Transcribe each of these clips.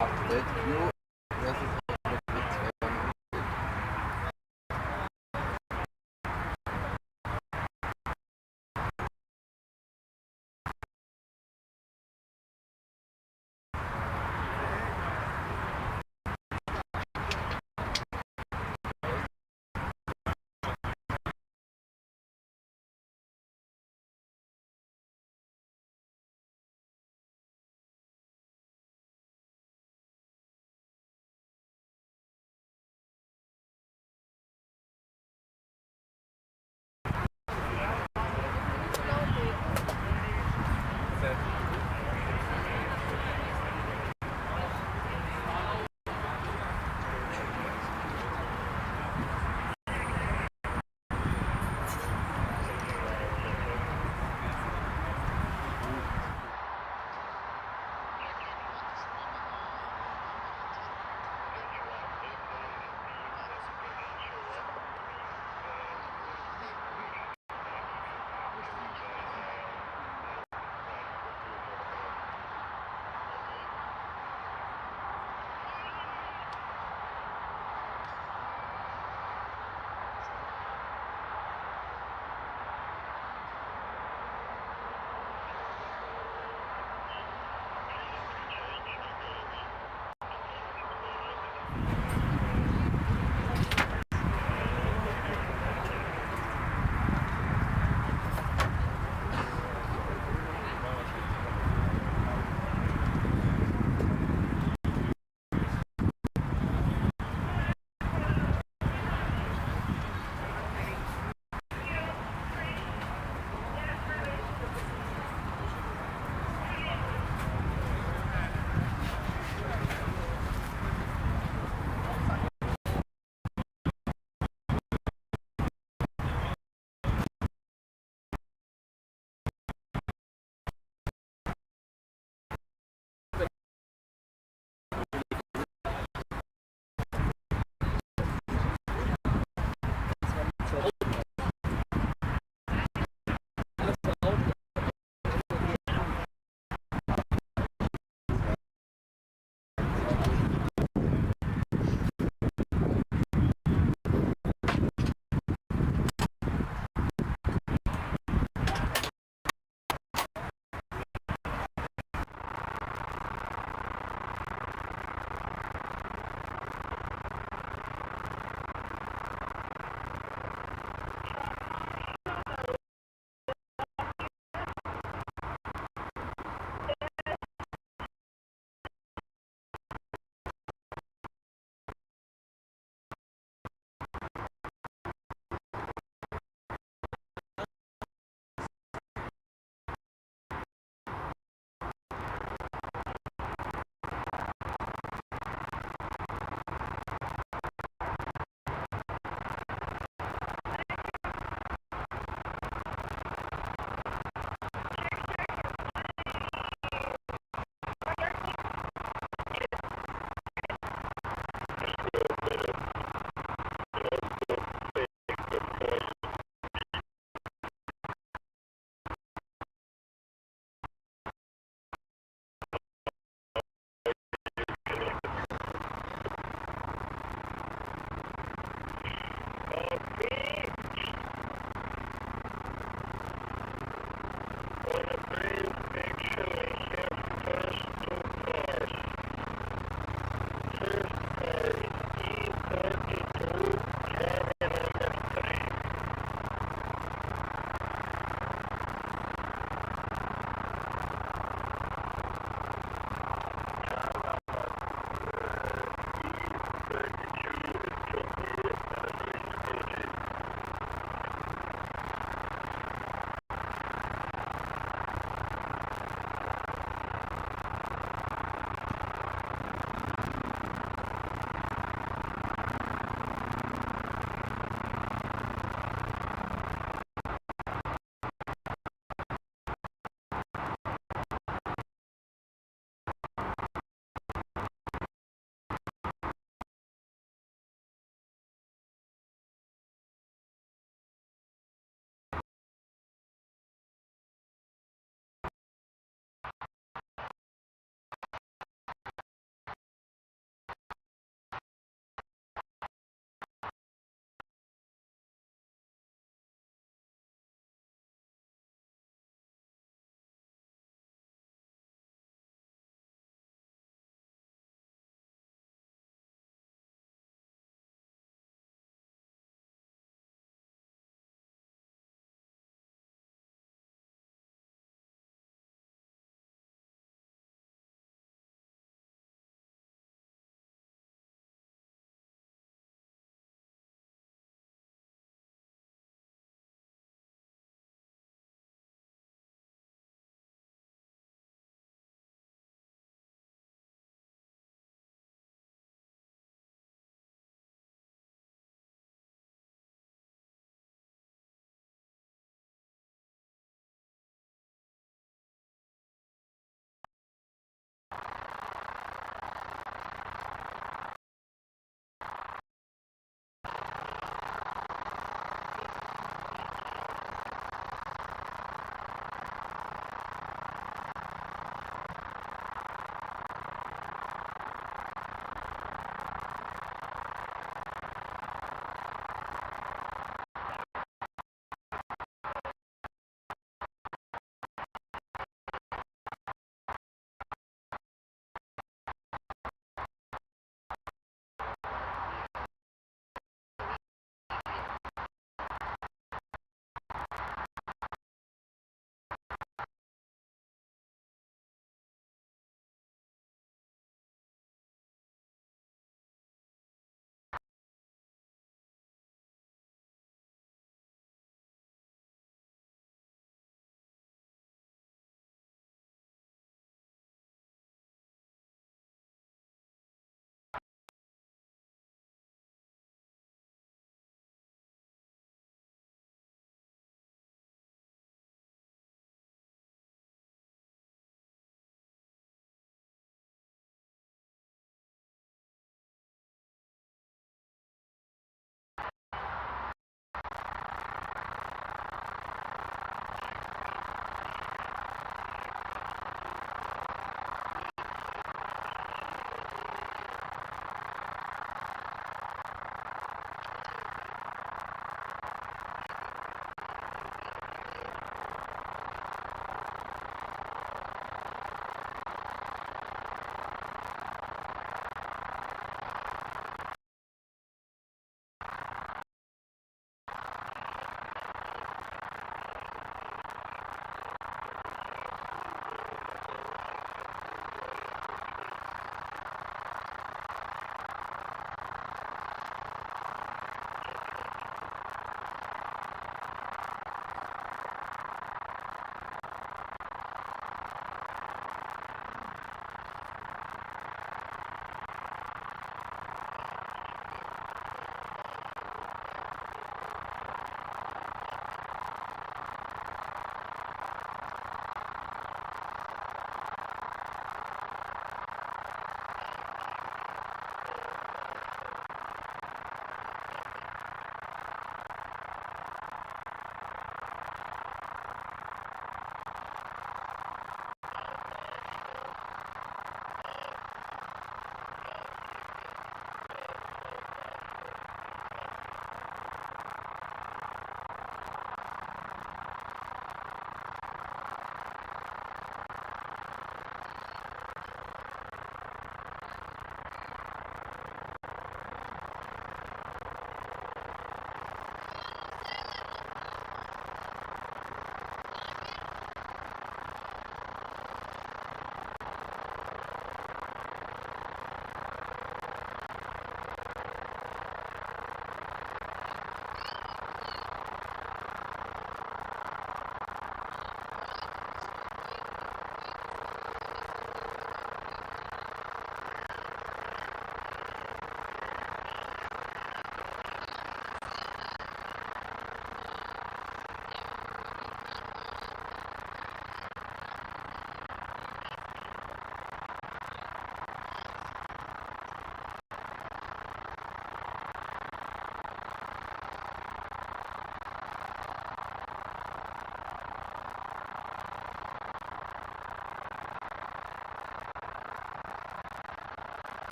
After that, you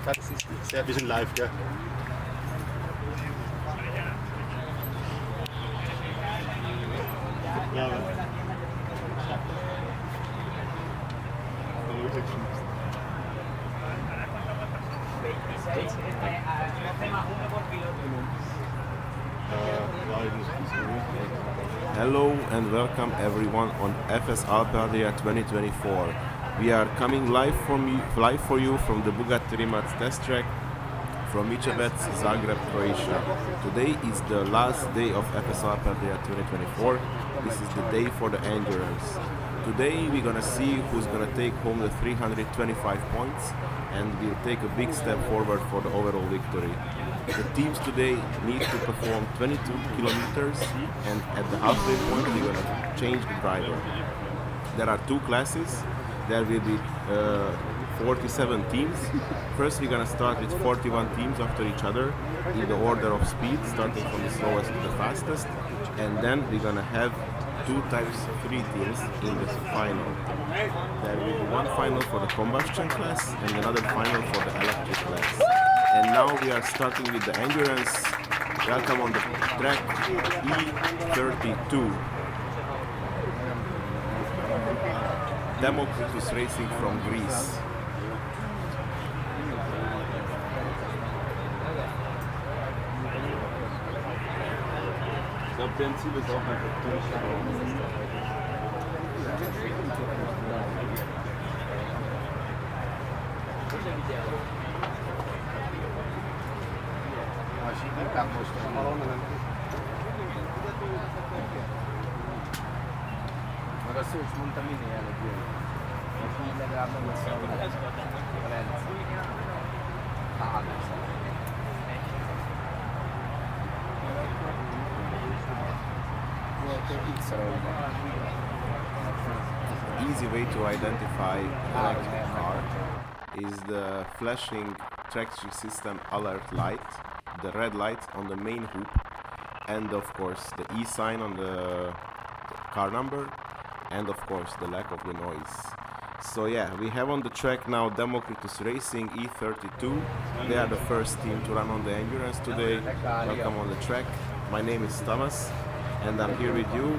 Wir sind live, gell? Ja, aber. Hello and welcome everyone on FS Alpe Adria 2024. We are coming live for you from the Bugatti Rimac test track from Micevec, Zagreb, Croatia. Today is the last day of FS Alpe Adria 2024. This is the day for the endurance. Today we're gonna see who's gonna take home the 325 points and we'll take a big step forward for the overall victory. The teams today need to perform 22 kilometers and at the halfway point we're gonna change the driver. There are two classes. There will be 47 teams. First we're gonna start with 41 teams after each other in the order of speed, starting from the slowest to the fastest, and then we're gonna have 2 times 3 teams in this final. There will be one final for the combustion class and another final for the electric class. And now we are starting with the endurance. Welcome on the track E32. Democritus Racing from Greece. Ich glaube, deren Ziel ist auch einfach durchschauen. Meg a Szócs mondta minél előbb jön. Most így legalább nem lesz a rendszer. Easy way to identify an electric car is the flashing traction system alert light, the red light on the main hoop, and of course the E sign on the car number, and of course the lack of the noise. So yeah, we have on the track now Democritus Racing E32. They are the first team to run on the endurance today. Welcome on the track. My name is Thomas and I'm here with you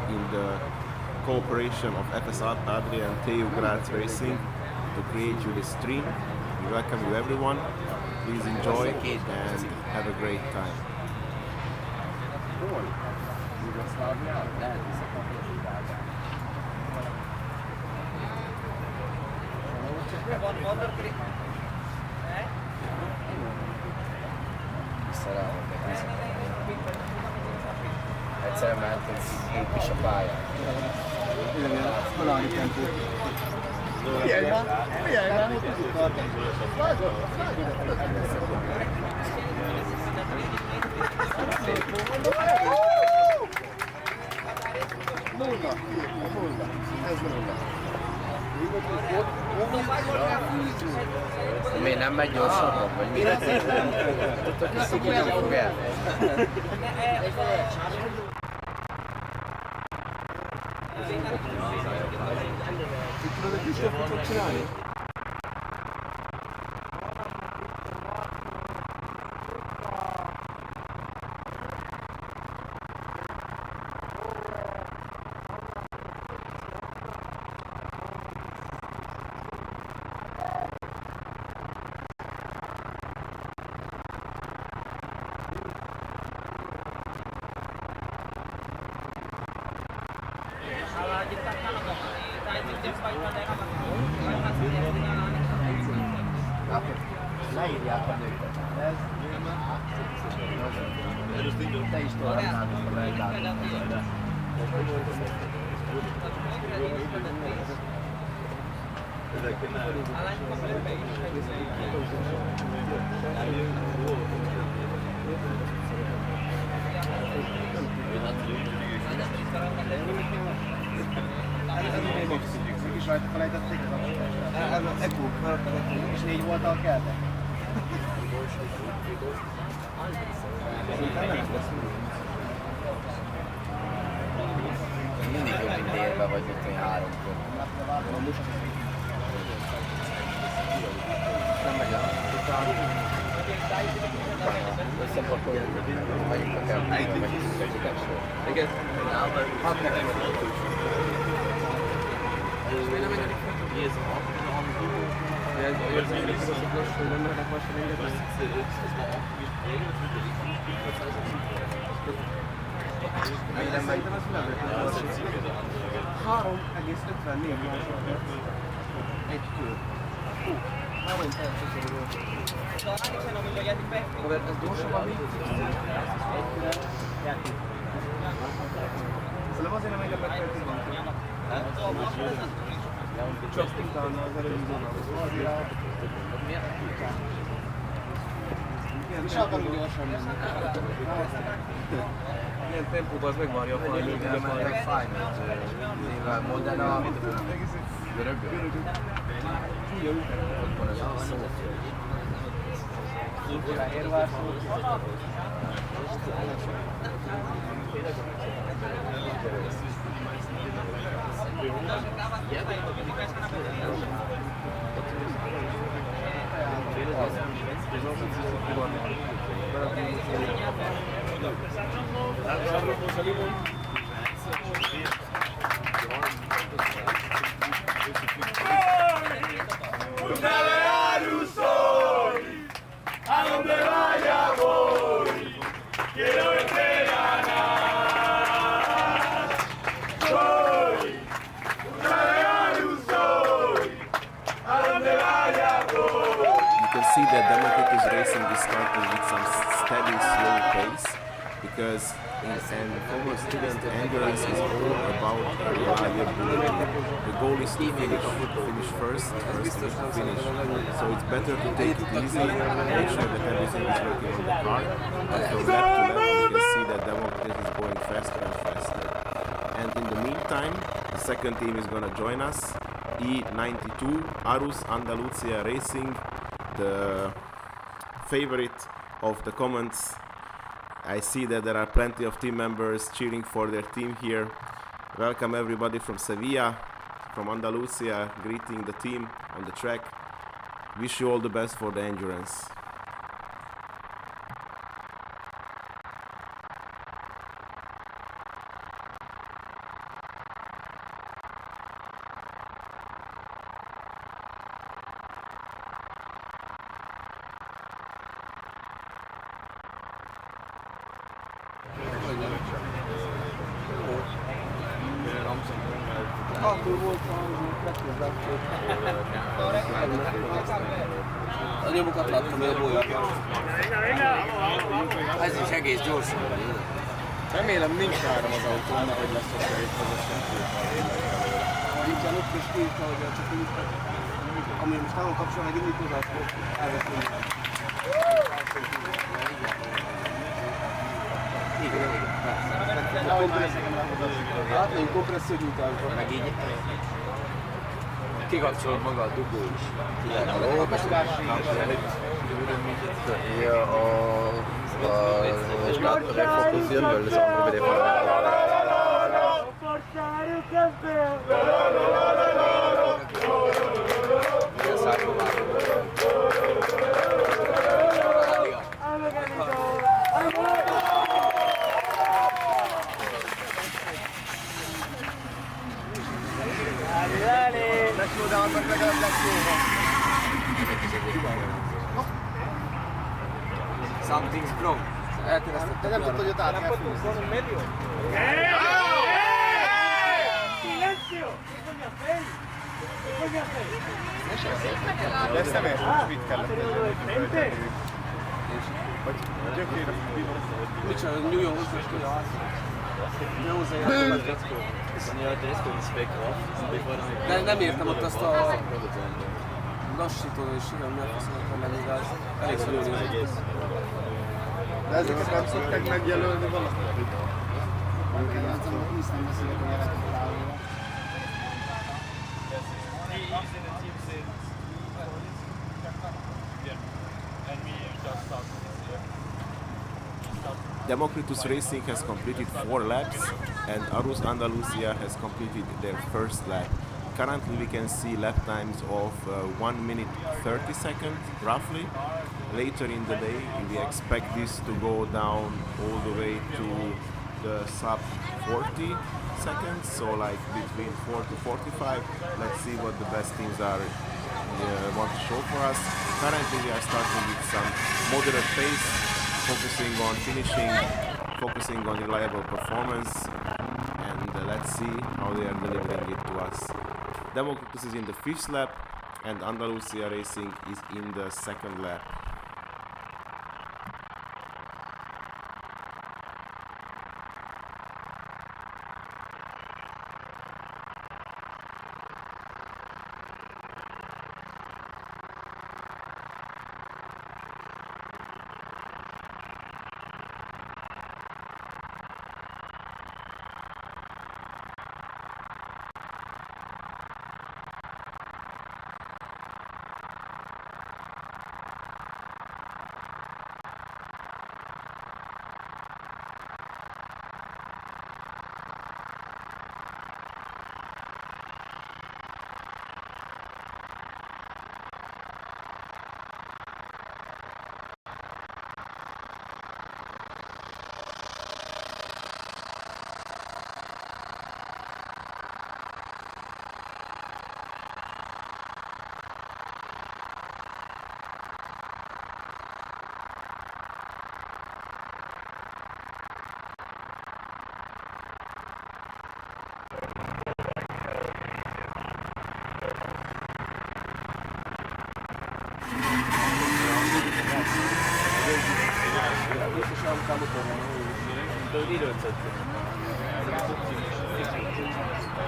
in the cooperation of FS Alpe Adria and TU Graz Racing to create you this stream. We welcome you everyone. Please enjoy and have a great time. Egyszerűen mehetünk két is a pályán. Valami tempót. Figyelj már, hogy tudjuk tartani. Nulla. Ez nulla. Miért nem megy gyorsabban, vagy mi? Tudtok, ezt így nem fog el. Tudod, hogy is tudok csinálni? Leírják a nőket. Ez te is továbbnál, amikor meglátom. Mégis rajta felejtették a ekók, és 4 volt a keltek. Mindig jobb, mint délben vagy, mint 3-kor. Nem megy a Összepakoljuk, megyünk a kell, megyünk egy első. Igen? Hát nekem és miért nem engedik fel, hogy ez a ez mindig szokos, hogy nem lehetnek más engedni? Nem megy. 3,54 másodperc. Egy kör. 3 percet volt. Haver, ez gyorsabban mint egy kör. Szerintem azért nem engednek fel 12. Csak utána az előző zónában. És akarunk gyorsan menni. Milyen tempóban az megvárja a fájlőt? Elmentek fájlőt. Nyilván Modena, görögök. Ott van ez a szó. Fehérvár szó. A donde vaya voy, quiero verte ganar. Soy un navegante, soy, a donde vaya voy. You can see that Democratic racing is starting with some steady, slow pace because in Formula Student endurance is all about reliability. The goal is to finish first to finish. So it's better to take it easy, make sure that everything is working on the car. But from lap to lap you can see that Democratic is going faster and faster. And in the meantime, the second team is going to join us. E92, Arus Andalucia Racing, the favorite of the comments. I see that there are plenty of team members cheering for their team here. Welcome everybody from Sevilla, from Andalusia, greeting the team on the track. Wish you all the best for the endurance. Akkor volt a nyomokat láttam, hogy a bolyakja. Ez is egész gyorsan. Remélem nincs áram az autónak, hogy lesz ott egy közösen. Nincsen ott is kiírta, hogy csak úgy, ami most nem kapcsol meg indítózáskor, elveszünk. Igen, hát még kompressziógyújtásban. Meg így kikapcsolod maga a dugó is. Ja, ich glaube, refokussieren, weil das andere bei der de annak legalább lesz jóva. Something's wrong. Elteresztettek. De nem tudod, hogy ott át kell fűzni. De ezt nem értem, hogy mit kellett tenni. Vagy gyökére mit csinál, hogy nyúljon hozzá, és tudja át. Ne hozzájártam a dreckót. De nem értem ott azt a lassítóra is, igen, mi a faszomat kell menni, de ez elég szörnyű nézett. De ezeket nem szokták megjelölni valaki? Nem beszélek a jelentet állóra. Democritus Racing has completed 4 laps and Arus Andalusia has completed their first lap. currently we can see lap times of 1 minute 30 seconds roughly. Later in the day we expect this to go down all the way to the sub 40 seconds, so like between 4 to 45. Let's see what the best teams are want to show for us. Currently we are starting with some moderate pace, focusing on finishing, focusing on reliable performance, and let's see how they are delivering it to us. Democritus is in the 5th lap and Andalusia Racing is in the 2nd lap.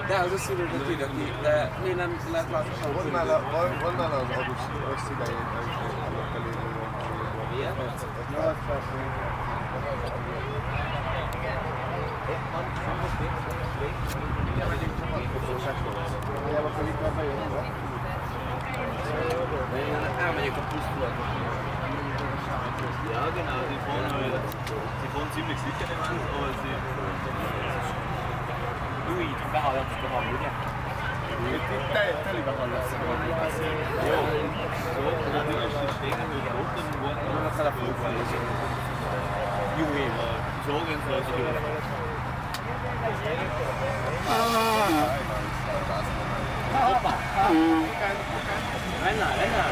De az a szülőt ide ki, de miért nem lehet látni a Van nála az adós rossz idején, annak elévő van. Milyen? 8 perc. Elmegyek a pusztulatba. Ja, genau, sie fahren ziemlich sicher im Land, aber sie... Ui, behallgattuk a hangot, ugye? Telibe hallasz, hogy beszélni. Ja, so, natürlich ist stehen mit roten Worten. Nem a telefonok van, és jó év. So gehen sie also durch. Hoppa! Renna, renna!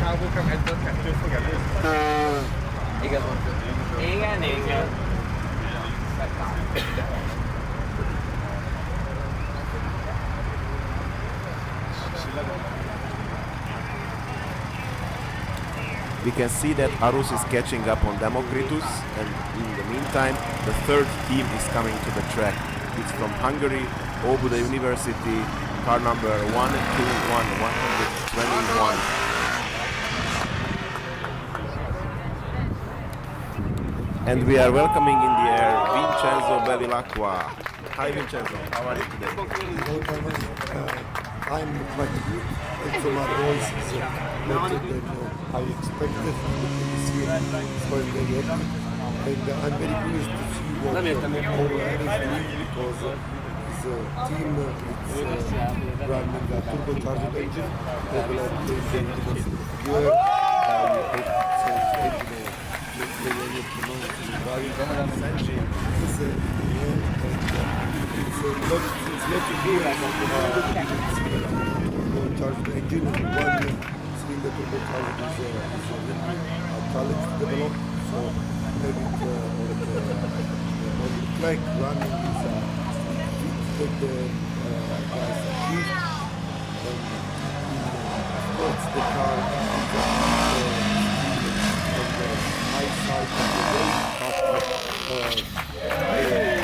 Csávókám egyből kettőt fog előzni. Igen, igen, igen. We can see that Arus is catching up on Democritus, and in the meantime the 3rd team is coming to the track. It's from Hungary, Óbuda University, car number 121. And we are welcoming in the air Vincenzo Bevilacqua. Hi Vincenzo, how are you today? I'm quite good. Also my voice is better than I expected this year. So I'm very happy. And I'm very pleased to see what our airlines doing because this team is running a turbocharged engine developed in the most year. I hope so engine it's not a good charged engine. One cylinder turbocharged is a challenge to develop. So having on the track running is a feat that the guys achieved. Of course, the car is on the high side of the race, but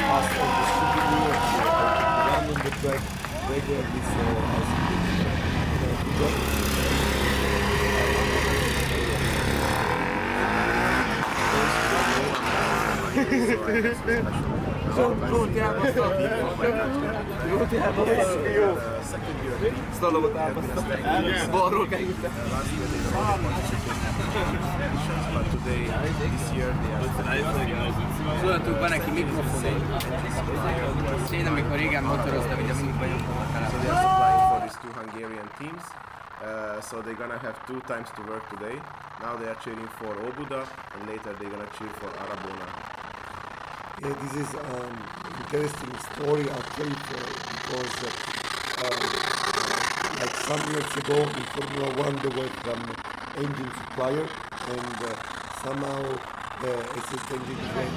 fast on the super run on the track regularly, so I think it's good job. Second year team. But today, this year, they are Tudatuk, van neki mikrofonod. Én amikor régen motoroztam, ugye mindig vagyunk So they are supplying for these two Hungarian teams. So they're gonna have 2 times to work today. Now they are cheering for Obuda, and later they're gonna cheer for Arabona. Yeah, this is interesting story actually because like some years ago in Formula 1 there was some engine supplier and somehow SS engine went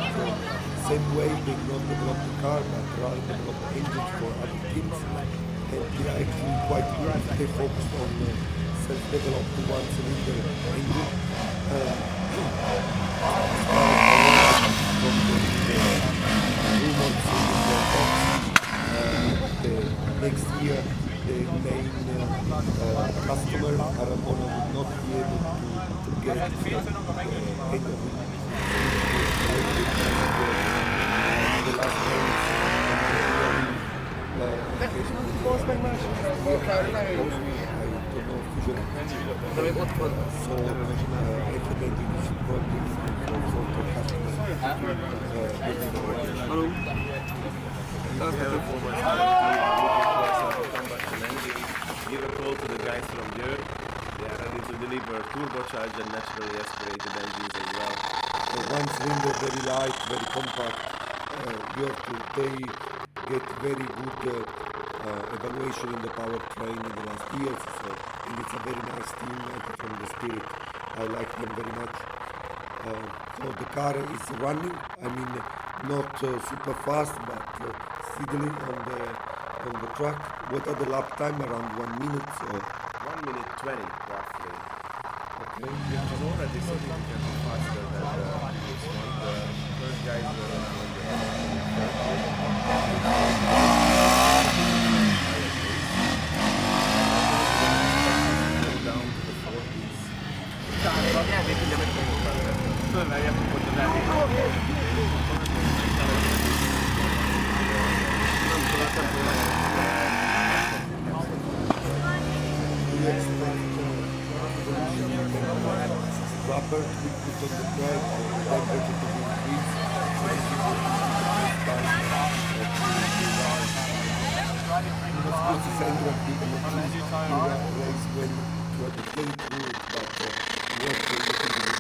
same way. They not develop the car but rather develop engines for other teams, and they are actually quite good. They focused on self-developed one-cylinder engine. Next year, the main customer, Arabona, will not be able to get end of the last race. So, evidently, we should probably Give a call to the guys from Dürr. They are ready to deliver turbocharged and naturally aspirated engines as well. So one cylinder, very light, very compact. You have to get very good evaluation in the powertrain in the last years. So and it's a very nice team from the spirit. I like them very much. So the car is running. I mean, not super fast, but steadily on the track. What are the lap time? Around 1 minute? 1 minute 20 roughly. Okay. Which is already significantly faster than the previous one. The first guys were on down to the 40s. We expect rubber to be put on the track, temperature to be increased. So this is the time of course, it's under big race when you have to play through it, but we have to look into the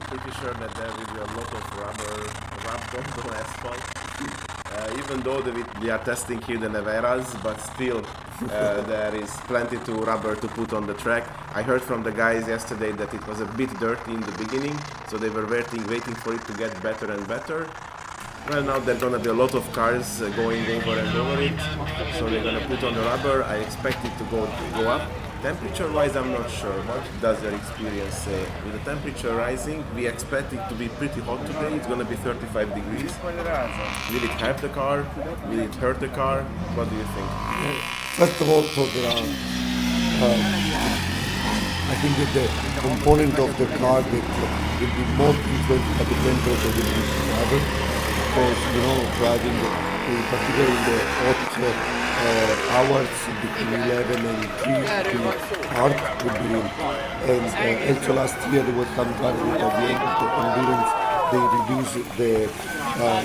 Pretty sure that there will be a lot of rubber rubbed on the asphalt. Even though we are testing here the Neveras, but still there is plenty to rubber to put on the track. I heard from the guys yesterday that it was a bit dirty in the beginning, so they were waiting for it to get better and better. Well, now there are gonna be a lot of cars going over and over it, so they're gonna put on the rubber. I expect it to go up. Temperature-wise, I'm not sure. What does your experience say? With the temperature rising, we expect it to be pretty hot today. It's gonna be 35 degrees. Will it help the car? Will it hurt the car? What do you think? First of all, so there are, I think that the component of the car that will be most influenced by the temperature will be the rubber, because driving, particularly in the hot hours between 11 and 3 will be hard would be, and also last year there was some drivers that at the end of the endurance they reduced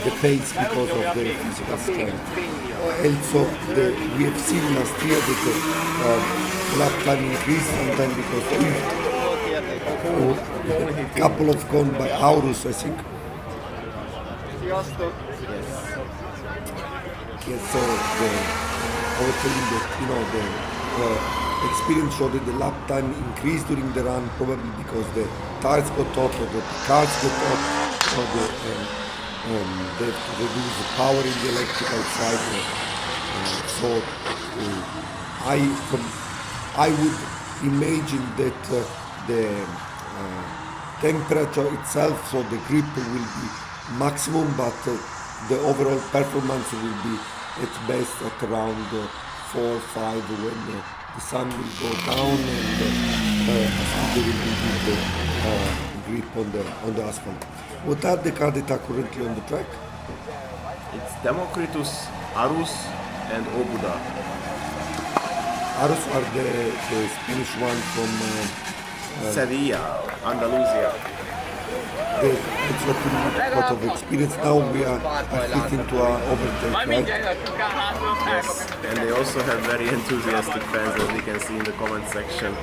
the pace because of the physical strength. Also, we have seen last year that the lap time increased sometimes because a couple of gone by Aurus, I think. Yes, so I was telling that the experience showed that the lap time increased during the run, probably because the tires got hot or the cars got hot, or they reduce the power in the electrical side. So I would imagine that the temperature itself, so the grip will be maximum, but the overall performance will be at best at around 4 or 5 when the sun will go down and there will be good grip on the asphalt. What are the cars that are currently on the track? It's Democritus, Arus, and Obuda. Arus are the Spanish one from Sevilla, Andalusia. it's not really a lot of experience. Now we are fitting to our overtake, right? Yes, and they also have very enthusiastic fans, as we can see in the comment section.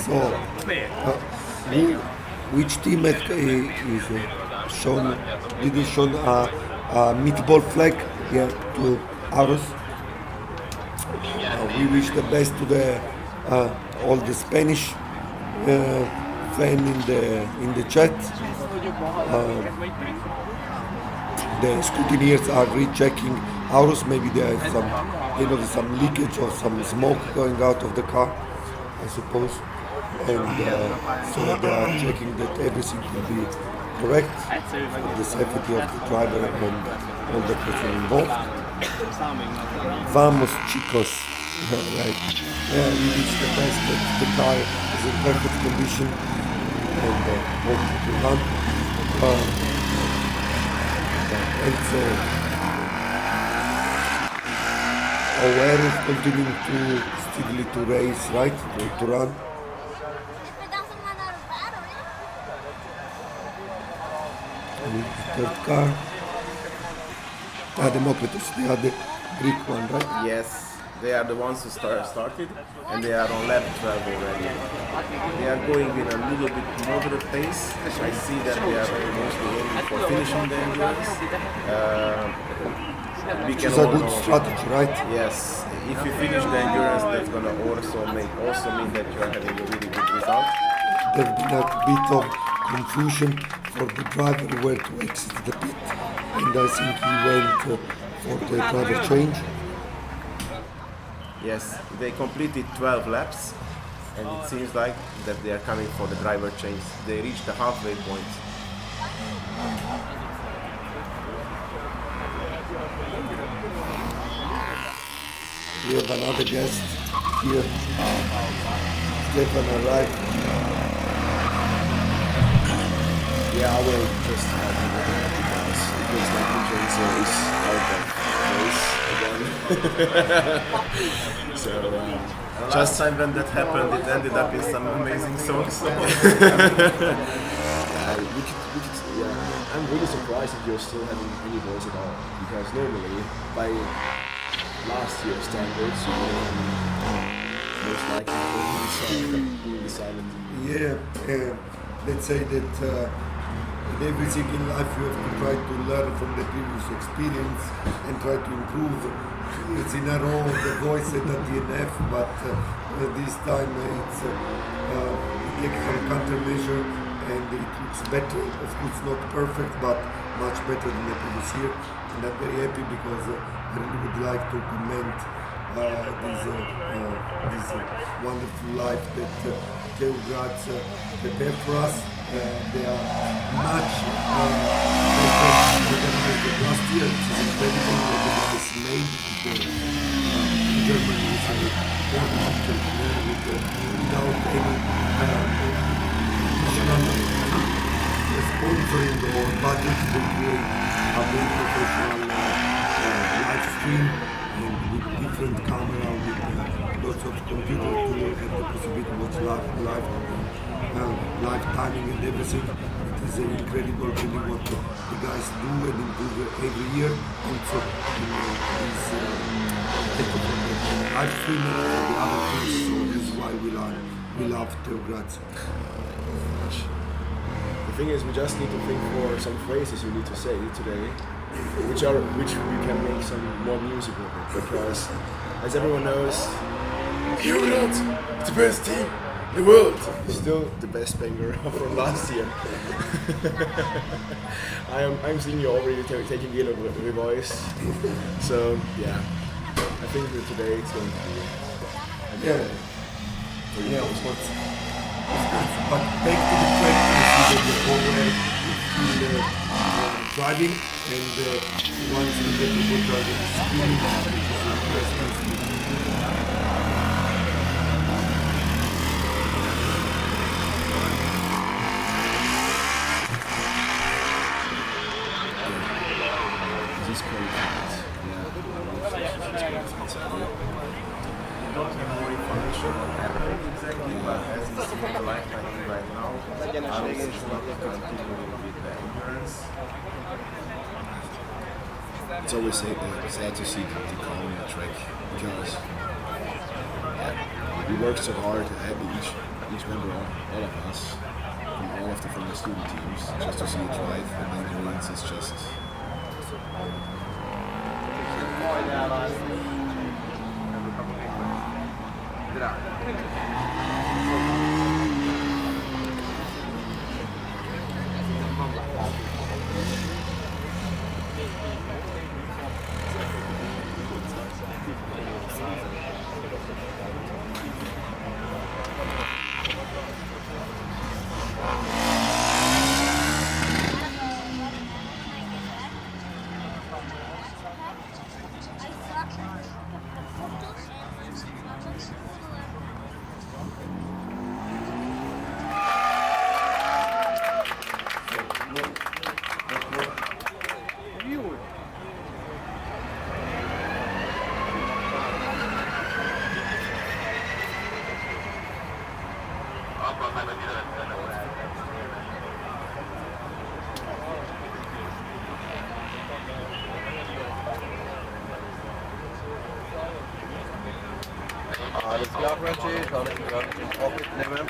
So, which team is shown? Did you show a meatball flag here to Arus? We wish the best to the all the Spanish fan in the chat. The scrutineers are rechecking Arus. Maybe there is some leakage or some smoke going out of the car, I suppose. And so they are checking that everything will be correct for the safety of the driver and all the people involved. Vamos, chicos. Right. Yeah, we wish the best that the car is in perfect condition and hope to run. And so Aware is continuing to steadily to race, right? To run. And the third car. Democritus, they are the Greek one, right? Yes. They are the ones who started, and they are on lap 12 already. They are going in a little bit moderate pace. I see that they are mostly aiming for finishing the endurance. Which is a good strategy, right? Yes. If you finish the endurance, that's going to also mean that you are having a really good result. There's been a bit of confusion for the driver where to exit the pit, and I think he went for the driver change. Yes, they completed 12 laps, and it seems like that they are coming for the driver change. They reached the halfway point. We have another guest here. Stefan arrived. Yeah, I will just have a look at it because it looks like the Jason is out of race again. So, Just time when that happened, it ended up in some amazing songs. I'm really surprised that you're still having any voice at all, because normally, by last year's standards, you would have most likely be silent. Yeah, let's say that in everything in life you have to try to learn from the previous experience and try to improve. It's in a row the voice at the DNF, but this time it takes some countermeasure and it looks better. Of course, not perfect, but much better than the previous year. And I'm very happy because I really would like to commend this wonderful life that Teugrad's prepared for us. They are much better than last year. It's incredible what the guys made. Germany is a without any additional sponsoring or budget to create a very professional live stream and with different camera, with lots of computer to have the possibility to watch live timing and everything. It is incredible really what the guys do and improve every year. Also this live stream and the other things, so this is why we love Teugrad's. The thing is, we just need to think for some phrases you need to say today, which we can make some more music with it, because as everyone knows, you're not the best team in the world. Still the best banger from last year. I'm seeing you already taking the other voice. So yeah, I think that today it's going to be Yeah, of course. But back to the track, you see that the forward is driving, and once you get the good driving speed, Alex is not continuing with the endurance. It's always sad to see the calm on the track because we work so hard, each member, all of us, from all of the Formula Student teams, just to see it drive, and then the wins is just. Alles klar, Frenchie, kann ich mir gerade auch mitnehmen.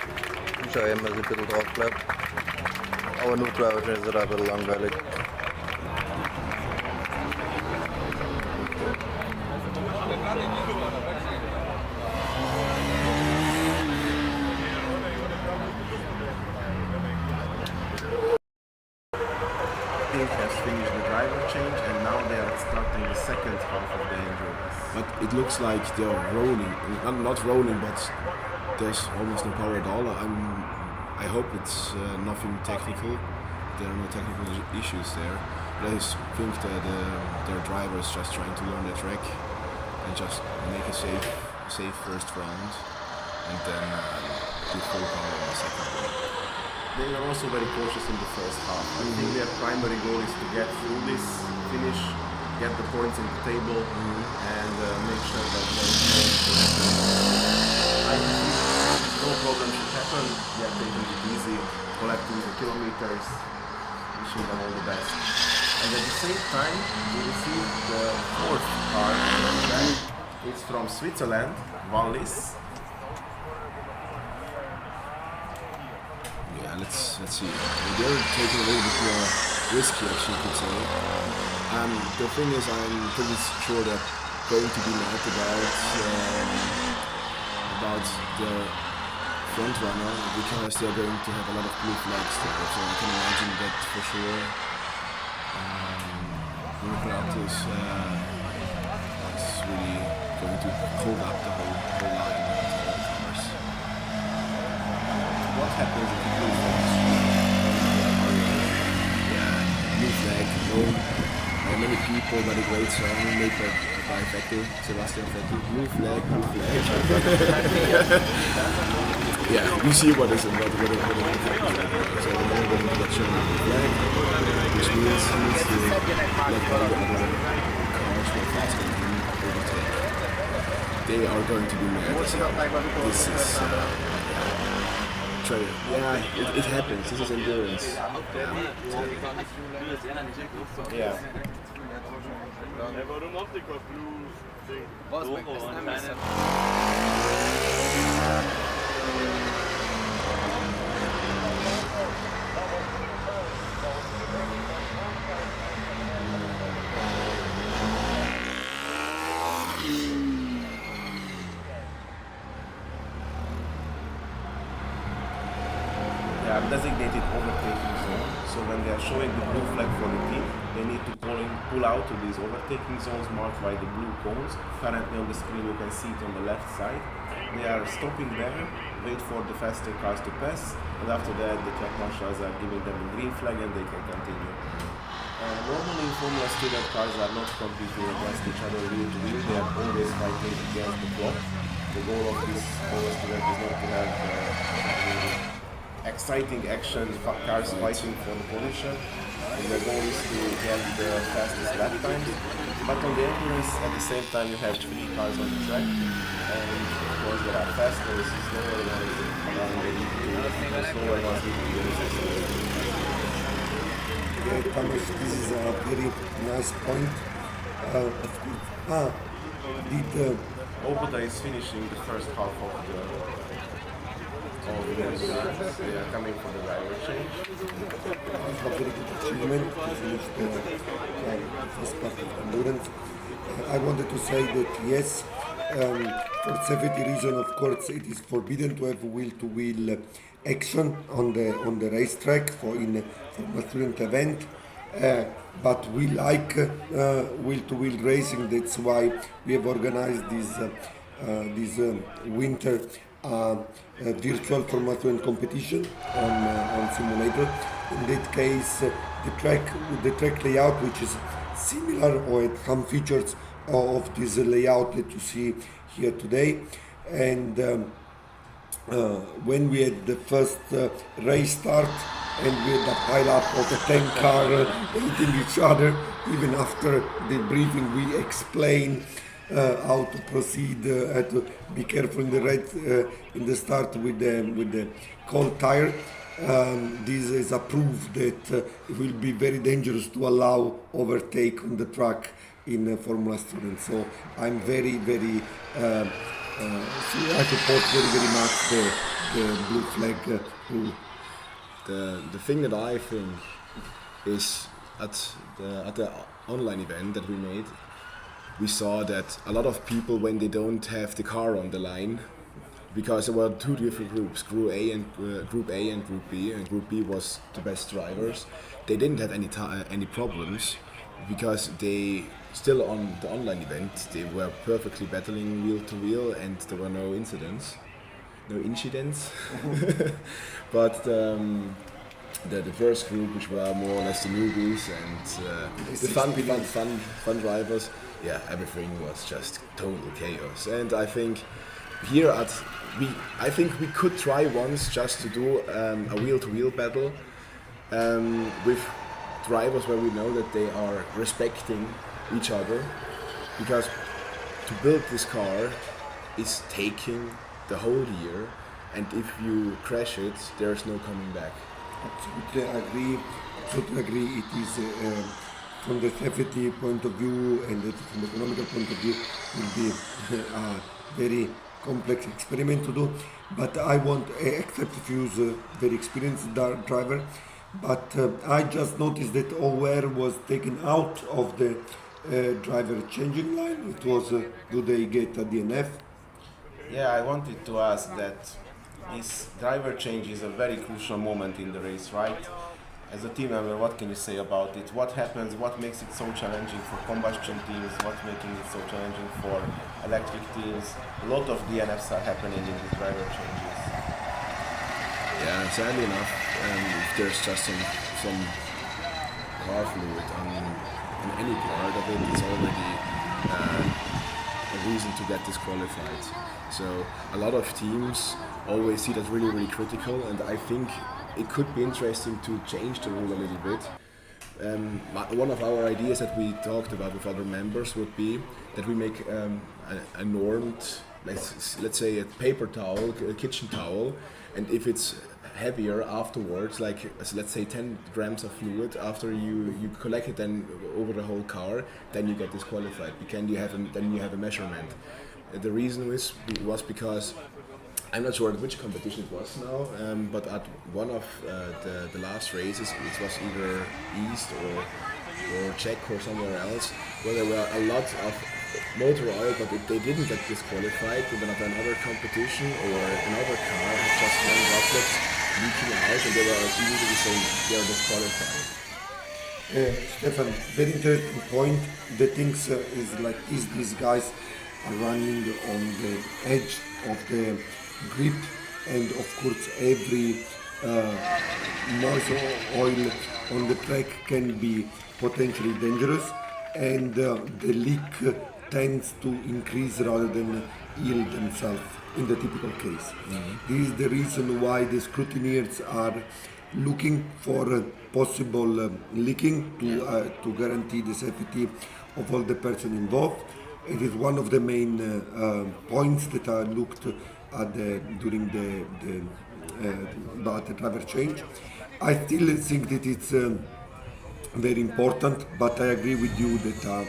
Ich schaue immer, dass ich ein bisschen drauf bleibe. Aber nur Driving ist halt ein bisschen langweilig. Has finished the driver change and now they are starting the second half of the endurance. But it looks like they're rolling, not rolling, but there's almost no power at all. I hope it's nothing technical. There are no technical issues there. But I just think that their driver is just trying to learn the track and just make a safe first round, and then do full power in the second one. They are also very cautious in the first half. I think their primary goal is to get through this finish, get the points in the table, and make sure that no problem should happen. They are taking it easy, collecting the kilometers, wishing them all the best. And at the same time, we received the fourth car. It's from Switzerland, Wallis. Yeah, let's see. They're taking a little bit more risky, as you could say. The thing is, I'm pretty sure they're going to be mad about their front runner because they're going to have a lot of blue flags there. So I can imagine that for sure. Croatia is really going to hold up the whole line with all the cars. What happens if you lose that? Blue flag, no. Many people, very great song made by Vettel, Sebastian Vettel. Blue flag, blue flag. Yeah, you see what is what happens right now. So they're going to get shown blue flag, which means he needs to let all the other cars go faster than him overtake. They are going to be mad. This is it happens. This is endurance. Yeah. Warum macht ihr kein Blue-Ding? Was mit das They are designated overtaking zone, so when they are showing the blue flag for the team, they need to pull out to these overtaking zones marked by the blue cones. Currently on the screen you can see it on the left side. They are stopping there, wait for the faster cars to pass, and after that the track marshals are giving them a green flag and they can continue. Normally Formula Student cars are not competing against each other wheel to wheel, they are always fighting against the clock. The goal of this Formula Student is not to have exciting action, cars fighting for the position. And the goal is to get the fastest lap time. But on the endurance, at the same time, you have 3 cars on the track. And for ones that are faster, the slower ones around the slower ones need to be Yeah, Thomas, this is a very nice point. Of course. Did Oboda is finishing the first half of the they are coming for the driver change. a very good achievement to finish the first part of endurance. I wanted to say that yes, for safety reason, of course, it is forbidden to have wheel-to-wheel action on the racetrack for a student event. But we like wheel-to-wheel racing. That's why we have organized this winter virtual Formula Student competition on simulator. In that case, the track layout, which is similar or had some features of this layout that you see here today, and when we had the first race start and we had a pile up of 10 cars hitting each other, even after the briefing we explain how to proceed, to be careful in the start with the cold tire. This is a proof that it will be very dangerous to allow overtake on the track in Formula Student. So I'm very, very, I support very much the blue flag rule. The thing that I think is at the online event that we made, we saw that a lot of people, when they don't have the car on the line, because there were two different groups, Group A and Group B, and Group B was the best drivers. They didn't have any problems because they still on the online event they were perfectly battling wheel to wheel and there were no incidents. But the first group, which were more or less the newbies and the fun drivers, yeah, everything was just total chaos. And I think here I think we could try once just to do a wheel-to-wheel battle with drivers where we know that they are respecting each other, because to build this car is taking the whole year, and if you crash it, there's no coming back. Absolutely agree. It is from the safety point of view and from the economical point of view, will be a very complex experiment to do. But I won't accept if you use a very experienced driver. But I just noticed that OR was taken out of the driver changing line. It was do they get a DNF? Yeah, I wanted to ask that this driver change is a very crucial moment in the race, right? As a team member, what can you say about it? What happens? What makes it so challenging for combustion teams? What's making it so challenging for electric teams? A lot of DNFs are happening in these driver changes. Yeah, sadly enough, if there's just some car fluid on any part of it, it's already a reason to get disqualified. So a lot of teams always see that really, really critical, and I think it could be interesting to change the rule a little bit. One of our ideas that we talked about with other members would be that we make a normed, let's say a paper towel, a kitchen towel, and if it's heavier afterwards, like let's say 10 grams of fluid, after you collect it then over the whole car, then you get disqualified. Then you have a measurement. The reason was because I'm not sure at which competition it was now, but at one of the last races, it was either East or Czech or somewhere else, where there were a lot of motor oil, but they didn't get disqualified. But another competition or another car had just one droplet leaking out, and they were immediately saying they are disqualified. Stefan, very interesting point. The things is these guys are running on the edge of the grip, and of course every noise oil on the track can be potentially dangerous, and the leak tends to increase rather than yield themselves in the typical case. Mm-hmm. This is the reason why the scrutineers are looking for possible leaking to guarantee the safety of all the persons involved. it is one of the main points that I looked at during the driver change. I still think that it's very important, but I agree with you that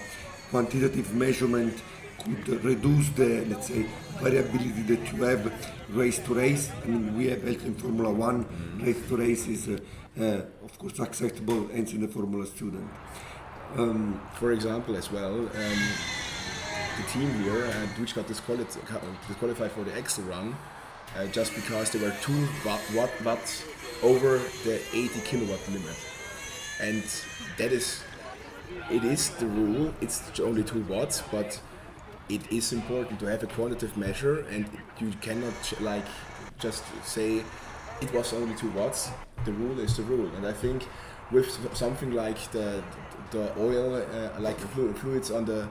quantitative measurement could reduce the, let's say, variability that you have race to race. I mean, we have also in Formula 1, race to race is of course acceptable, and in the Formula Student. For example, as well, the team here, which got disqualified for the Excel run, just because they were 2 watts over the 80 kilowatt limit. And that is, it is the rule, it's only 2 watts, but it is important to have a quantitative measure, and you cannot like just say it was only 2 watts. The rule is the rule, and I think with something like the oil, like the fluids on the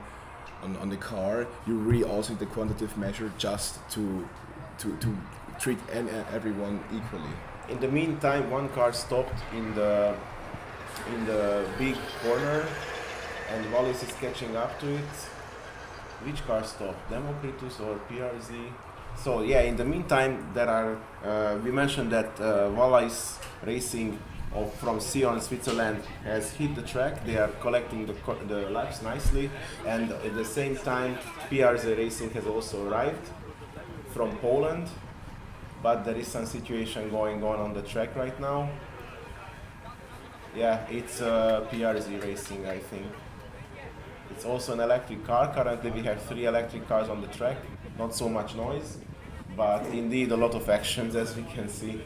car, you really also need the quantitative measure just to treat everyone equally. In the meantime, one car stopped in the big corner, and Wallace is catching up to it. Which car stopped? Democritus or PRZ? So yeah, in the meantime, there are. We mentioned that Wallace Racing from Sion, Switzerland, has hit the track. They are collecting the laps nicely, and at the same time, PRZ Racing has also arrived from Poland. But there is some situation going on the track right now. Yeah, it's PRZ Racing, I think. It's also an electric car. Currently we have 3 electric cars on the track. Not so much noise, but indeed a lot of actions, as we can see.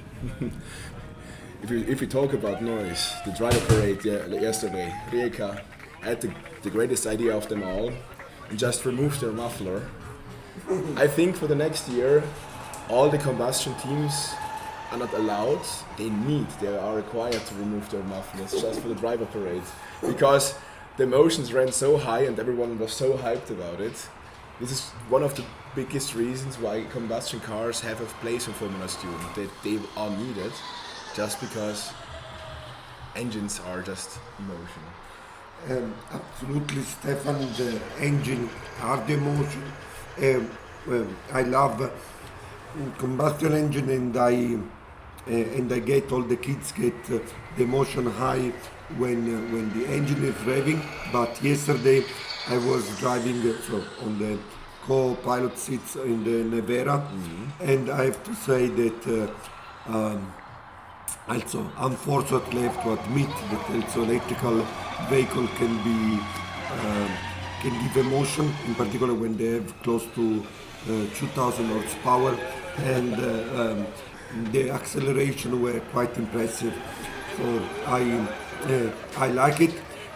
If we talk about noise, the driver parade yesterday, Rijeka had the greatest idea of them all and just removed their muffler. I think for the next year, all the combustion teams are not allowed. They are required to remove their mufflers just for the driver parade, because the emotions ran so high and everyone was so hyped about it. This is one of the biggest reasons why combustion cars have a place in Formula Student. That they are needed, just because engines are just emotion. Absolutely, Stefan. The engine are the emotion. I love combustion engine, and I get all the kids get the emotion high when the engine is revving. But yesterday I was driving on the co-pilot seats in the Nevera, and I have to say that also unfortunately I have to admit that also electrical vehicle can give emotion, in particular when they have close to 2000 horsepower, and the acceleration were quite impressive. So I like it,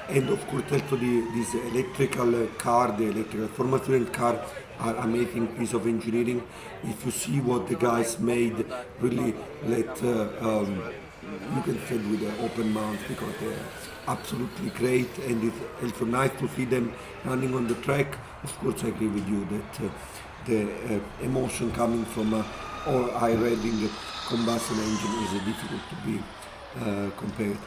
and of course also this electrical car, the electrical Formula Student car, are amazing piece of engineering. If you see what the guys made, really you can say with an open mouth, because they're absolutely great, and it's also nice to see them running on the track. Of course I agree with you that the emotion coming from all high-rating combustion engine is difficult to be compared.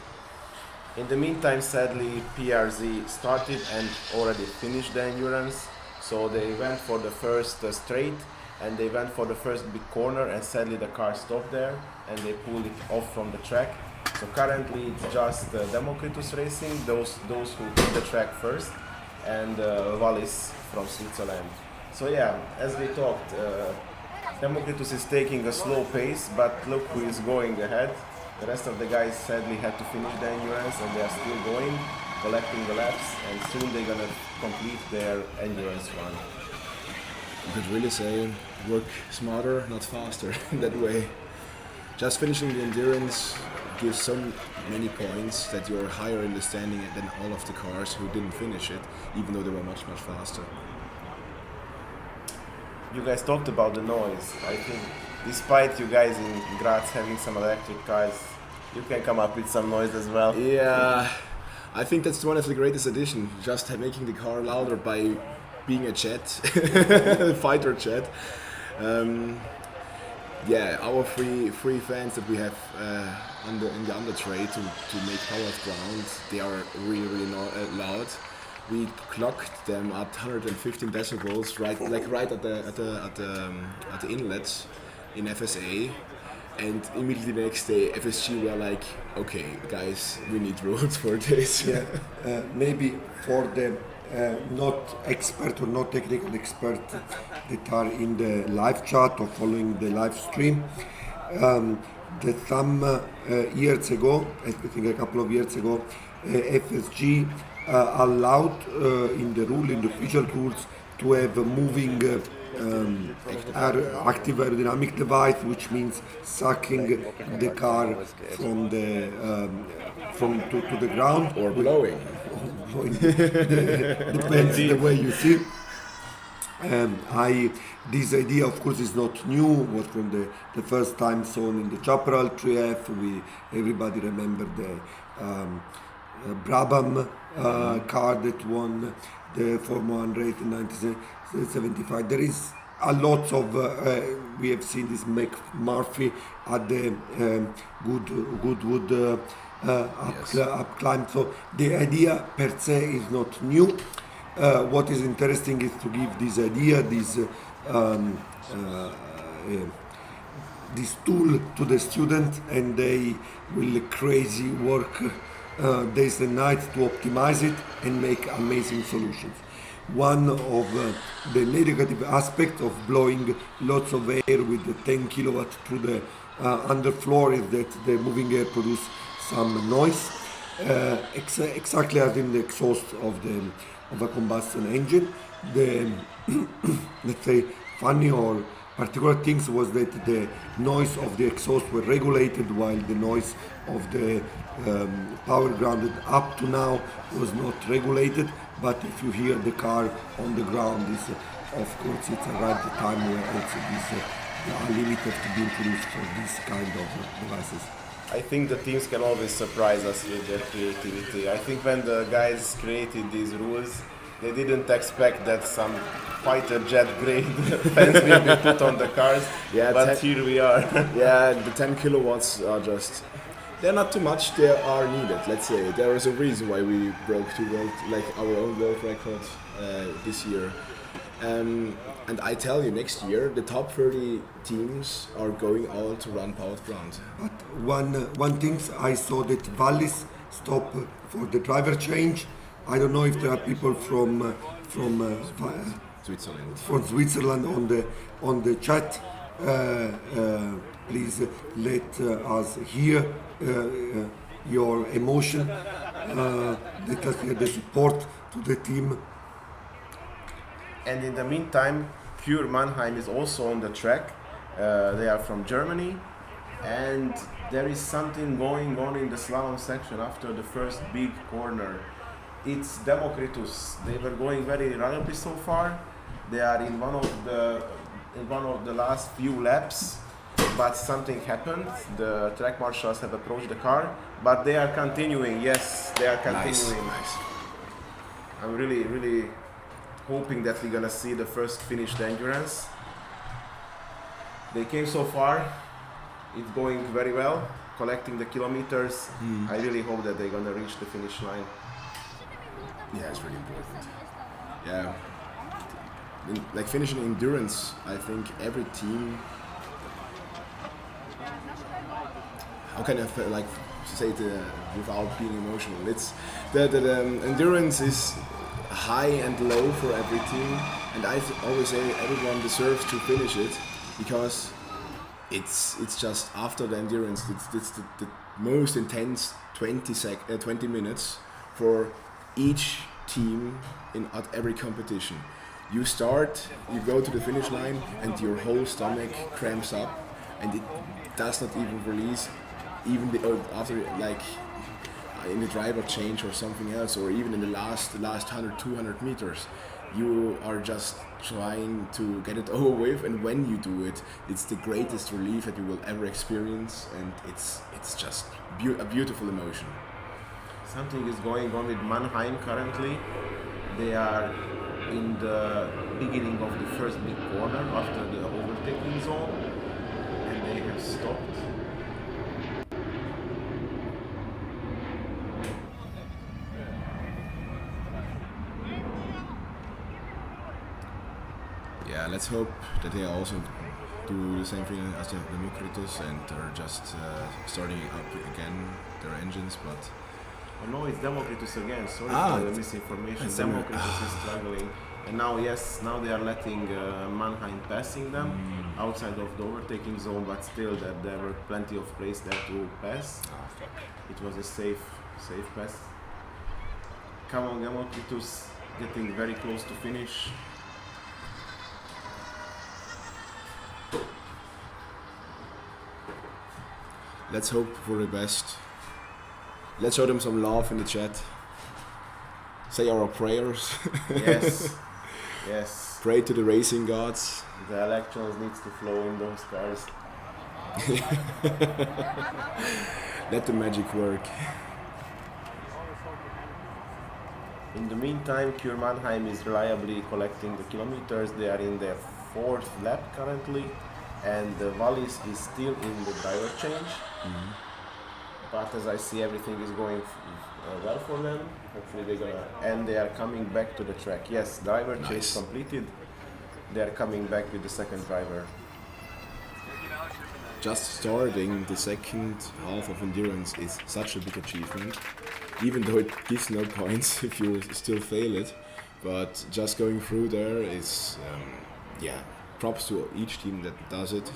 In the meantime, sadly, PRZ started and already finished the endurance. So they went for the first straight, and they went for the first big corner, and sadly the car stopped there and they pulled it off from the track. So currently it's just Democritus Racing, those who hit the track first, and Wallis from Switzerland. So yeah, as we talked, Democritus is taking a slow pace, but look who is going ahead. The rest of the guys sadly had to finish the endurance, and they are still going, collecting the laps, and soon they're gonna complete their endurance run. You could really say, work smarter, not faster, in that way. Just finishing the endurance gives so many points that you're higher in the standing than all of the cars who didn't finish it, even though they were much, much faster. You guys talked about the noise. I think despite you guys in Graz having some electric cars, you can come up with some noise as well. Yeah, I think that's one of the greatest additions, just making the car louder by being a jet, fighter jet. Yeah, our three fans that we have in the undertray to make power of ground, they are really, really loud. we clocked them at 115 decibels, right at the inlets in FSA. And immediately the next day, FSG were like, okay, guys, we need rules for this. Yeah, maybe for the not expert or not technical expert that are in the live chat or following the live stream, that some years ago, I think a couple of years ago, FSG allowed in the official rules to have a moving active aerodynamic device, which means sucking the car from the to the ground Or blowing. Depends the way you see. This idea, of course, is not new. Was from the first time shown in the Chaparral 3F. Everybody remember the Brabham car that won the Formula 1 race in 1975. There is a lot of we have seen this Murphy at the Goodwood up climb. So the idea per se is not new. What is interesting is to give this idea, this tool to the student, and they will crazy work days and nights to optimize it and make amazing solutions. One of the negative aspects of blowing lots of air with the 10 kilowatt through the underfloor is that the moving air produces some noise, exactly as in the exhaust of a combustion engine. The let's say funny or particular things was that the noise of the exhaust were regulated while the noise of the power grounded up to now was not regulated. But if you hear the car on the ground, of course it's arrived the time where also these are limited to be introduced for this kind of devices. I think the teams can always surprise us with their creativity. I think when the guys created these rules, they didn't expect that some fighter jet grade fans will be put on the cars, but here we are. Yeah, the 10 kilowatts are just, they're not too much, they are needed, let's say. There is a reason why we broke our own world record this year. And I tell you, next year the top 30 teams are going all to run powered ground. But one thing I saw that Wallis stopped for the driver change. I don't know if there are people from Switzerland on the chat. Please let us hear your emotion. Let us hear the support to the team. And in the meantime, Pure Mannheim is also on the track. They are from Germany, and there is something going on in the slalom section after the first big corner. It's Democritus. They were going very rapidly so far. They are in one of the last few laps, but something happened. The track marshals have approached the car, but they are continuing. Yes, they are continuing. Nice. I'm really hoping that we're gonna see the first finished endurance. They came so far. It's going very well, collecting the kilometers. I really hope that they're gonna reach the finish line. Yeah, it's really important. Yeah. Like finishing endurance, I think every team. How can I say it without being emotional? It's the endurance is high and low for every team, and I always say everyone deserves to finish it because it's just after the endurance. It's the most intense 20 minutes for each team at every competition. You start, you go to the finish line, and your whole stomach cramps up, and it does not even release, even after in the driver change or something else, or even in the last 100-200 meters. You are just trying to get it over with, and when you do it, it's the greatest relief that you will ever experience, and it's just a beautiful emotion. Something is going on with Mannheim currently. They are in the beginning of the first big corner after the overtaking zone, and they have stopped. yeah, let's hope that they also do the same thing as the Demokritos and are just starting up again their engines, but... Oh no, it's Demokritos again, sorry for the misinformation. It's Demokritos is struggling. And now, yes, now they are letting Mannheim passing them outside of the overtaking zone, but still that there were plenty of place there to pass. It was a safe pass. Come on, Demokritos, getting very close to finish. Let's hope for the best. Let's show them some love in the chat. Say our prayers. Yes, yes. Pray to the racing gods. The electrons needs to flow in those cars. Let the magic work. In the meantime, Cure Mannheim is reliably collecting the kilometers. They are in their 4th lap currently, and the Wallis is still in the driver change. But as I see, everything is going well for them. Hopefully they're gonna, and they are coming back to the track. Yes, driver change completed. They are coming back with the second driver. Just starting the second half of endurance is such a big achievement, even though it gives no points if you still fail it. But just going through there is, yeah, props to each team that does it,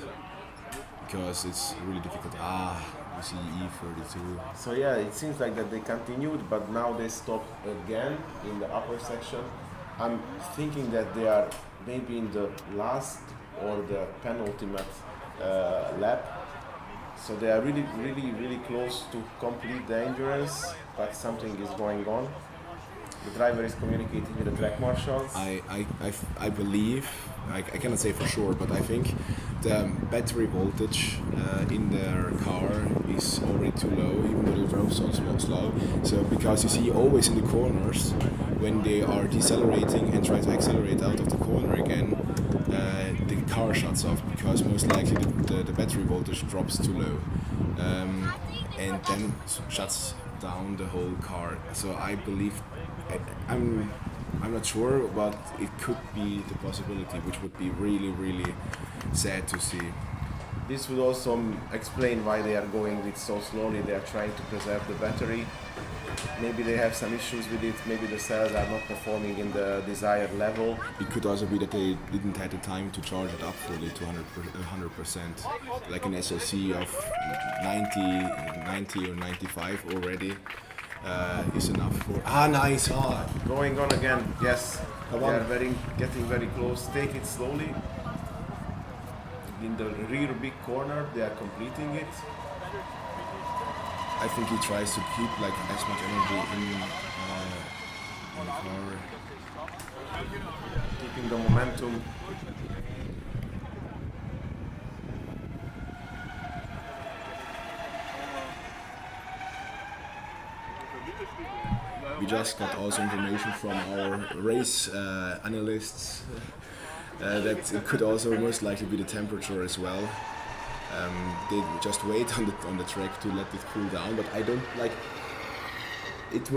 because it's really difficult. You see E32. So yeah, it seems like that they continued, but now they stopped again in the upper section. I'm thinking that they are maybe in the last or the penultimate lap. So they are really close to complete the endurance, but something is going on. The driver is communicating with the track marshals. I believe, I cannot say for sure, but I think the battery voltage in their car is already too low, even though they drove so slow. So because you see always in the corners, when they are decelerating and try to accelerate out of the corner again, the car shuts off, because most likely the battery voltage drops too low, and then shuts down the whole car. So I believe, I'm not sure, but it could be the possibility, which would be really sad to see. This would also explain why they are going it so slowly. They are trying to preserve the battery. Maybe they have some issues with it. Maybe the cells are not performing in the desired level. It could also be that they didn't have the time to charge it up fully to 100%. Like an SoC of 90 or 95 already is enough for... nice! Going on again, yes. Come They on. are getting very close. Take it slowly. In the rear big corner, they are completing it. I think he tries to keep like as much energy in the car. Keeping the momentum. We just got also information from our race analysts that it could also most likely be the temperature as well. They just wait on the track to let it cool down, but I don't like it.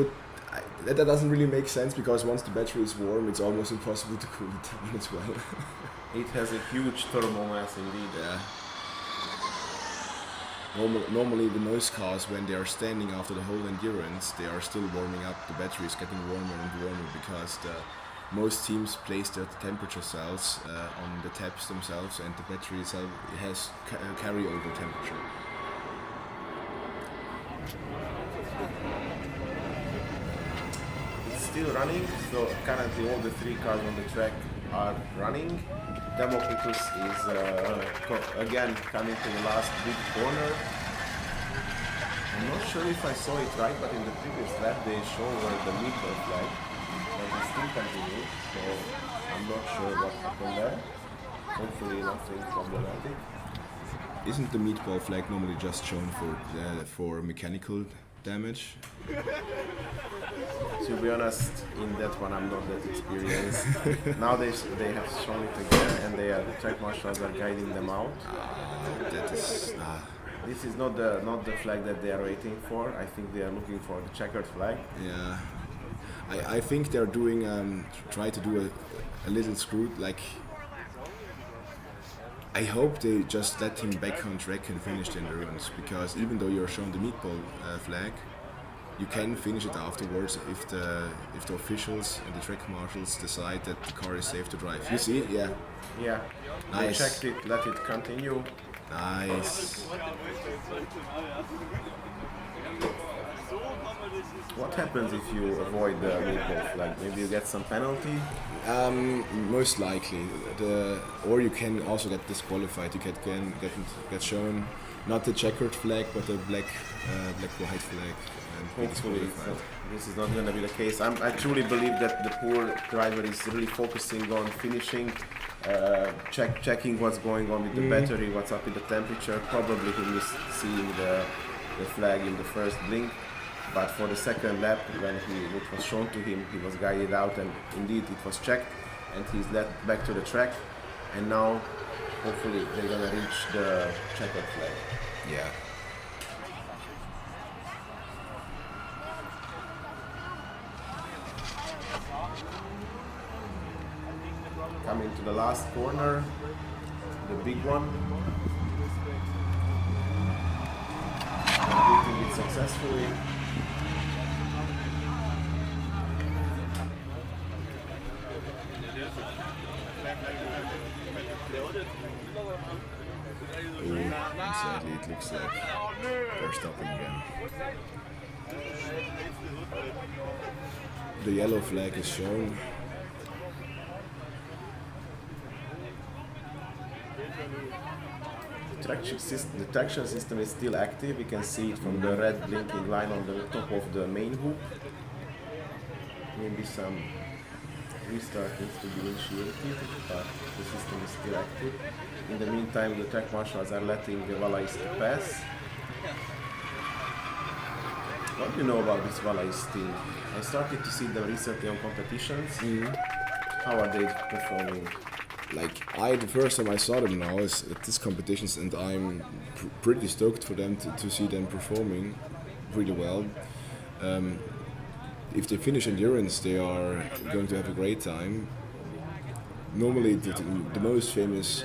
That doesn't really make sense, because once the battery is warm, it's almost impossible to cool it down as well. It has a huge turbo mass indeed. Yeah. Normally the most cars, when they are standing after the whole endurance, they are still warming up. The battery is getting warmer and warmer, because most teams place their temperature cells on the taps themselves, and the battery itself has carryover temperature. It's still running, so currently all the 3 cars on the track are running. Demokritos is again coming to the last big corner. I'm not sure if I saw it right, but in the previous lap they showed the meatball flag, but it still continues, so I'm not sure what happened there. Hopefully nothing problematic. Isn't the meatball flag normally just shown for mechanical damage? To be honest, in that one I'm not that experienced. Now they have shown it again, and the track marshals are guiding them out. That is... This is not the flag that they are waiting for. I think they are looking for the checkered flag. Yeah, I think they're doing try to do a little screw, like I hope they just let him back on track and finish the endurance, because even though you're shown the meatball flag, you can finish it afterwards if the officials and the track marshals decide that the car is safe to drive. You see? Yeah. Yeah. Nice. We checked it, let it continue. Nice. What happens if you avoid the meatball flag? Maybe you get some penalty? Most likely. Or you can also get disqualified. You can get shown not the checkered flag, but the black-white flag. And be Hopefully disqualified. this is not going to be the case. I truly believe that the poor driver is really focusing on finishing, checking what's going on with the battery, what's up with the temperature. Probably he missed seeing the flag in the first blink. But for the second lap, when it was shown to him, he was guided out, and indeed it was checked, and he's led back to the track. And now, hopefully, they're gonna reach the checkered flag. Yeah. Coming to the last corner, the big one. Completing it successfully. Sadly, it looks like they're stopping again. The yellow flag is shown. The traction system is still active. You can see it from the red blinking line on the top of the main hoop. Maybe some restart needs to be initiated, but the system is still active. In the meantime, the track marshals are letting the Valais pass. What do you know about this Valais team? I started to see them recently on competitions. How are they performing? The first time I saw them now is at these competitions, and I'm pretty stoked for them to see them performing really well. If they finish endurance, they are going to have a great time. Normally, the most famous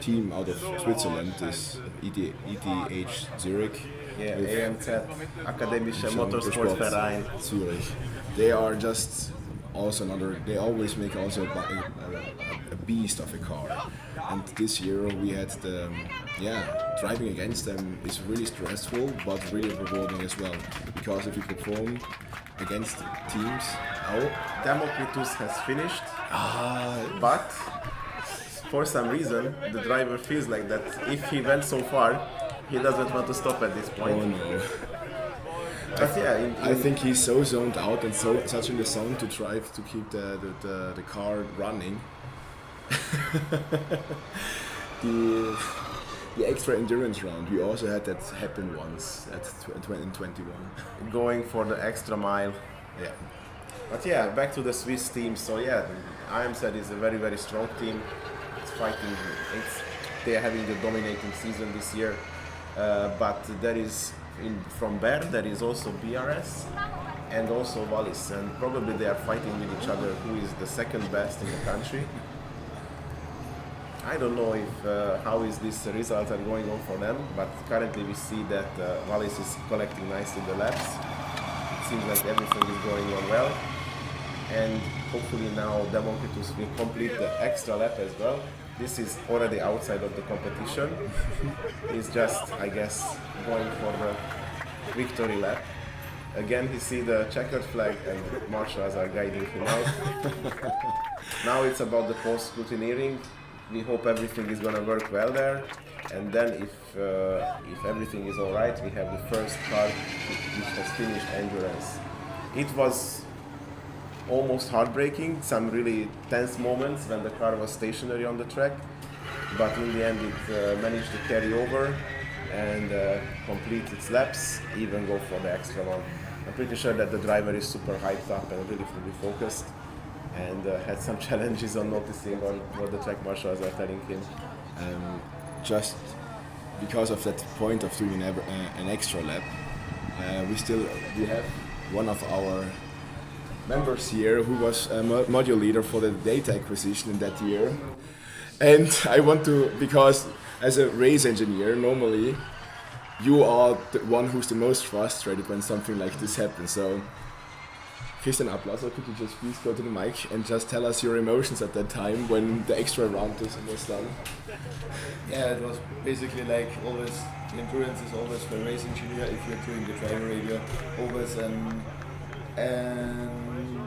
team out of Switzerland is ETH Zurich. Yeah, AMZ, Akademische Motorsportverein. Zurich. They are just also they always make also a beast of a car. And this year we had driving against them is really stressful, but really rewarding as well. Because if you perform against teams, Democritus has finished, but for some reason the driver feels like that if he went so far, he doesn't want to stop at this point. oh no. But yeah, I think he's so zoned out and such in the zone to drive to keep the car running. The extra endurance round, we also had that happen once in 21. going for the extra mile. Yeah. But yeah, back to the Swiss team. So yeah, IMZ is a very, very strong team. It's fighting. They are having the dominating season this year. But there is from Bern there is also BRS and also Wallis, and probably they are fighting with each other who is the second best in the country. I don't know if how is this results are going on for them, but currently we see that Wallis is collecting nicely the laps. It seems like everything is going on well, and hopefully now Democritus will complete the extra lap as well. This is already outside of the competition. He's just, I guess, going for the victory lap. Again, he see the checkered flag and marshals are guiding him out. Now it's about the post-scrutineering. We hope everything is going to work well there. And then if everything is all right, we have the first car which has finished endurance. It was almost heartbreaking, some really tense moments when the car was stationary on the track, but in the end it managed to carry over and complete its laps, even go for the extra one. I'm pretty sure that the driver is super hyped up and really focused, and had some challenges on noticing on what the track marshals are telling him. Just because of that point of doing an extra lap, we have one of our members here who was a module leader for the data acquisition in that year, And I want to, because as a race engineer, normally you are the one who's the most frustrated when something like this happens. So, Christian Ablasser, could you just please go to the mic and just tell us your emotions at that time when the extra round was done? Yeah, it was basically like always, the endurance is always for a race engineer if you're doing the driver radio, always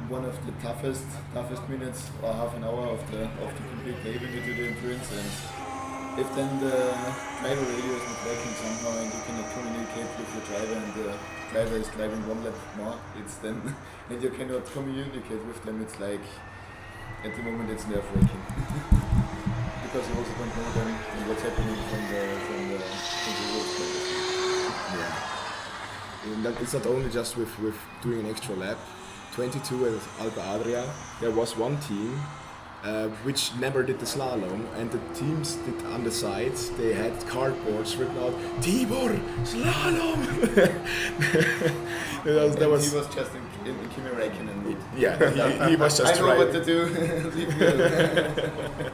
one of the toughest minutes or half an hour of the complete day when you do the endurance. And if then the driver radio is not working somehow and you cannot communicate with your driver and the driver is driving one lap more, it's then and you cannot communicate with them, it's like at the moment it's nerve wracking. Because you also don't know then what's happening from the road. Yeah. And that, it's not only just with doing an extra lap. 22 at Alpe Adria, there was one team which never did the slalom, and the teams did on the sides, they had cardboards written out, Tibor, slalom! that was he was just in Kimi Räikkönen mood. Yeah, he was just I know what to do. Leave me alone.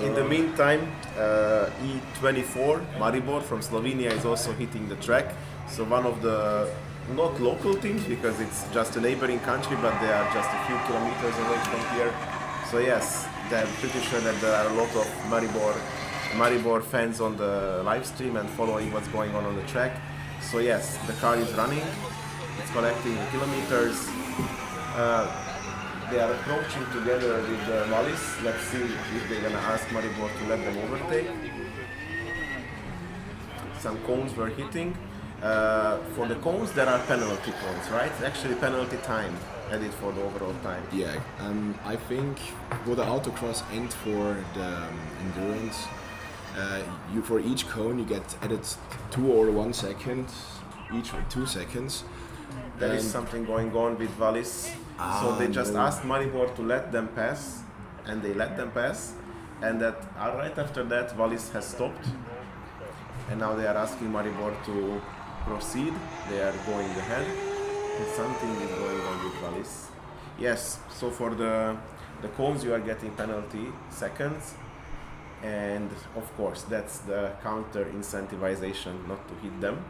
In the meantime, E24, Maribor from Slovenia is also hitting the track. So one of the not local teams, because it's just a neighboring country, but they are just a few kilometers away from here. So yes, I'm pretty sure that there are a lot of Maribor fans on the live stream and following what's going on the track. So yes, the car is running, it's collecting kilometers. They are approaching together with the Wallis. Let's see if they're gonna ask Maribor to let them overtake. Some cones were hitting. For the cones, there are penalty points, right? Actually, penalty time added for the overall time. Yeah, I think for the autocross and for the endurance, for each cone you get added 2 or 1 second, each 2 seconds. There is something going on with Wallis. So they just asked Maribor to let them pass, and they let them pass. And that right after that, Wallis has stopped. And now they are asking Maribor to proceed. They are going ahead. And something is going on with Wallis. Yes, so for the cones you are getting penalty seconds. And of course, that's the counter incentivization not to hit them.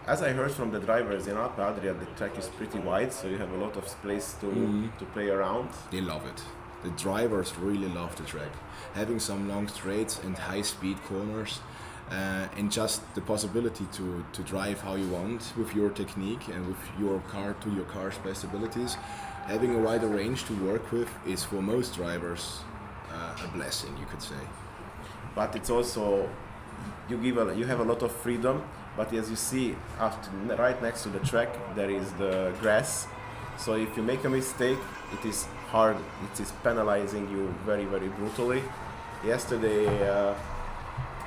As I heard from the drivers in Alpe Adria, the track is pretty wide, so you have a lot of space to play around. They love it. The drivers really love the track. Having some long straights and high-speed corners, and just the possibility to drive how you want with your technique and with your car to your car's best abilities. Having a wider range to work with is for most drivers a blessing, you could say. But it's also, you have a lot of freedom. But as you see, right next to the track, there is the grass. So if you make a mistake, it is hard. It is penalizing you very, very brutally. Yesterday,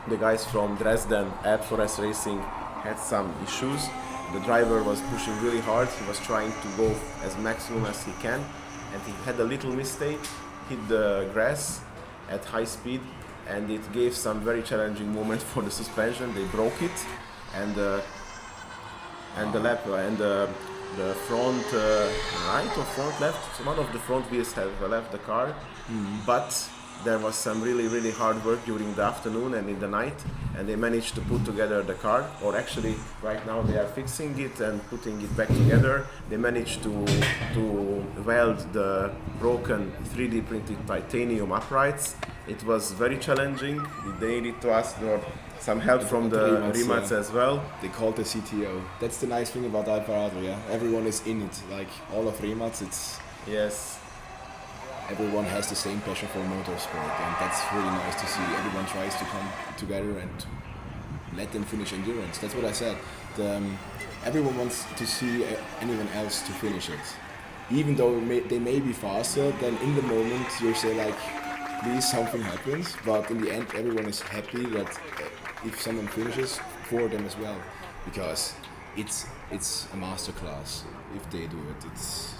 the guys from Dresden at Forest Racing had some issues. The driver was pushing really hard. He was trying to go as maximum as he can, and he had a little mistake, hit the grass at high speed, and it gave some very challenging moment for the suspension. They broke it. And the front right or front left, so one of the front wheels have left the car, but there was some really, really hard work during the afternoon and in the night, and they managed to put together the car, or actually right now they are fixing it and putting it back together. They managed to weld the broken 3D printed titanium uprights. It was very challenging. They needed to ask for some help from the Rimats as well. They called the CTO. That's the nice thing about Alpe Adria. Everyone is in it. Like all of Rimats, it's yes. Everyone has the same passion for motorsport, and that's really nice to see. Everyone tries to come together and let them finish endurance. That's what I said. Everyone wants to see anyone else to finish it. Even though they may be faster, then in the moment you say like, please, something happens. But in the end, everyone is happy that if someone finishes for them as well, because it's a masterclass if they do it. It's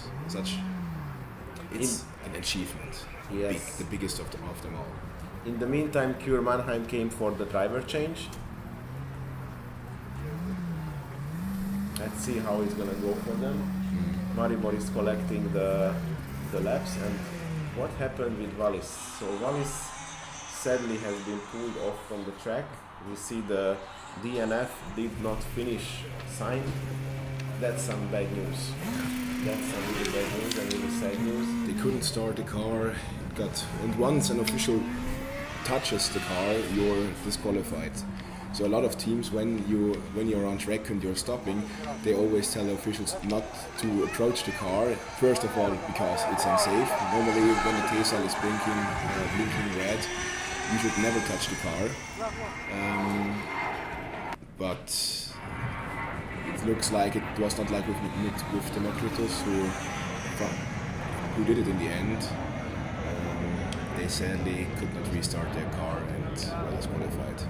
an achievement. Yes. The biggest of them all. In the meantime, Cure Mannheim came for the driver change. Let's see how it's gonna go for them. Maribor is collecting the laps, and what happened with Wallis? So Wallis sadly has been pulled off from the track. We see the DNF did not finish sign. That's some bad news. That's some really bad news and really sad news. They couldn't start the car. And once an official touches the car, you're disqualified. So a lot of teams, when you're on track and you're stopping, they always tell the officials not to approach the car. First of all, because it's unsafe. Normally, when the tail is blinking red, you should never touch the car. But it looks like it was not like with Democritus, who did it in the end. They sadly could not restart their car and were disqualified.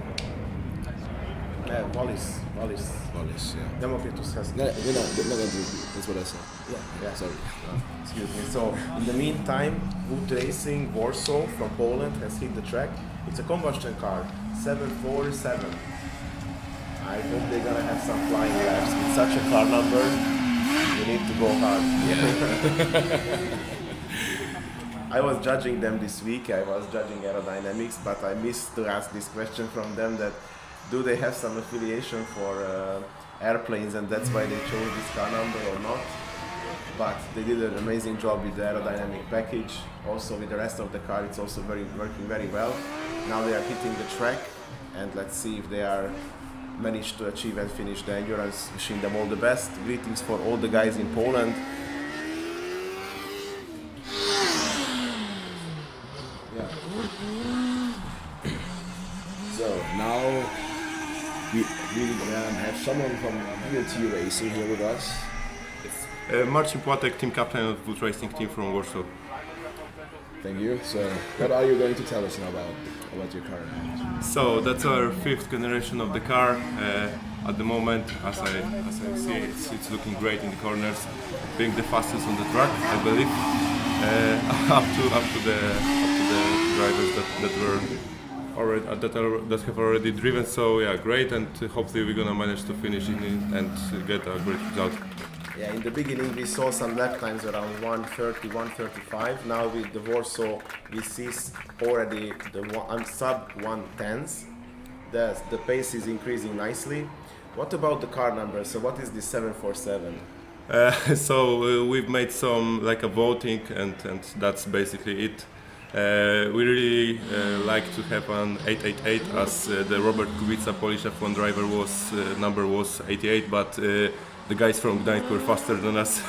Wallis, yeah. Democritus has... No, that's what I said. Yeah. Sorry. Excuse me. So, in the meantime, Wood Racing Warsaw from Poland has hit the track. It's a combustion car, 747. I hope they're gonna have some flying laps. With such a car number, you need to go hard. Yeah. I was judging them this week, I was judging aerodynamics, but I missed to ask this question from them that do they have some affiliation for airplanes and that's why they chose this car number or not. But they did an amazing job with the aerodynamic package. Also with the rest of the car, it's also working very well. Now they are hitting the track and let's see if they are managed to achieve and finish the endurance. Wishing them all the best. Greetings for all the guys in Poland. So now we have someone from VLT Racing here with us. Marcin Płatek, team captain of Wood Racing team from Warsaw. Thank you. So what are you going to tell us now about your car? So that's our 5th generation of the car. At the moment, as I see, it's looking great in the corners, being the fastest on the track, I believe. Up to the drivers that were already that have already driven. So yeah, great, and hopefully we're gonna manage to finish it and get a great result. Yeah, in the beginning we saw some lap times around 1:30, 1:35. Now with the Warsaw we see already the sub 1:10s. The pace is increasing nicely. What about the car number? So what is this 747? We've made some like a voting and that's basically it. We really like to have an 888 as the Robert Kubica Polish F1 driver number was 88, but the guys from Gdańsk were faster than us.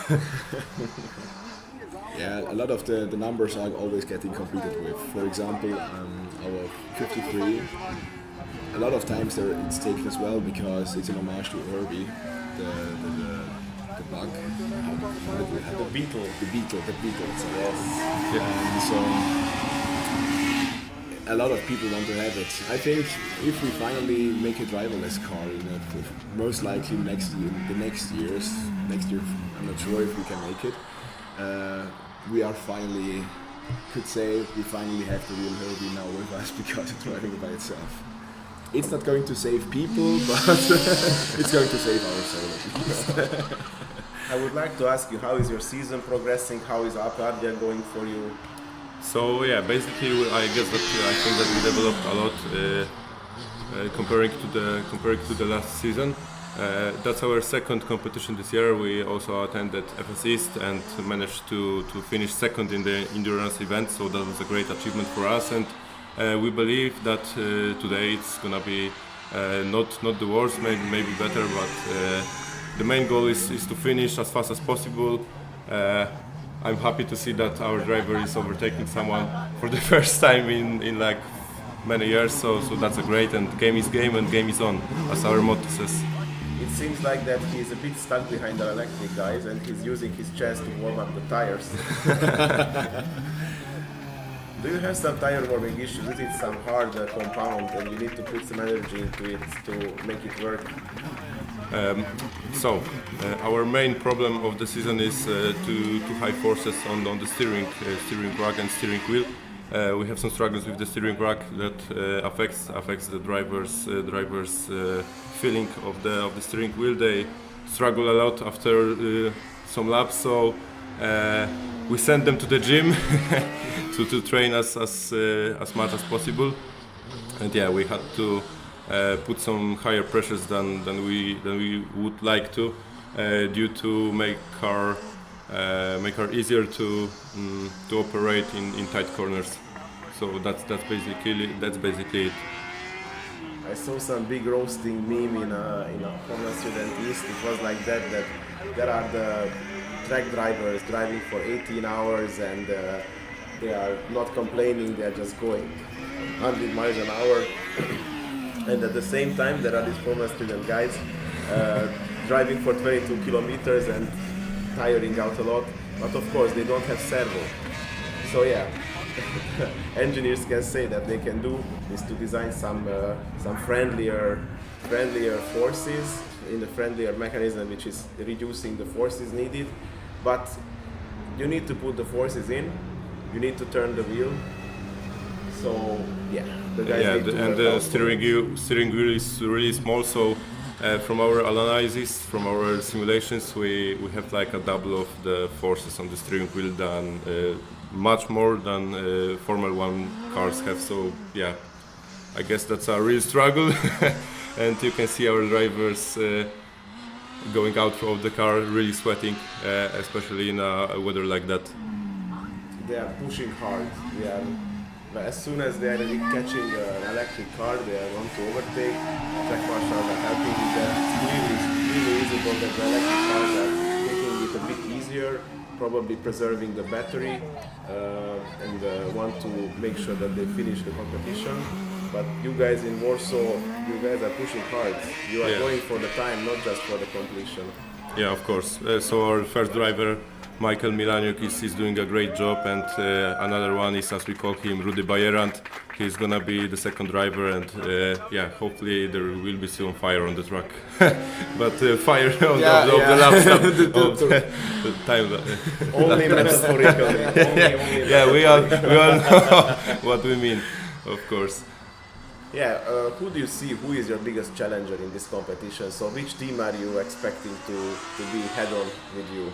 Yeah, a lot of the numbers are always getting competed with. For example, our 53, a lot of times it's taken as well because it's an homage to Herbie, the bug, the beetle. Yes. And so a lot of people want to have it. I think if we finally make a driverless car, most likely next year, I'm not sure if we can make it. We finally have the real Herbie now with us because it's driving by itself. It's not going to save people, but it's going to save ourselves. I would like to ask you, how is your season progressing? How is Alpe Adria going for you? So yeah, basically I think that we developed a lot comparing to the last season. That's our 2nd competition this year. We also attended FS East and managed to finish 2nd in the endurance event. So that was a great achievement for us, and we believe that today it's gonna be not the worst, maybe better, but the main goal is to finish as fast as possible. I'm happy to see that our driver is overtaking someone for the first time in like many years, so that's a great, and game is game and game is on, as our motto says. It seems like that he's a bit stuck behind the electric guys and he's using his chest to warm up the tires. Do you have some tire warming issues? Is it some hard compound and you need to put some energy into it to make it work? Our main problem of the season is too high forces on the steering rack and steering wheel. We have some struggles with the steering rack that affects the driver's feeling of the steering wheel. They struggle a lot after some laps. So we send them to the gym to train as much as possible. And yeah, we had to put some higher pressures than we would like to, due to make car easier to operate in tight corners. So that's basically it. I saw some big roasting meme in a Formula Student East. It was like that there are the track drivers driving for 18 hours and they are not complaining, they are just going 100 miles an hour. And at the same time there are these Formula Student guys driving for 22 kilometers and tiring out a lot. But of course they don't have servo. So yeah. Engineers can say that they can do is to design some friendlier forces in the friendlier mechanism, which is reducing the forces needed. But you need to put the forces in. You need to turn the wheel. So yeah, the guys need to and the steering wheel is really small. So from our analysis, from our simulations, we have like a double of the forces on the steering wheel than. Much more than Formula 1 cars have, so yeah, I guess that's a real struggle. And you can see our drivers going out of the car really sweating, especially in a weather like that. They are pushing hard. As soon as they are catching an electric car, they want to overtake. Track marshals are helping with that. It's really visible that the electric cars are taking it a bit easier, probably preserving the battery, and want to make sure that they finish the competition. But you guys in Warsaw, you guys are pushing hard. You are going for the time, not just for the completion. Yeah, of course. So our first driver, Michael Milaniuk, is doing a great job, and another one is, as we call him, Rudy Bayerant. He's gonna be the second driver, and yeah, hopefully there will be some fire on the track. But fire of the lap stop, the time. Only metaphorically. Yeah, we all know what we mean, of course. Yeah, who do you see, who is your biggest challenger in this competition? So which team are you expecting to be head-on with you?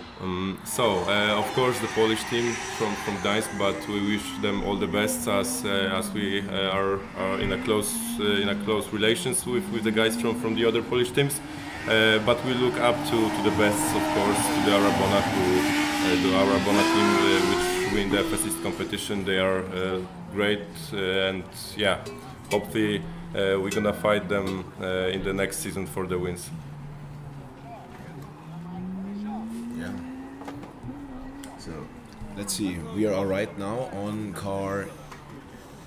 Of course the Polish team from Gdańsk, but we wish them all the best as we are in a close relations with the guys from the other Polish teams. But we look up to the best, of course, to the Arabona team, which win the FS East competition. They are great, and yeah. Hopefully we're gonna fight them in the next season for the wins. Yeah. So let's see. We are right now on car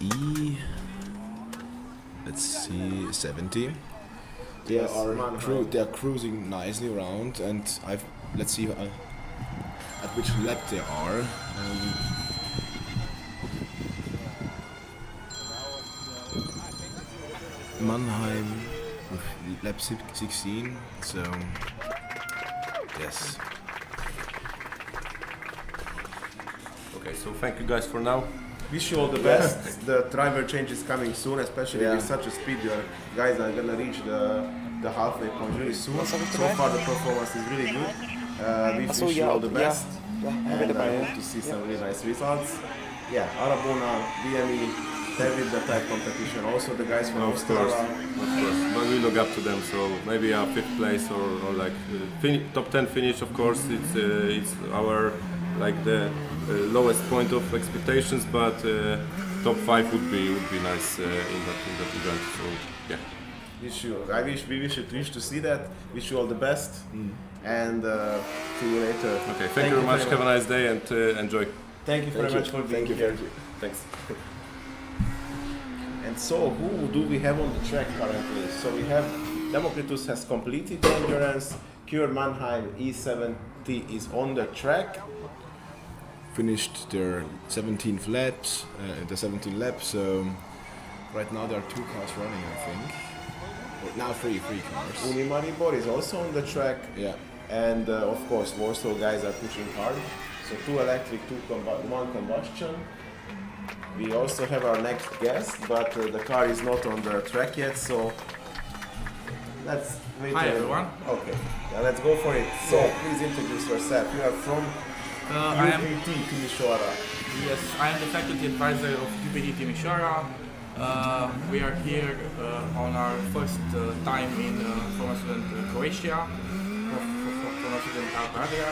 E. Let's see, 70. They are cruising nicely around, and let's see at which lap they are. Mannheim with lap 16, so yes. Okay, so thank you guys for now. Wish you all the best. The driver change is coming soon, especially with such a speed. Your guys are gonna reach the halfway point really soon. So far the performance is really good. We wish you all the best, and I hope to see some really nice results. Yeah, Arabona, DME, they will the type competition. Also the guys from Australia. Of course, but we look up to them. So maybe a 5th place or like top 10 finish. Of course, it's our like the lowest point of expectations, but top 5 would be nice in that event. So yeah. We wish to see that. Wish you all the best, and see you later. Okay, thank you very much. Have a nice day and enjoy. Thank you very much for being here. Thanks. And so, who do we have on the track currently? So we have Democritus has completed the endurance. Cure Mannheim E70 is on the track. Finished their 17th laps, the 17th lap. So right now there are 2 cars running, I think. Now three cars. Unimaribor is also on the track. Yeah. And of course, Warsaw guys are pushing hard. So 2 electric, 1 combustion. We also have our next guest, but the car is not on the track yet, so let's wait. Hi everyone. Okay, let's go for it. So please introduce yourself. You are from I am UPT Timișoara. Yes, I am the faculty advisor of UPT Timișoara. We are here on our first time in Formula Student Croatia, Formula Student Alpe Adria.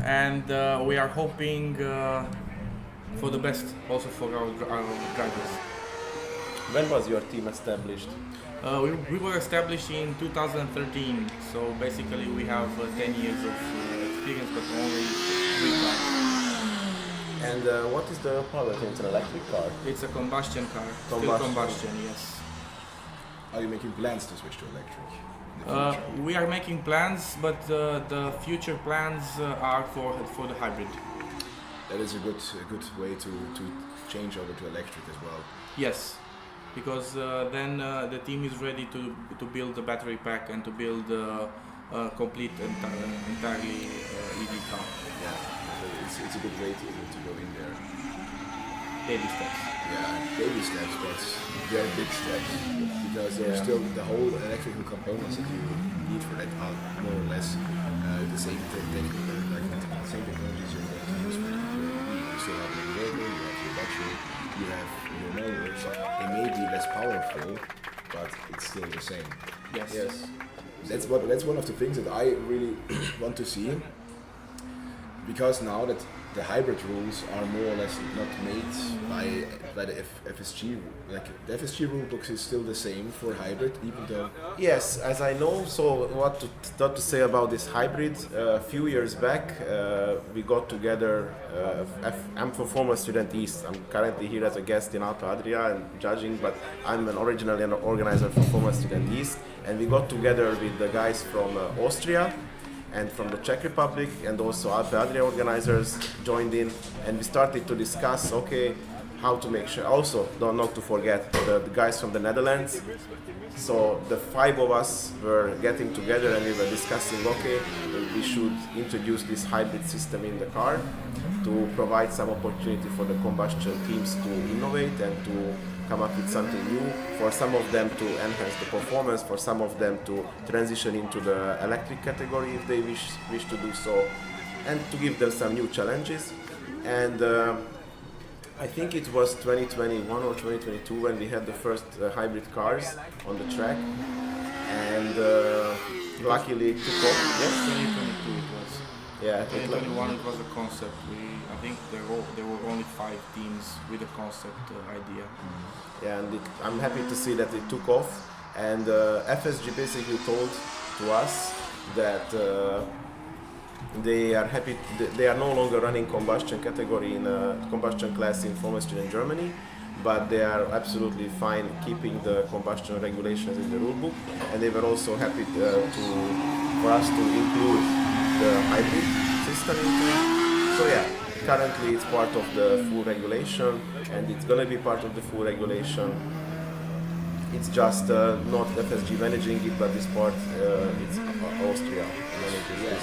And we are hoping for the best also for our drivers. When was your team established? We were established in 2013, so basically we have 10 years of experience, but only 3 cars. And what is the powertrain? It's an electric car? It's a combustion car, still combustion, yes. Are you making plans to switch to electric? We are making plans, but the future plans are for the hybrid. That is a good way to change over to electric as well. Yes, because then the team is ready to build the battery pack and to build a complete entirely EV car. Yeah, it's a good way to go in there. Baby steps. Yeah, baby steps, but very big steps, because there are still the whole electrical components that you need for that are more or less the same same technologies you're going to use for your EV. You still have your inverter, you have your battery, you have your motors. They may be less powerful, but it's still the same. Yes. That's one of the things that I really want to see, because now that the hybrid rules are more or less not made by the FSG. Like the FSG rule book is still the same for hybrid, even though. Yes, as I know. So what to say about this hybrid? A few years back, we got together. I'm from Formula Student East. I'm currently here as a guest in Alpe Adria and judging, but I'm originally an organizer for Formula Student East, and we got together with the guys from Austria and from the Czech Republic, and also Alpe Adria organizers joined in, and we started to discuss, okay, how to make sure. Also, not to forget the guys from the Netherlands. So the 5 of us were getting together and we were discussing, okay, we should introduce this hybrid system in the car to provide some opportunity for the combustion teams to innovate and to come up with something new, for some of them to enhance the performance, for some of them to transition into the electric category if they wish to do so, and to give them some new challenges. And I think it was 2021 or 2022 when we had the first hybrid cars on the track, and luckily it took off. Yes, 2022 it was. Yeah, 2021 it was a concept. I think there were only 5 teams with a concept idea. Yeah, and I'm happy to see that it took off. And FSG basically told to us that they are happy. They are no longer running combustion category in combustion class in Formula Student Germany, but they are absolutely fine keeping the combustion regulations in the rulebook. And they were also happy for us to include the hybrid system into it. So yeah, currently it's part of the full regulation, and it's gonna be part of the full regulation. It's just not FSG managing it, but this part it's Austria managing it.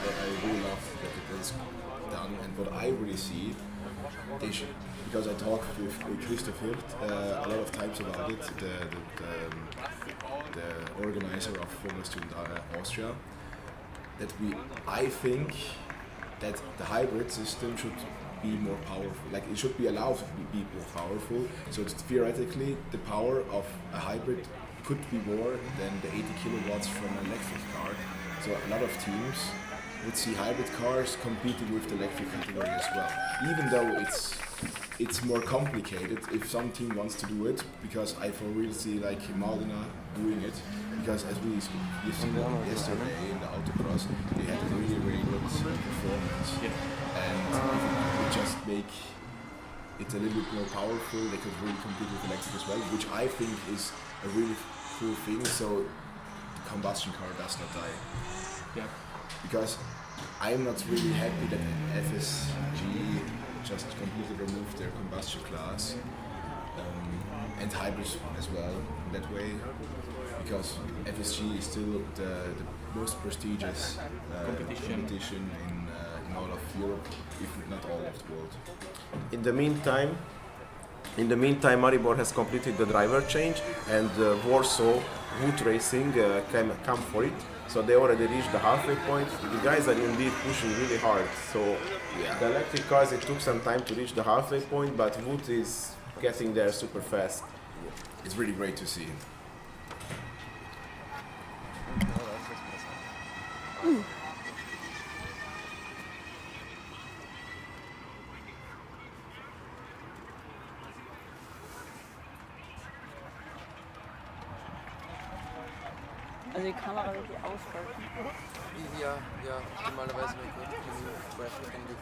I really love that it is done, and what I really see, they should, because I talked with Christoph Hirt a lot of times about it, the organizer of Formula Student Austria, that I think that the hybrid system should be more powerful. Like it should be allowed to be more powerful. So that theoretically, the power of a hybrid could be more than the 80 kilowatts from an electric car. So a lot of teams would see hybrid cars competing with the electric category as well. Even though it's more complicated if some team wants to do it, because I for real see like Modena doing it, because as we seen yesterday in the autocross, they had a really good performance, and we just make it a little bit more powerful. They could really compete with electric as well, which I think is a really cool thing. So the combustion car does not die. Yeah. Because I'm not really happy that FSG just completely removed their combustion class and hybrids as well in that way, because FSG is still the most prestigious competition in all of Europe, if not all of the world. In the meantime, Maribor has completed the driver change, and Warsaw Wood Racing come for it. So they already reached the halfway point. The guys are indeed pushing really hard. So the electric cars, it took some time to reach the halfway point, but Wood is getting there super fast. It's really great to see. Also die Kamera wird die ausschalten. Ja, normalerweise mit Traffic in die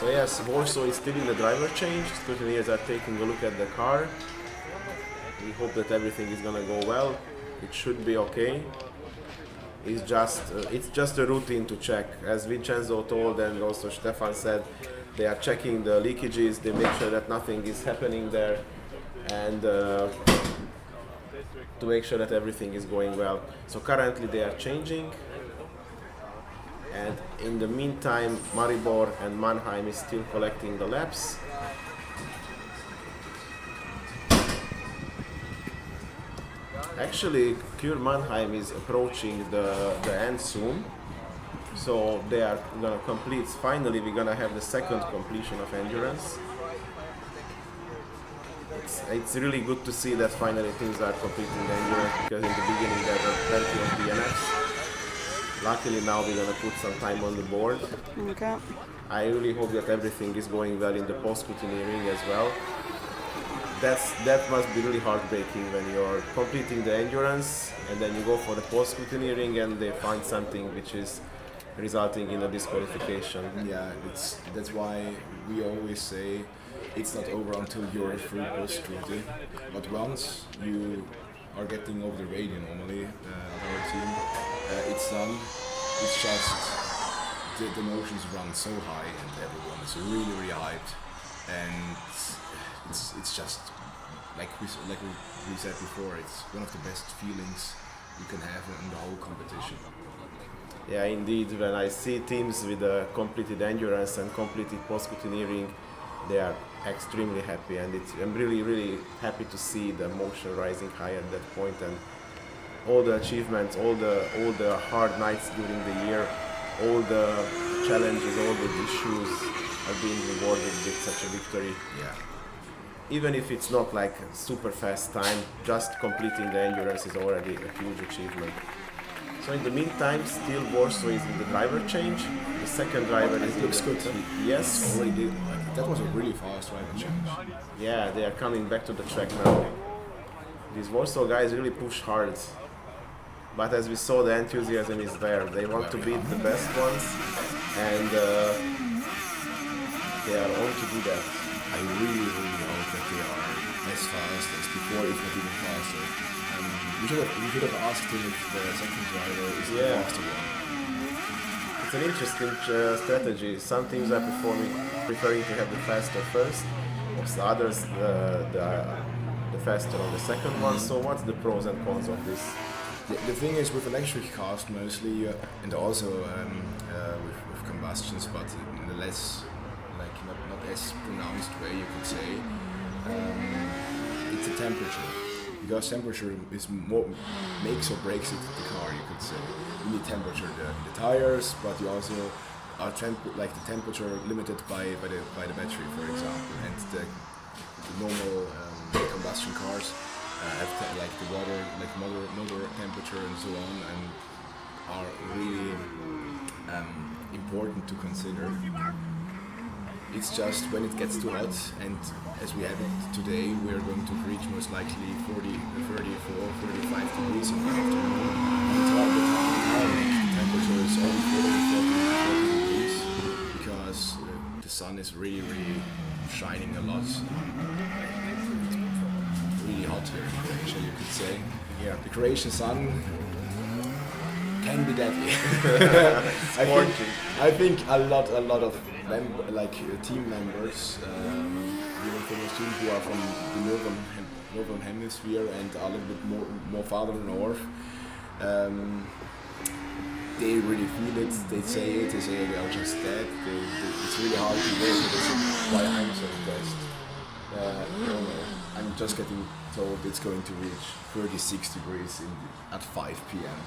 So yes, Warsaw is still in the driver change. Scrutineers are taking a look at the car. We hope that everything is gonna go well. It should be okay. It's just a routine to check. As Vincenzo told and also Stefan said, they are checking the leakages, they make sure that nothing is happening there, and to make sure that everything is going well. So currently they are changing. And in the meantime, Maribor and Mannheim is still collecting the laps. Actually, Cure Mannheim is approaching the end soon. So they are gonna complete, finally we're gonna have the second completion of Endurance. It's really good to see that finally things are completing the Endurance, because in the beginning there were plenty of DNFs. Luckily now we're gonna put some time on the board. Okay. I really hope that everything is going well in the post-scrutineering as well. That must be really heartbreaking when you're completing the endurance and then you go for the post-scrutineering and they find something which is resulting in a disqualification. Yeah, that's why we always say it's not over until you're through post-scrutiny. But once you are getting over the radio normally on our team, it's done. It's just the emotions run so high and everyone is really hyped, and it's just like we said before, it's one of the best feelings you can have in the whole competition. Yeah, indeed. When I see teams with a completed endurance and completed post-scrutineering, they are extremely happy, and I'm really happy to see the emotion rising high at that point, and all the achievements, all the hard nights during the year, all the challenges, all the issues are being rewarded with such a victory. Yeah. Even if it's not like a super fast time, just completing the endurance is already a huge achievement. So in the meantime, still Warsaw is in the driver change. The second driver is in looks the... good. Yes. Already that was a really fast driver change. Yeah, they are coming back to the track now. These Warsaw guys really push hard. But as we saw, the enthusiasm is there. They want to beat the best ones, and they are on to do that. I really hope that they are as fast as before, if not even faster. We should have asked him if the second driver is the faster one. It's an interesting strategy. Some teams are preferring to have the faster first, whilst the others the faster on the second one. So what's the pros and cons of this? The thing is, with electric cars mostly, and also with combustions, but in a less, like not as pronounced way, you could say, it's the temperature. Because temperature is more makes or breaks it the car, you could say. You need temperature in the tires, but you also are the temperature limited by the battery, for example, and the normal combustion cars have like the water, like motor temperature and so on, and are really important to consider. It's just when it gets too hot, and as we have it today, we're going to reach most likely 34, 35 degrees in the afternoon. The temperature is only 40 degrees because the sun is really shining a lot. Really hot here in Croatia, you could say. Yeah. The Croatian sun can be deadly. I think a lot of team members, even Formula Student who are from the northern hemisphere and a little bit more farther north, they really feel it. They say it. They say they are just dead. It's really hard to go. This is why I'm so impressed. I'm just getting told it's going to reach 36 degrees at 5 p.m.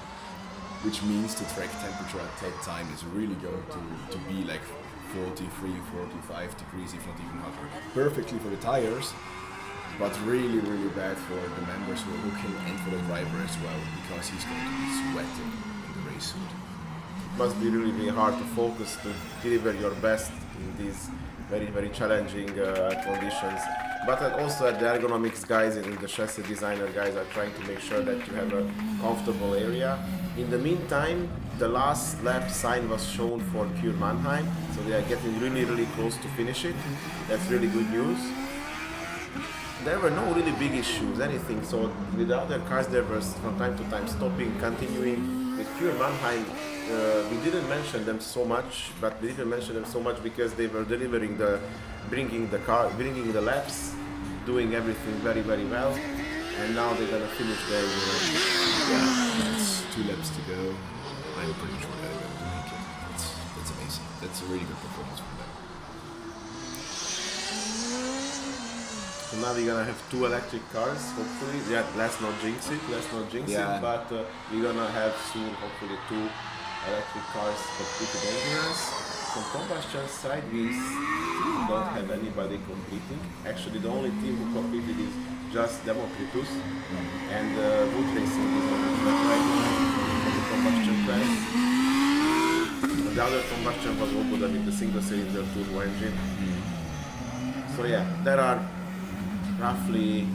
which means the track temperature at that time is really going to be like 43, 45 degrees, if not even hotter. Perfectly for the tires, but really, really bad for the members who are looking and for the driver as well, because he's going to be sweating in the race suit. It must be really hard to focus to deliver your best in these very, very challenging conditions. But also the ergonomics guys and the chassis designer guys are trying to make sure that you have a comfortable area. In the meantime, the last lap sign was shown for Pure Mannheim, so they are getting really, really close to finish it. That's really good news. There were no really big issues, anything. So with the other cars, there was from time to time stopping, continuing. With Pure Mannheim, we didn't mention them so much, but we didn't mention them so much because they were delivering bringing the laps, doing everything very, very well, and now they're gonna finish their That's 2 laps to go. I'm pretty sure they're going to make it. That's amazing. That's a really good performance from them. So now we're gonna have 2 electric cars, hopefully. Yeah, let's not jinx it, but we're gonna have soon, hopefully, 2 electric cars completed endurance. From combustion side, we still don't have anybody completing. Actually, the only team who completed is just Democritus, and Wood Racing is on the track right now for the combustion class. The other combustion was Oboda with the single-cylinder turbo engine. So yeah, there are roughly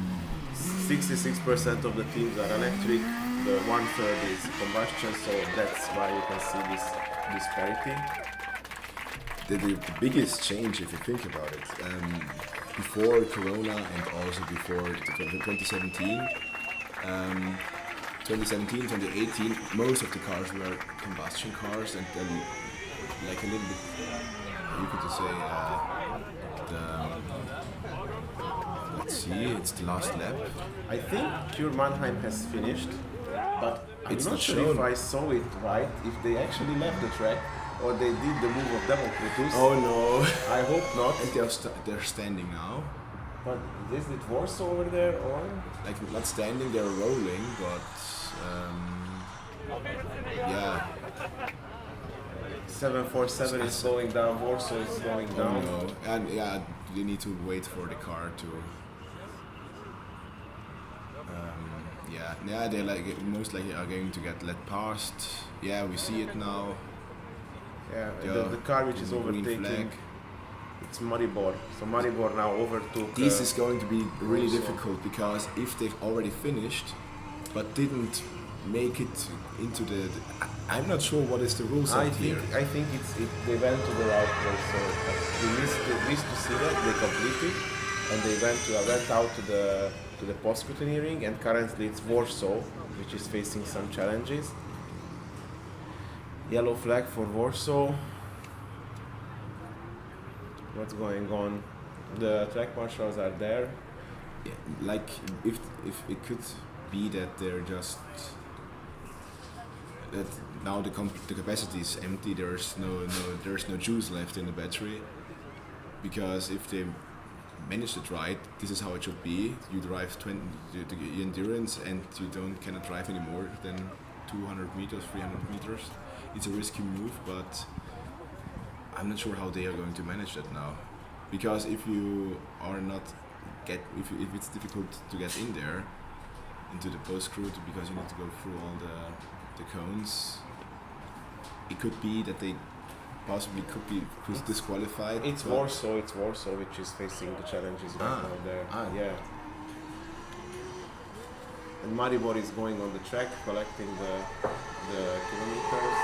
66% of the teams are electric, the 1/3 is combustion, so that's why you can see this disparity. The biggest change, if you think about it, before Corona and also before 2017, 2018, most of the cars were combustion cars, and then like a little bit, you could just say, let's see, it's the last lap. I think Pure Mannheim has finished, but I'm It's not not sure shown. if I saw it right, if they actually left the track or they did the move of Democritus. Oh no! I hope not. And they're standing now. But is it worse over there or? Like not standing, they're rolling, but yeah. 747 is slowing down, Warsaw is slowing down. Oh no! And yeah, you need to wait for the car to. Yeah, they most likely are going to get let past. Yeah, we see it now. Yeah, the car which is green overtaking, flag. it's Maribor. So Maribor now overtook. This is going to be really Warsaw. difficult because if they've already finished, but didn't make it into I'm not sure what is the rules out here. I think they went to the right place. So we missed to see that they completed, and they went out to the post-scrutineering, and currently it's Warsaw, which is facing some challenges. Yellow flag for Warsaw. What's going on? The track marshals are there. Yeah, like if it could be that they're just that now the capacity is empty. There's no juice left in the battery, because if they manage it right, this is how it should be. You drive the endurance, and you cannot drive any more than 200 meters, 300 meters. It's a risky move, but I'm not sure how they are going to manage that now. Because if you are not if it's difficult to get in there into the post route because you need to go through all the cones, it could be that they possibly could be disqualified. It's Warsaw, which is facing the challenges right now there. Yeah. And Maribor is going on the track, collecting the kilometers.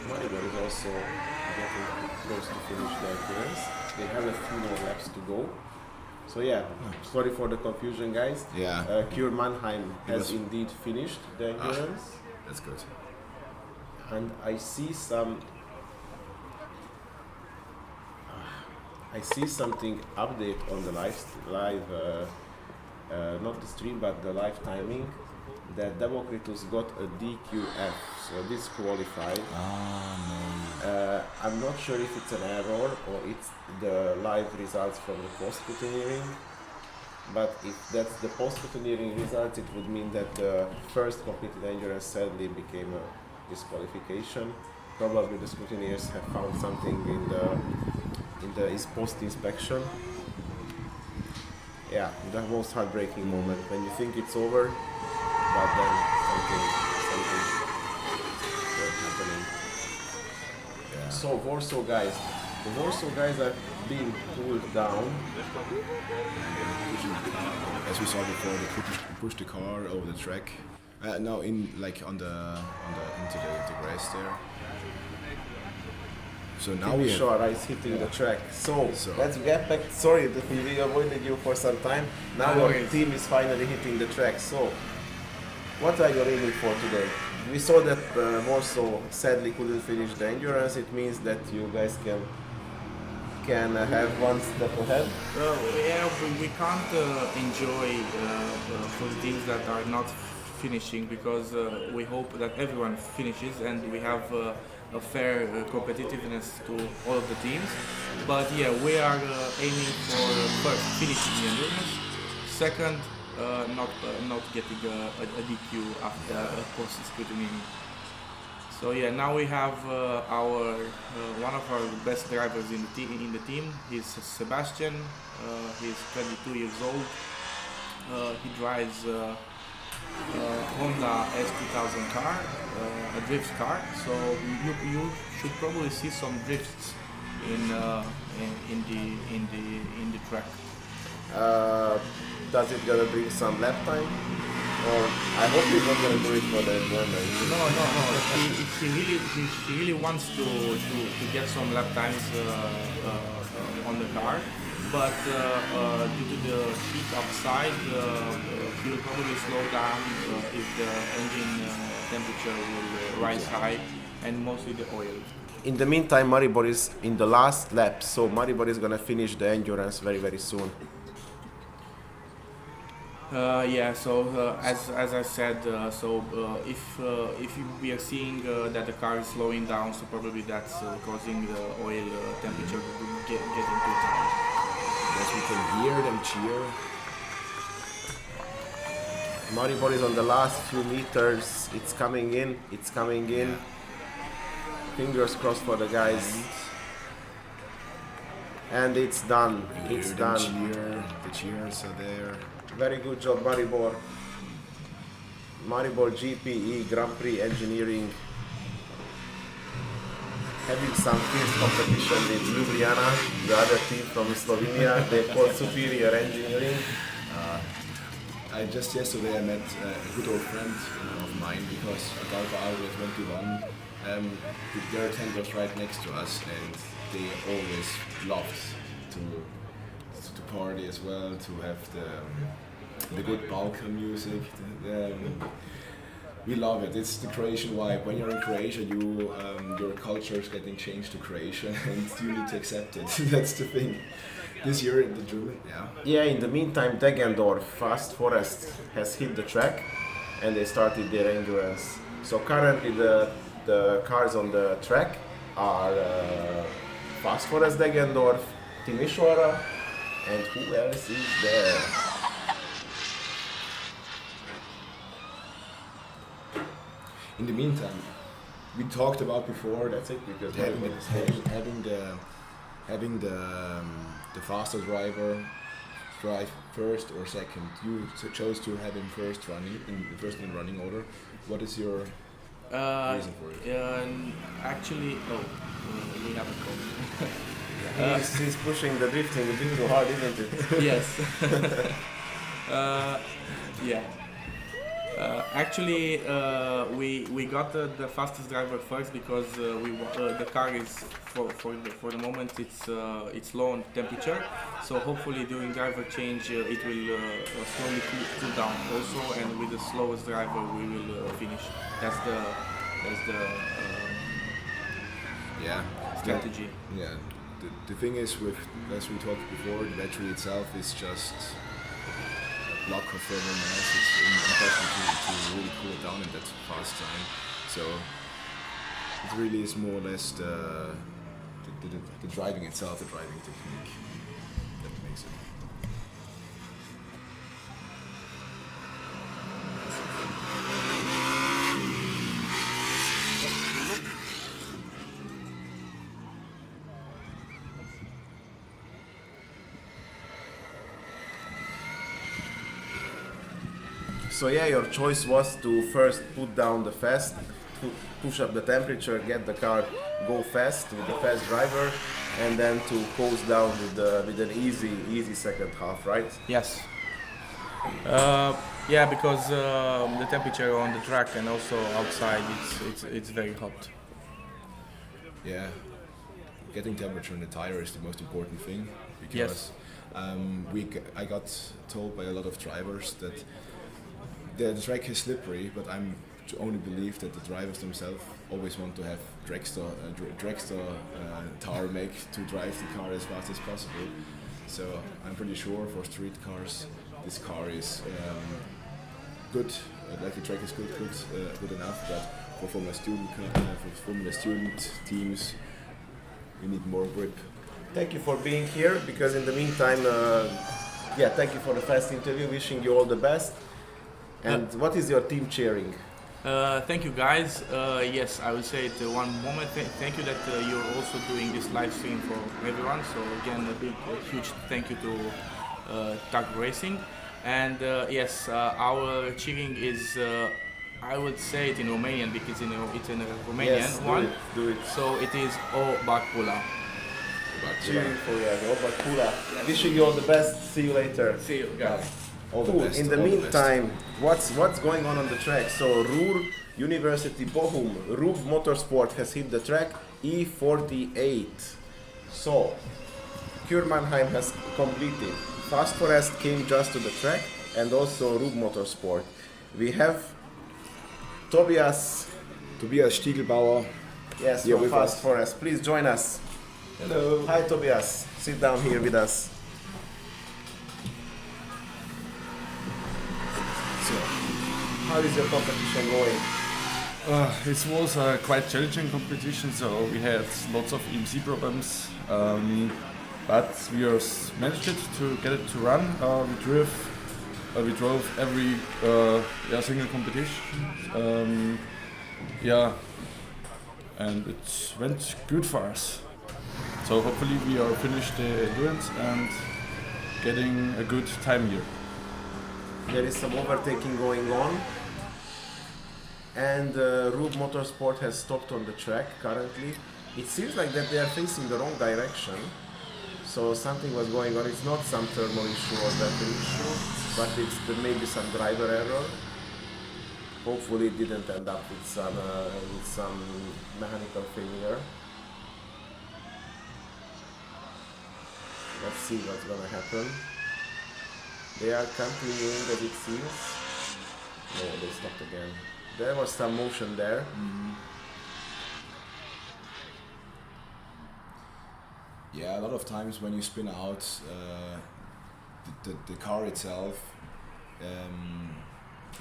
Maribor is also getting close to finish their turns. They have a few more laps to go. So yeah, sorry for the confusion, guys. Yeah. Cure Mannheim has was- indeed finished the endurance, That's good. and I see something update on the live not the stream but the live timing, that Democritus got a DQF, so disqualified. I'm not sure if it's an error or it's the live results from the post-scrutineering, but if that's the post-scrutineering results, it would mean that the first completed endurance sadly became a disqualification. Probably the scrutineers have found something in the post-inspection. Yeah, the most heartbreaking moment when you think it's over, but then something is happening. Yeah. So Warsaw guys, the Warsaw guys are being pulled down. As we saw before, they push the car over the track. No, in like on the into the grass there. So now we Shora is hitting the track. So let's get back. Sorry that we avoided you for some time. Now your team is finally hitting the track. So what are you aiming for today? We saw that Warsaw sadly couldn't finish the endurance. It means that you guys can have one step ahead. Yeah, we can't enjoy for teams that are not finishing, because we hope that everyone finishes and we have a fair competitiveness to all of the teams. But yeah, we are aiming for first finishing the endurance, second not getting a DQ after post scrutiny. So yeah, now we have our one of our best drivers in the team. He's Sebastian. He's 22 years old. He drives Honda S2000 car, a drift car. So you should probably see some drifts in the track. Does it gonna bring some lap time? Or I hope he's not gonna do it for the enjoyment. No. He really wants to get some lap times on the car, but due to the heat outside, he will probably slow down if the engine temperature will rise high, and mostly the oil. In the meantime, Maribor is in the last lap, so Maribor is gonna finish the endurance very soon. Yeah, so as I said, if we are seeing that the car is slowing down, so probably that's causing the oil temperature to get into it. As we can hear them cheer. Maribor is on the last few meters. It's coming in. Fingers crossed for the guys. And it's done. It's done. The cheers are there. Very good job, Maribor. Maribor GPE Grand Prix Engineering. Having some fierce competition with Ljubljana, the other team from Slovenia. They call Superior Engineering. Just yesterday I met a good old friend of mine, because Adalba Adria 21, their tent was right next to us, and they always loved to party as well, to have the good Balkan music. We love it. It's the Croatian vibe. When you're in Croatia, your culture is getting changed to Croatian, and you need to accept it. That's the thing. This year in the German, Yeah, in the meantime, Deggendorf Fast Forest has hit the track, and they started their endurance. So currently the cars on the track are Fast Forest Deggendorf, Timisoara, and who else is there? In the meantime, we talked about before That's it, because having the faster driver drive first or second. You chose to have him first in running order. What is your reason for it? Actually, we have a call. He's pushing the drifting a bit too hard, isn't it? Yes. Yeah. Actually, we got the fastest driver first because the car is for the moment it's low on temperature. So hopefully during driver change it will slowly cool down also, and with the slowest driver we will finish. That's the strategy. Yeah. The thing is, with as we talked before, the battery itself is just a block of thermal mass. It's impossible to really cool it down in that fast time. So it really is more or less the driving itself, the driving technique that makes it. So yeah, your choice was to first put down the fast, push up the temperature, get the car go fast with the fast driver, and then to coast down with an easy second half, right? Yes. Yeah, because the temperature on the track and also outside it's very hot. Yeah, getting temperature in the tire is the most important thing, because I got told by a lot of drivers that the track is slippery, but I'm to only believe that the drivers themselves always want to have dragster tarmac to drive the car as fast as possible. So I'm pretty sure for street cars this car is good, like the track is good enough, but for Formula Student teams we need more grip. Thank you for being here, because in the meantime, thank you for the fast interview, wishing you all the best. And what is your team cheering? Thank you guys. Yes, I will say it one moment. Thank you that you're also doing this live stream for everyone. So again, a huge thank you to Tag Racing. And yes, our cheering is, I would say it in Romanian because it's in a Romanian one. Do it. So it is O Bacula. Cheering for O Bacula. Wishing you all the best. See you later. See you guys. Cool. In the meantime, what's going on the track? So Ruhr University Bochum, Rub Motorsport has hit the track, E48. So Kürmannheim has completed. Fast Forest came just to the track, and also Rub Motorsport. We have Tobias Stiegelbauer. Yes, from Fast Forest. Please join us. Hello. Hi Tobias. Sit down here with us. How is your competition going? It was a quite challenging competition, so we had lots of EMC problems, but we managed to get it to run. We drove every single competition, and it went good for us. So hopefully we are finished the endurance and getting a good time here. There is some overtaking going on, and Rub Motorsport has stopped on the track currently. It seems like that they are facing the wrong direction, so something was going on. It's not some thermal issue or battery issue, but there may be some driver error. Hopefully it didn't end up with some mechanical failure. Let's see what's gonna happen. They are continuing as it seems. No, they stopped again. There was some motion there. Mm-hmm. Yeah, a lot of times when you spin out, the car itself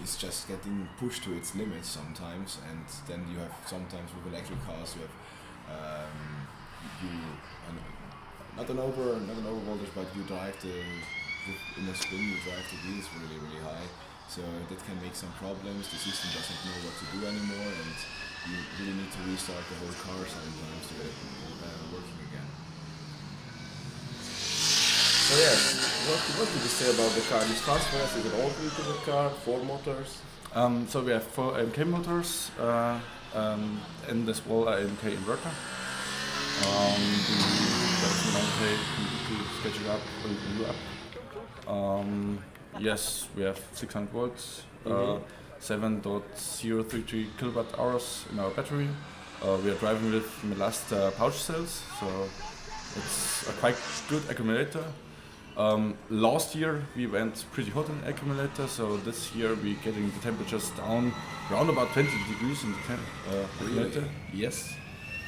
is just getting pushed to its limits sometimes, and then you have sometimes with electric cars you have not an over voltage, but you drive in a spin you drive the wheels really high, so that can make some problems. The system doesn't know what to do anymore, and you really need to restart the whole car sometimes to get it working again. So yes, what did you say about the car? Is Fast Forest, is it all the car, 4 motors? So we have 4 AMK motors and as well an AMK inverter. To schedule up or do up. Yes, we have 600 volts, 7.033 kilowatt hours in our battery. We are driving with last pouch cells, so it's a quite good accumulator. Last year we went pretty hot in accumulator, so this year we're getting the temperatures down around about 20 degrees in the accumulator. Yes.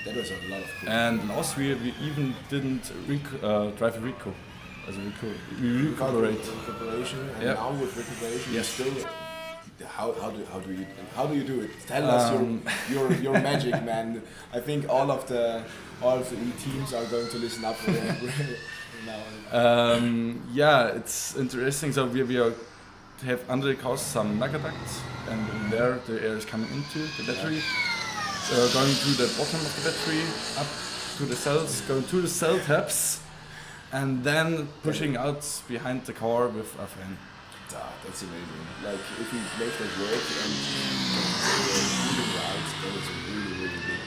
That was a lot of cool. And last year we even didn't drive a reco. We recuperate. Recuperation, and Yep. now with recuperation, you Yes. still. How do you do it? Tell us your magic, man. I think all of the teams are going to listen up for now. Yeah, it's interesting. So we have under the cars some mega ducts, and in there the air is coming into the battery, going through the bottom of the battery up to the cells, going through the cell tabs, and then pushing out behind the car with a fan. That's amazing. Like if you make that work and moving out, then it's a really big.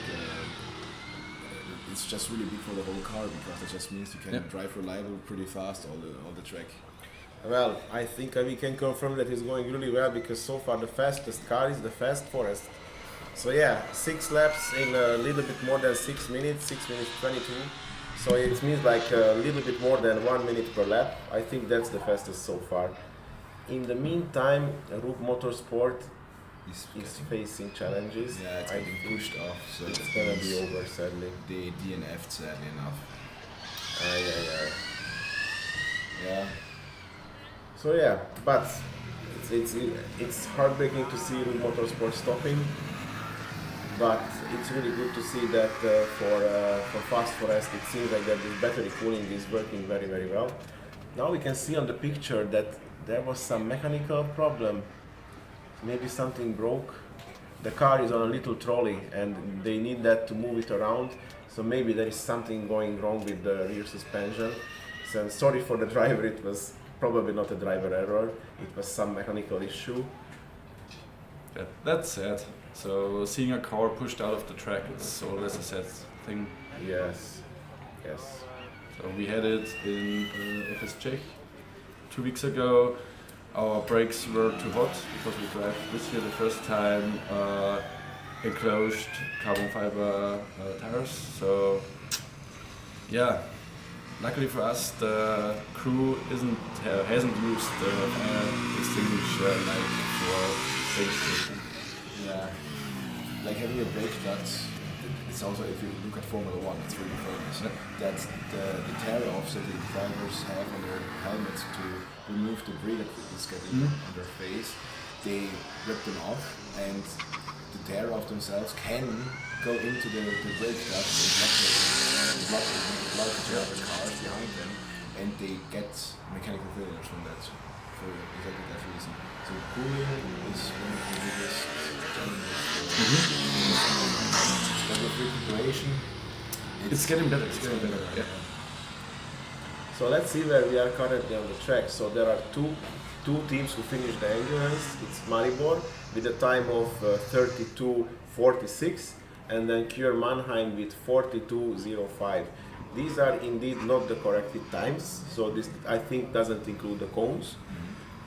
It's just really big for the whole car because it just means you can drive reliable pretty fast all the track. Well, I think we can confirm that it's going really well because so far the fastest car is the Fast Forest. So yeah, 6 laps in a little bit more than 6 minutes, 6 minutes 22. So it means like a little bit more than 1 minute per lap. I think that's the fastest so far. In the meantime, Rub Motorsport is facing challenges. Yeah, it's getting pushed off, so it's gonna be over sadly. They DNF'd sadly enough. Yeah. So yeah, but it's heartbreaking to see Rub Motorsport stopping. But it's really good to see that for Fast Forest it seems like that this battery cooling is working very well. Now we can see on the picture that there was some mechanical problem. Maybe something broke. The car is on a little trolley and they need that to move it around. So maybe there is something going wrong with the rear suspension. So sorry for the driver, it was probably not a driver error. It was some mechanical issue. That's sad. So seeing a car pushed out of the track, it's always a sad thing. Yes. So we had it in FSJ 2 weeks ago. Our brakes were too hot because we drive this year the first time enclosed carbon fiber tires. So yeah, luckily for us, the crew hasn't used the fire extinguisher like for safety. Yeah, like having a brake duct. It's also, if you look at Formula 1, it's really famous. That the tear-offs that the drivers have on their helmets to remove debris that is getting on their face, they rip them off, and the tear-off themselves can go into the brake ducts and block the driver's cars behind them, and they get mechanical failures from that, for exactly that reason. So cooling is one of the biggest challenges. But with recuperation, it's getting better. Yeah. So let's see where we are currently on the track. So there are two teams who finished the endurance. It's Maribor with a time of 32:46, and then Kür Mannheim with 42:05. These are indeed not the corrected times. So this, I think, doesn't include the cones.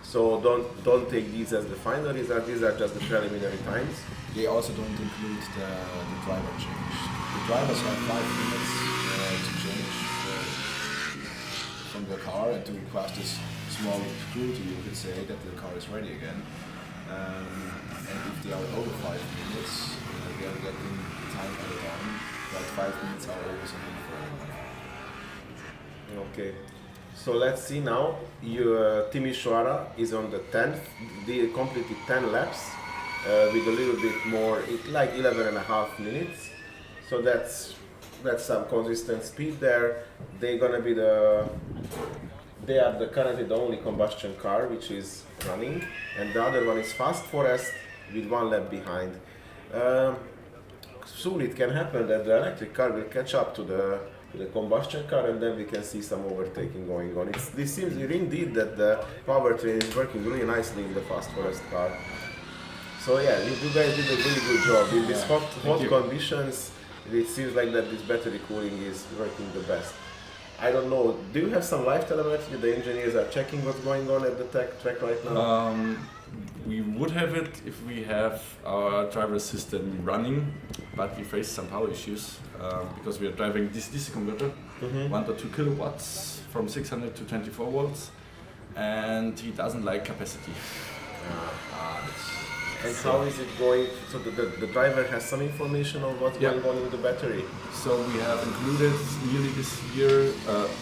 So don't take these as the final result. These are just the preliminary times. They also don't include the driver change. The drivers have 5 minutes to change from the car and to request this small security, you could say, that the car is ready again. And if they are over 5 minutes, they are getting time added on. But 5 minutes are always enough for everyone. Okay. So let's see now. Timi Soara is on the 10th. They completed 10 laps with a little bit more, like 11.5 minutes. So that's some consistent speed there. They are currently the only combustion car which is running, and the other one is Fast Forest with 1 lap behind. Soon it can happen that the electric car will catch up to the combustion car, and then we can see some overtaking going on. This seems indeed that the powertrain is working really nicely in the Fast Forest car. So yeah, you guys did a really good job. In these hot conditions, it seems like that this battery cooling is working the best. I don't know, do you have some live telemetry? The engineers are checking what's going on at the track right now? we would have it if we have our driver system running, but we face some power issues because we are driving this DC converter, 1.2 kilowatts from 600 to 24 volts, and he doesn't like capacity. And how is it going? So the driver has some information on what's going on in the battery. So we have included nearly this year,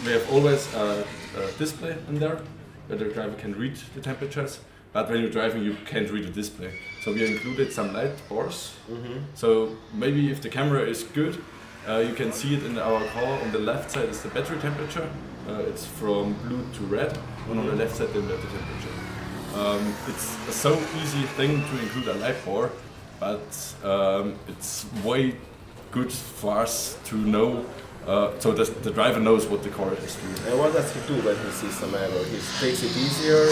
we have always a display in there where the driver can read the temperatures, but when you're driving you can't read the display. So we included some light bars. So maybe if the camera is good, you can see it in our car. On the left side is the battery temperature. It's from blue to red, and on the left side the battery temperature. It's a so easy thing to include a light bar, but it's way good for us to know, so that the driver knows what the car is doing. And what does he do when he sees some error? He takes it easier?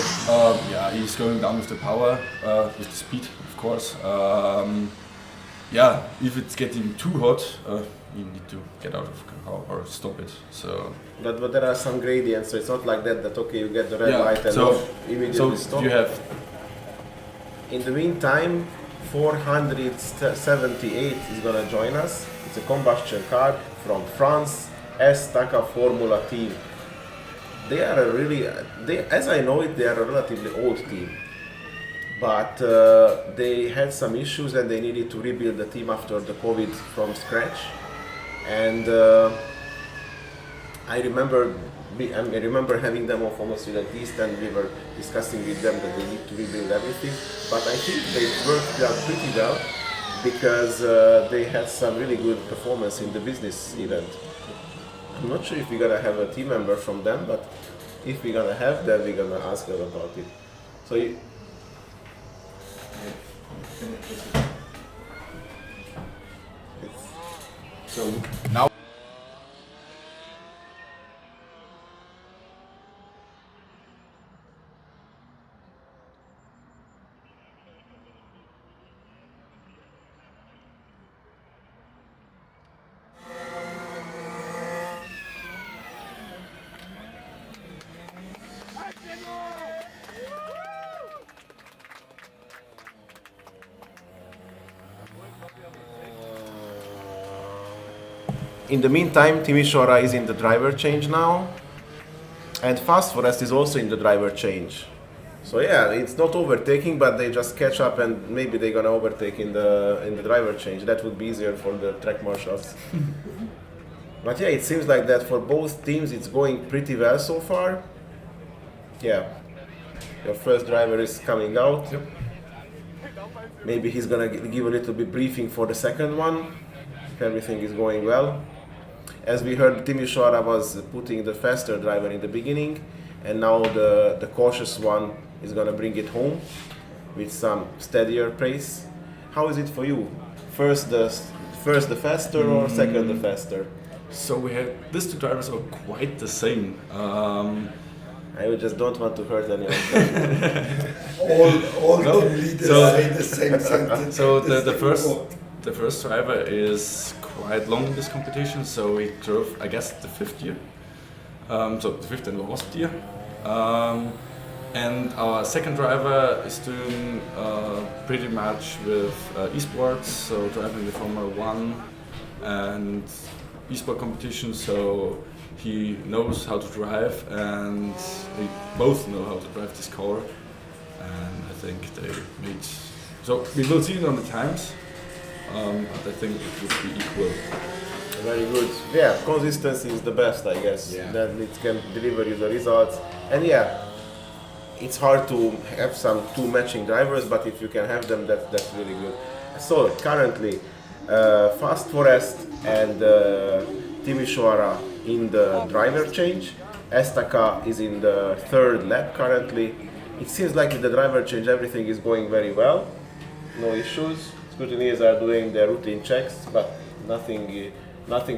Yeah, he's going down with the power, with the speed, of course. Yeah, if it's getting too hot, you need to get out of the car or stop it. So. But there are some gradients, so it's not like that okay, you get the red light and immediately stop. You have. In the meantime, 478 is gonna join us. It's a combustion car from France, S-Taka Formula team. They are a really, as I know it, they are a relatively old team. But they had some issues and they needed to rebuild the team after the COVID from scratch. And I remember having them on Formula Student East, and we were discussing with them that they need to rebuild everything. But I think they worked out pretty well because they had some really good performance in the business event. I'm not sure if we're gonna have a team member from them, but if we're gonna have them, we're gonna ask them about it. So now. In the meantime, Timisoara is in the driver change now, and Fast Forest is also in the driver change. So yeah, it's not overtaking, but they just catch up, and maybe they're gonna overtake in the driver change. That would be easier for the track marshals. But yeah, it seems like that for both teams it's going pretty well so far. Yeah, your first driver is coming out. Yep. Maybe he's gonna give a little bit briefing for the second one, if everything is going well. As we heard, Timisoara was putting the faster driver in the beginning, and now the cautious one is gonna bring it home with some steadier pace. How is it for you? First the faster or second the faster? So these two drivers are quite the same. I just don't want to hurt anyone. all team leaders say the same sentence. So the first driver is quite long in this competition, so he drove, I guess, the fifth year. So the fifth and last year. And our second driver is doing pretty much with esports, so driving the Formula 1 and esport competition, so he knows how to drive, and they both know how to drive this car, and I think they made. So we will see it on the times, but I think it would be equal. Very good. Yeah, consistency is the best, I guess. Yeah. That it can deliver you the results. And yeah, it's hard to have two matching drivers, but if you can have them, that's really good. So currently, Fast Forest and Timisoara in the driver change. S-Taka is in the third lap currently. It seems like with the driver change everything is going very well. No issues. Scrutineers are doing their routine checks, but nothing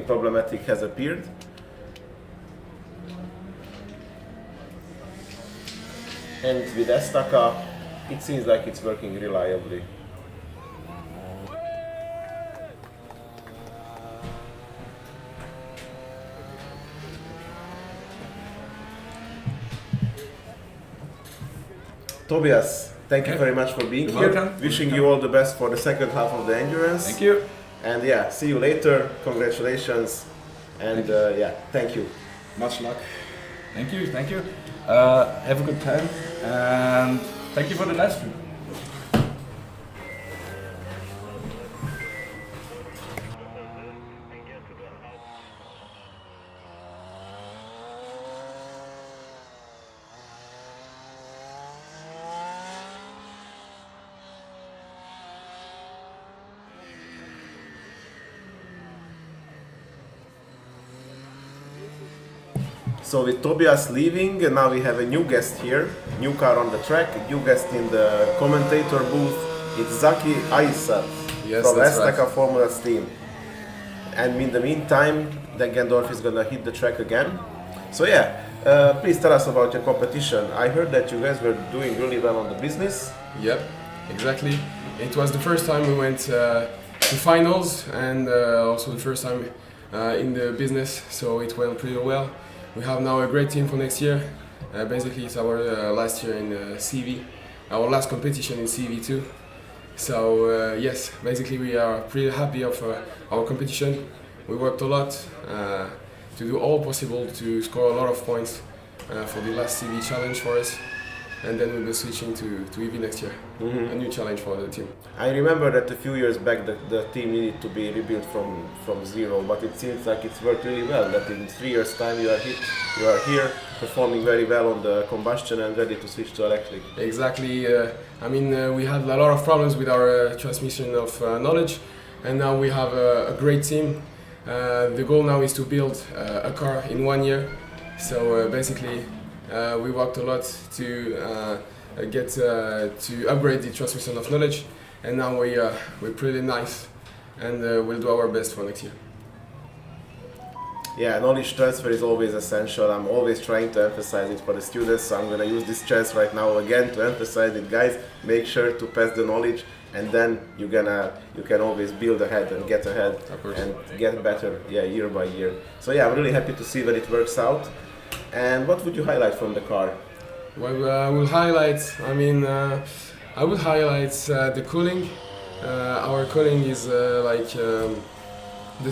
problematic has appeared. And with S-Taka, it seems like it's working reliably. Tobias, thank you very much for being You're here. welcome. Wishing you all the best for the second half of the endurance. Thank you. And yeah, see you later. Congratulations. And yeah, thank you. Much luck. Thank you, thank you. Have a good time and thank you for the live stream. So with Tobias leaving, now we have a new guest here, new car on the track, new guest in the commentator booth. It's Zaki Aysat from that's Estaca right. Formula team. And in the meantime, Degendorf is gonna hit the track again. So yeah, please tell us about your competition. I heard that you guys were doing really well on the business. Yep, exactly. It was the first time we went to finals and also the first time in the business, so it went pretty well. We have now a great team for next year. Basically, it's our last year in CV, our last competition in CV too. So yes, basically we are pretty happy of our competition. We worked a lot to do all possible to score a lot of points for the last CV challenge for us. And then we'll be switching to EV next year. A new challenge for the team. I remember that a few years back the team needed to be rebuilt from zero, but it seems like it's worked really well, that in 3 years time you are here performing very well on the combustion and ready to switch to electric. Exactly. I mean, we had a lot of problems with our transmission of knowledge, and now we have a great team. The goal now is to build a car in 1 year. So basically, we worked a lot to get to upgrade the transmission of knowledge, and now we're pretty nice, and we'll do our best for next year. Yeah, knowledge transfer is always essential. I'm always trying to emphasize it for the students, so I'm going to use this chance right now again to emphasize it. Guys, make sure to pass the knowledge, and then you can always build ahead and get ahead and get better, yeah, year by year. So yeah, I'm really happy to see that it works out. And what would you highlight from the car? Well, I will highlight. I mean, I would highlight the cooling. Our cooling is the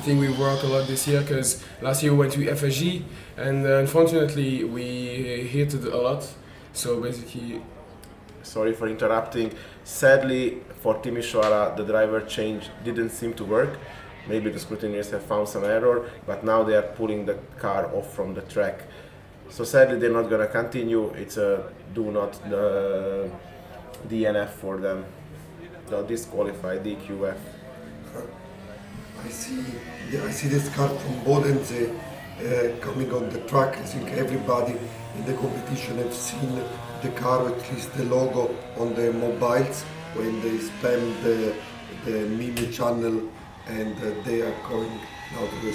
thing we worked a lot this year, because last year we went to FSG and unfortunately we heated a lot. So basically, sorry for interrupting. Sadly for Timisoara, the driver change didn't seem to work. Maybe the scrutineers have found some error, but now they are pulling the car off from the track. So sadly they're not gonna continue. It's a do not DNF for them. They'll disqualify DQF. I see this car from Bodense coming on the track. I think everybody in the competition have seen the car, at least the logo on the mobiles when they spam the meme channel, and they are going now to the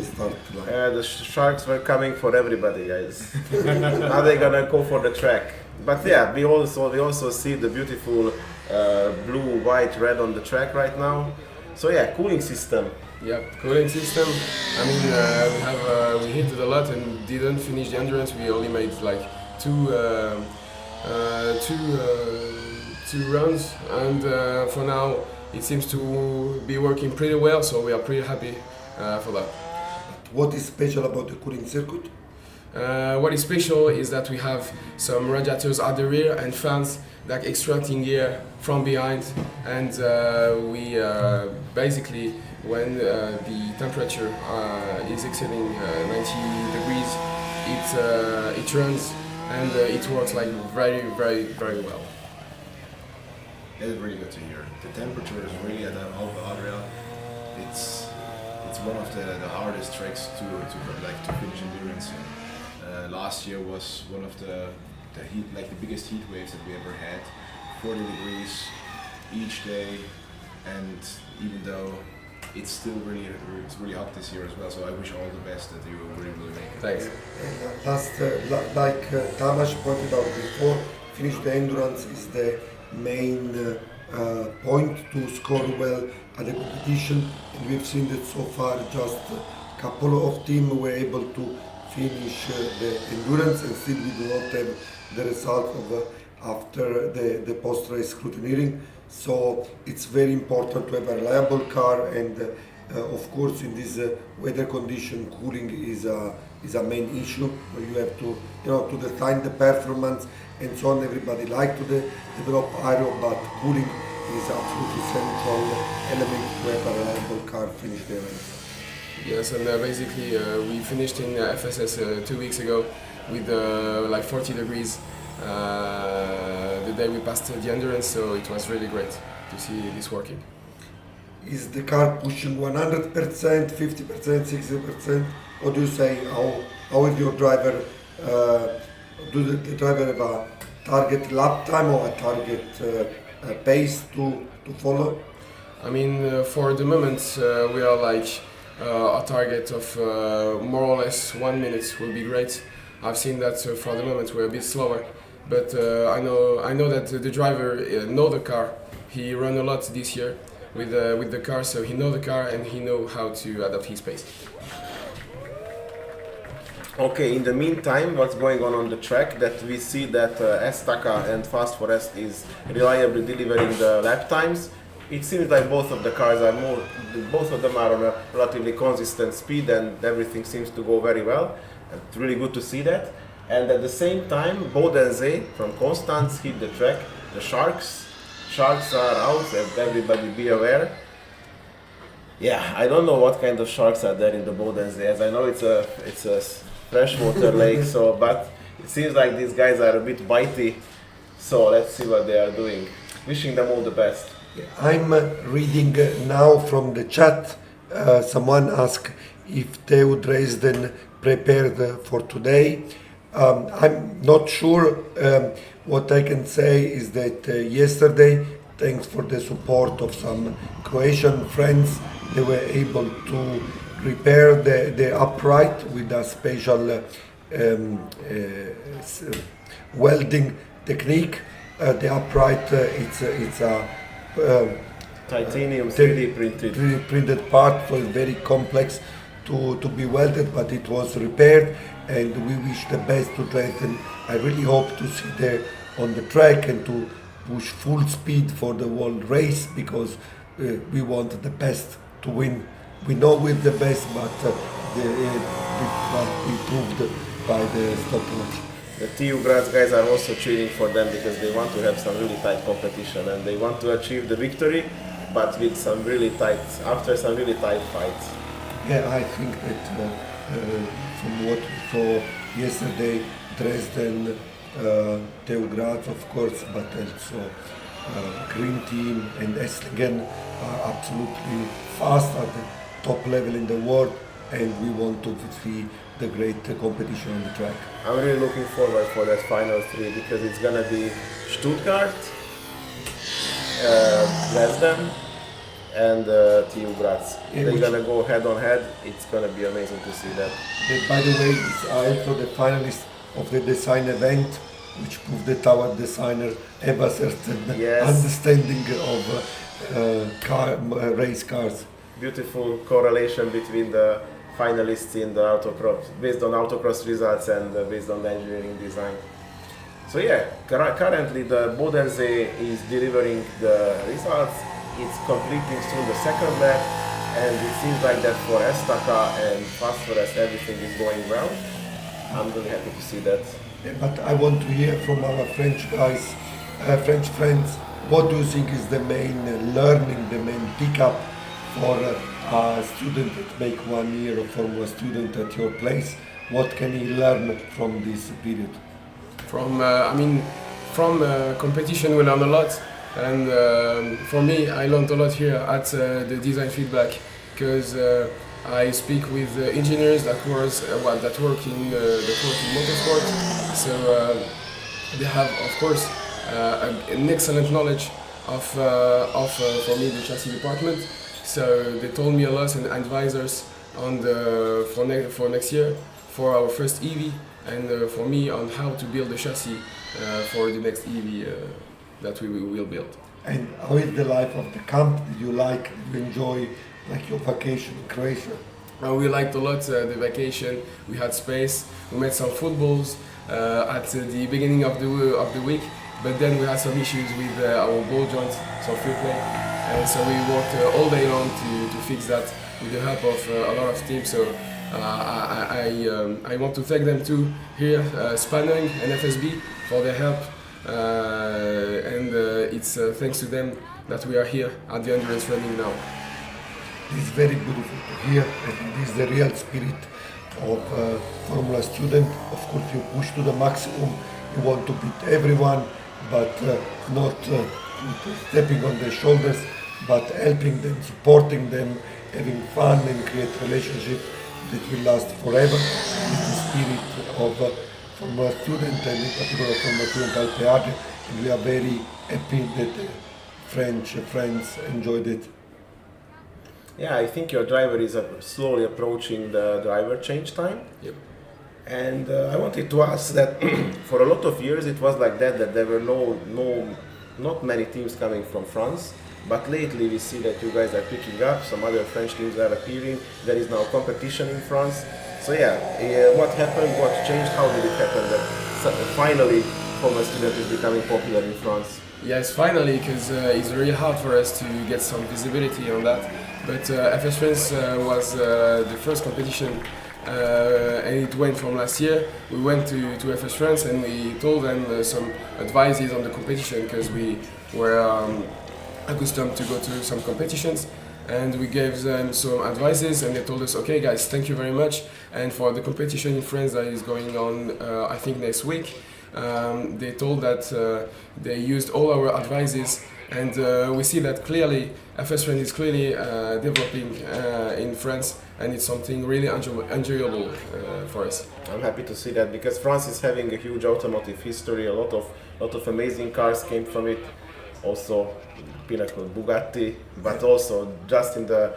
start line. The sharks were coming for everybody, guys. Now they're gonna go for the track. But yeah, we also see the beautiful blue, white, red on the track right now. So yeah, cooling system. Yeah, cooling system. I mean, we hit it a lot and didn't finish the endurance. We only made like two runs, and for now it seems to be working pretty well. So we are pretty happy for that. What is special about the cooling circuit? What is special is that we have some radiators at the rear and fans that extracting air from behind, and we basically, when the temperature is exceeding 90 degrees, it runs and it works like very well. It's really good to hear. The temperature is really at Alpe Adria. It's one of the hardest tracks to finish endurance in. Last year was one of the biggest heat waves that we ever had. 40 degrees each day, and even though it's really hot this year as well. So I wish all the best that you really will make it. Thanks. Like Tamas pointed out before, finish the endurance is the main point to score well at the competition, and we've seen that so far just a couple of teams were able to finish the endurance, and still we do not have the result of after the post-race scrutineering. So it's very important to have a reliable car, and of course in this weather condition, cooling is a main issue. You have to, to define the performance and so on. Everybody like to develop aero, but cooling is absolutely central element to have a reliable car finish the event. Yes, and basically we finished in FSS 2 weeks ago with like 40 degrees the day we passed the endurance, so it was really great to see this working. Is the car pushing 100%, 50%, 60%? Or do you say how is your driver? Do the driver have a target lap time or a target pace to follow? I mean, for the moment we are like a target of more or less 1 minute will be great. I've seen that for the moment we're a bit slower, but I know that the driver know the car. He ran a lot this year with the car, so he know the car and he know how to adapt his pace. Okay, in the meantime, what's going on the track? That we see that Estaca and Fast Forest is reliably delivering the lap times. It seems like both of them are on a relatively consistent speed, and everything seems to go very well. It's really good to see that. And at the same time, Bodensee from Constance hit the track. The Sharks are out, everybody be aware. Yeah, I don't know what kind of sharks are there in the Bodensee, as I know it's a freshwater lake, but it seems like these guys are a bit bitey, so let's see what they are doing. Wishing them all the best. I'm reading now from the chat, someone asked if Teo Dresden prepared for today. I'm not sure. What I can say is that yesterday, thanks for the support of some Croatian friends, they were able to repair the upright with a special welding technique. The upright, it's a titanium 3D printed. 3D printed part, was very complex to be welded, but it was repaired, and we wish the best to Dresden. I really hope to see there on the track and to push full speed for the world race, because we want the best to win. We know we're the best, but we proved by the stopwatch. The TU Graz guys are also cheering for them because they want to have some really tight competition and they want to achieve the victory, but with some really tight, after some really tight fights. Yeah, I think that from what we saw yesterday, Dresden, TU Graz of course, but also Green Team and Esslingen are absolutely fast at the top level in the world, and we want to see the great competition on the track. I'm really looking forward for that final three because it's gonna be Stuttgart, Dresden, and TU Graz. They're gonna go head on head. It's gonna be amazing to see that. By the way, it's also the finalist of the design event, which proved that our designer have a certain understanding of race cars. Beautiful correlation between the finalists in the autocross, based on autocross results and based on the engineering design. So yeah, currently the Bodensee is delivering the results. It's completing through the second lap, and it seems like that for Estaca and Fast Forest everything is going well. I'm really happy to see that. Yeah, but I want to hear from our French guys, French friends, what do you think is the main learning, the main pickup for a student that make 1 year of Formula Student at your place? What can he learn from this period? From competition we learn a lot, and for me I learned a lot here at the design feedback, because I speak with engineers that work in motorsport, so they have of course an excellent knowledge of for me the chassis department. So they told me a lot and advisors on for next year, for our first EV, and for me on how to build the chassis for the next EV that we will build. And how is the life of the camp? Did you enjoy your vacation in Croatia? We liked a lot the vacation. We had space. We made some footballs at the beginning of the week. but then we had some issues with our ball joints, some free play, and so we worked all day long to fix that with the help of a lot of teams. So I want to thank them too here, Spanning and FSB, for their help, and it's thanks to them that we are here at the endurance running now. It's very beautiful to hear, and this is the real spirit of Formula Student. Of course, you push to the maximum, you want to beat everyone, but not stepping on their shoulders, but helping them, supporting them, having fun and create relationships that will last forever. It's the spirit of Formula Student, and in particular Formula Student Alpe Adria, and we are very happy that French friends enjoyed it. Yeah, I think your driver is slowly approaching the driver change time. Yep. And I wanted to ask that for a lot of years it was like that there were not many teams coming from France. But lately we see that you guys are picking up, some other French teams are appearing, there is now competition in France. So what happened, what changed, how did it happen that finally Formula Student is becoming popular in France? Yes, finally, because it's really hard for us to get some visibility on that. But FS France was the first competition, and it went from last year. We went to FS France and we told them some advices on the competition, because we were accustomed to go to some competitions, and we gave them some advices, and they told us, okay guys, thank you very much. And for the competition in France that is going on, I think next week, they told that they used all our advices, and we see that clearly FS France is clearly developing in France, and it's something really enjoyable for us. I'm happy to see that, because France is having a huge automotive history. A lot of amazing cars came from it. Also Pinnacle, Bugatti, but also just in the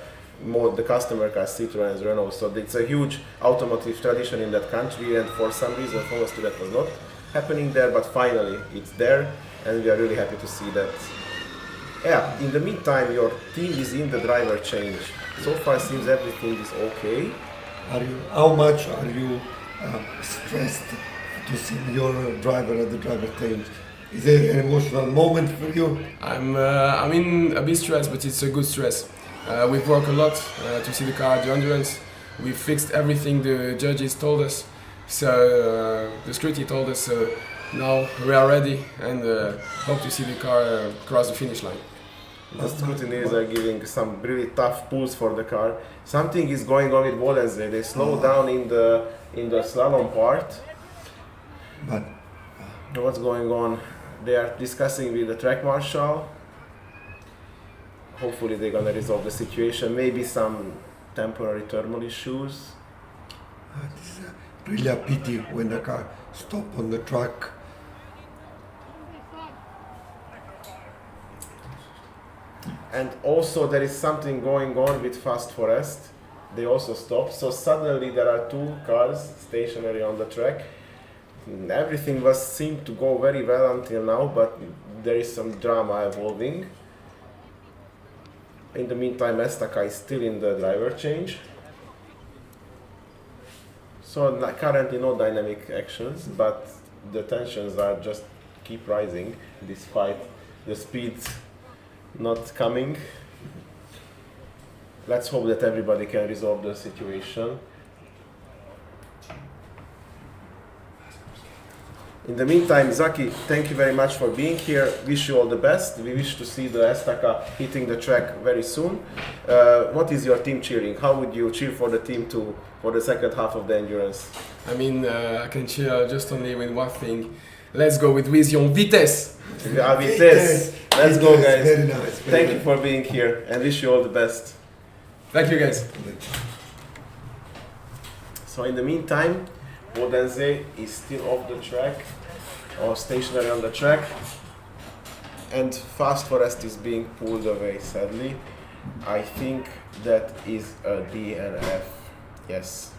customer cars, Citroën, Renault. So it's a huge automotive tradition in that country, and for some reason Formula Student was not happening there, but finally it's there, and we are really happy to see that. Yeah, in the meantime your team is in the driver change. So far seems everything is okay. How much are you stressed to see your driver at the driver change? Is it an emotional moment for you? I'm in a bit stressed, but it's a good stress. We've worked a lot to see the car at the endurance. We fixed everything the judges told us. So the security told us now we are ready, and hope to see the car cross the finish line. The scrutineers are giving some really tough pulls for the car. Something is going on with Bodensee. They slow down in the slalom part. But what's going on? They are discussing with the track marshal. Hopefully they're gonna resolve the situation. Maybe some temporary thermal issues. It's really a pity when the car stops on the track. And also there is something going on with Fast Forest. They also stopped. So suddenly there are two cars stationary on the track. Everything seemed to go very well until now, but there is some drama evolving. In the meantime, Estaca is still in the driver change. So currently no dynamic actions, but the tensions are just keep rising despite the speed not coming. Let's hope that everybody can resolve the situation. In the meantime, Zaki, thank you very much for being here. Wish you all the best. We wish to see the Estaca hitting the track very soon. What is your team cheering? How would you cheer for the team for the second half of the endurance? I mean, I can cheer just only with one thing. Let's go with Vision Vitesse! Vitesse! Let's go, guys. Very nice. Thank you for being here, and wish you all the best. Thank you, guys. So in the meantime, Bodensee is still off the track, or stationary on the track, and Fast Forest is being pulled away, sadly. I think that is a DNF, yes.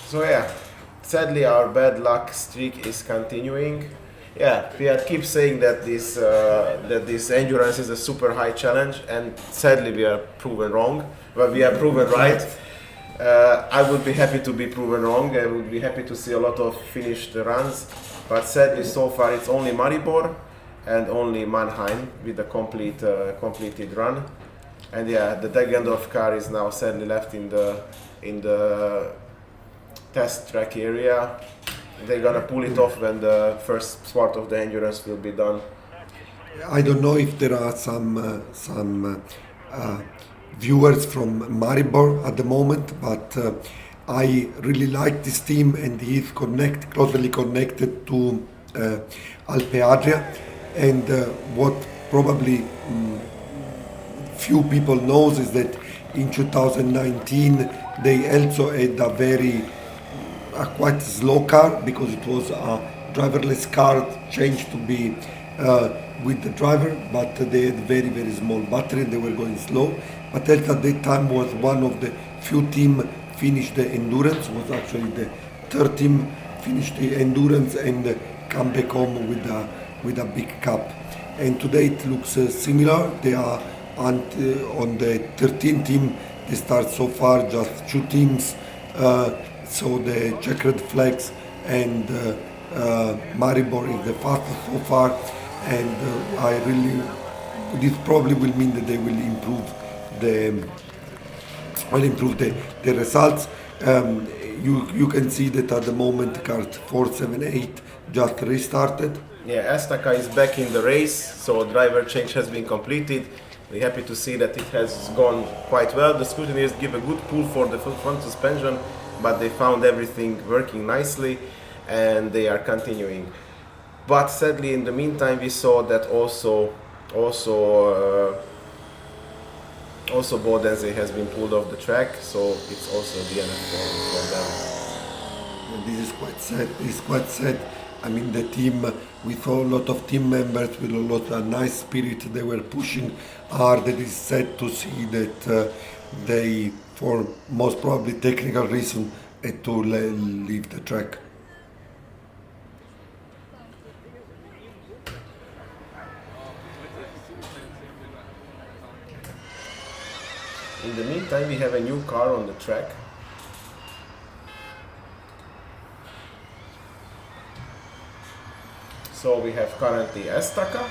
So yeah, sadly our bad luck streak is continuing. Yeah, we keep saying that this endurance is a super high challenge, and sadly we are proven wrong, but we are proven right. I would be happy to be proven wrong. I would be happy to see a lot of finished runs, but sadly so far it's only Maribor and only Mannheim with a completed run. And yeah, the Degendorf car is now sadly left in the test track area. They're gonna pull it off when the first part of the endurance will be done. I don't know if there are some viewers from Maribor at the moment, but I really like this team, and he is closely connected to Alpe Adria. And what probably few people knows is that in 2019 they also had a quite slow car, because it was a driverless car changed to be with the driver, but they had very small battery and they were going slow. But at that time was one of the few team finished the endurance, was actually the third team finished the endurance and come back home with a big cup. And today it looks similar. They are on the 13th team. They start so far just 2 teams. So the checkered flags and Maribor is the fastest so far, and this probably will mean that they will improve the results. You can see that at the moment card 478 just restarted. Yeah, Estaca is back in the race, so driver change has been completed. We're happy to see that it has gone quite well. The scrutineers give a good pull for the front suspension, but they found everything working nicely and they are continuing. But sadly, in the meantime, we saw that also Bodense has been pulled off the track, so it's also the end for them. And this is quite sad. It's quite sad. I mean, the team, we saw a lot of team members with a lot of nice spirit. They were pushing hard. It is sad to see that they, for most probably technical reason, had to leave the track. In the meantime, we have a new car on the track. So we have currently Estaca,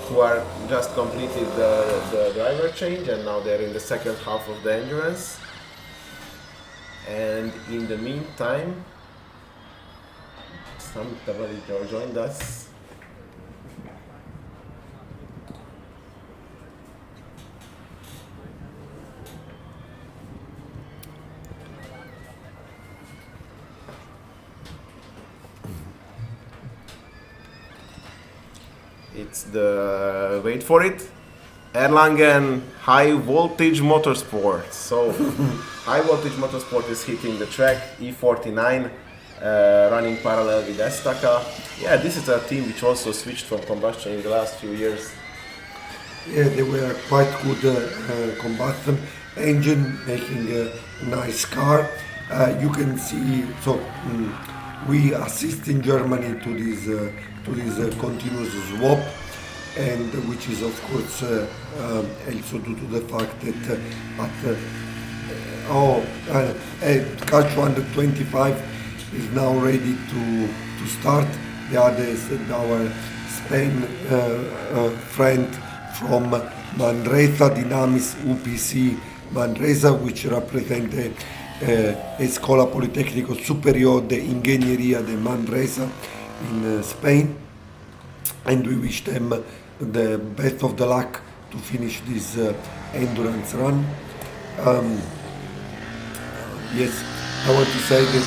who are just completed the driver change, and now they're in the second half of the endurance. And in the meantime, somebody joined us. It's the, wait for it, Erlangen high voltage motorsport. So high voltage motorsport is hitting the track, E49, running parallel with Estaca. Yeah, this is a team which also switched from combustion in the last few years. Yeah, they were quite good combustion engine, making a nice car. You can see, so we assist in Germany to this continuous swap, and which is of course also due to the fact that car 225 is now ready to start. The others, our Spain friend from Manresa, Dinamis UPC Manresa, which represent the Escola Politécnico Superior de Ingeniería de Manresa in Spain, and we wish them the best of the luck to finish this endurance run. Yes, I want to say that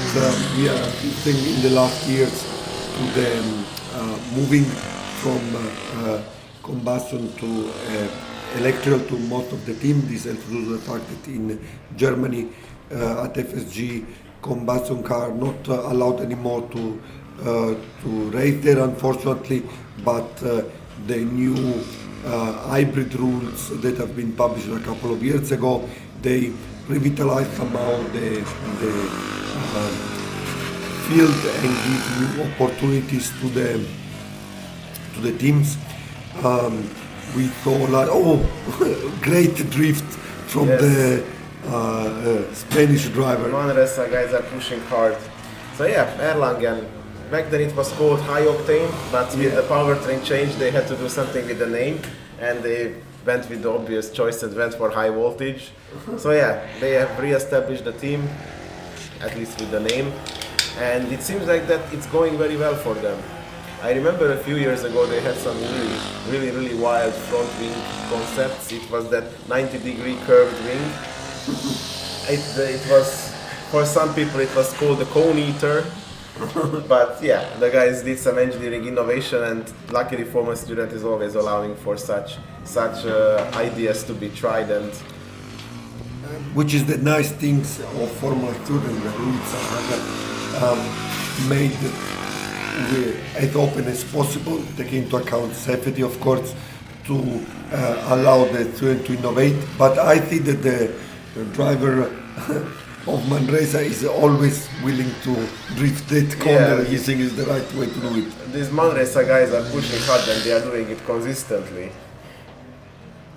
we are assisting in the last years to the moving from combustion to electrical to most of the team. This is due to the fact that in Germany at FSG combustion car not allowed anymore to race there, unfortunately, but the new hybrid rules that have been published a couple of years ago, they revitalized somehow the field and give new opportunities to the teams. We saw like great drift from the Spanish driver. Manresa guys are pushing hard. So yeah, Erlangen. Back then it was called high-octane, but with the powertrain change they had to do something with the name, and they went with the obvious choice and went for high voltage. So yeah, they have re-established the team, at least with the name, and it seems like that it's going very well for them. I remember a few years ago they had some really wild front wing concepts. It was that 90-degree curved wing. It was, for some people it was called the cone eater. But yeah, the guys did some engineering innovation, and luckily Formula Student is always allowing for such ideas to be tried. And which is the nice things of Formula Student, that it's made as open as possible, taking into account safety, of course, to allow the student to innovate. But I think that the driver of Manresa is always willing to drift that corner. He thinks is the right way to do it. These Manresa guys are pushing hard and they are doing it consistently.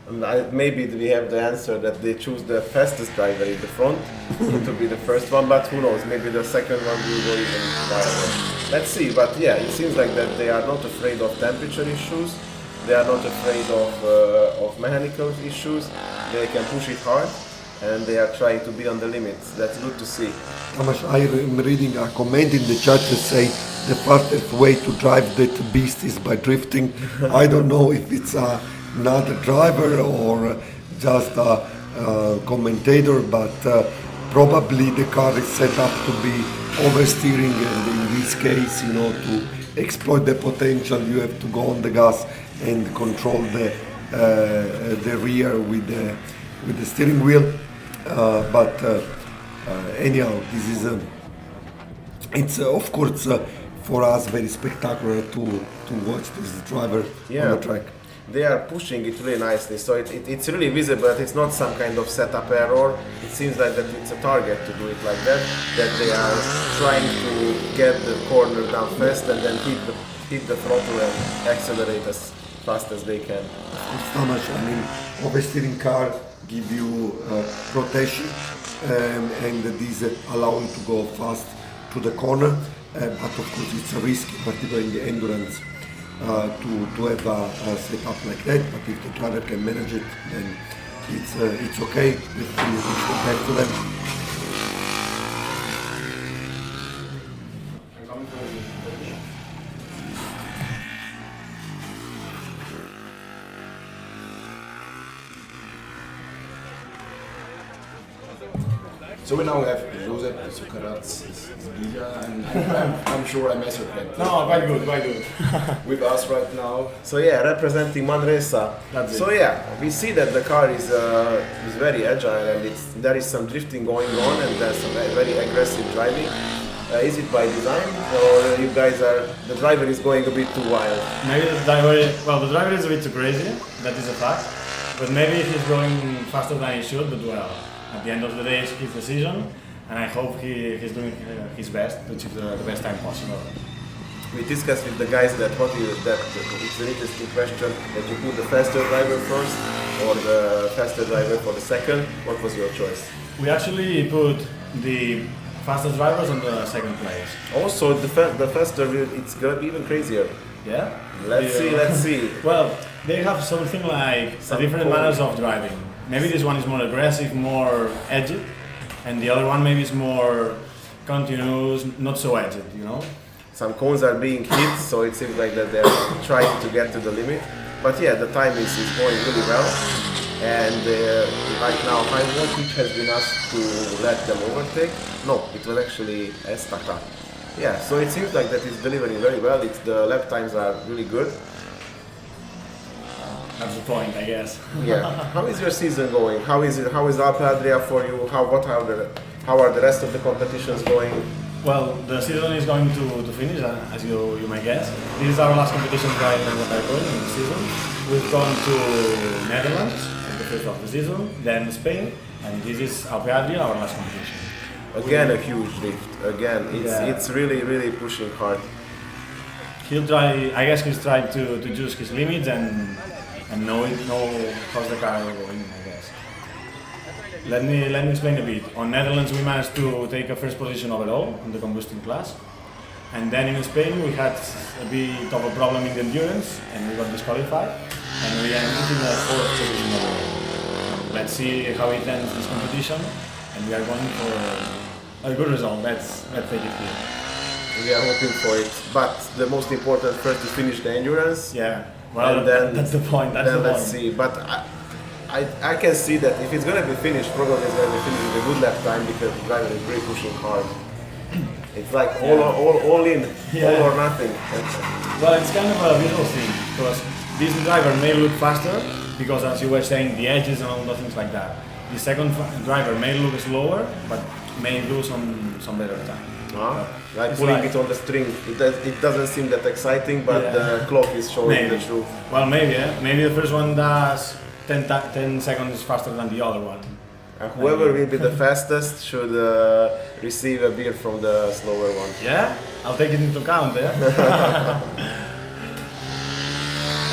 And maybe we have the answer that they choose the fastest driver in the front to be the first one, but who knows, maybe the second one will go even wider. Let's see, but yeah, it seems like that they are not afraid of temperature issues, they are not afraid of mechanical issues, they can push it hard, and they are trying to be on the limits. That's good to see. Thomas, I am reading a comment in the chat that say the fastest way to drive that beast is by drifting. I don't know if it's not a driver or just a commentator, but probably the car is set up to be oversteering, and in this case, you know, to exploit the potential, you have to go on the gas and control the rear with the steering wheel. But anyhow, this is it's of course for us very spectacular to watch this driver on the track. They are pushing it really nicely, so it's really visible that it's not some kind of setup error. It seems like that it's a target to do it like that, that they are trying to get the corner down fast and then hit the throttle and accelerate as fast as they can. Thomas, I mean, oversteering car give you rotation, and this allow you to go fast to the corner, but of course it's a risk, particularly in the endurance, to have a setup like that. But if the driver can manage it, then it's okay. It's back to them. So we now have Josep Sukaratz, and I'm sure I messed up that. No, quite good, quite good. With us right now. So yeah, representing Manresa. So yeah, we see that the car is very agile, and there is some drifting going on, and there's some very aggressive driving. Is it by design, or you guys the driver is going a bit too wild? Maybe the driver is a bit too crazy, that is a fact. But maybe he's going faster than he should, but well, at the end of the day, it's his decision, and I hope he's doing his best to achieve the best time possible. We discussed with the guys that it's an interesting question, that you put the faster driver first or the faster driver for the second. What was your choice? We actually put the fastest drivers on the second place. Also, the faster, it's gonna be even crazier. Yeah? Let's see. Well, they have something like different manners of driving. Maybe this one is more aggressive, more edgy, and the other one maybe is more continuous, not so edgy, you know? Some cones are being hit, so it seems like that they're trying to get to the limit. But yeah, the time is going really well. And right now, high voltage has been asked to let them overtake. No, it was actually Estaca. Yeah, so it seems like that it's delivering very well. The lap times are really good. That's the point, I guess. Yeah. How is your season going? How is Alpe Adria for you? How are the rest of the competitions going? Well, the season is going to finish, as you may guess. This is our last competition right in what I'm going in the season. We've gone to Netherlands at the first of the season, then Spain, and this is Alpe Adria, our last competition. Again, a huge lift. Again, it's really pushing hard. He'll try. I guess he's trying to choose his limits and know how's the car going, I guess. Let me explain a bit. On Netherlands, we managed to take a first position overall on the combustion class. And then in Spain, we had a bit of a problem in the endurance, and we got disqualified. And we ended in the fourth position overall. Let's see how it ends this competition, and we are going for a good result. Let's take it here. We are hoping for it, but the most important first to finish the endurance. Yeah, well, and then that's the point. Let's see. But I can see that if it's going to be finished, probably it's going to be finished with a good lap time because the driver is really pushing hard. It's like all in, all or nothing. Well, it's kind of a visual thing because this driver may look faster because, as you were saying, the edges and all those things like that. The second driver may look slower, but may do some better time. Like it's pulling it on the string. It doesn't seem that exciting, but the clock is showing the truth. Well, maybe. Maybe the first one does 10 seconds faster than the other one. Whoever will be the fastest should receive a beer from the slower one. Yeah? I'll take it into account,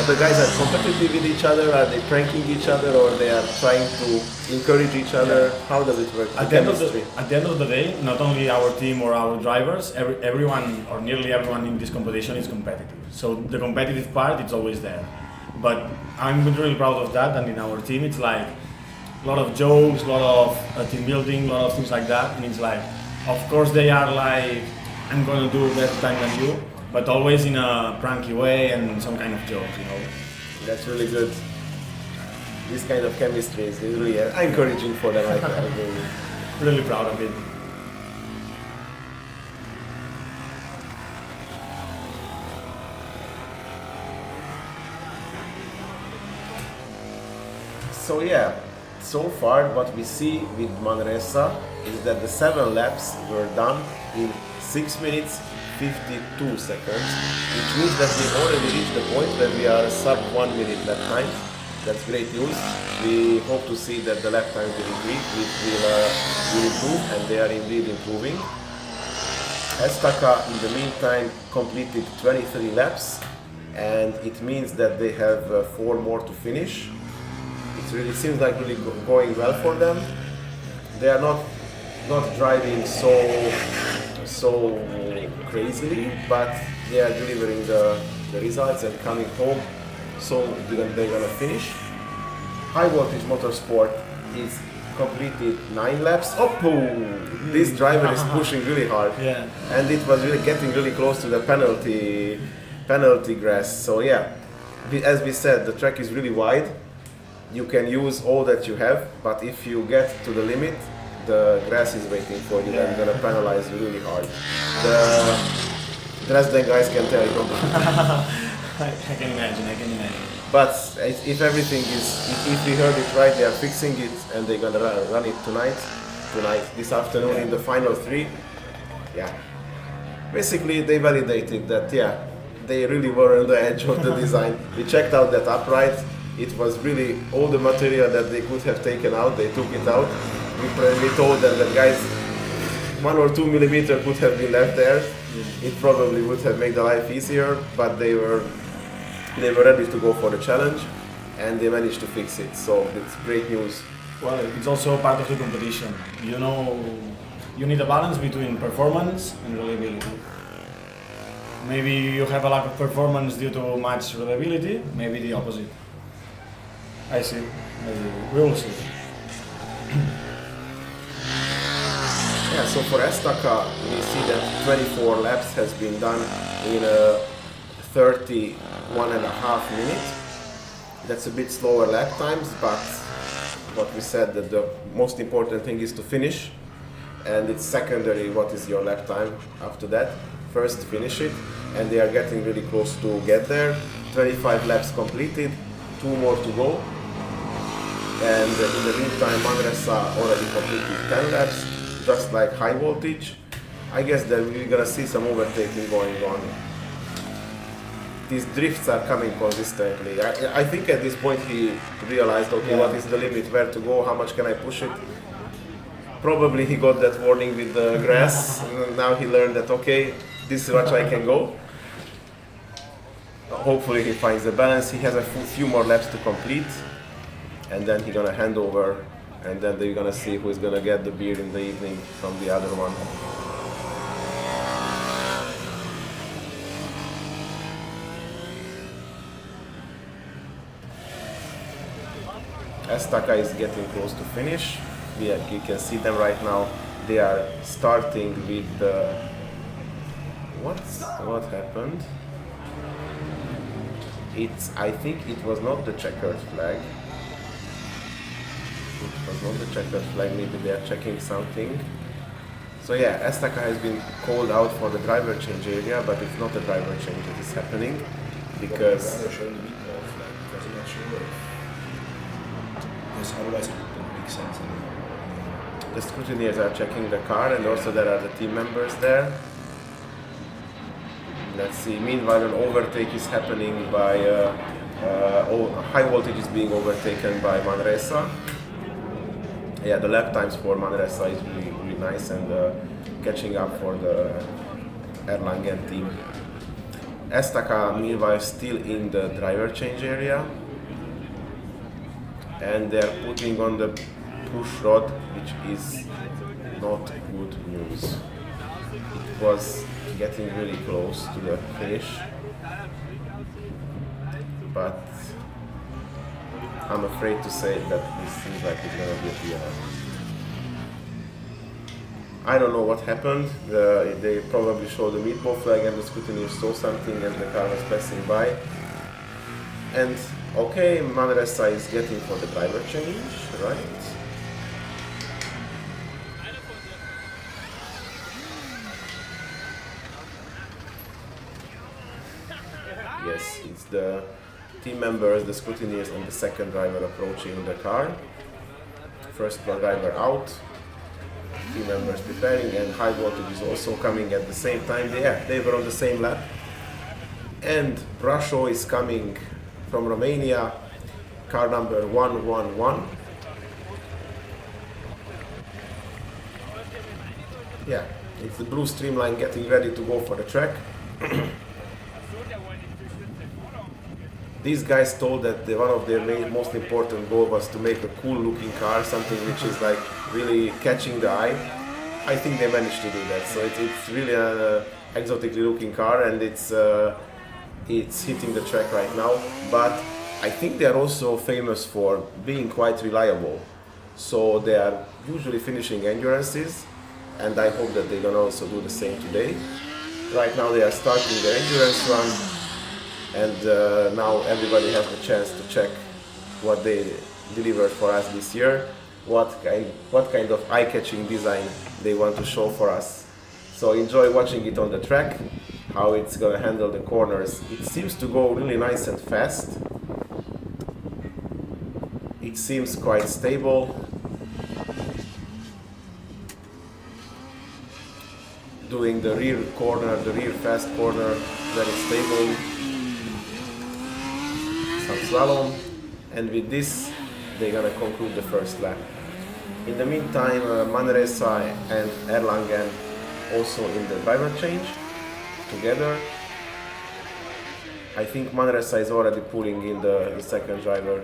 Are the guys are competitive with each other? Are they pranking each other, or they are trying to encourage each other? How does it work? At the end of the day, not only our team or our drivers, everyone or nearly everyone in this competition is competitive. So the competitive part, it's always there. But I'm really proud of that, and in our team, it's like a lot of jokes, a lot of team building, a lot of things like that. And it's like, of course, they are like, I'm going to do better time than you, but always in a pranky way and some kind of joke, you know. That's really good. This kind of chemistry is really encouraging for them. I'm really proud of it. So yeah, so far what we see with Manresa is that the 7 laps were done in 6 minutes 52 seconds, which means that we already reached the point where we are sub 1 minute lap time. That's great news. We hope to see that the lap time will improve, and they are indeed improving. Estaca in the meantime completed 23 laps, and it means that they have 4 more to finish. It really seems like really going well for them. They are not driving so crazily, but they are delivering the results and coming home. So they're gonna finish. High voltage motorsport is completed 9 laps. This driver is pushing really hard, and it was really getting really close to the penalty grass. So yeah, as we said, the track is really wide. You can use all that you have, but if you get to the limit, the grass is waiting for you and gonna penalize you really hard. The Dresden guys can tell you. I can imagine. But if everything is, if we heard it right, they are fixing it and they're gonna run it tonight, this afternoon in the final 3. Yeah. Basically, they validated that, they really were on the edge of the design. We checked out that upright. It was really all the material that they could have taken out, they took it out. We told them that, guys, 1 or 2 millimeters could have been left there. It probably would have made the life easier, but they were ready to go for the challenge, and they managed to fix it. So it's great news. Well, it's also part of the competition. You know, you need a balance between performance and reliability. Maybe you have a lack of performance due to much reliability, maybe the opposite. I see. We will see. Yeah, so for Estaca, we see that 24 laps has been done in 31.5 minutes. That's a bit slower lap times, but what we said, that the most important thing is to finish, and it's secondary what is your lap time after that. First finish it, and they are getting really close to get there. 25 laps completed, 2 more to go. And in the meantime, Manresa already completed 10 laps, just like high voltage. I guess that we're gonna see some overtaking going on. These drifts are coming consistently. I think at this point he realized, okay, what is the limit, where to go, how much can I push it? Probably he got that warning with the grass, and now he learned that, okay, this is much I can go. Hopefully he finds the balance. He has a few more laps to complete, and then he's gonna hand over and then they're gonna see who's gonna get the beer in the evening from the other one. Estaca is getting close to finish. You can see them right now. They are starting with the... What happened? I think it was not the checkered flag. It was not the checkered flag, maybe they are checking something. So yeah, Estaca has been called out for the driver change area, but it's not a driver change that is happening because... Otherwise it wouldn't make sense. The scrutineers are checking the car, and also there are the team members there. Let's see, meanwhile an overtake is happening by, high voltage is being overtaken by Manresa. Yeah, the lap times for Manresa is really nice, and catching up for the Erlangen team. Estaca meanwhile still in the driver change area, and they're putting on the push rod, which is not good news. It was getting really close to the finish, but I'm afraid to say that this seems like it's gonna be a PR. I don't know what happened. They probably showed the meatball flag and the scrutineer saw something as the car was passing by. And okay, Manresa is getting for the driver change, right? Yes, it's the team members, the scrutineers, and the second driver approaching the car. First driver out, team members preparing, and high voltage is also coming at the same time. They were on the same lap. And Brașov is coming from Romania, car number 111. Yeah, it's the blue streamline getting ready to go for the track. These guys told that one of their most important goal was to make a cool looking car, something which is like really catching the eye. I think they managed to do that. So it's really an exotically looking car, and it's hitting the track right now. But I think they are also famous for being quite reliable. So they are usually finishing endurances, and I hope that they're gonna also do the same today. Right now they are starting their endurance run, and now everybody has the chance to check what they delivered for us this year, what kind of eye-catching design they want to show for us. So enjoy watching it on the track, how it's gonna handle the corners. It seems to go really nice and fast. It seems quite stable. Doing the rear corner, the rear fast corner, very stable. Some slalom, and with this they're gonna conclude the first lap. In the meantime, Manresa and Erlangen also in the driver change together. I think Manresa is already pulling in the second driver.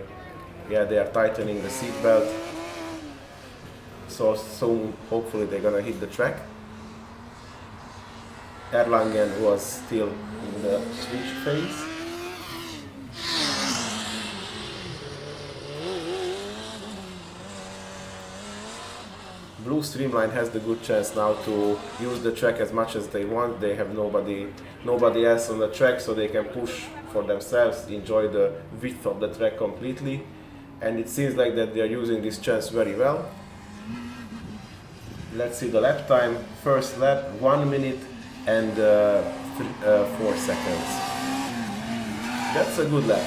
Yeah, they are tightening the seat belt. So soon, hopefully, they're gonna hit the track. Erlangen was still in the switch phase. Blue Streamline has the good chance now to use the track as much as they want. They have nobody else on the track, so they can push for themselves, enjoy the width of the track completely. And it seems like that they are using this chance very well. Let's see the lap time. First lap, 1 minute and 4 seconds. That's a good lap.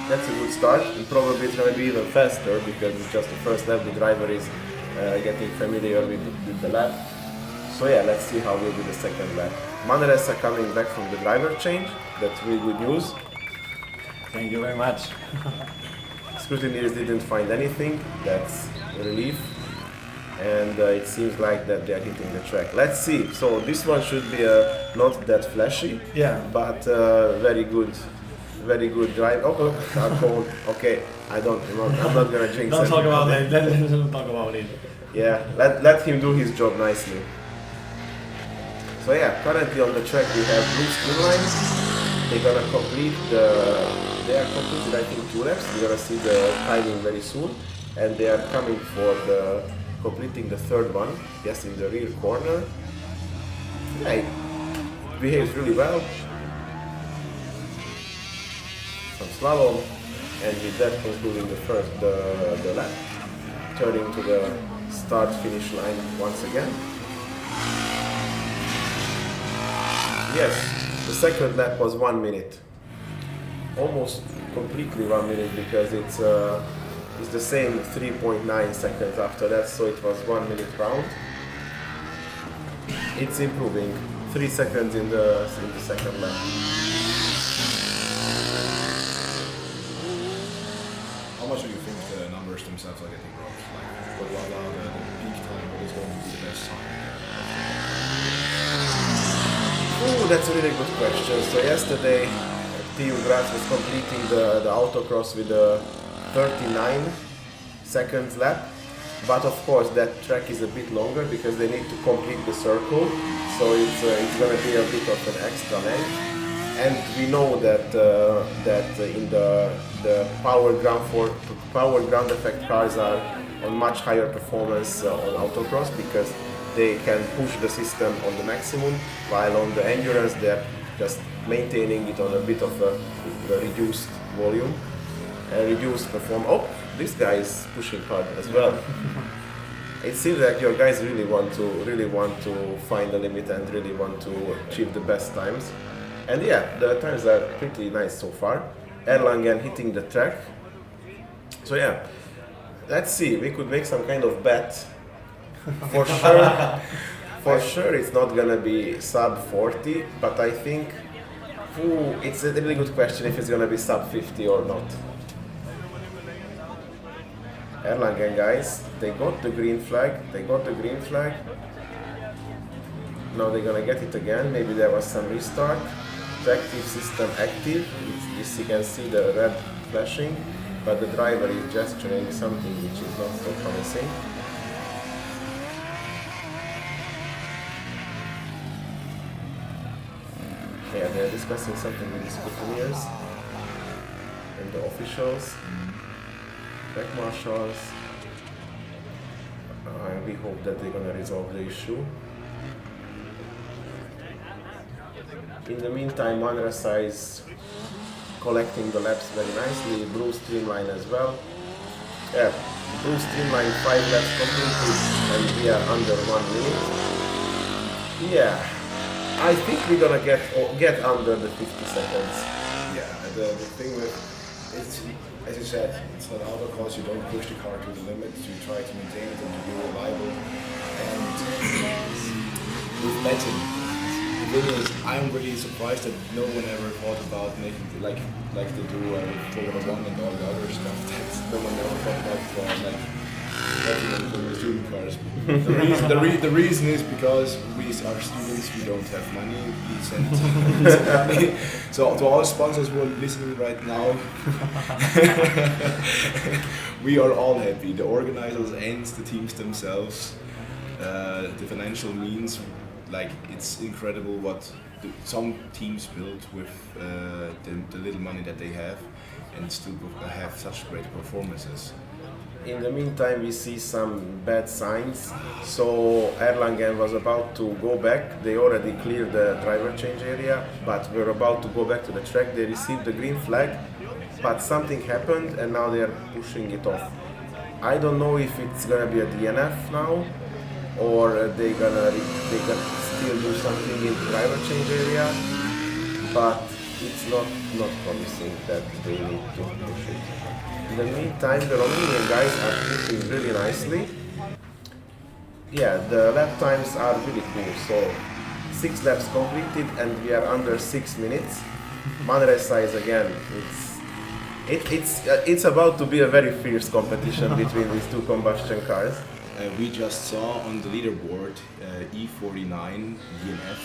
That's a good start, and probably it's going to be even faster because it's just the first lap. The driver is getting familiar with the lap. So yeah, let's see how we'll do the second lap. Manresa coming back from the driver change. That's really good news. Thank you very much. Scrutineers didn't find anything. That's a relief. And it seems like that they are hitting the track. Let's see. So this one should be not that flashy, yeah, but very good very good drive. Oh, alcohol. Okay, I'm not gonna jinx Don't it. talk about it. Don't talk about it. Yeah, let him do his job nicely. So yeah, currently on the track we have blue streamline. They're gonna complete they are completed I think 2 laps. We're gonna see the timing very soon. And they are coming for completing the 3rd one, yes, in the rear corner. Yeah, it behaves really well. Some slalom, and with that concluding the lap. Turning to the start-finish line once again. Yes, the 2nd lap was 1 minute. Almost completely 1 minute because it's the same 3.9 seconds after that, so it was 1 minute round. It's improving. 3 seconds in the 2nd lap. How much do you think the numbers themselves are getting wrong? Like, what are the peak time? What is going to be the best time? Oh, that's a really good question. So yesterday, TU Graz was completing the autocross with a 39 seconds lap, but of course that track is a bit longer because they need to complete the circle, so it's going to be a bit of an extra length. And we know that in the power ground effect cars are on much higher performance on autocross because they can push the system on the maximum, while on the endurance they're just maintaining it on a bit of a reduced volume. Reduced perform. Oh, this guy is pushing hard as well. It seems like your guys really want to find the limit and really want to achieve the best times. And yeah, the times are pretty nice so far. Erlangen hitting the track. So yeah, let's see. We could make some kind of bet. For sure, for sure, it's not gonna be sub 40, but I think it's a really good question if it's gonna be sub 50 or not. Erlangen guys, they got the green flag. Now they're gonna get it again. Maybe there was some restart. Tractive system active. This you can see the red flashing, but the driver is gesturing something which is not so promising. Yeah, they're discussing something with the scrutineers and the officials. Track marshals. We hope that they're gonna resolve the issue. In the meantime, Manresa is collecting the laps very nicely. Blue streamline as well. Yeah, blue streamline 5 laps completed, and we are under 1 minute. Yeah, I think we're gonna get under the 50 seconds. Yeah, the thing with it's, as you said, it's not autocross. You don't push the car to the limit. You try to maintain it and to be reliable. And with betting, the thing is, I'm really surprised that no one ever thought about making like they do Formula 1 and all the other stuff. No one ever thought about like betting on Formula Student cars. The reason is because we are students. We don't have money. We send money. So to all sponsors who are listening right now, we are all happy. The organizers and the teams themselves, the financial means. Like, it's incredible what some teams build with the little money that they have and still have such great performances. In the meantime, we see some bad signs. So Erlangen was about to go back. They already cleared the driver change area, but we're about to go back to the track. They received the green flag, but something happened and now they are pushing it off. I don't know if it's gonna be a DNF now, or they gonna still do something in the driver change area, but it's not promising that they need to push it. In the meantime, the Romanian guys are pushing really nicely. Yeah, the lap times are really cool. So 6 laps completed and we are under 6 minutes. Manresa is again, it's about to be a very fierce competition between these two combustion cars. We just saw on the leaderboard E49 DNF.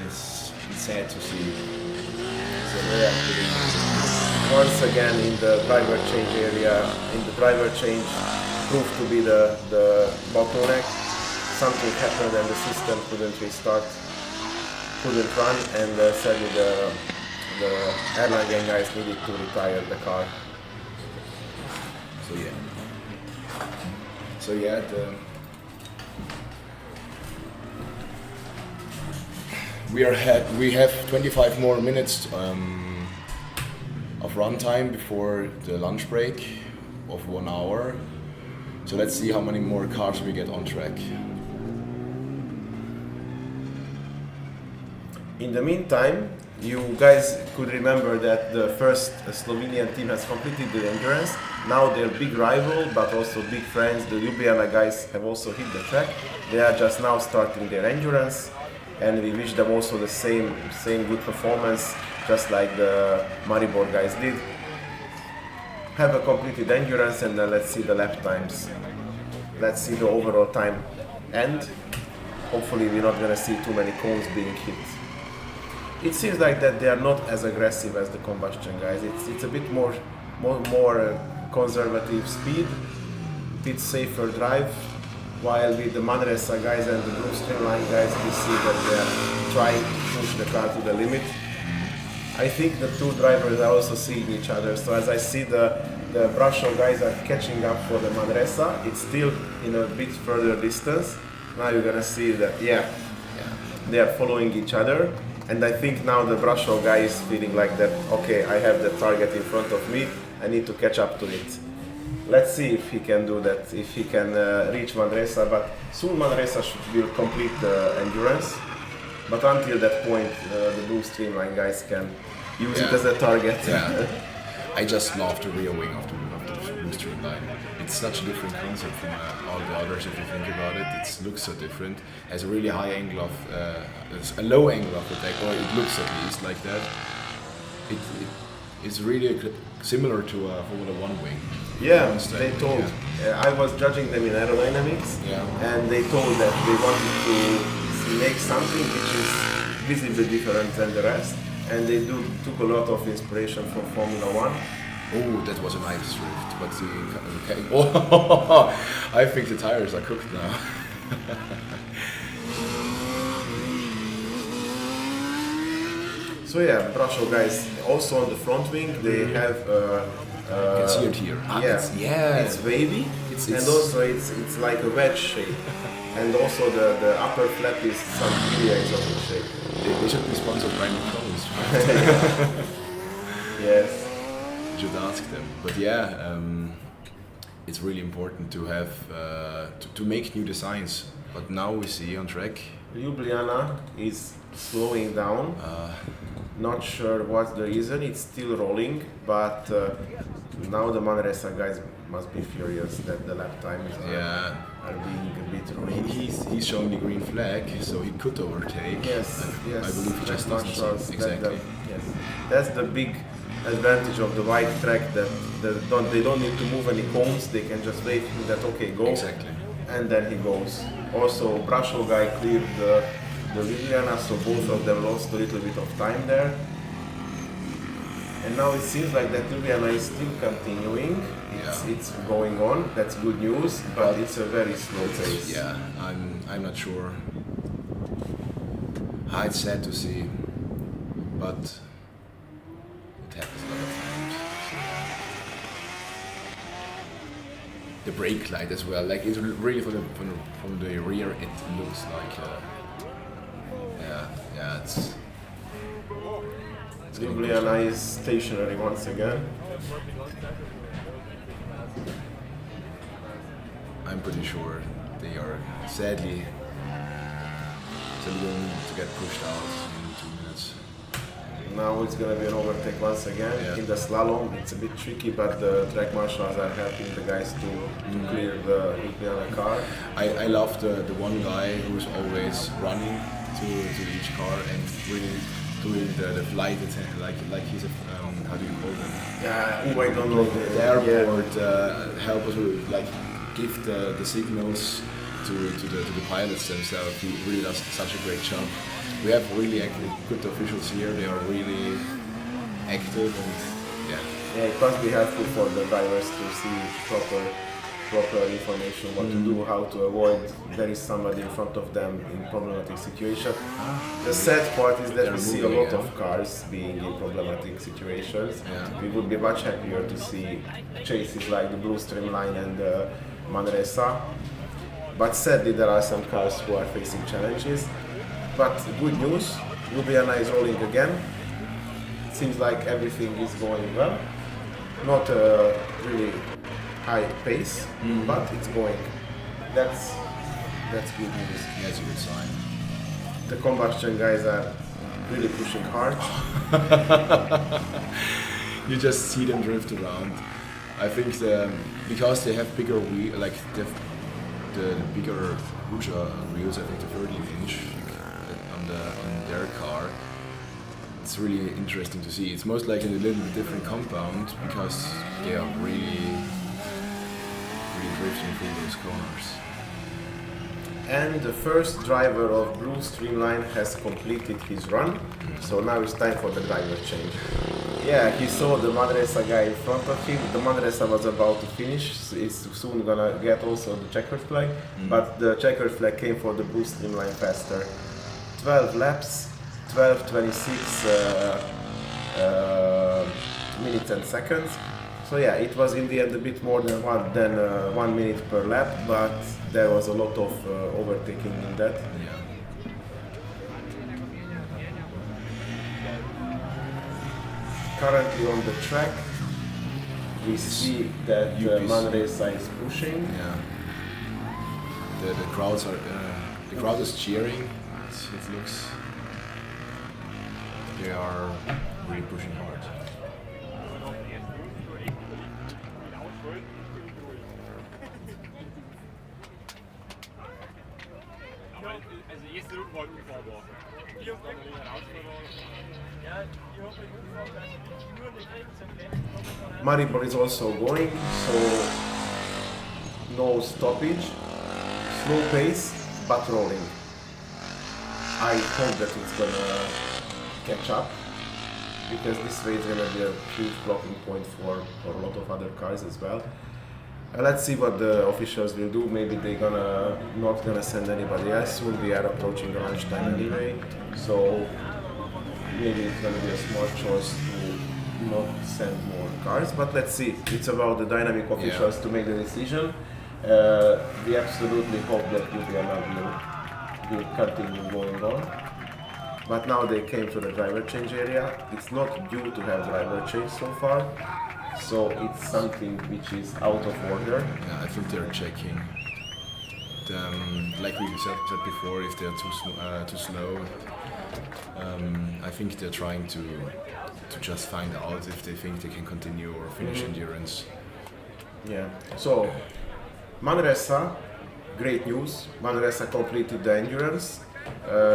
It's sad to see. So once again in the driver change area, proved to be the bottleneck. Something happened and the system couldn't restart, couldn't run, and sadly the airline gang guys needed to retire the car. So yeah, we have 25 more minutes of run time before the lunch break of 1 hour. So let's see how many more cars we get on track. In the meantime, you guys could remember that the first Slovenian team has completed the endurance. Now their big rival, but also big friends, the Ljubljana guys, have also hit the track. They are just now starting their endurance, and we wish them also the same good performance, just like the Maribor guys did. Have a completed endurance, and then let's see the lap times. Let's see the overall time, and hopefully we're not gonna see too many cones being hit. It seems like that they are not as aggressive as the combustion guys. It's a bit more conservative speed, bit safer drive. While with the Manresa guys and the Blue Streamline guys, we see that they are trying to push the car to the limit. I think the two drivers are also seeing each other. So as I see the Brasov guys are catching up for the Manresa, it's still in a bit further distance. Now you're gonna see that, they are following each other. And I think now the Brasov guy is feeling like that, okay, I have the target in front of me, I need to catch up to it. Let's see if he can do that, if he can reach Manresa, but soon Manresa will complete the endurance. But until that point, the Blue Streamline guys can use it as a target. Yeah. I just love the rear wing of the Blue Streamline. It's such a different concept from all the others if you think about it. It looks so different. It has a really high angle of, a low angle of attack, or it looks at least like that. It's really similar to a Formula 1 wing. Yeah, they told. I was judging them in aerodynamics, and they told that they wanted to make something which is visibly different than the rest, and they took a lot of inspiration from Formula 1. Oh, that was a nice drift, but I think the tires are cooked now. So yeah, Brasov guys, also on the front wing, they have you can see it here. It's wavy, and also it's like a wedge shape. And also the upper flap is some areas of the shape. They should be sponsored by McDonald's. Yes. You should ask them. But yeah, it's really important to have to make new designs. But now we see on track. Ljubljana is slowing down. Not sure what's the reason. It's still rolling, but now the Manresa guys must be furious that the lap times are being a bit ruined. He's showing the green flag, so he could overtake. Yes, I believe he just doesn't see. Exactly. That's the big advantage of the wide track, that they don't need to move any cones. They can just wait that okay, go. Exactly. And then he goes. Also, Brasov guy cleared the Ljubljana, so both of them lost a little bit of time there. And now it seems like that Ljubljana is still continuing. It's going on. That's good news, but it's a very slow pace. Yeah, I'm not sure. It's sad to see, but it happens a lot of times. The brake light as well, like it's really from the rear, it looks like it's Ljubljana is stationary once again. I'm pretty sure they are sadly going to get pushed out in 2 minutes. Now it's going to be an overtake once again. In the slalom, it's a bit tricky, but the track marshals are helping the guys to clear the Ljubljana car. I love the one guy who's always running to each car and really doing the flight attendant, like he's a how do you call them? I don't know. The airport helpers who like give the signals to the pilots themselves. He really does such a great job. we have really good officials here. They are really active and yeah. Yeah, it must be helpful for the drivers to see proper information, what to do, how to avoid there is somebody in front of them in problematic situation. The sad part is that we see a lot of cars being in problematic situations. Yeah. We would be much happier to see chases like the Blue Streamline and the Manresa. But sadly there are some cars who are facing challenges. But good news, Ljubljana is rolling again. It seems like everything is going well. Not really high pace, but it's going. That's good news. That's a good sign. The combustion guys are really pushing hard. You just see them drift around. I think because they have bigger wheel, like the bigger Ruja wheels, I think the 13-inch on their car. It's really interesting to see. It's most likely a little bit different compound because they are really drifting through those corners. And the first driver of Blue Streamline has completed his run, so now it's time for the driver change. Yeah, he saw the Manresa guy in front of him. The Manresa was about to finish. He's soon gonna get also the checkered flag, but the checkered flag came for the Blue Streamline faster. 12 laps, 12:26 minutes and seconds. So yeah, it was in the end a bit more than 1 minute per lap, but there was a lot of overtaking in that. Yeah. Currently on the track, we see that Manresa is pushing. Yeah. The crowds are the crowd is cheering. It looks they are really pushing hard. Maribor is also going, so no stoppage, slow pace, but rolling. I hope that it's gonna catch up, because this way is gonna be a huge blocking point for a lot of other cars as well. Let's see what the officials will do. Maybe they're not gonna send anybody else soon. We are approaching the lunchtime anyway, so maybe it's gonna be a smart choice to not send more cars. But let's see. It's about the dynamic officials to make the decision. We absolutely hope that Ljubljana will continue going on. But now they came to the driver change area. It's not due to have driver change so far. So it's something which is out of order. Yeah, I think they're checking. Like we said before, if they're too slow, I think they're trying to just find out if they think they can continue or finish endurance. Yeah. So Manresa, great news. Manresa completed the endurance.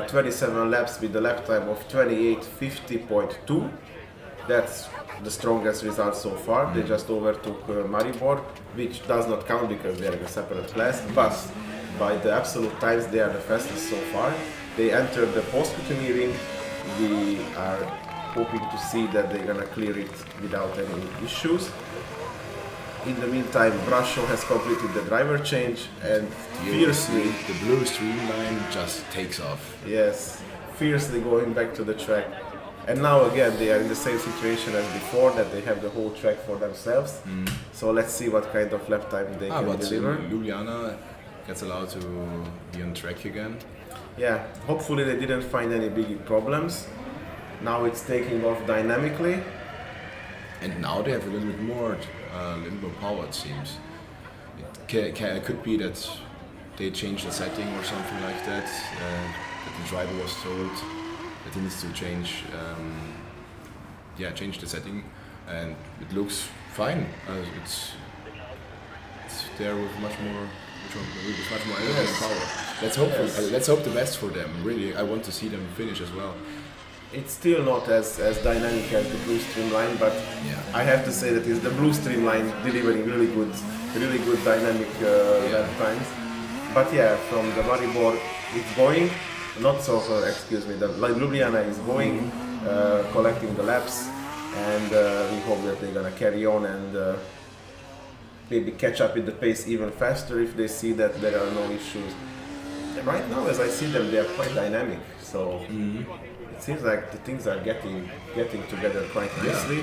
27 laps with a lap time of 28:50.2. That's the strongest result so far. They just overtook Maribor, which does not count because they are in a separate class, but by the absolute times they are the fastest so far. They entered the post-scrutineering. We are hoping to see that they're gonna clear it without any issues. In the meantime, Brasho has completed the driver change and fiercely the Blue Streamline just takes off. Yes, fiercely going back to the track. And now again they are in the same situation as before, that they have the whole track for themselves. So let's see what kind of lap time they can deliver. Ljubljana gets allowed to be on track again. Yeah, hopefully they didn't find any big problems. Now it's taking off dynamically. And now they have a little bit more power, it seems. It could be that they changed the setting or something like that. That the driver was told that he needs to change the setting, and it looks fine. It's there with much more energy and power. Let's hope the best for them. Really, I want to see them finish as well. It's still not as dynamic as the Blue Streamline, but I have to say that it's the Blue Streamline delivering really good dynamic lap times. But yeah, from the Maribor it's going. not Soho, excuse me, like Ljubljana is going, collecting the laps, and we hope that they're gonna carry on and maybe catch up with the pace even faster if they see that there are no issues. Right now, as I see them, they are quite dynamic, so it seems like the things are getting together quite nicely.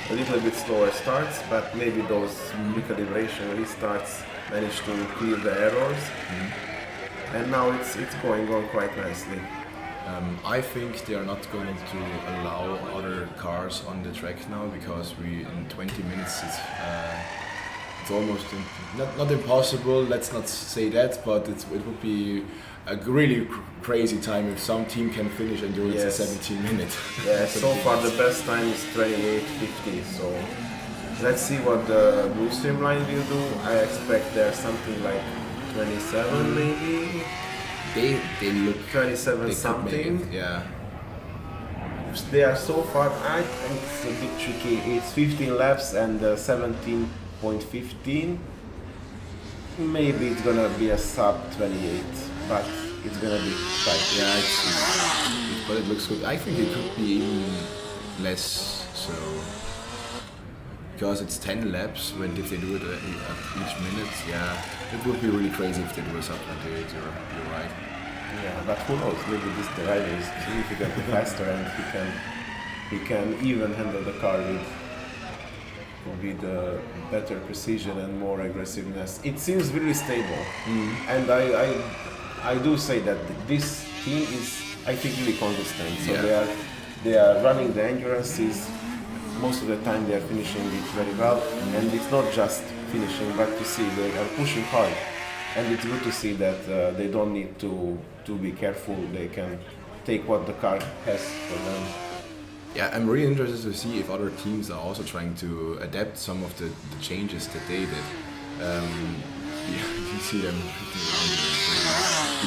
A little bit slower starts, but maybe those recalibration restarts manage to clear the errors, and now it's going on quite nicely. I think they are not going to allow other cars on the track now, because in 20 minutes it's almost not impossible, let's not say that, but it would be a really crazy time if some team can finish endurance in 17 minutes. Yeah, so far the best time is 28:50, so let's see what the blue streamline will do. I expect there's something like 27 maybe. They look 27 something. Yeah. They are so far, I think it's a bit tricky. It's 15 laps and 17.15. Maybe it's gonna be a sub 28, but it's gonna be tight. Yeah, but it looks good. I think it could be even less, so because it's 10 laps. If they do it at each minute, yeah, it would be really crazy if they do a sub 28. You're right. Yeah, but who knows? Maybe this driver is significantly faster and he can even handle the car with better precision and more aggressiveness. It seems really stable, and I do say that this team is, I think, really consistent. So they are running the endurances. Most of the time they are finishing it very well, and it's not just finishing, but you see they are pushing hard, and it's good to see that they don't need to be careful. They can take what the car has for them. Yeah, I'm really interested to see if other teams are also trying to adapt some of the changes that they did. You see them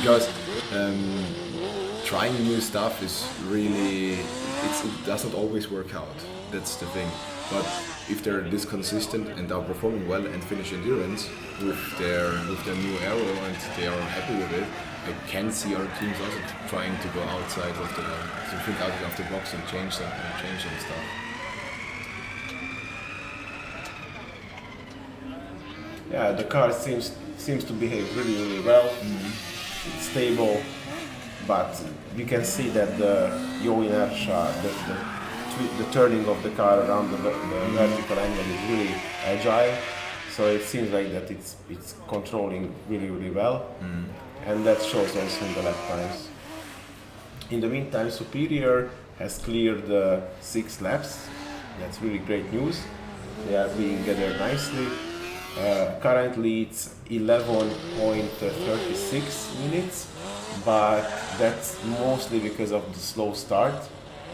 because trying new stuff is really, it does not always work out. That's the thing. But if they're this consistent and are performing well and finish endurance with their new aero and they are happy with it, I can see our teams also trying to go outside of to think out of the box and change some stuff. Yeah, the car seems to behave really well. It's stable, but you can see that the yaw inertia, the turning of the car around the vertical angle is really agile. So it seems like that it's controlling really well, and that shows also in the lap times. In the meantime, Superior has cleared 6 laps. That's really great news. They are being gathered nicely. Currently it's 11.36 minutes, but that's mostly because of the slow start.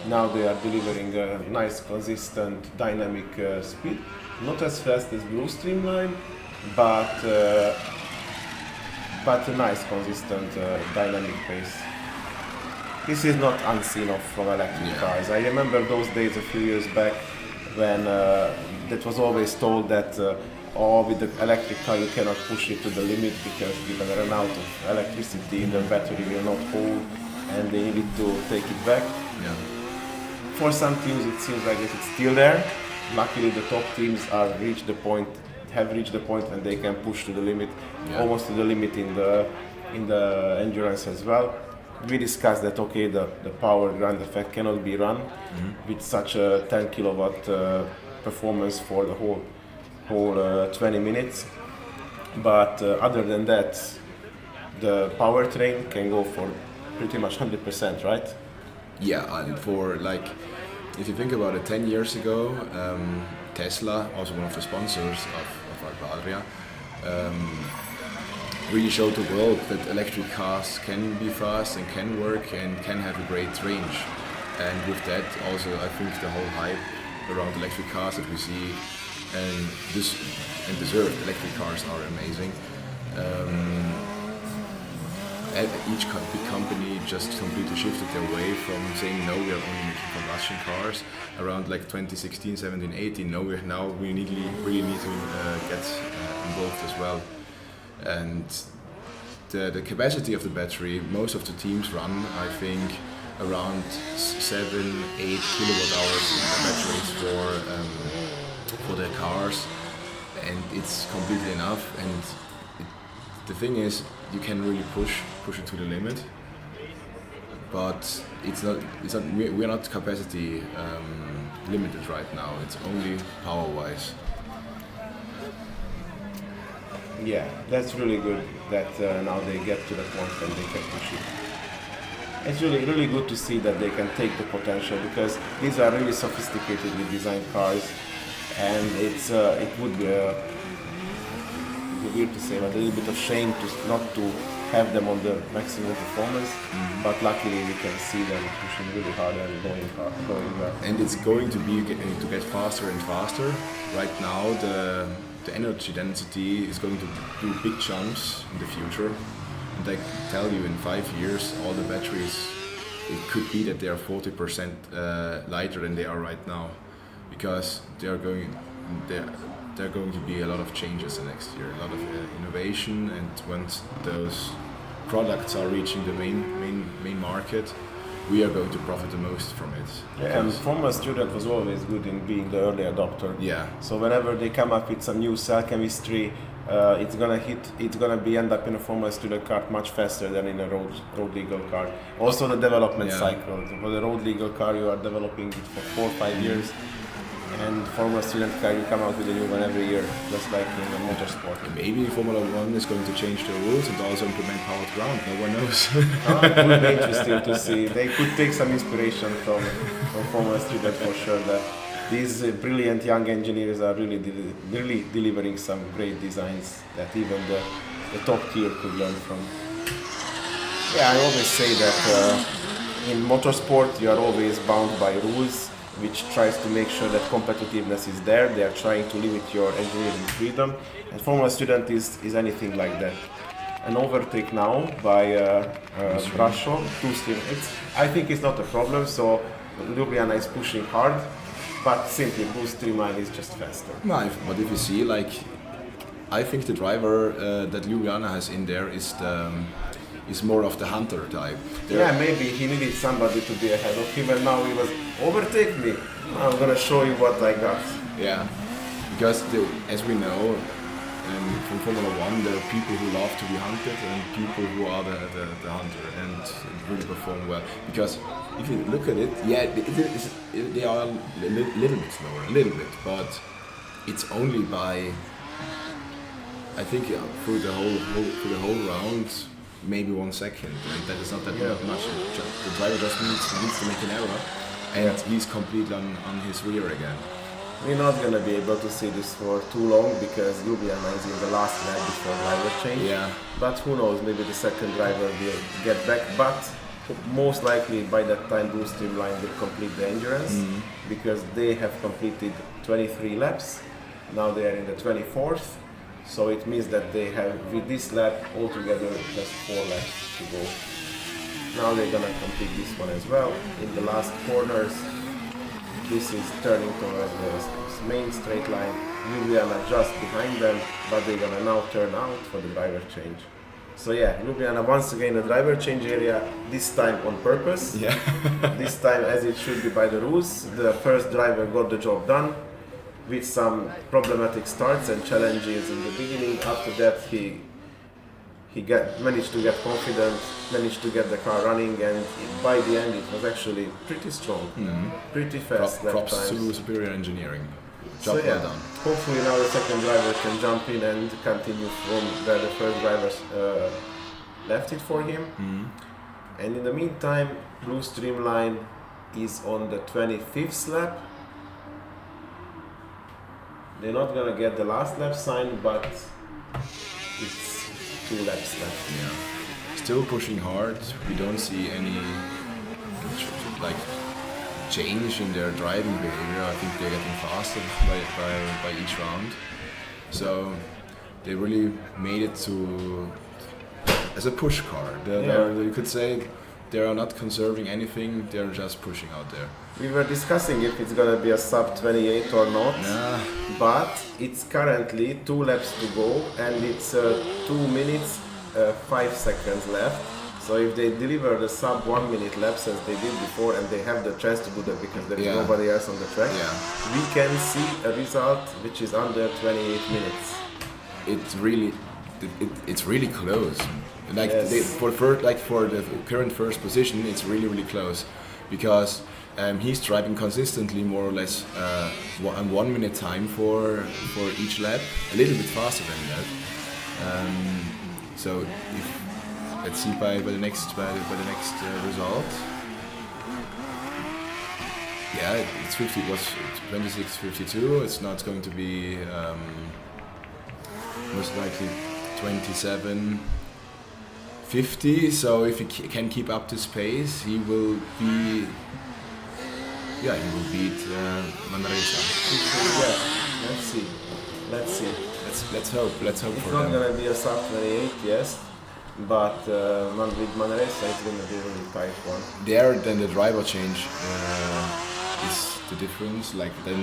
Now they are delivering a nice, consistent, dynamic speed. Not as fast as Blue Streamline, but a nice, consistent, dynamic pace. This is not unseen from electric cars. I remember those days a few years back when that was always told that with the electric car you cannot push it to the limit because you're going to run out of electricity, the battery will not hold, and they needed to take it back. For some teams it seems like it's still there. Luckily the top teams have reached the point and they can push to the limit, almost to the limit in the endurance as well. We discussed that the power ground effect cannot be run with such a 10 kilowatt performance for the whole 20 minutes. But other than that, the powertrain can go for pretty much 100%, right? Yeah, and for if you think about it, 10 years ago, Tesla, also one of the sponsors of Alpe Adria, really showed the world that electric cars can be fast and can work and can have a great range. And with that also I think the whole hype around electric cars that we see and deserved electric cars are amazing. Each big company just completely shifted their way from saying no, we are only making combustion cars around 2016, 17, 18. No, we really need to get involved as well. And the capacity of the battery, most of the teams run, I think, around 7-8 kilowatt hours in the batteries for their cars, and it's completely enough. And the thing is, you can really push it to the limit, but we're not capacity limited right now. It's only power wise. Yeah, that's really good that now they get to the point and they can push it. It's really good to see that they can take the potential, because these are really sophisticatedly designed cars, and it would be weird to say, but a little bit of shame not to have them on the maximum performance. But luckily we can see them pushing really hard and going well. And it's going to get faster and faster. Right now the energy density is going to do big jumps in the future. And I tell you, in 5 years, all the batteries, it could be that they are 40% lighter than they are right now, because they're going to be a lot of changes the next year, a lot of innovation, and once those products are reaching the main market, we are going to profit the most from it. Yeah, and Formula Student was always good in being the early adopter. Yeah. So whenever they come up with some new cell chemistry, it's gonna end up in a Formula Student car much faster than in a road legal car. Also the development cycle. For the road legal car, you are developing it for 4 or 5 years, and Formula Student car, you come out with a new one every year, just like in a motorsport. Maybe Formula 1 is going to change the rules and also implement powered ground. No one knows. It would be interesting to see. They could take some inspiration from Formula Student for sure. That these brilliant young engineers are really delivering some great designs that even the top tier could learn from. Yeah, I always say that in motorsport you are always bound by rules, which tries to make sure that competitiveness is there. They are trying to limit your engineering freedom, and Formula Student is anything like that. An overtake now by Brasho, I think it's not a problem, so Ljubljana is pushing hard, but simply boost streamline is just faster. No, but if you see, like, I think the driver that Ljubljana has in there is more of the hunter type. Yeah, maybe he needed somebody to be ahead of him, and now he was, overtake me, I'm gonna show you what I got. Yeah, because as we know, from Formula 1, there are people who love to be hunted and people who are the hunter and really perform well. Because if you look at it, yeah, they are a little bit slower, but it's only by, I think, through the whole round, maybe 1 second, and that is not that much. The driver just needs to make an error, and he's completely on his rear again. We're not going to be able to see this for too long, because Ljubljana is in the last lap before driver change. Yeah. But who knows, maybe the second driver will get back. But most likely by that time Blue Streamline will complete the endurance, because they have completed 23 laps. Now they are in the 24th. So it means that they have, with this lap altogether, just 4 laps to go. Now they're going to complete this one as well. In the last corners, this is turning towards the main straight line. Ljubljana just behind them, but they're going to now turn out for the driver change. So yeah, Ljubljana once again the driver change area, this time on purpose. Yeah. This time as it should be by the rules. The first driver got the job done, with some problematic starts and challenges in the beginning. After that he managed to get confident, managed to get the car running, and by the end it was actually pretty strong, pretty fast. Props to superior engineering. Job so, yeah, well done. Hopefully now the second driver can jump in and continue from where the first driver left it for him. And in the meantime, Blue Streamline is on the 25th lap. They're not gonna get the last lap sign, but it's 2 laps left. Yeah. Still pushing hard. We don't see any change in their driving behavior. I think they're getting faster by each round. So they really made it to as a push car. You could say they are not conserving anything. They're just pushing out there. We were discussing if it's gonna be a sub 28 or not, but it's currently 2 laps to go, and it's 2 minutes 5 seconds left. So if they deliver the sub 1 minute laps as they did before, and they have the chance to do that because there is nobody else on the track, we can see a result which is under 28 minutes. It's really close. Like for the current first position, it's really close because he's driving consistently more or less 1 minute time for each lap, a little bit faster than that. So let's see by the next result. Yeah, it's 50. It was 26:52. It's not going to be most likely 27:50. So if he can keep up this pace, he will be. Yeah, he will beat Manresa. Yeah, let's see. Let's hope for it's them. It's not gonna be a sub 28, yes, but with Manresa it's gonna be a really tight one. There, then the driver change is the difference. Like then,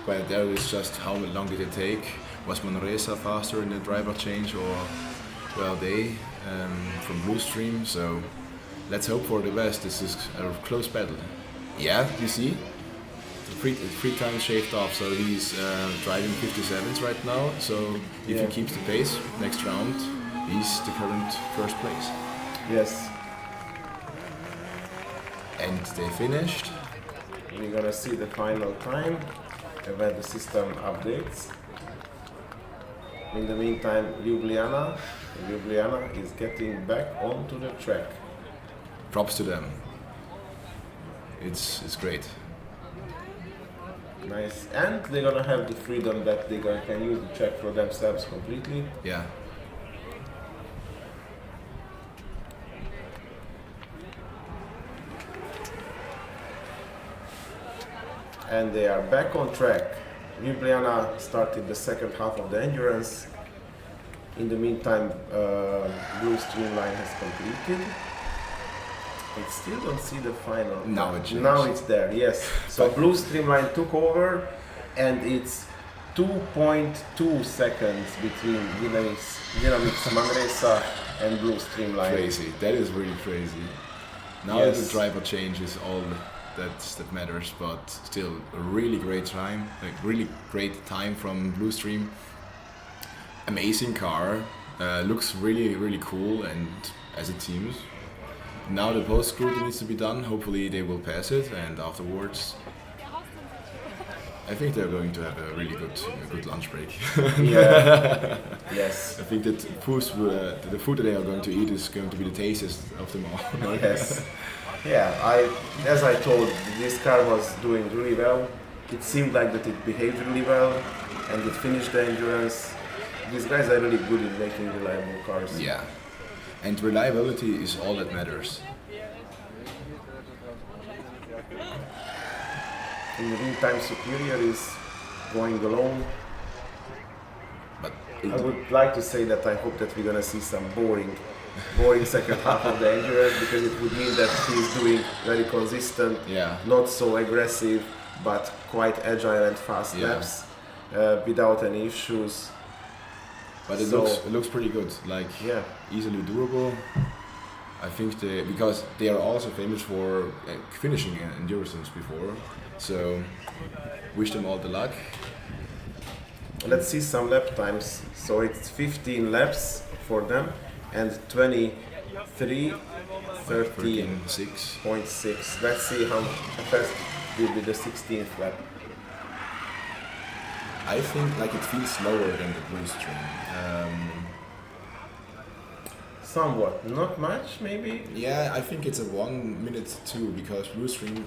but there is just how long did it take? Was Manresa faster in the driver change, or well, they from Bluestream? So let's hope for the best. This is a close battle. Yeah, you see, three times shaved off. So he's driving 57s right now. So if he keeps the pace next round, he's the current first place. Yes. And they finished. We're gonna see the final time when the system updates. In the meantime, Ljubljana is getting back onto the track. Props to them. It's great. Nice, and they're gonna have the freedom that they can use the track for themselves completely. Yeah. And they are back on track. Ljubljana started the second half of the endurance. In the meantime, Blue Streamline has completed. I still don't see the final. Now it changed. Now it's there, yes. So Blue Streamline took over, and it's 2.2 seconds between Dynamics Manresa and Blue Streamline. Crazy. That is really crazy. Now the driver change is all that matters, but still a really great time. Like really great time from Bluestream. Amazing car. Looks really cool, and as it seems. Now the post scrutiny needs to be done. Hopefully they will pass it, and afterwards, I think they're going to have a really good lunch break. Yeah. Yes. I think that the food that they are going to eat is going to be the tastiest of them all. Yes. Yeah. As I told, this car was doing really well. It seemed like that it behaved really well, and it finished the endurance. These guys are really good in making reliable cars. Yeah. And reliability is all that matters. In the meantime, Superior is going alone. But I would like to say that I hope that we're gonna see some boring second half of the endurance, because it would mean that he's doing very consistent, not so aggressive, but quite agile and fast laps without any issues. But it looks pretty good, like easily doable. I think because they are also famous for finishing endurances before, so wish them all the luck. Let's see some lap times. So it's 15 laps for them and 23:13.6. Let's see how fast will be the 16th lap. I think like it feels slower than the Bluestream. Somewhat, not much maybe? Yeah, I think it's a 1 minute too, because Bluestream,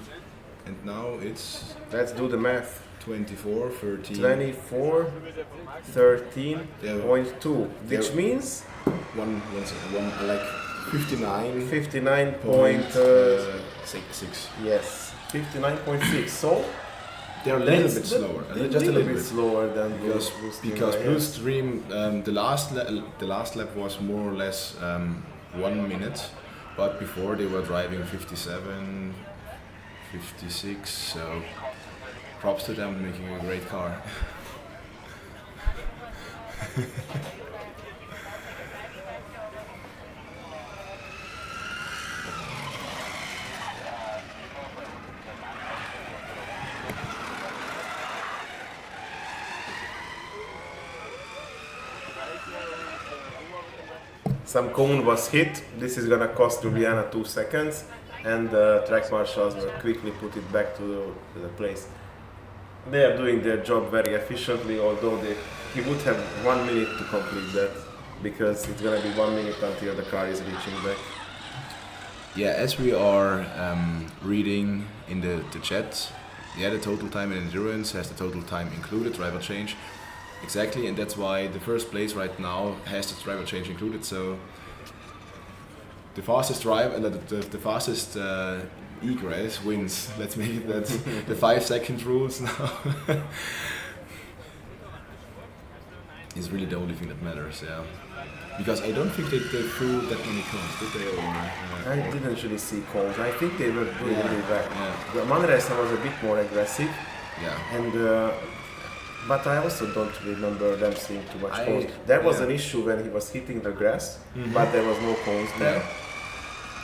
and now it's... Let's do the math. 24:13. 24:13.2, which means? One like 59. 59.6. Yes, 59.6. So they're a little bit slower, just a little bit slower than because Bluestream. The last lap was more or less 1 minute, but before they were driving 57, 56. So props to them, making a great car. some cone was hit. This is gonna cost Ljubljana 2 seconds, and the track marshals will quickly put it back to the place. They are doing their job very efficiently, although he would have 1 minute to complete that, because it's gonna be 1 minute until the car is reaching back. Yeah, as we are reading in the chat, yeah, the total time in endurance has the total time included, driver change. Exactly, and that's why the first place right now has the driver change included. So the fastest drive and the fastest egress wins. Let's make it that the 5-second rules now. Is really the only thing that matters, yeah. Because I don't think they threw that many cones, did they? I didn't really see cones. I think they were doing really back. The Manresa was a bit more aggressive. Yeah. And but I also don't remember them seeing too much cones. There was an issue when he was hitting the grass, but there was no cones there.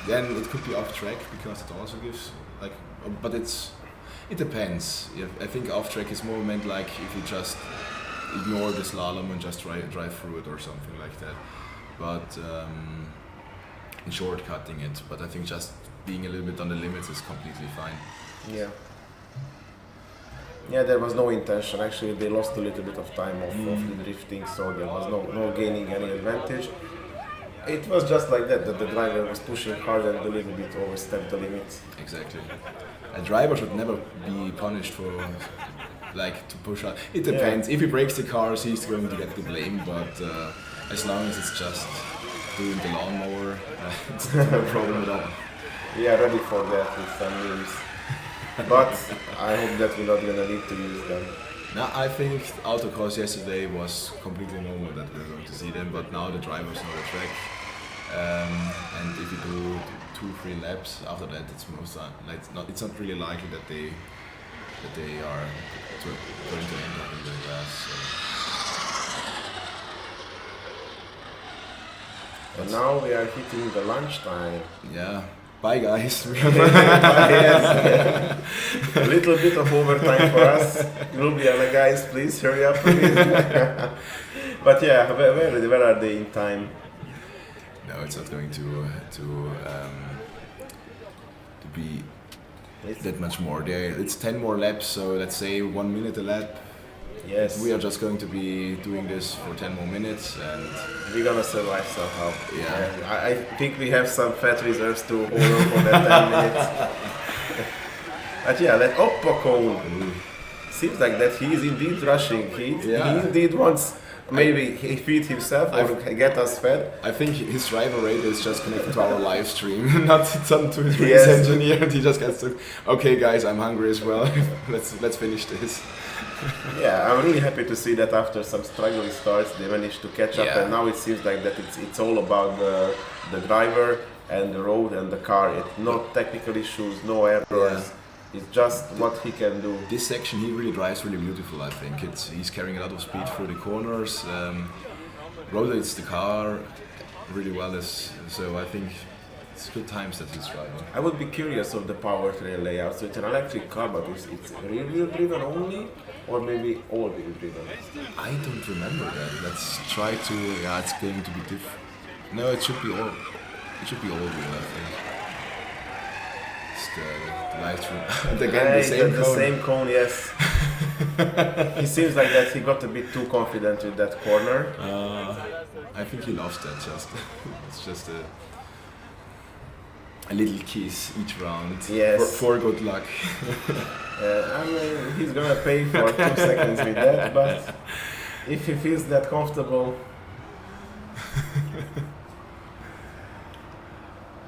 Then it could be off track because it also gives like, but it depends. I think off track is more meant like if you just ignore the slalom and just drive through it or something like that. But in shortcutting it. But I think just being a little bit on the limits is completely fine. Yeah. Yeah, there was no intention. Actually, they lost a little bit of time off the drifting, so there was no gaining any advantage. It was just like that the driver was pushing hard and a little bit overstepped the limits. Exactly. A driver should never be punished for to push out. It depends. If he breaks the cars, he's going to get the blame, but as long as it's just doing the lawnmower, it's no problem at all. We are ready for that with some news. But I hope that we're not gonna need to use them. No, I think autocross yesterday was completely normal that we're going to see them, but now the drivers know the track, and if you do 2-3 laps after that, it's not really likely that they are going to end up in the grass. So. And now we are hitting the lunchtime. Yeah. Bye guys. A little bit of overtime for us. Ljubljana guys, please hurry up. But yeah, where are they in time? No, it's not going to be that much more. It's 10 more laps, so let's say 1 minute a lap. Yes. We are just going to be doing this for 10 more minutes, and we're gonna survive somehow. Yeah. I think we have some fat reserves to hold on for that 10 minutes. But yeah, let Oppakon. Seems like that he is indeed rushing. He indeed wants maybe he feed himself or get us fed. I think his driver radio is just connected to our live stream, not to his race engineer. And he just gets to, okay guys, I'm hungry as well. let's finish this. Yeah, I'm really happy to see that after some struggling starts they managed to catch up, and now it seems like that it's all about the driver and the road and the car. It's not technical issues, no errors. It's just what he can do. This section he really drives really beautiful, I think. He's carrying a lot of speed through the corners, rotates the car really well, so I think it's good times that he's driving. I would be curious of the powertrain layout. So it's an electric car, but it's rear-wheel driven only, or maybe all-wheel driven? I don't remember that. Let's try to. Yeah, it's going to be different. No, it should be all. It should be all-wheel, I think. It's the live stream. And again, the same cone, yes. He seems like that he got a bit too confident with that corner. I think he lost that just. It's just a little kiss each round. Yes. For good luck. I mean, he's gonna pay for 2 seconds with that, but if he feels that comfortable.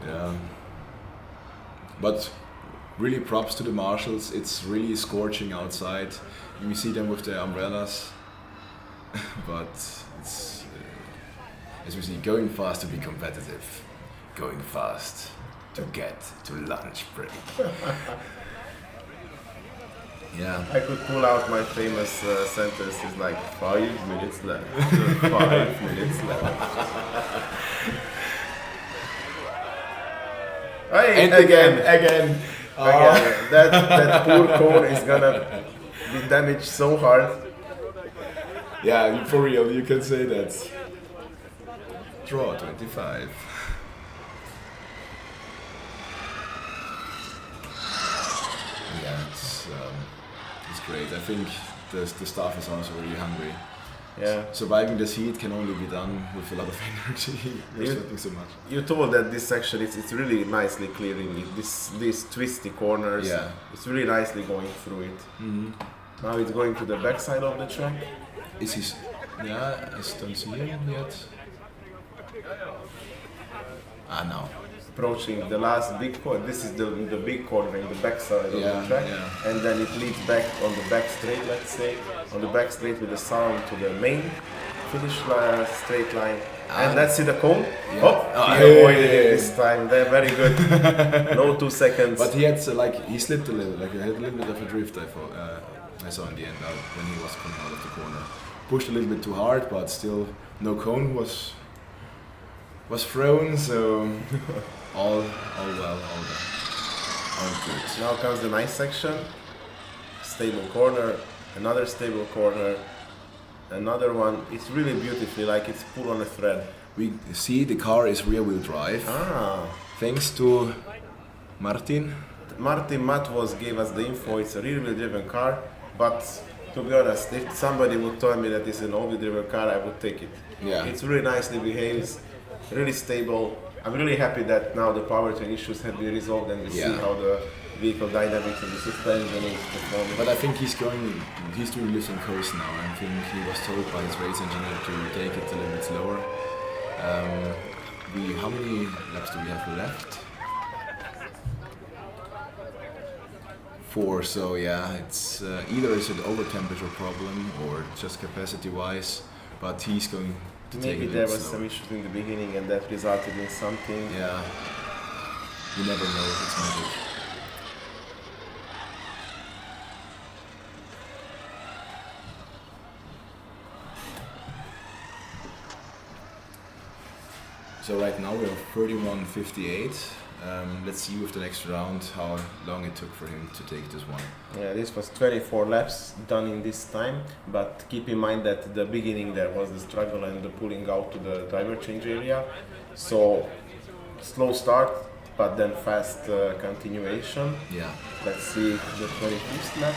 Yeah. But really props to the marshals. It's really scorching outside. You see them with their umbrellas. But it's, as we see, going fast to be competitive. Going fast to get to lunch break. Yeah. I could pull out my famous sentences like 5 minutes left, 5 minutes left. Hey, and again. That poor cone is gonna be damaged so hard. Yeah, for real, you can say that. draw 25. Yeah, it's great. I think the staff is also really hungry. Yeah. Surviving this heat can only be done with a lot of energy. We're sweating so much. You told that this section it's really nicely clearing it. These twisty corners. Yeah. It's really nicely going through it. Mm-hmm. Now it's going to the backside of the track. Is he? Yeah, I don't see him yet. Ah, no. Approaching the last big corner. This is the big corner in the backside of the track, and then it leads back on the back straight. Let's say on the back straight with the sound to the main finish straight line. And let's see the cone. Yeah. Oh, he avoided it this time. They're very good. No 2 seconds. But he had he slipped a little. Like he had a little bit of a drift. I thought I saw in the end when he was coming out of the corner. Pushed a little bit too hard, but still no cone was thrown. So. All well, all good. Now comes the nice section. Stable corner, another stable corner, another one. It's really beautifully, like it's pulled on a thread. We see the car is rear-wheel drive. Ah. Thanks to Martin. Matt gave us the info. It's a rear-wheel driven car, but to be honest, if somebody would tell me that it's an all-wheel driven car, I would take it. Yeah. It's really nicely behaves, really stable. I'm really happy that now the powertrain issues have been resolved and we see how the vehicle dynamics and the suspension is performing. But I think he's doing lifts on coast now. I think he was told by his race engineer to take it a little bit slower. How many laps do we have left? 4. So yeah, it's either it's an over temperature problem or just capacity wise. But he's going. Maybe there was some issues in the beginning and that resulted in something. Yeah, you never know, it's magic. So right now we are 31:58. Let's see with the next round how long it took for him to take this one. Yeah, this was 24 laps done in this time, but keep in mind that the beginning there was the struggle and the pulling out to the driver change area. So slow start, but then fast continuation. Yeah. Let's see the 25th lap.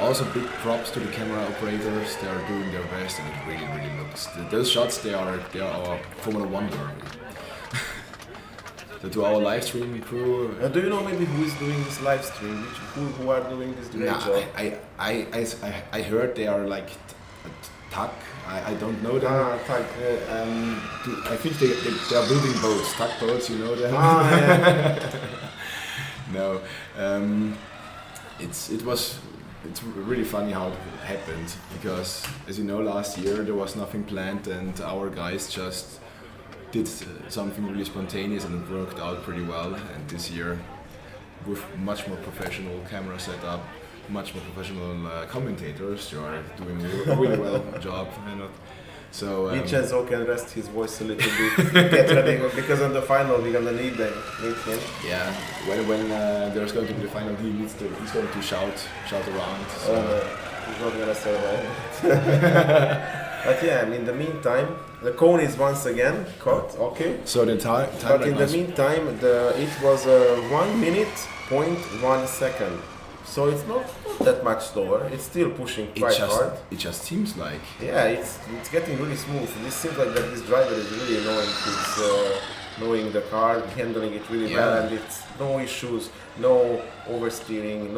Also, big props to the camera operators. They are doing their best, and it really looks. Those shots, they are our Formula wonder. So to our live streaming crew. Do you know maybe who is doing this live stream? Who are doing this great job? I heard they are like TAC. I don't know them. TAC. I think they are building boats. TAC boats, you know them. Yeah. No, it's really funny how it happened, because as you know, last year there was nothing planned and our guys just did something really spontaneous and it worked out pretty well. And this year, with much more professional camera setup, much more professional commentators, you are doing a really well job. So Vincenzo can rest his voice a little bit, get ready, because on the final we're gonna need him. Yeah, when there's going to be the final, he's going to shout around. So. He's not gonna survive. But yeah, in the meantime, the cone is once again caught. Okay. So the time. But in the meantime, it was 1 minute, 0.1 second. So it's not that much slower. It's still pushing quite hard. It just seems like. Yeah, it's getting really smooth. This seems like that this driver is really knowing the car, handling it really well, and it's no issues, no oversteering,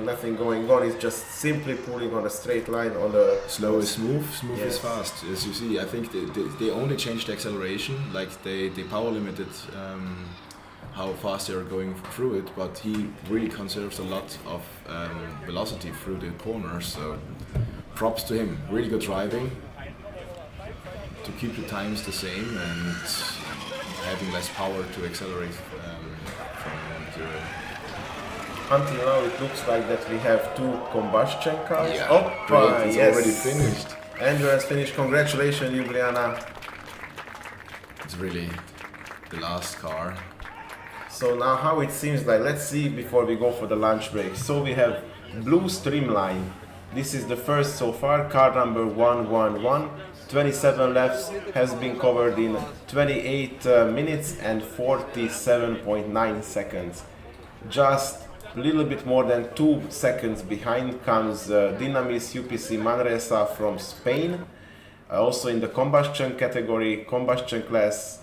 nothing going on. It's just simply pulling on a straight line on the slow is smooth is fast. As you see, I think they only changed the acceleration, like they power limited. How fast they are going through it, but he really conserves a lot of velocity through the corners, so props to him. Really good driving to keep the times the same and having less power to accelerate from 0. Until now it looks like that we have 2 combustion cars. Yeah, great. It's already finished. Andrew has finished. Congratulations, Ljubljana. It's really the last car. So now how it seems like, let's see before we go for the lunch break. So we have blue streamline This is the first so far, car number 111. 27 laps has been covered in 28 minutes and 47.9 seconds. Just a little bit more than 2 seconds behind comes Dynamis UPC Manresa from Spain, also in the combustion category, combustion class.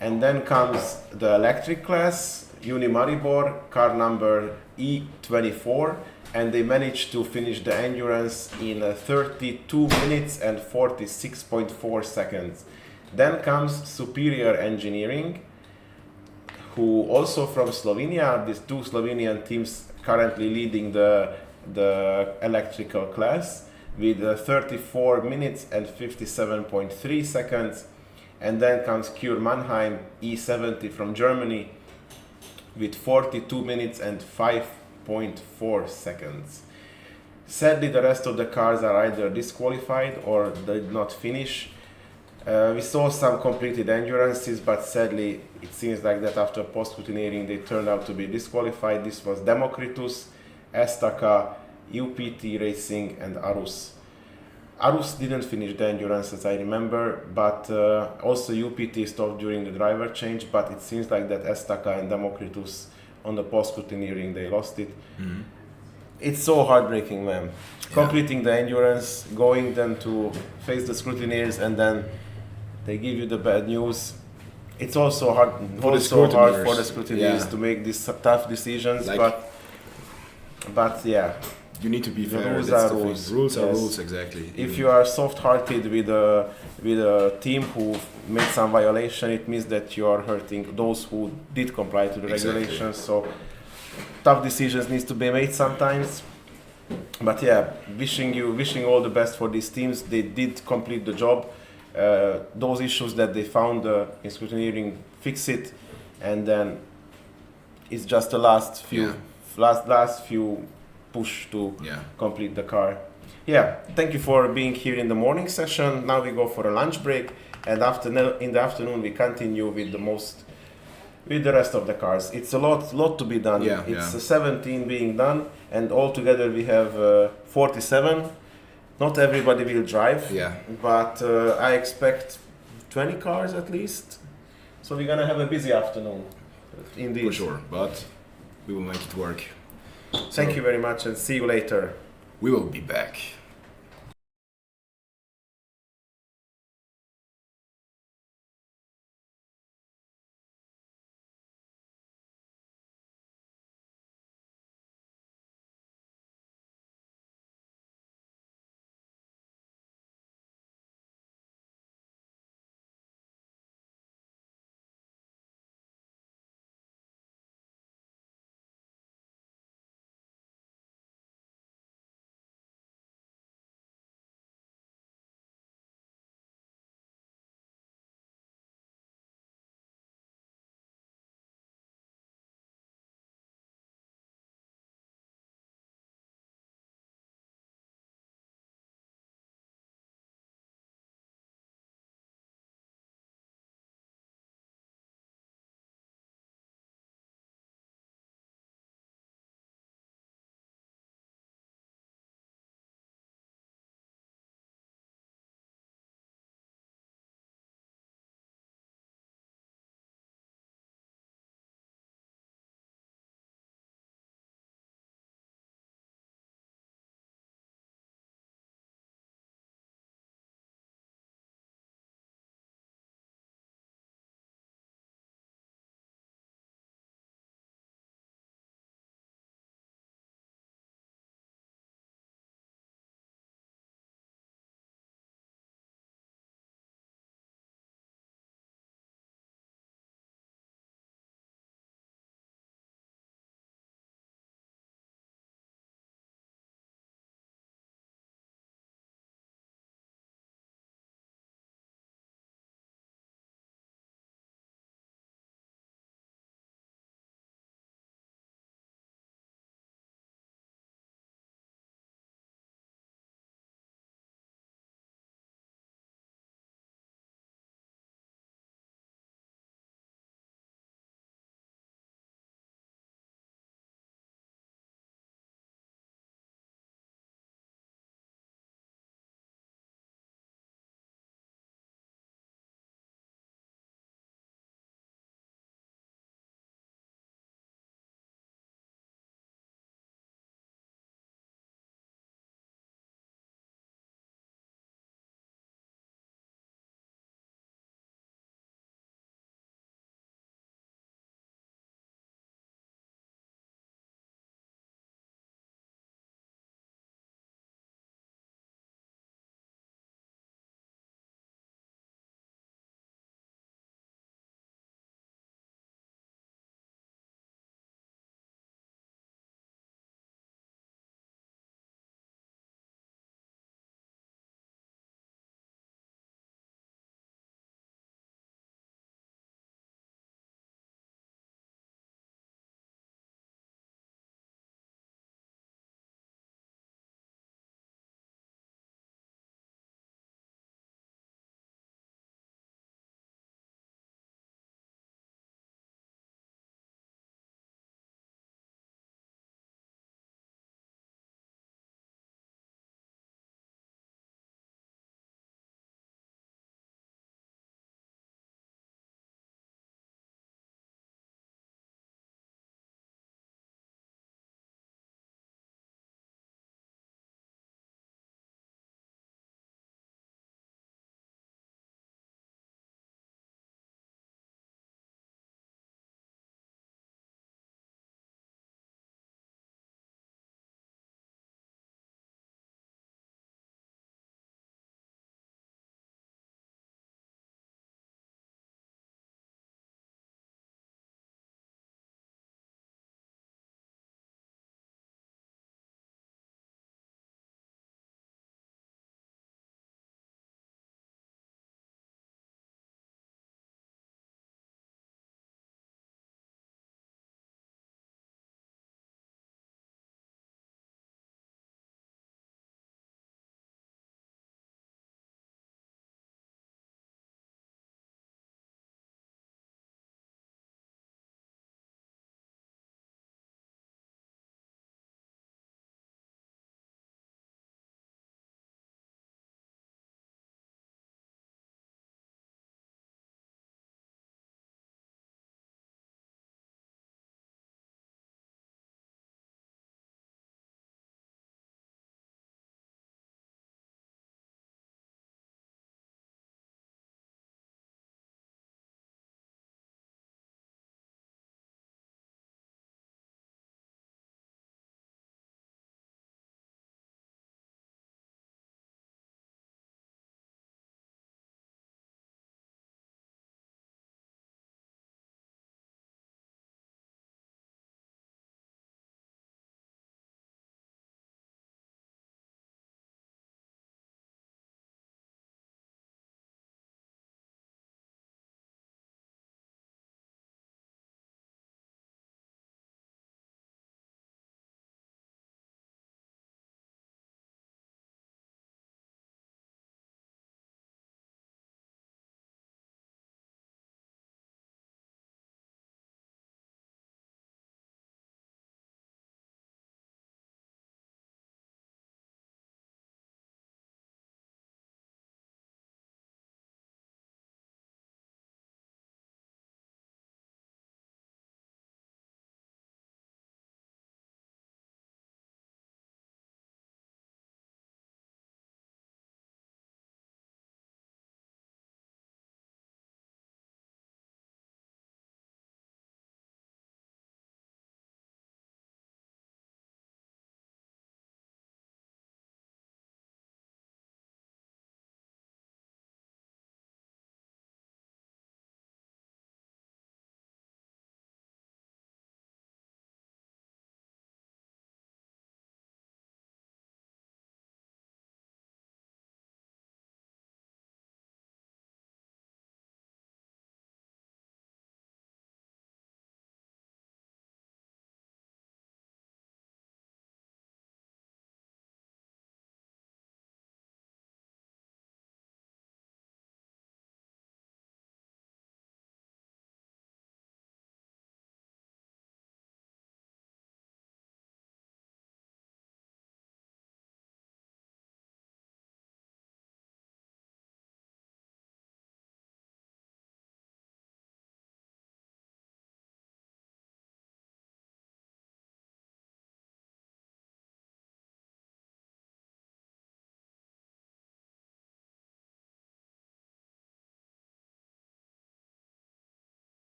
And then comes the electric class, Unimaribor, car number E24, and they managed to finish the endurance in 32 minutes and 46.4 seconds. Then comes Superior Engineering, who also from Slovenia. These two Slovenian teams currently leading the electrical class with 34 minutes and 57.3 seconds. And then comes Cure Mannheim E70 from Germany with 42 minutes and 5.4 seconds. Sadly, the rest of the cars are either disqualified or did not finish. We saw some completed endurances, but sadly it seems like that after post-scrutineering they turned out to be disqualified. This was Democritus, Estaca, UPT Racing and Arus. Arus didn't finish the endurance as I remember, but also UPT stopped during the driver change, but it seems like that Estaca and Democritus on the post-scrutineering they lost it. Mm-hmm. It's so heartbreaking, man. Yeah. Completing the endurance, going then to face the scrutineers, and then they give you the bad news. It's also hard for the scrutineers to make these tough decisions, like, but yeah. You need to be fair. Rules are rules. Rules are rules, exactly. If you are soft-hearted with a team who made some violation, it means that you are hurting those who did comply to the regulations. So tough decisions needs to be made sometimes. But yeah, wishing all the best for these teams. They did complete the job. Those issues that they found in scrutineering, fix it, and then it's just the last few push to complete the car. Yeah, thank you for being here in the morning session. Now we go for a lunch break, and in the afternoon we continue with the rest of the cars. It's a lot to be done. It's 17 being done, and altogether we have 47. Not everybody will drive, but I expect 20 cars at least. So we're gonna have a busy afternoon. Indeed. For sure, but we will make it work. Thank you very much, and see you later. We will be back.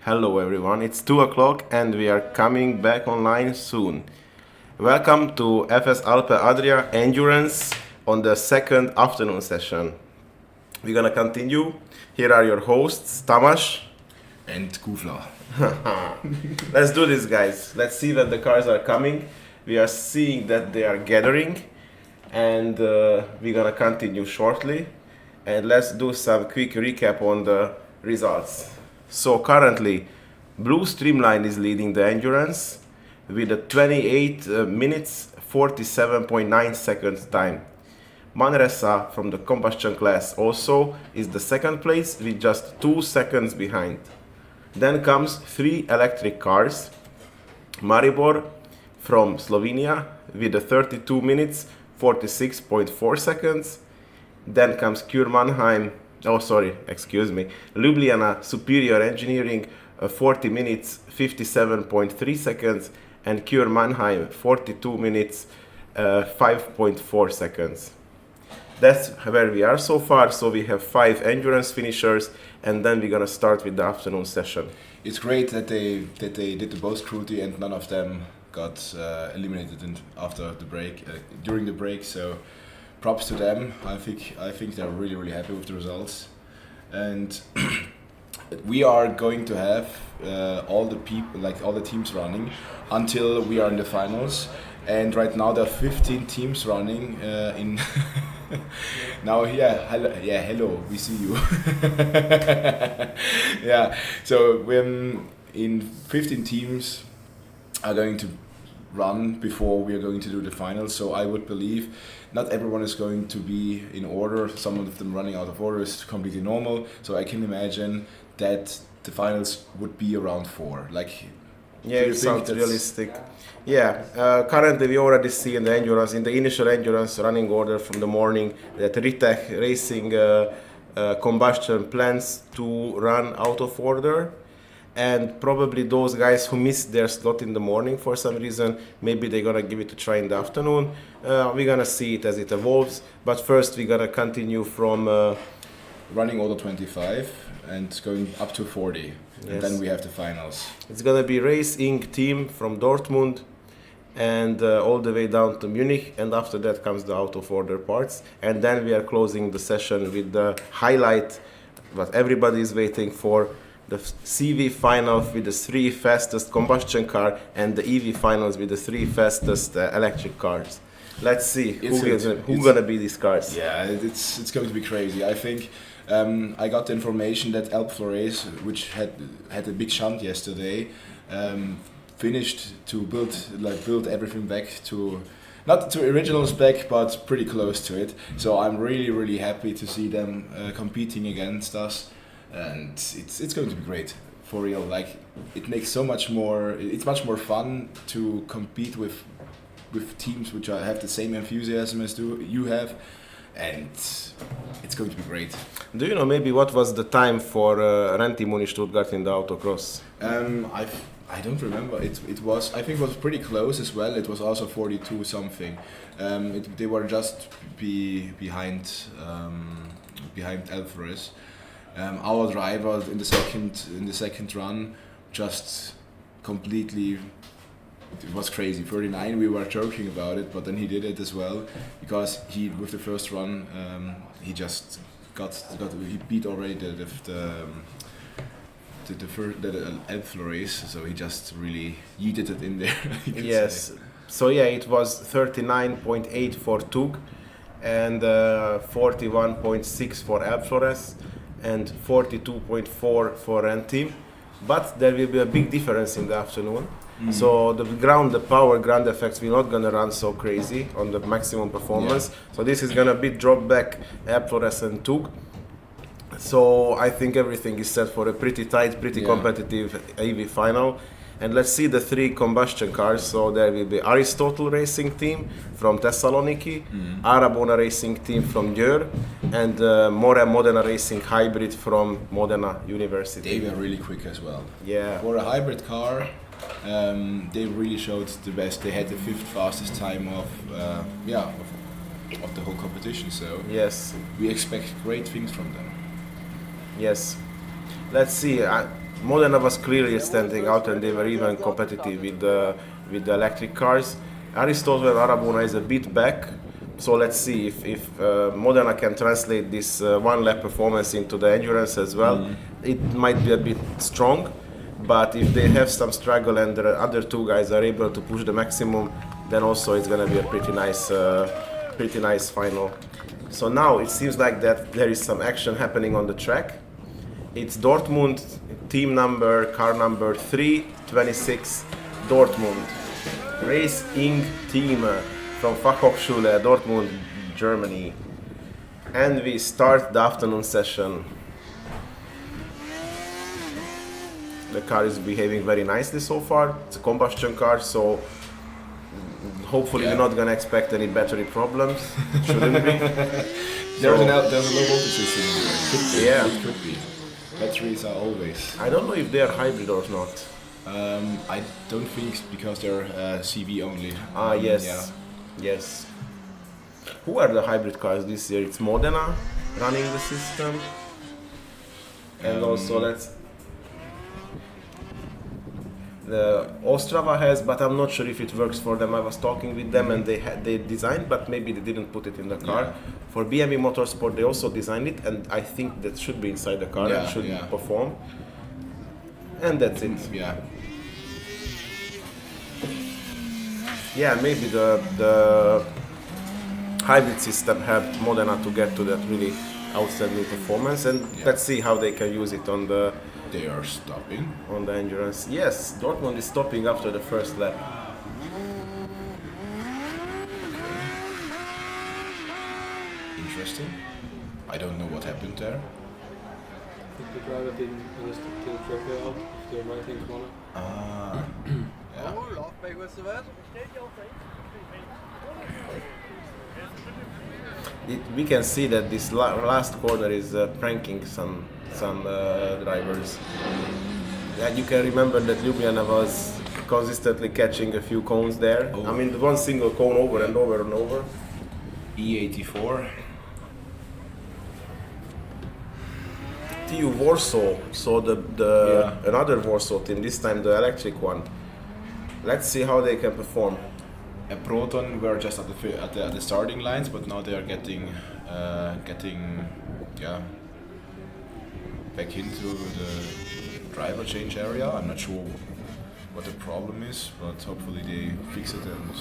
Hello everyone, it's 2 o'clock and we are coming back online soon. Welcome to FS Alpe Adria Endurance on the second afternoon session. We're gonna continue. Here are your hosts, Tamas and Kufla. Let's do this, guys. Let's see when the cars are coming. We are seeing that they are gathering and we're gonna continue shortly. And let's do some quick recap on the results. So currently, Blue Streamline is leading the endurance with a 28 minutes 47.9 seconds time. Manresa from the combustion class also is the second place with just 2 seconds behind. Then comes 3 electric cars. Maribor from Slovenia with a 32 minutes 46.4 seconds. Then comes Ljubljana Superior Engineering 40 minutes 57.3 seconds and Kur Mannheim 42 minutes 5.4 seconds. That's where we are so far. So we have 5 endurance finishers and then we're gonna start with the afternoon session. It's great that they did the both scrutiny and none of them got eliminated after the break, during the break. So props to them. I think they're really happy with the results, and we are going to have all the people, like all the teams running until we are in the finals. And right now there are 15 teams running in. Now hello, we see you. Yeah, so when in 15 teams are going to run before we are going to do the finals. So I would believe not everyone is going to be in order. Some of them running out of order is completely normal. So I can imagine that the finals would be around 4. Like, yeah, it sounds realistic. Yeah, currently we already see in the endurance, in the initial endurance running order from the morning, that Ritech Racing combustion plans to run out of order. And probably those guys who missed their slot in the morning for some reason, maybe they're gonna give it a try in the afternoon. We're gonna see it as it evolves. But first we're gonna continue from running order 25 and going up to 40. Yes. And then we have the finals. It's gonna be Race Inc. team from Dortmund and all the way down to Munich. And after that comes the out of order parts. And then we are closing the session with the highlight, what everybody is waiting for. The CV final with the 3 fastest combustion car and the EV finals with the 3 fastest electric cars. Let's see who's gonna be these cars. Yeah, it's going to be crazy. I think I got the information that Alpe Flores, which had a big shunt yesterday, finished to build everything back to, not to original spec, but pretty close to it. So I'm really happy to see them competing against us. And it's going to be great, for real. Like, it makes so much more. It's much more fun to compete with teams which have the same enthusiasm as you have, and it's going to be great. Do you know maybe what was the time for Rentimoni Stuttgart in the autocross? I don't remember. It was, I think it was pretty close as well. It was also 42 something. They were just behind Alpe Flores. Our driver in the second run just completely, it was crazy. 39, we were joking about it, but then he did it as well, because with the first run he just he beat already the Alpe Flores, so he just really yeeted it in there. Yes. So yeah, it was 39.8 for Tug and 41.6 for Alpe Flores and 42.4 for Rentim, but there will be a big difference in the afternoon. So the power ground effects will not gonna run so crazy on the maximum performance. Yeah. So this is gonna be drop back Alpe Flores and Tug. So I think everything is set for a pretty tight, pretty competitive EV final. And let's see the 3 combustion cars. So there will be Aristotle Racing Team from Thessaloniki, Arabona Racing Team from Győr, and More Modena Racing Hybrid from Modena University. They were really quick as well. Yeah. For a hybrid car, they really showed the best. They had the 5th fastest time of the whole competition. So yes, we expect great things from them. Yes. Let's see. Modena was clearly standing out, and they were even competitive with the electric cars. Aristotle and Arabona is a bit back, so let's see if Modena can translate this one lap performance into the endurance as well. It might be a bit strong, but if they have some struggle and the other two guys are able to push the maximum, then also it's going to be a pretty nice final. So now it seems like that there is some action happening on the track. It's Dortmund, car number 326, Dortmund. Racing team from Fachhochschule Dortmund, Germany. And we start the afternoon session. The car is behaving very nicely so far. It's a combustion car, so hopefully we're not gonna expect any battery problems. Shouldn't be. There's a low voltage system in there. It could be. Yeah. It could be. Batteries are always. I don't know if they are hybrid or not. I don't think because they're CV only. Yes. Yeah. Yes. Who are the hybrid cars this year? It's Modena running the system. And also the Ostrava has, but I'm not sure if it works for them. I was talking with them and they designed, but maybe they didn't put it in the car. Yeah. For BMW Motorsport, they also designed it, and I think that should be inside the car and should perform. And that's it. Yeah. Yeah, maybe the hybrid system helped Modena to get to that really outstanding performance, and let's see how they can use it on the. They are stopping on the endurance. Yes, Dortmund is stopping after the first lap. Interesting. I don't know what happened there. I think the driver didn't understand the track out of the right-hand corner. Yeah. We can see that this last corner is pranking some drivers. And you can remember that Ljubljana was consistently catching a few cones there. I mean, one single cone over and over and over. E84. TU Warsaw, so another Warsaw team, this time the electric one. Let's see how they can perform. Proton were just at the starting lines, but now they are getting back into the driver change area. I'm not sure what the problem is, but hopefully they fix it and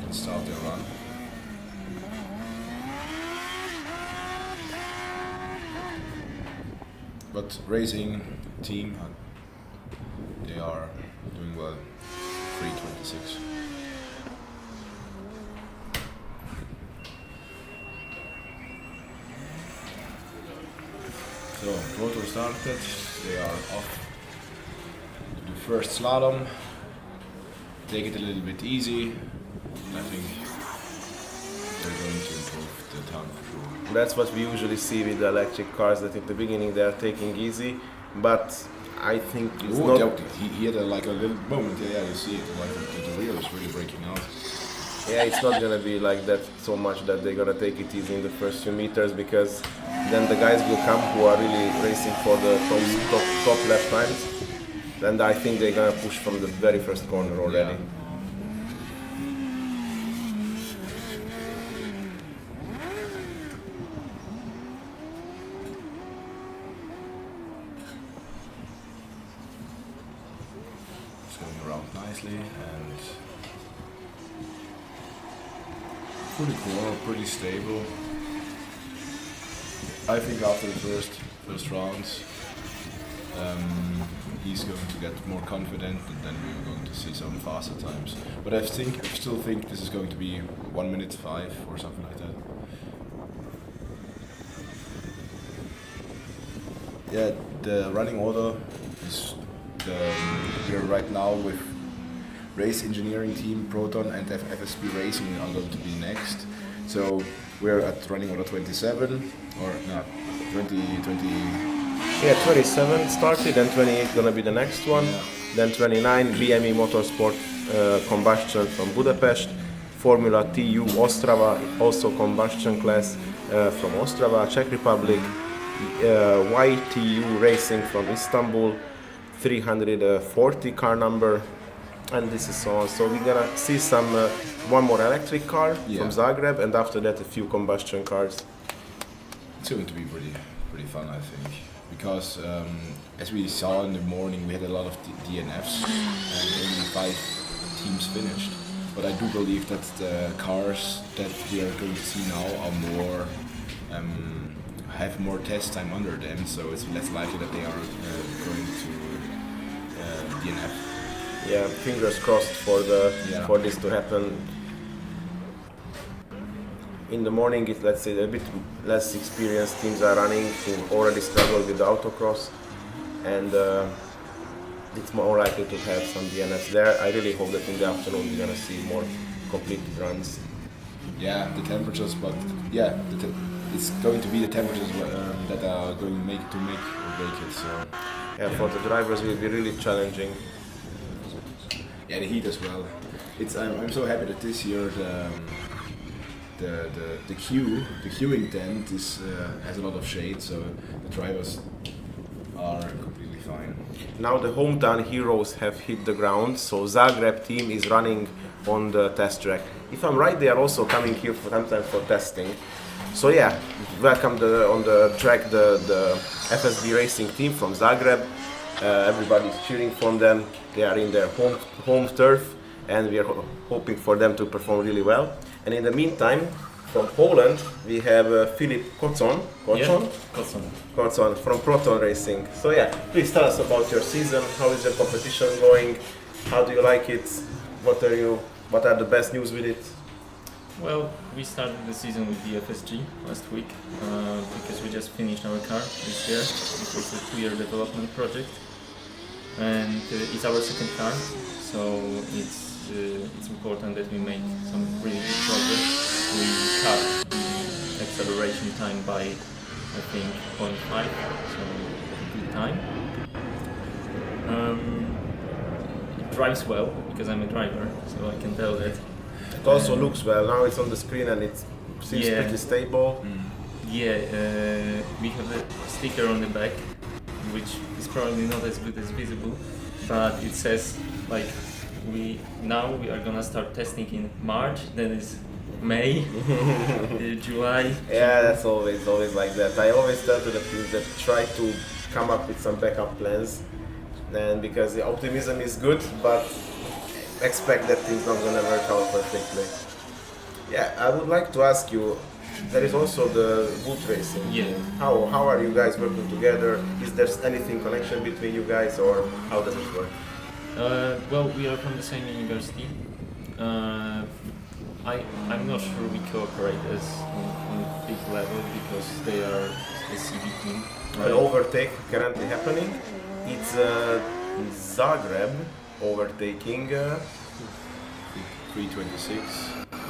can start their run. But racing team, they are doing well. 326. So, motor started, they are off to the first slalom, take it a little bit easy, and I think they're going to improve the time for sure. That's what we usually see with the electric cars, that in the beginning they are taking easy, but I think it's not... He had a little moment, you see it, like the rear is really breaking out. Yeah, it's not gonna be like that so much that they're gonna take it easy in the first few meters, because then the guys will come who are really racing for the top lap times, and I think they're gonna push from the very first corner already. Yeah. It's going around nicely and pretty cool, pretty stable. I think after the first rounds, he's going to get more confident, and then we're going to see some faster times. But I still think this is going to be 1 minute 5 or something like that. Yeah, the running order is we're right now with race engineering team, Proton and FSP Racing are going to be next. So we're at running order 27, or no, 20. Yeah, 27 started, and 28 gonna be the next one. Yeah. Then 29, BME Motorsport combustion from Budapest. Formula TU Ostrava, also combustion class from Ostrava, Czech Republic. YTU Racing from Istanbul. 340 car number, and this is on. So we're gonna see some one more electric car from Zagreb, and after that a few combustion cars. It's going to be pretty fun, I think, because as we saw in the morning, we had a lot of DNFs and only 5 teams finished. But I do believe that the cars that we are going to see now are more have more test time under them, so it's less likely that they are going to DNF. Yeah, fingers crossed for for this to happen. In the morning, let's say a bit less experienced teams are running who already struggle with the autocross, and it's more likely to have some DNFs there. I really hope that in the afternoon we're gonna see more completed runs. Yeah, the temperatures, but yeah, it's going to be the temperatures that are going to make or break it. So yeah, for the drivers it will be really challenging. Yeah, the heat as well. I'm so happy that this year the queuing tent has a lot of shade, so the drivers are completely fine. Now the hometown heroes have hit the ground, so Zagreb team is running on the test track. If I'm right, they are also coming here for sometimes for testing. So yeah, welcome on the track the FSB racing team from Zagreb. Everybody's cheering for them. They are in their home turf, and we are hoping for them to perform really well. And in the meantime, from Poland, we have Filip Kocon from Proton Racing. So yeah, please tell us about your season. How is your competition going? How do you like it? What are the best news with it? Well, we started the season with the FSG last week because we just finished our car this year. It was a 2-year development project, and it's our second car, so it's important that we make some really good progress. We cut the acceleration time by, I think, 0.5, so a good time. It drives well because I'm a driver, so I can tell that. It also looks well. Now it's on the screen and it seems pretty stable. Yeah, we have a sticker on the back, which is probably not as good as visible, but it says like we are gonna start testing in March, then it's May, July. Yeah, that's always like that. I always tell to the teams that try to come up with some backup plans, and because the optimism is good, but expect that things not gonna work out perfectly. Yeah, I would like to ask you, there is also the boot racing. Yeah. How are you guys working together? Is there anything connection between you guys, or how does it work? Well, we are from the same university. I'm not sure we cooperate on big level because they are a CB team. An overtake currently happening. It's Zagreb overtaking 326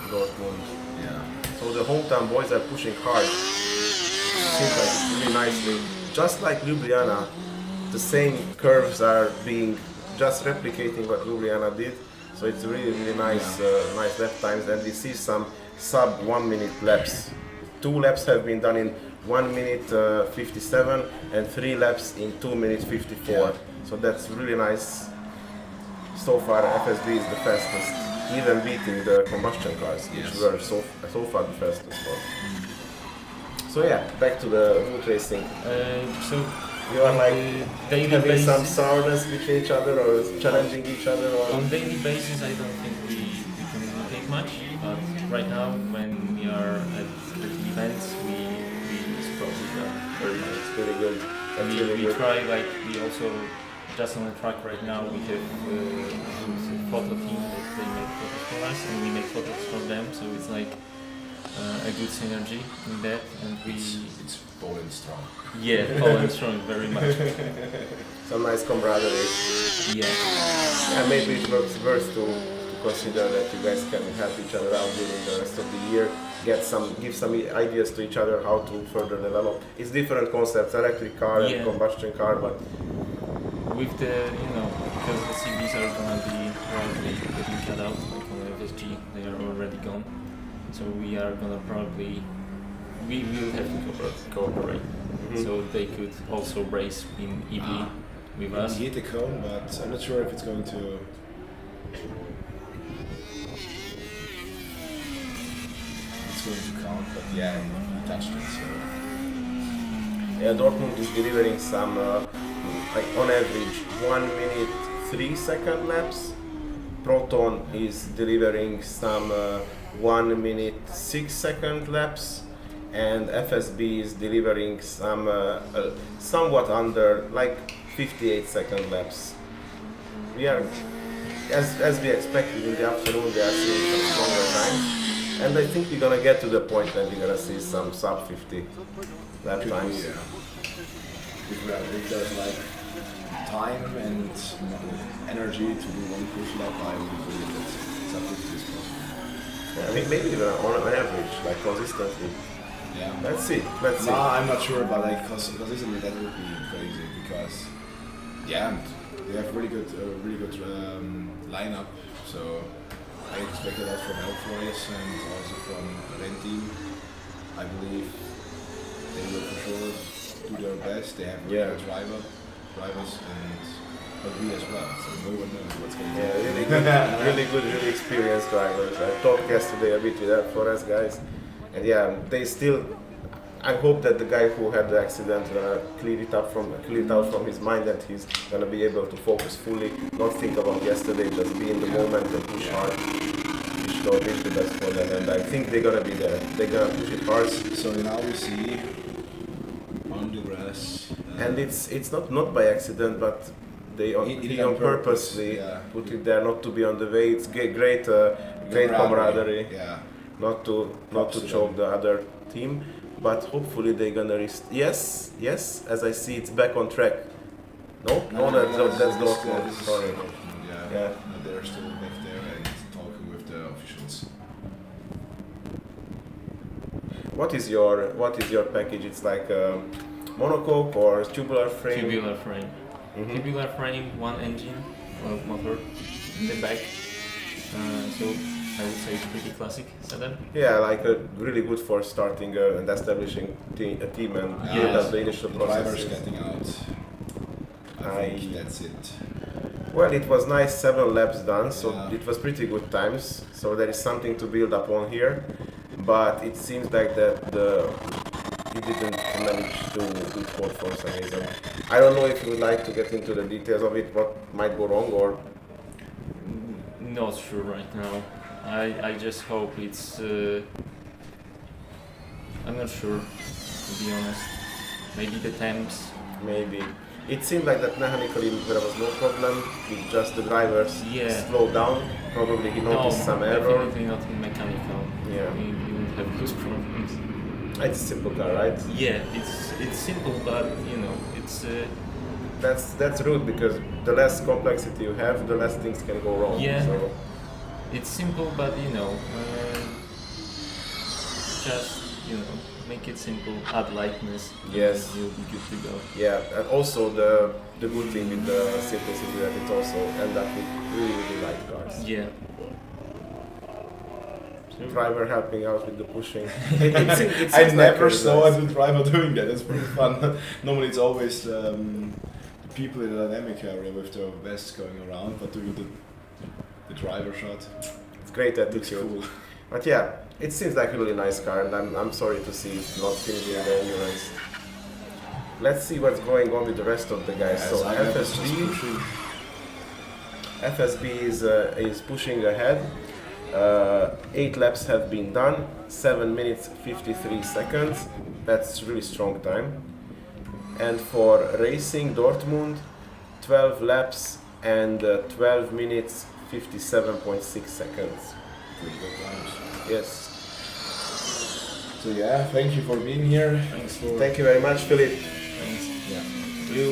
Dortmund. Yeah. So the hometown boys are pushing hard. Seems like it's really nicely. Just like Ljubljana, the same curves are being just replicating what Ljubljana did. So it's really nice, nice lap times, and we see some sub 1 minute laps. 2 laps have been done in 1 minute 57 and 3 laps in 2 minutes 54. Yeah. So that's really nice. So far FSB is the fastest, even beating the combustion cars, which were so far the fastest one. So yeah, back to the road racing. So you are like daily having basis, some sourness with each other or challenging each other? Or? On daily basis, I don't think we communicate much, but right now when we are at the events, we support each other very much. It's really good. We try, like, we also, just on the track right now, we have a photo team that they make photos for us and we make photos for them, so it's like a good synergy in that, and it's Poland strong. Yeah, Poland strong, very much. Some nice camaraderie. Yeah, maybe it works worth to consider that you guys can help each other out during the rest of the year, give some ideas to each other how to further develop. It's different concepts, electric car and combustion car, but with the, because the CVs are gonna be probably getting cut out, like on the FSG, they are already gone. So we are gonna we will have to cooperate. So they could also race in EV with us. He hit the cone, but I'm not sure if it's going to. It's going to count, but yeah, he touched it. So. Yeah, Dortmund is delivering some, like on average, 1 minute 3 second laps. Proton is delivering some 1 minute 6 second laps, and FSB is delivering some somewhat under like 58 second laps. We are, as we expected in the afternoon, we are seeing some stronger times, and I think we're gonna get to the point when we're gonna see some sub 50 lap times. Yeah. If there's like time and energy to do one push lap, I would believe that sub 50 is possible. Yeah, I mean, maybe even on average, like consistently. Yeah. Let's see. Let's see. No, I'm not sure, but like consistently that would be crazy because yeah, they have really good lineup. So I expected that from Elf-Race and also from Rentin. I believe they will for sure do their best. They have really good drivers and but we as well. So no one knows what's going to happen. Yeah, really good, really experienced drivers. I talked yesterday a bit with Elf-Race guys, and yeah, they still. I hope that the guy who had the accident clear it out from his mind, that he's gonna be able to focus fully, not think about yesterday, just be in the moment and push hard. Wish the best for them, and I think they're gonna be there. They're gonna push it hard. So now we see on the grass, and it's not by accident, but they on purposely put it there not to be on the way. It's great camaraderie. Yeah. Not to choke the other team. But hopefully they're gonna yes, as I see it's back on track. No, that's Dortmund. Sorry. Yeah. They're still back there and talking with the officials. What is your package? It's like a monocoque or tubular frame? Tubular frame. Mm-hmm. Tubular frame, one engine, one motor in the back. So I would say it's pretty classic setup. Yeah, like really good for starting and establishing a team and build up the initial process. Drivers getting out. I think that's it. Well, it was nice 7 laps done, so it was pretty good times. So there is something to build up on here, but it seems like that he didn't manage to do pole for some reason. I don't know if you would like to get into the details of it, what might go wrong or. Not sure right now. I just hope it's. I'm not sure, to be honest. Maybe the temps. Maybe. It seemed like that mechanically there was no problem. It's just the drivers slowed down. Probably he noticed some error. Definitely not mechanical. Yeah. You would have those problems. It's a simple car, right? Yeah, it's simple, but you know, it's. That's rude because the less complexity you have, the less things can go wrong. Yeah. So. It's simple, but you know, just make it simple, add lightness. Yes. You'll be good to go. Yeah, and also the good thing with the simplicity that it also end up with really light cars. Yeah. Driver helping out with the pushing. I never saw a driver doing that. It's pretty fun. Normally it's always people in the dynamic area with their vests going around, but doing the driver shot. It's great attitude. Cool. But yeah, it seems like a really nice car, and I'm sorry to see it not finishing the endurance. Let's see what's going on with the rest of the guys. So FSB is pushing ahead. 8 laps have been done, 7 minutes 53 seconds. That's really strong time. And for Racing Dortmund, 12 laps and 12 minutes 57.6 seconds. Pretty good times. Yes. So yeah, thank you for being here. Thank you very much, Philip. Thanks. Yeah.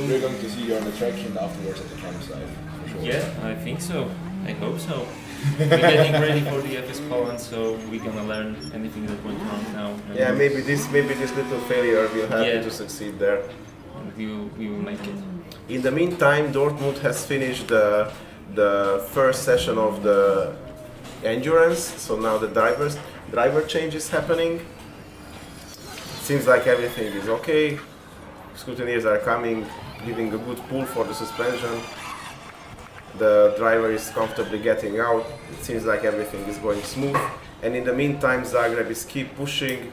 We're going to see you on the track and afterwards at the campsite, for sure. Yeah, I think so. I hope so. We're getting ready for the FS Poland, so we're gonna learn anything that went wrong now. Yeah, maybe this little failure will help you to succeed there. And we will make it. In the meantime, Dortmund has finished the first session of the endurance, so now the driver change is happening. Seems like everything is okay. Scrutineers are coming, giving a good pull for the suspension. The driver is comfortably getting out. It seems like everything is going smooth. And in the meantime, Zagreb is keep pushing.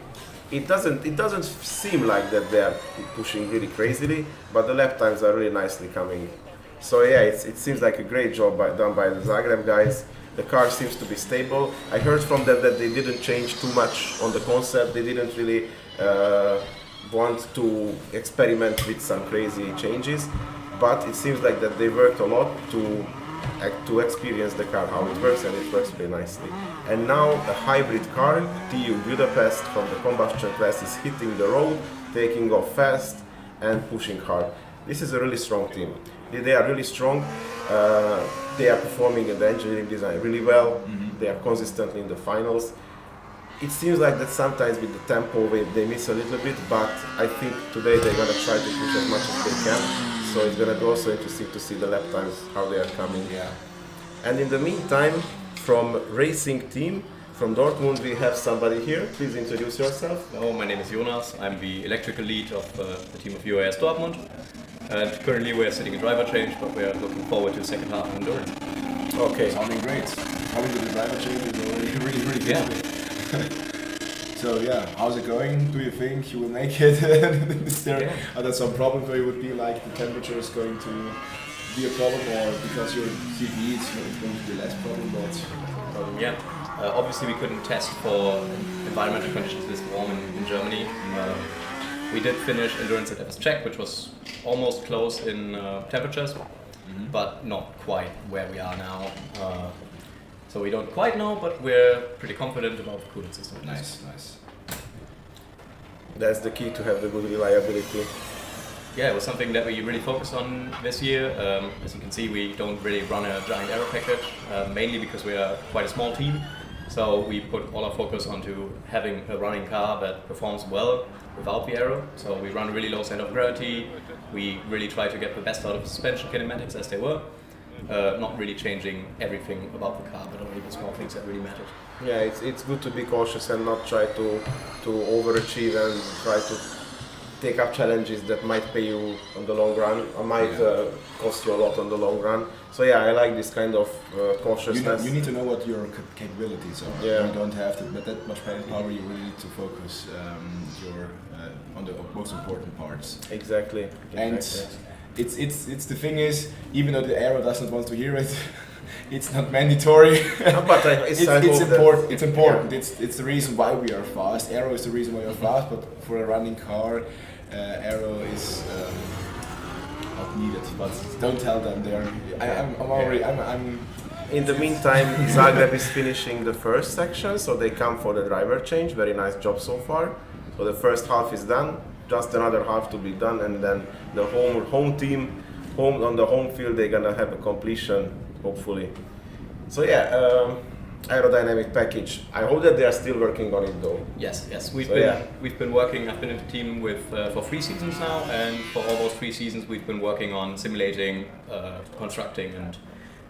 It doesn't seem like that they are pushing really crazily, but the lap times are really nicely coming. So yeah, it seems like a great job done by the Zagreb guys. The car seems to be stable. I heard from them that they didn't change too much on the concept. They didn't really want to experiment with some crazy changes, but it seems like that they worked a lot to experience the car, how it works, and it works really nicely. And now a hybrid car, TU Budapest from the combustion class, is hitting the road, taking off fast and pushing hard. This is a really strong team. They are really strong. They are performing in the engineering design really well. They are consistently in the finals. It seems like that sometimes with the tempo they miss a little bit, but I think today they're gonna try to push as much as they can. So it's gonna be also interesting to see the lap times, how they are coming. Yeah. And in the meantime, from racing team from Dortmund, we have somebody here. Please introduce yourself. Hello, my name is Jonas. I'm the electrical lead of the team of UAS Dortmund. And currently we're sitting in driver change, but we're looking forward to the second half of endurance. Okay. Sounding great. Having the driver change is already really good. Yeah. So yeah, how's it going? Do you think you will make it? Is there are there some problems where it would be like the temperature is going to be a problem, or because you're CVE it's going to be less problem? But Yeah. Obviously we couldn't test for environmental conditions this warm in Germany. We did finish endurance at FS Czech, which was almost close in temperatures, but not quite where we are now. So we don't quite know, but we're pretty confident about the cooling system. Nice. That's the key, to have the good reliability. Yeah, it was something that we really focused on this year. As you can see, we don't really run a giant aero package, mainly because we are quite a small team. So we put all our focus onto having a running car that performs well without the aero. So we run a really low center of gravity. We really try to get the best out of the suspension kinematics as they were. Not really changing everything about the car, but only the small things that really mattered. Yeah, it's good to be cautious and not try to overachieve and try to take up challenges that might pay you on the long run, or might cost you a lot on the long run. So yeah, I like this kind of cautiousness. You need to know what your capabilities are. Yeah. You don't have that much power. You really need to focus on the most important parts. Exactly. And it's the thing is, even though the aero doesn't want to hear it, it's not mandatory. But it's important. It's important. It's the reason why we are fast. Aero is the reason why we are fast. But for a running car, aero is not needed. But don't tell them they're. I'm In the meantime, Zagreb is finishing the first section, so they come for the driver change. Very nice job so far. So the first half is done. Just another half to be done, and then the home team, on the home field, they're gonna have a completion, hopefully. So yeah, aerodynamic package. I hope that they are still working on it though. Yes. We've been working. I've been in the team for 3 seasons now, and for all those 3 seasons, we've been working on simulating, constructing, and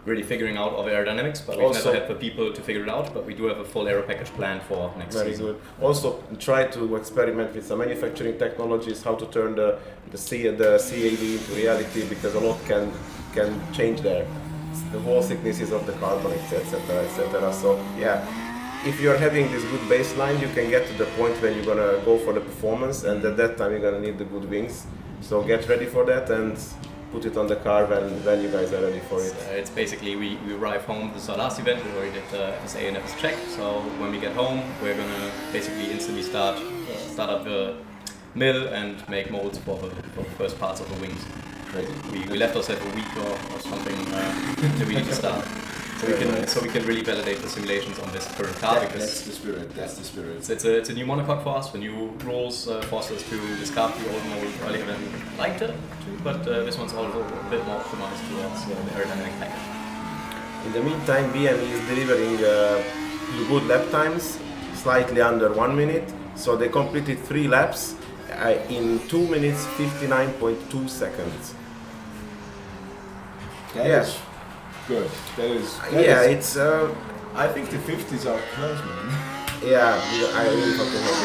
really figuring out all the aerodynamics, but we've never had the people to figure it out, but we do have a full aero package planned for next season. Very good. Also try to experiment with some manufacturing technologies, how to turn the CAD into reality, because a lot can change there. The whole thicknesses of the carbon, etc. etc. So yeah, if you're having this good baseline, you can get to the point when you're gonna go for the performance, and at that time you're gonna need the good wings. So get ready for that and put it on the car when you guys are ready for it. It's basically, we arrive home. This is our last event. We already did FSA and FS Czech. So when we get home, we're gonna basically instantly start up the mill and make molds for the first parts of the wings. We left ourselves a week or something that we need to start. So we can really validate the simulations on this current car, because that's the spirit. It's a new monocoque for us. The new rules force us to discard the old mold earlier than we'd like to, but this one's also a bit more optimized towards the aerodynamic package. In the meantime, BM is delivering good lap times, slightly under 1 minute. So they completed 3 laps in 2 minutes 59.2 seconds. Yes. Good. It's. I think the 50s are close, man. Yeah, I really fucking hope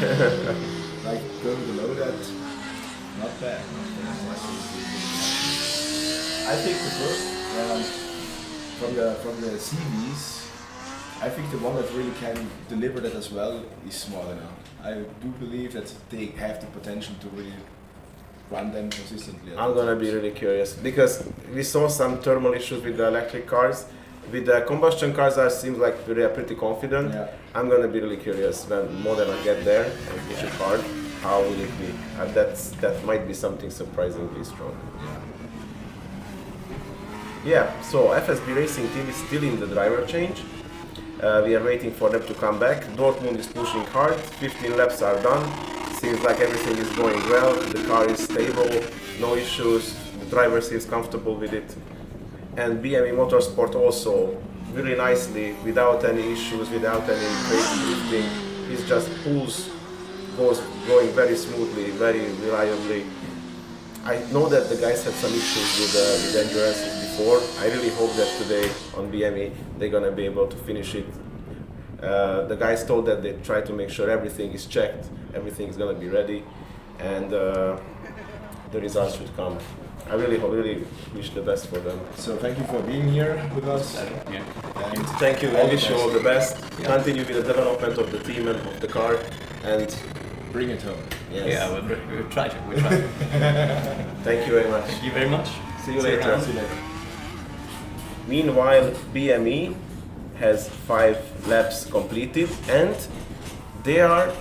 it's like going below that. Not bad. I think the first from the CVs, I think the one that really can deliver that as well is Modena. I do believe that they have the potential to really run them consistently. I'm gonna be really curious because we saw some thermal issues with the electric cars. With the combustion cars, I seems like they are pretty confident. Yeah. I'm gonna be really curious when Modena get there and push it hard. How will it be? And that might be something surprisingly strong. Yeah. So FSB Racing team is still in the driver change. We are waiting for them to come back. Dortmund is pushing hard. 15 laps are done. Seems like everything is going well. The car is stable, no issues. The driver seems comfortable with it. And BME Motorsport also really nicely, without any issues, without any crazy drifting. He just going very smoothly, very reliably. I know that the guys had some issues with endurances before. I really hope that today on BME they're gonna be able to finish it. The guys told that they try to make sure everything is checked, everything is gonna be ready, and the results should come. I really wish the best for them. So thank you for being here with us. Yeah. And thank you. I wish you all the best. Yeah. Continue with the development of the team and of the car, and bring it home. Yes. Yeah, we'll try to. We'll try. Thank you very much. Thank you very much. See you later. Meanwhile, BME has 5 laps completed, and the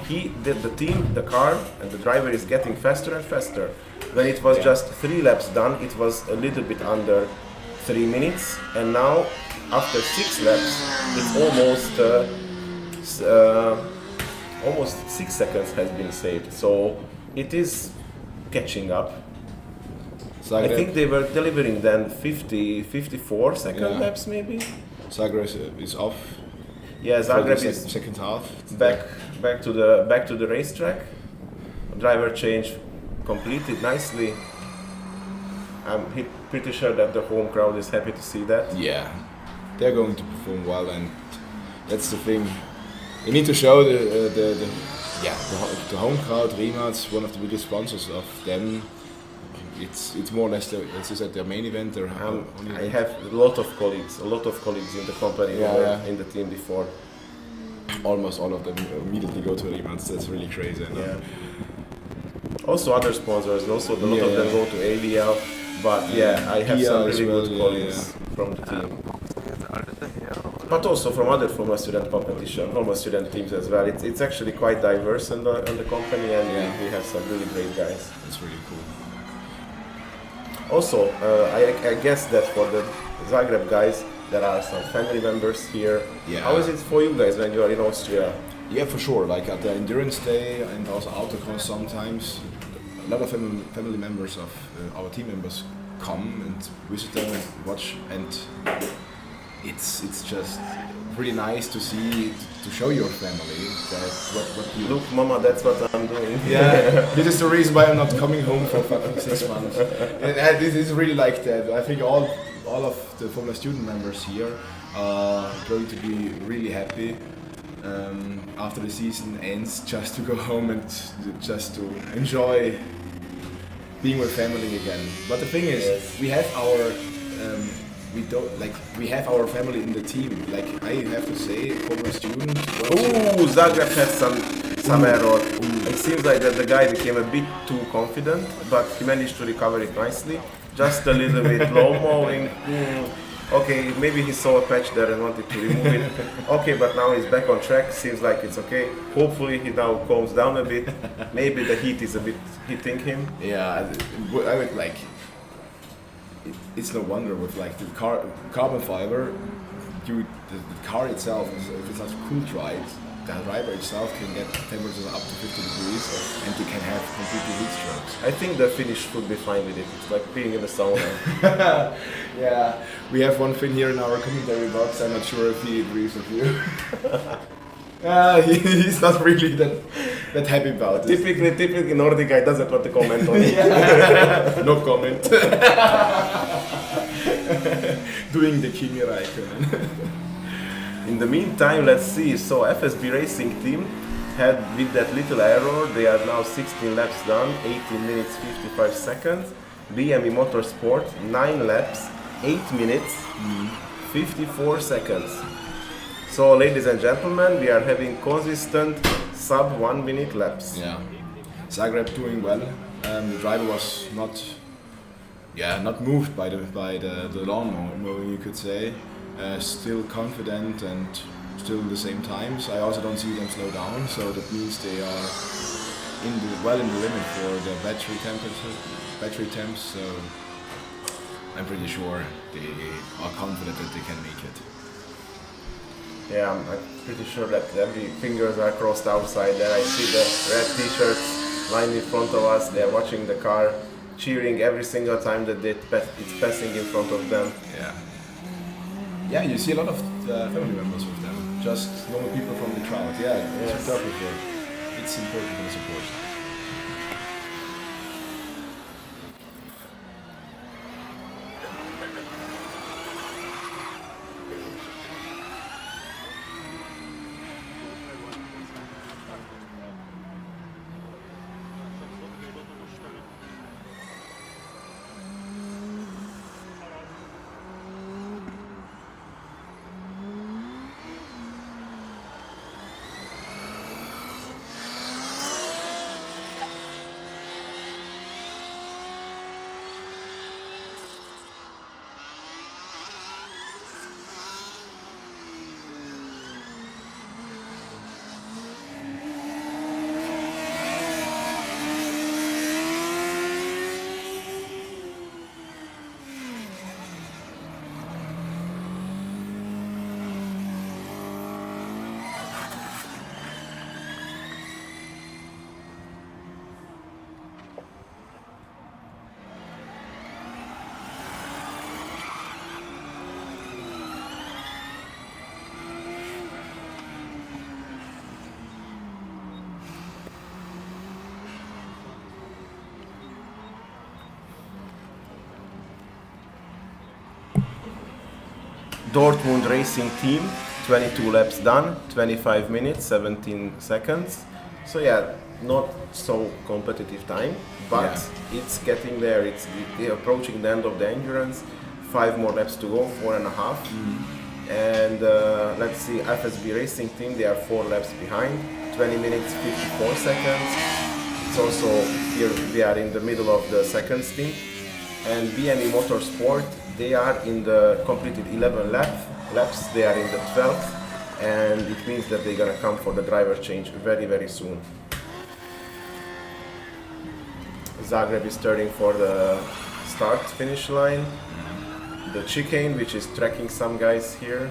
team, the car, and the driver is getting faster and faster. When it was just 3 laps done, it was a little bit under 3 minutes, and now after 6 laps, it's almost 6 seconds has been saved. So it is catching up. Zagreb. I think they were delivering then 54 second laps maybe. Zagreb is off. Yeah, Zagreb is second half. Back to the racetrack. Driver change completed nicely. I'm pretty sure that the home crowd is happy to see that. Yeah, they're going to perform well, and that's the thing. You need to show the home crowd. Rimac, one of the biggest sponsors of them. It's more or less as you said, their main event. I have a lot of colleagues in the company in the team before. Almost all of them immediately go to Rimac. That's really crazy. Yeah. Also other sponsors, a lot of them go to AVL, but I have some really good colleagues from the team. But also from other Formula Student competition, Formula Student teams as well. It's actually quite diverse in the company, and we have some really great guys. That's really cool. Also, I guess that for the Zagreb guys, there are some family members here. Yeah. How is it for you guys when you are in Austria? Yeah, for sure. Like at the endurance day and also autocross, sometimes a lot of family members of our team members come and visit them and watch, and it's just really nice to see, to show your family that what you look, Mama, that's what I'm doing. Yeah, this is the reason why I'm not coming home for fucking 6 months. And this is really like that. I think all of the Formula Student members here are going to be really happy after the season ends, just to go home and just to enjoy being with family again. But the thing is, we have our we have our family in the team. Like I have to say, Formula Student. Zagreb had some error. It seems like that the guy became a bit too confident, but he managed to recover it nicely. Just a little bit low mowing. Okay, maybe he saw a patch there and wanted to remove it. Okay, but now he's back on track. Seems like it's okay. Hopefully he now calms down a bit. Maybe the heat is a bit hitting him. Yeah, I would like. It's no wonder with like the carbon fiber, the car itself, if it's not cool dried, the driver itself can get temperatures up to 50 degrees and they can have completely heat strokes. I think the Finnish would be fine with it. It's like being in the sauna. Yeah, we have one Finn here in our commentary box. I'm not sure if he agrees with you. He's not really that happy about it. Typically Nordic guy doesn't want to comment on it. No comment. Doing the Kimi Räikkönen. In the meantime, let's see. So FSB Racing team had with that little error, they are now 16 laps done, 18 minutes 55 seconds. BME Motorsport 9 laps, 8 minutes 54 seconds. So, ladies and gentlemen, we are having consistent sub 1 minute laps. Yeah, Zagreb doing well. The driver was not moved by the lawnmower, you could say. Still confident and still the same times. I also don't see them slow down, so that means they are well in the limit for the battery temps. So I'm pretty sure they are confident that they can make it. Yeah, I'm pretty sure that every fingers are crossed outside there. I see the red t-shirts lying in front of us. They're watching the car, cheering every single time that it's passing in front of them. Yeah, you see a lot of family members with them. Just normal people from the crowd. Yeah, it's photographer. It's important for the support. Dortmund Racing Team, 22 laps done, 25 minutes, 17 seconds. So yeah, not so competitive time, but it's getting there. They're approaching the end of the endurance. 5 more laps to go, 4.5. And let's see, FSB Racing Team, they are 4 laps behind, 20 minutes, 54 seconds. It's also here we are in the middle of the second stint. And BME Motorsport, they are in the completed 11 laps, they are in the 12th, and it means that they're gonna come for the driver change very, very soon. Zagreb is turning for the start-finish line. The chicane, which is tracking some guys here,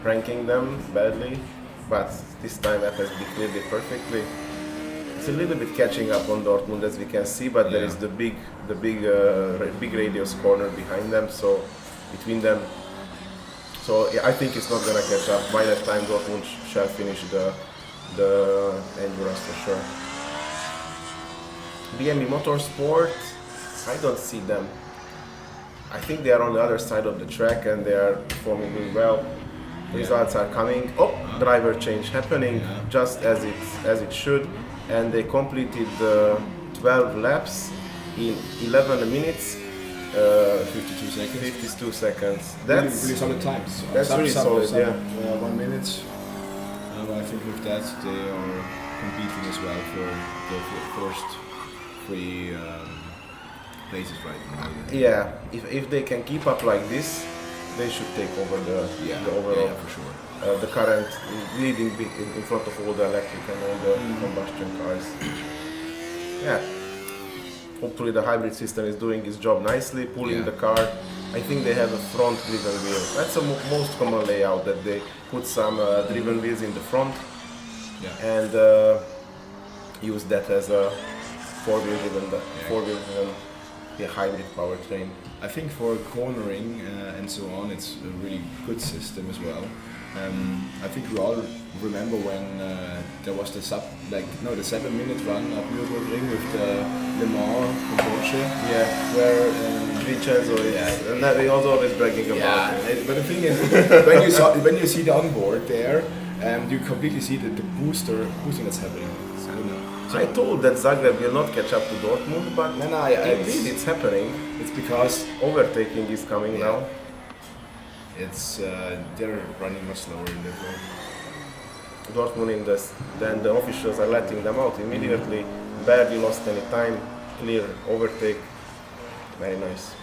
ranking them badly, but this time FSB cleared it perfectly. It's a little bit catching up on Dortmund, as we can see, but there is the big radius corner behind them, so between them. So I think it's not gonna catch up. By that time, Dortmund shall finish the endurance for sure. BME Motorsport, I don't see them. I think they are on the other side of the track and they are performing really well. Results are coming. Oh, driver change happening just as it should. And they completed 12 laps in 11 minutes, 52 seconds. That's really solid times. That's really solid, yeah. 1 minute. I think with that they are competing as well for the first 3 places right now. Yeah, if they can keep up like this, they should take over the overall. Yeah, for sure. The current leading in front of all the electric and all the combustion cars. Yeah. Hopefully the hybrid system is doing its job nicely, pulling the car. I think they have a front driven wheel. That's the most common layout, that they put some driven wheels in the front and use that as a four-wheel driven hybrid powertrain. I think for cornering and so on, it's a really good system as well. I think we all remember when there was the 7-minute run at Nürburgring with the Le Mans from Porsche. Yeah, where Vincenzo is, and that we also always bragging about it. But the thing is, when you see the onboard there, You completely see the boosting that's happening. So I told that Zagreb will not catch up to Dortmund, but indeed it's happening. It's because overtaking is coming now. It's they're running much slower in the floor. Dortmund in this, then the officials are letting them out immediately. Barely lost any time, clear overtake. Very nice.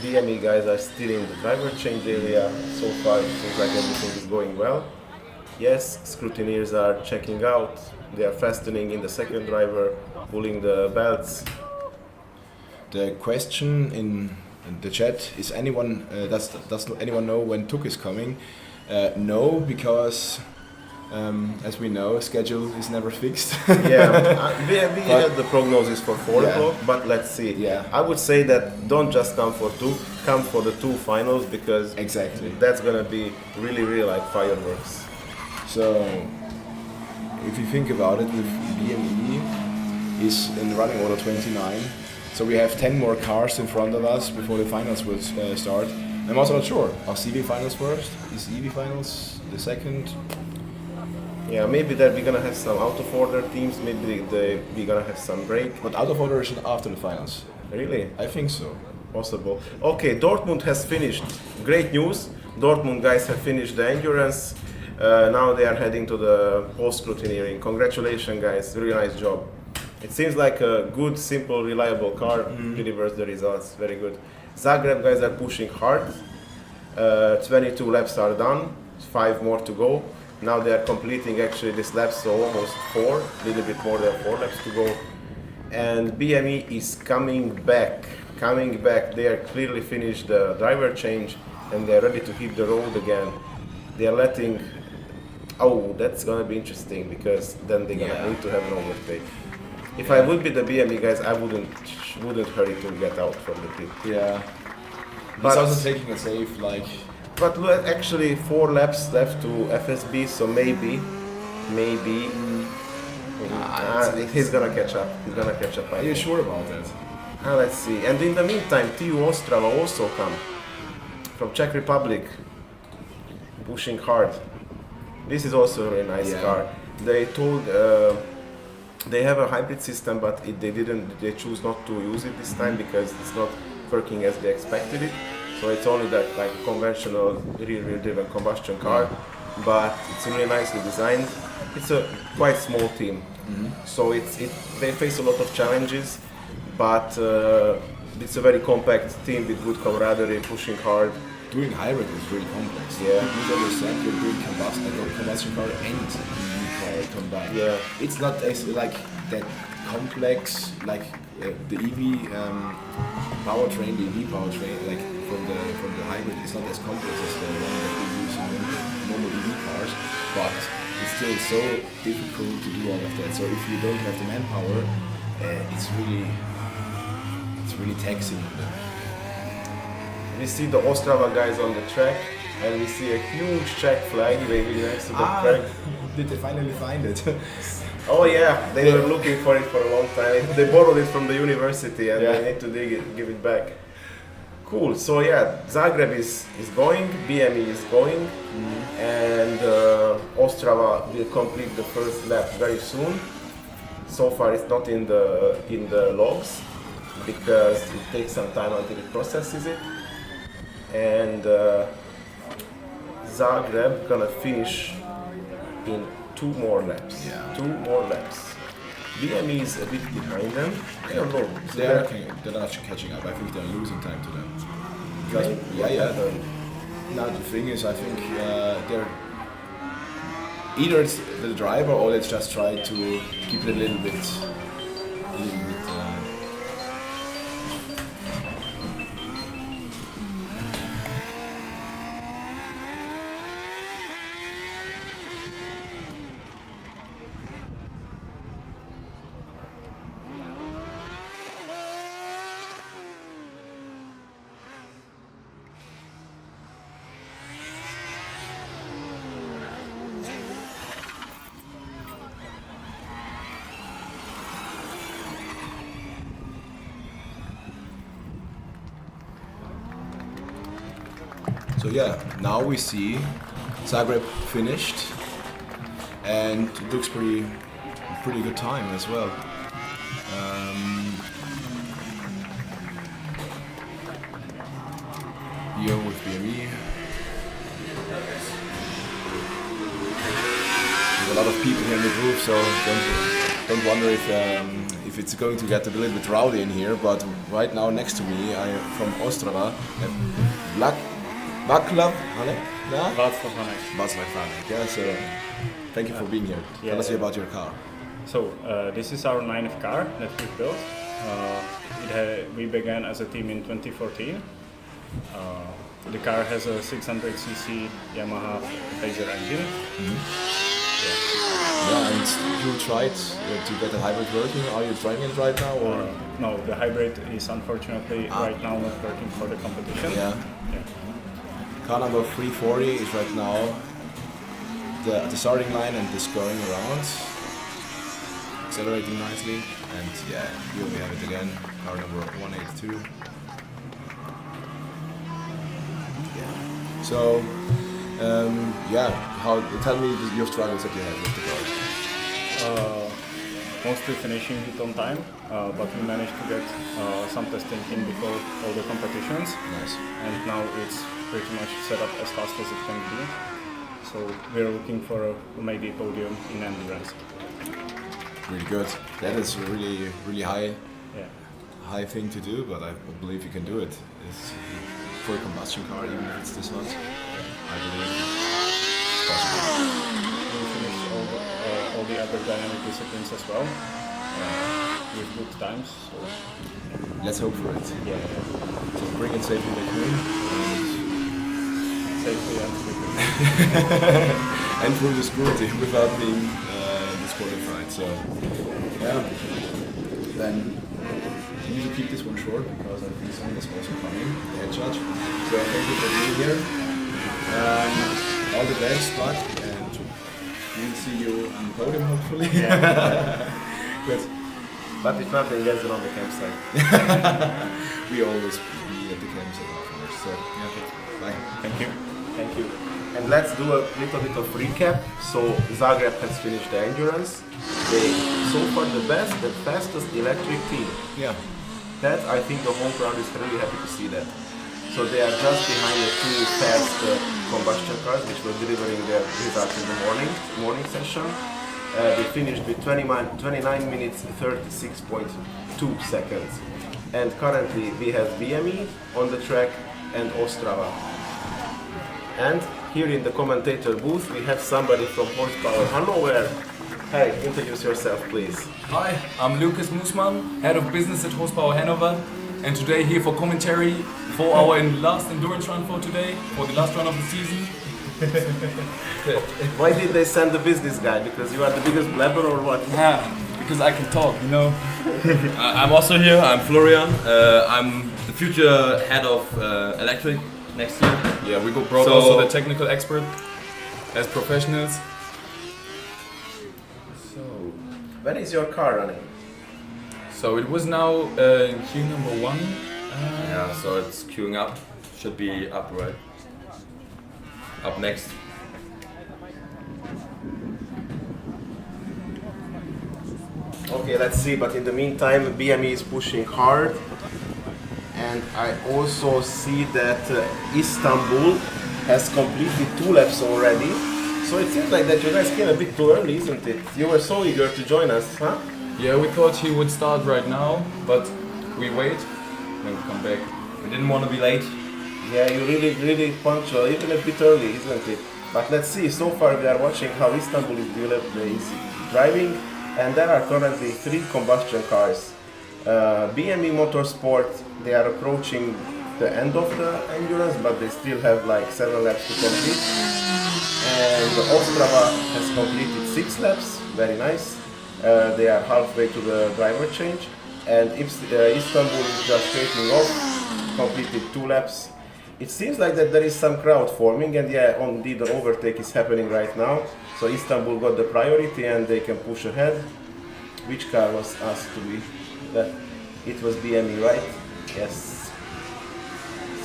DME guys are still in the driver change area. So far it seems like everything is going well. Yes, scrutineers are checking out. They are fastening in the second driver, pulling the belts. The question in the chat is does anyone know when Tuk is coming? No, because as we know, schedule is never fixed. We had the prognosis for 4 o'clock, but let's see. I would say that don't just come for Tuk, come for the 2 finals, because that's gonna be really like fireworks. So if you think about it, with BME is in running order 29. So we have 10 more cars in front of us before the finals will start. I'm also not sure. Are CV finals first? Is EV finals the second? Yeah, maybe that we're gonna have some out of order teams. Maybe we're gonna have some break. But out of order is after the finals. Really? I think so. Possible. Okay, Dortmund has finished. Great news. Dortmund guys have finished the endurance. Now they are heading to the post-scrutineering. Congratulations, guys. Really nice job. It seems like a good, simple, reliable car. Delivers the results. Very good. Zagreb guys are pushing hard. 22 laps are done. 5 more to go. Now they are completing actually this lap, so almost 4. A little bit more than 4 laps to go. And BME is coming back. They are clearly finished the driver change and they are ready to hit the road again. They are letting. Oh, that's gonna be interesting, because then they're gonna need to have an overtake. If I would be the BME guys, I wouldn't hurry to get out from the pit. Yeah. But it's also taking a safe, like. But we're actually 4 laps left to FSB, so maybe. He's gonna catch up. Are you sure about that? Let's see. And in the meantime, TU Ostrava also come from Czech Republic, pushing hard. This is also a very nice car. They told they have a hybrid system, but they choose not to use it this time because it's not working as they expected it. So it's only that like conventional rear-wheel driven combustion car, but it's really nicely designed. It's a quite small team, so they face a lot of challenges, but it's a very compact team with good camaraderie, pushing hard. Doing hybrid is really complex. Yeah. People understand you're doing combustion car and EV car combined. Yeah. It's not as like that complex like the EV powertrain, like from the hybrid is not as complex as the one that we use in normal EV cars, but it's still so difficult to do all of that. So if you don't have the manpower, it's really taxing them. We see the Ostrava guys on the track, and we see a huge Czech flag waving next to the track. Did they finally find it? Oh yeah, they were looking for it for a long time. They borrowed it from the university and they need to give it back. Cool, so yeah, Zagreb is going, BME is going, and Ostrava will complete the first lap very soon. So far it's not in the logs, because it takes some time until it processes it. And Zagreb gonna finish in 2 more laps. 2 more laps. BME is a bit behind them. I don't know. They're not catching up. I think they're losing time to them. Because, now the thing is, I think they're either it's the driver or let's just try to keep it a little bit. So yeah, now we see Zagreb finished, and it looks pretty good time as well. Here with BME. There's a lot of people here in the group, so don't wonder if it's going to get a little bit rowdy in here. But right now next to me, I am from Ostrava, Václav Hanek? Václav Hanek. Yeah, so thank you for being here. Tell us about your car. So this is our 9th car that we've built. We began as a team in 2014. The car has a 600cc Yamaha Phaser engine. Yeah, and you tried to get a hybrid working. Are you trying it right now, or no? The hybrid is unfortunately right now not working for the competition. Yeah. Car number 340 is right now the starting line and is going around, accelerating nicely, and yeah, here we have it again. Car number 182. So, tell me your struggles that you had with the car. Mostly finishing it on time, but we managed to get some testing in before all the competitions. Nice. And now it's pretty much set up as fast as it can be. So we're looking for maybe a podium in endurance. Really good. That is a really high thing to do, but I believe you can do it. It's for a combustion car, even if it's this hot, I believe it's possible. We finished all the other dynamic disciplines as well with good times. So. Let's hope for it. Yeah. So bring it safely back home. Safely and quickly. And through the scrutiny without being disqualified. So yeah. Then I need to keep this one short because I think someone is also coming, the head judge. So thank you for being here. All the best, Bud, and we'll see you on the podium hopefully. Yeah. Good. But if nothing, let's on the campsite. We always be at the campsite afterwards. So yeah, bye. Thank you. Thank you. And let's do a little bit of recap. So Zagreb has finished the endurance. They so far the best, the fastest electric team. Yeah. That I think the home crowd is really happy to see that. So they are just behind the two fast combustion cars which were delivering their results in the morning session. They finished with 29 minutes 36.2 seconds. And currently we have BME on the track and Ostrava. And here in the commentator booth we have somebody from Horsepower Hanover. Hey, introduce yourself please. Hi, I'm Lucas Moosman, Head of Business at Horsepower Hanover, and today here for commentary for our last endurance run for today, for the last run of the season. Why did they send the business guy? Because you are the biggest blabber or what? Yeah, because I can talk, you know. I'm also here, I'm Florian. I'm the future head of electric next year. Yeah, we brought also the technical expert as professionals. So, when is your car running? So it was now queue number 1. Yeah, so it's queuing up. Should be up right. Up next. Okay, let's see, but in the meantime BME is pushing hard. And I also see that Istanbul has completed 2 laps already. So it seems like that you guys came a bit too early, isn't it? You were so eager to join us, huh? Yeah, we thought he would start right now, but we wait, then we come back. We didn't want to be late. Yeah, you really punctual, even a bit early, isn't it? But let's see, so far we are watching how Istanbul is driving, and there are currently 3 combustion cars. BME Motorsport, they are approaching the end of the endurance, but they still have like 7 laps to complete. And Ostrava has completed 6 laps, very nice. They are halfway to the driver change. And Istanbul is just taking off, completed 2 laps. It seems like that there is some crowd forming, and yeah, indeed the overtake is happening right now. So Istanbul got the priority and they can push ahead. Which car was asked to be? It was BME, right? Yes.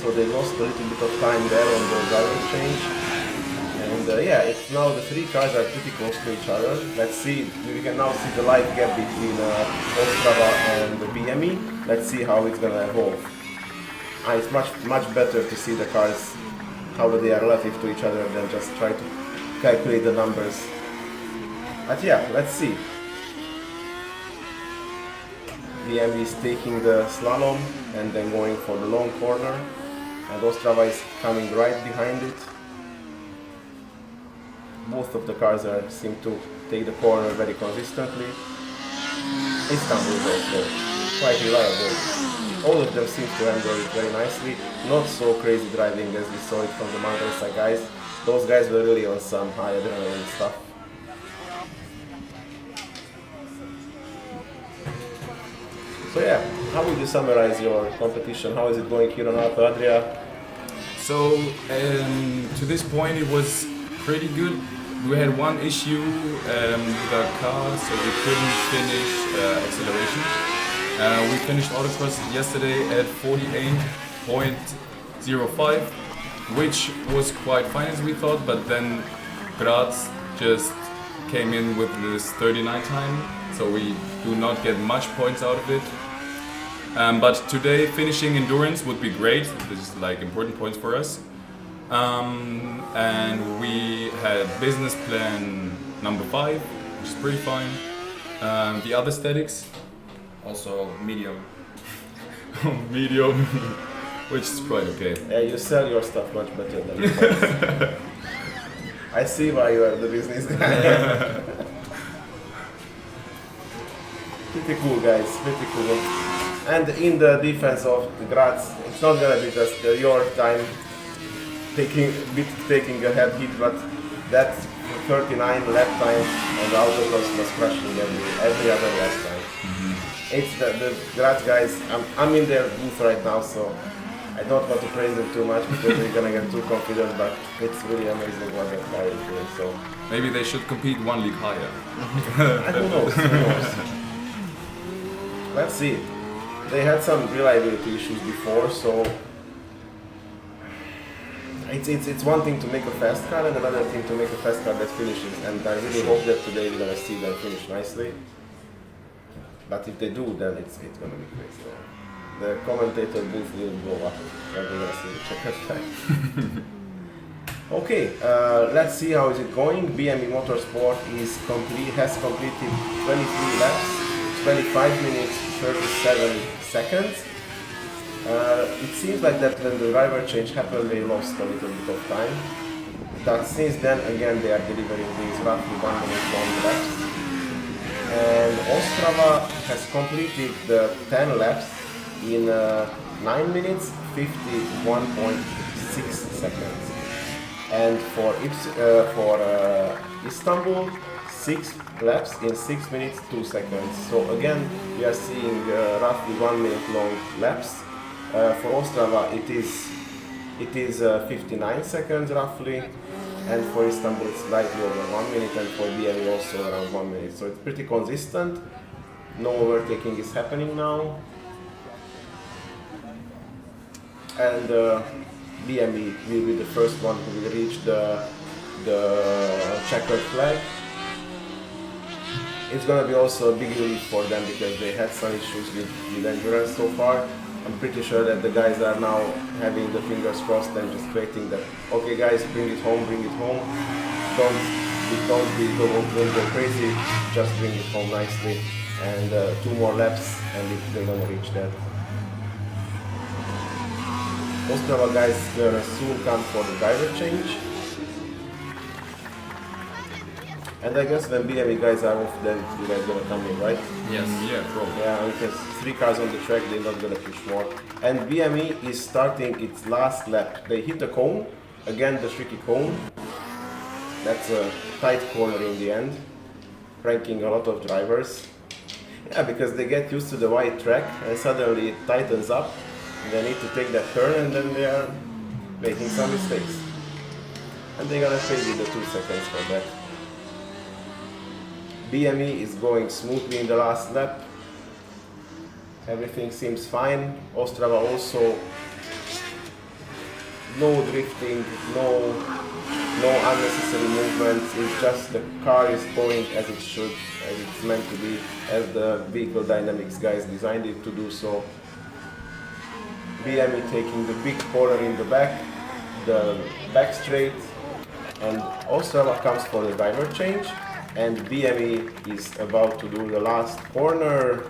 so they lost a little bit of time there on the driver change. And yeah, it's now the three cars are pretty close to each other. Let's see, we can now see the light gap between Ostrava and the BME. Let's see how it's gonna evolve. It's much better to see the cars, how they are relative to each other than just try to calculate the numbers. But yeah, let's see. BME is taking the slalom and then going for the long corner, and Ostrava is coming right behind it. Both of the cars seem to take the corner very consistently. Istanbul is also quite reliable. All of them seem to handle it very nicely. Not so crazy driving as we saw it from the Manresa guys. Those guys were really on some high adrenaline stuff. So yeah, how would you summarize your competition? How is it going here on Alpe Adria? So to this point it was pretty good. We had one issue with our car, so we couldn't finish acceleration. We finished autocross yesterday at 48.05, which was quite fine as we thought, but then Graz just came in with this 39 time, so we do not get much points out of it. But today finishing endurance would be great. This is like important points for us. And we had business plan number 5, which is pretty fine. The other statics, also medium. Medium, which is quite okay. Yeah, you sell your stuff much better than you I see why you are the business guy. Pretty cool, guys, pretty cool. And in the defense of Graz, it's not gonna be just your time taking a head hit, but that 39 lap time on the autocross was crushing every other lap time. It's the Graz guys, I'm in their booth right now, so I don't want to praise them too much because they're gonna get too confident, but it's really amazing what they're doing. So maybe they should compete one league higher. Who knows? Who knows? Let's see. They had some reliability issues before, so it's one thing to make a fast car and another thing to make a fast car that finishes. And I really hope that today we're gonna see them finish nicely. But if they do, then it's gonna be crazy. The commentator booth will blow up. We're gonna see the checkered flag. Okay, let's see how is it going. BME Motorsport has completed 23 laps, 25 minutes, 37 seconds. It seems like that when the driver change happened, they lost a little bit of time. But since then, again, they are delivering these roughly 1 minute long laps. And Ostrava has completed the 10 laps in 9 minutes, 51.6 seconds. And for Istanbul, 6 laps in 6 minutes, 2 seconds. So again, we are seeing roughly 1 minute long laps. For Ostrava, it is 59 seconds roughly, and for Istanbul it's slightly over 1 minute, and for BME also around 1 minute. So it's pretty consistent. No overtaking is happening now. And BME will be the first one who will reach the checkered flag. It's gonna be also a big relief for them because they had some issues with endurance so far. I'm pretty sure that the guys are now having the fingers crossed and just waiting that, okay guys, bring it home. Don't go crazy, just bring it home nicely. And 2 more laps and they're gonna reach that. Ostrava guys gonna soon come for the driver change. And I guess when BME guys are off, then you guys gonna come in, right? Yes. Yeah, probably. Yeah, because 3 cars on the track, they're not gonna push more. And BME is starting its last lap. They hit the cone, again the tricky cone. That's a tight corner in the end, pranking a lot of drivers. Yeah, because they get used to the wide track and suddenly it tightens up. They need to take that turn and then they are making some mistakes. And they're gonna pay you the 2 seconds for that. BME is going smoothly in the last lap. Everything seems fine. Ostrava also no drifting, no unnecessary movements. It's just the car is going as it should, as it's meant to be, as the vehicle dynamics guys designed it to do so. BME taking the big corner in the back straight, and Ostrava comes for the driver change, and BME is about to do the last corner.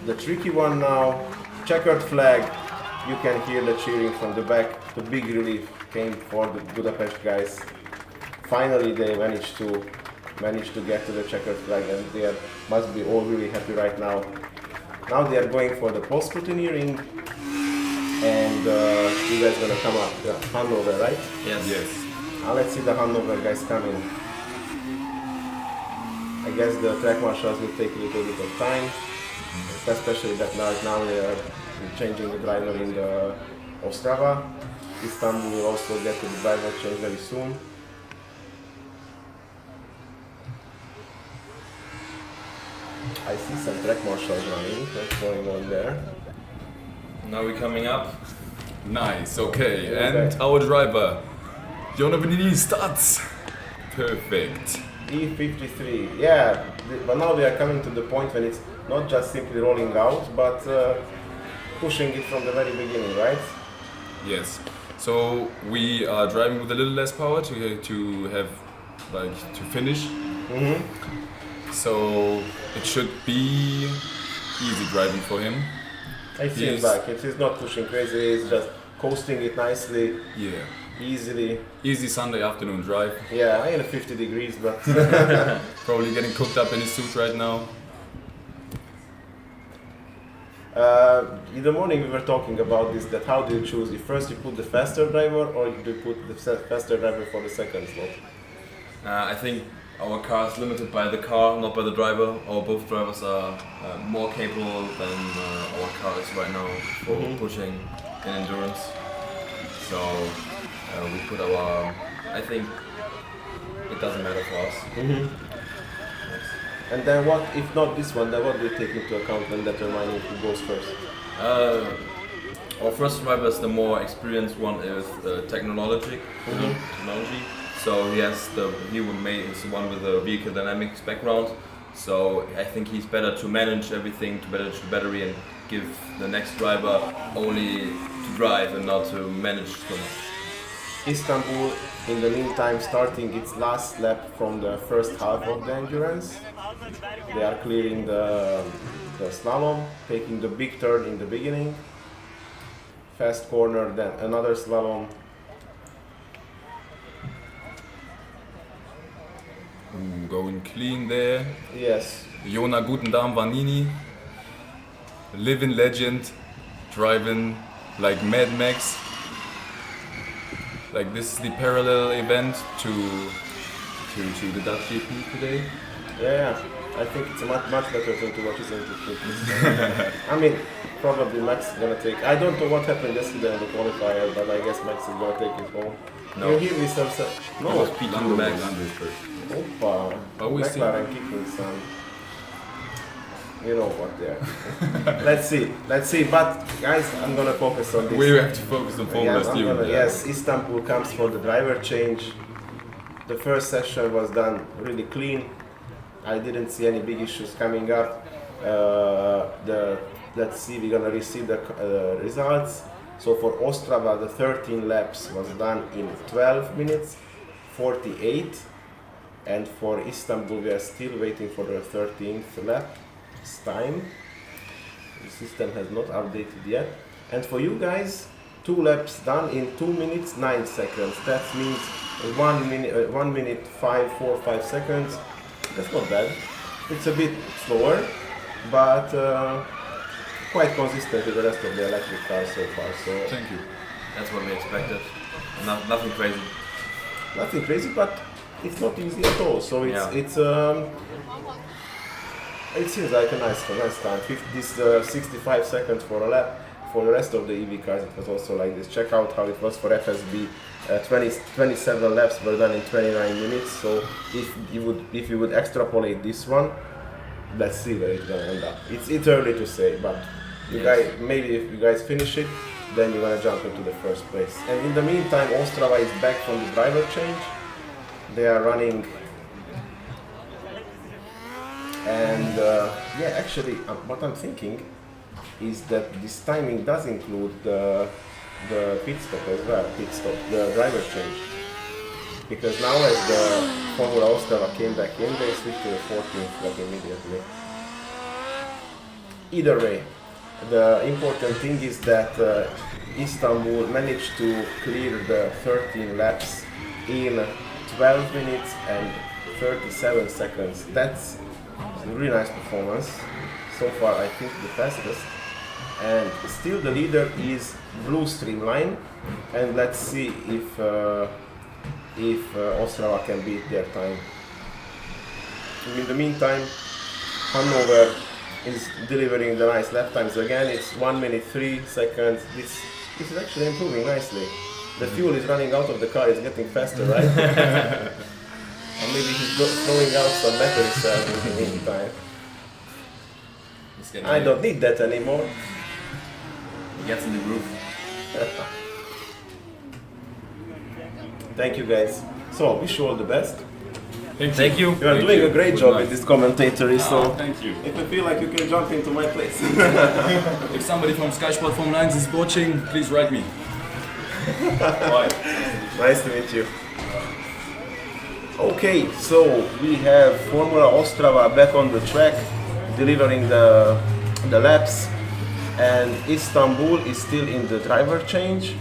The tricky one now, checkered flag, you can hear the cheering from the back. The big relief came for the Budapest guys. Finally they managed to get to the checkered flag, and they must be all really happy right now. Now they are going for the post-scrutineering, and you guys gonna come up the handover, right? Yes. Now let's see the handover guys coming. I guess the track marshals will take a little bit of time, especially that now they are changing the driver in the Ostrava. Istanbul will also get to the driver change very soon. I see some track marshals running. What's going on there? Now we're coming up. Nice, okay. And our driver, Jonah Benini, starts. Perfect. E53, yeah, but now we are coming to the point when it's not just simply rolling out, but pushing it from the very beginning, right? Yes. So we are driving with a little less power to finish. So it should be easy driving for him. I see it back. It is not pushing crazy. It's just coasting it nicely. Yeah. Easily. Easy Sunday afternoon drive. Yeah, in 50 degrees, but probably getting cooked up in his suit right now. In the morning we were talking about this, that how do you choose? If first you put the faster driver, or do you put the faster driver for the second slot? I think our car is limited by the car, not by the driver. Our both drivers are more capable than our car is right now for pushing in endurance. So we put our, I think it doesn't matter for us. And then what, if not this one, then what do you take into account when determining who goes first? Our first driver is the more experienced one is technology. So is the one with the vehicle dynamics background. So I think he's better to manage everything, to manage the battery, and give the next driver only to drive and not to manage so much. Istanbul, in the meantime, starting its last lap from the first half of the endurance. They are clearing the slalom, taking the big turn in the beginning. Fast corner, then another slalom. Going clean there. Yes. Jonah Gutendam Vanini, living legend, driving like Mad Max. Like this is the parallel event to the Dutch GP today. Yeah, I think it's much better than to watch his own. I mean, probably Max is gonna take. I don't know what happened yesterday in the qualifier, but I guess Max is gonna take it home. No. You hear me some? No. It was P2 Max. Opa. But we see. McLaren kicking some. You know what? Yeah. Let's see. But guys, I'm gonna focus on this. We have to focus on Formula Student. Yes, Istanbul comes for the driver change. The first session was done really clean. I didn't see any big issues coming up. Let's see, we're gonna receive the results. So for Ostrava, the 13 laps was done in 12 minutes 48, and for Istanbul we are still waiting for the 13th lap time. The system has not updated yet. And for you guys, 2 laps done in 2 minutes 9 seconds. That means 1 minute 5 seconds. That's not bad. It's a bit slower, but quite consistent with the rest of the electric cars so far. So thank you. That's what we expected. Nothing crazy. Nothing crazy, but it's not easy at all. So it seems like a nice time. This 65 seconds for a lap. For the rest of the EV cars, it was also like this. Check out how it was for FSB. 27 laps were done in 29 minutes. So if you would extrapolate this one, let's see where it's gonna end up. It's early to say, but maybe if you guys finish it, then you're gonna jump into the first place. And in the meantime, Ostrava is back from the driver change. They are running, and yeah, actually, what I'm thinking is that this timing does include the pit stop as well, the driver change. Because now as the Formula Ostrava came back in, they switched to the 14th lap immediately. Either way, the important thing is that Istanbul managed to clear the 13 laps in 12 minutes and 37 seconds. That's a really nice performance. So far, I think the fastest. And still the leader is Blue Streamline, and let's see if Ostrava can beat their time. In the meantime, Hanover is delivering the nice lap times again. It's 1 minute 3 seconds. This is actually improving nicely. The fuel is running out of the car, it's getting faster, right? Or maybe he's throwing out some battery cells in the meantime. I don't need that anymore. He gets in the groove. Thank you guys. So, wish you all the best. Thank you. You are doing a great job with this commentatory, so thank you. If I feel like you can jump into my place. If somebody from Sky Sport Formula 9 is watching, please write me. Bye. Nice to meet you. Okay, so we have Formula Ostrava back on the track, delivering the laps, and Istanbul is still in the driver change.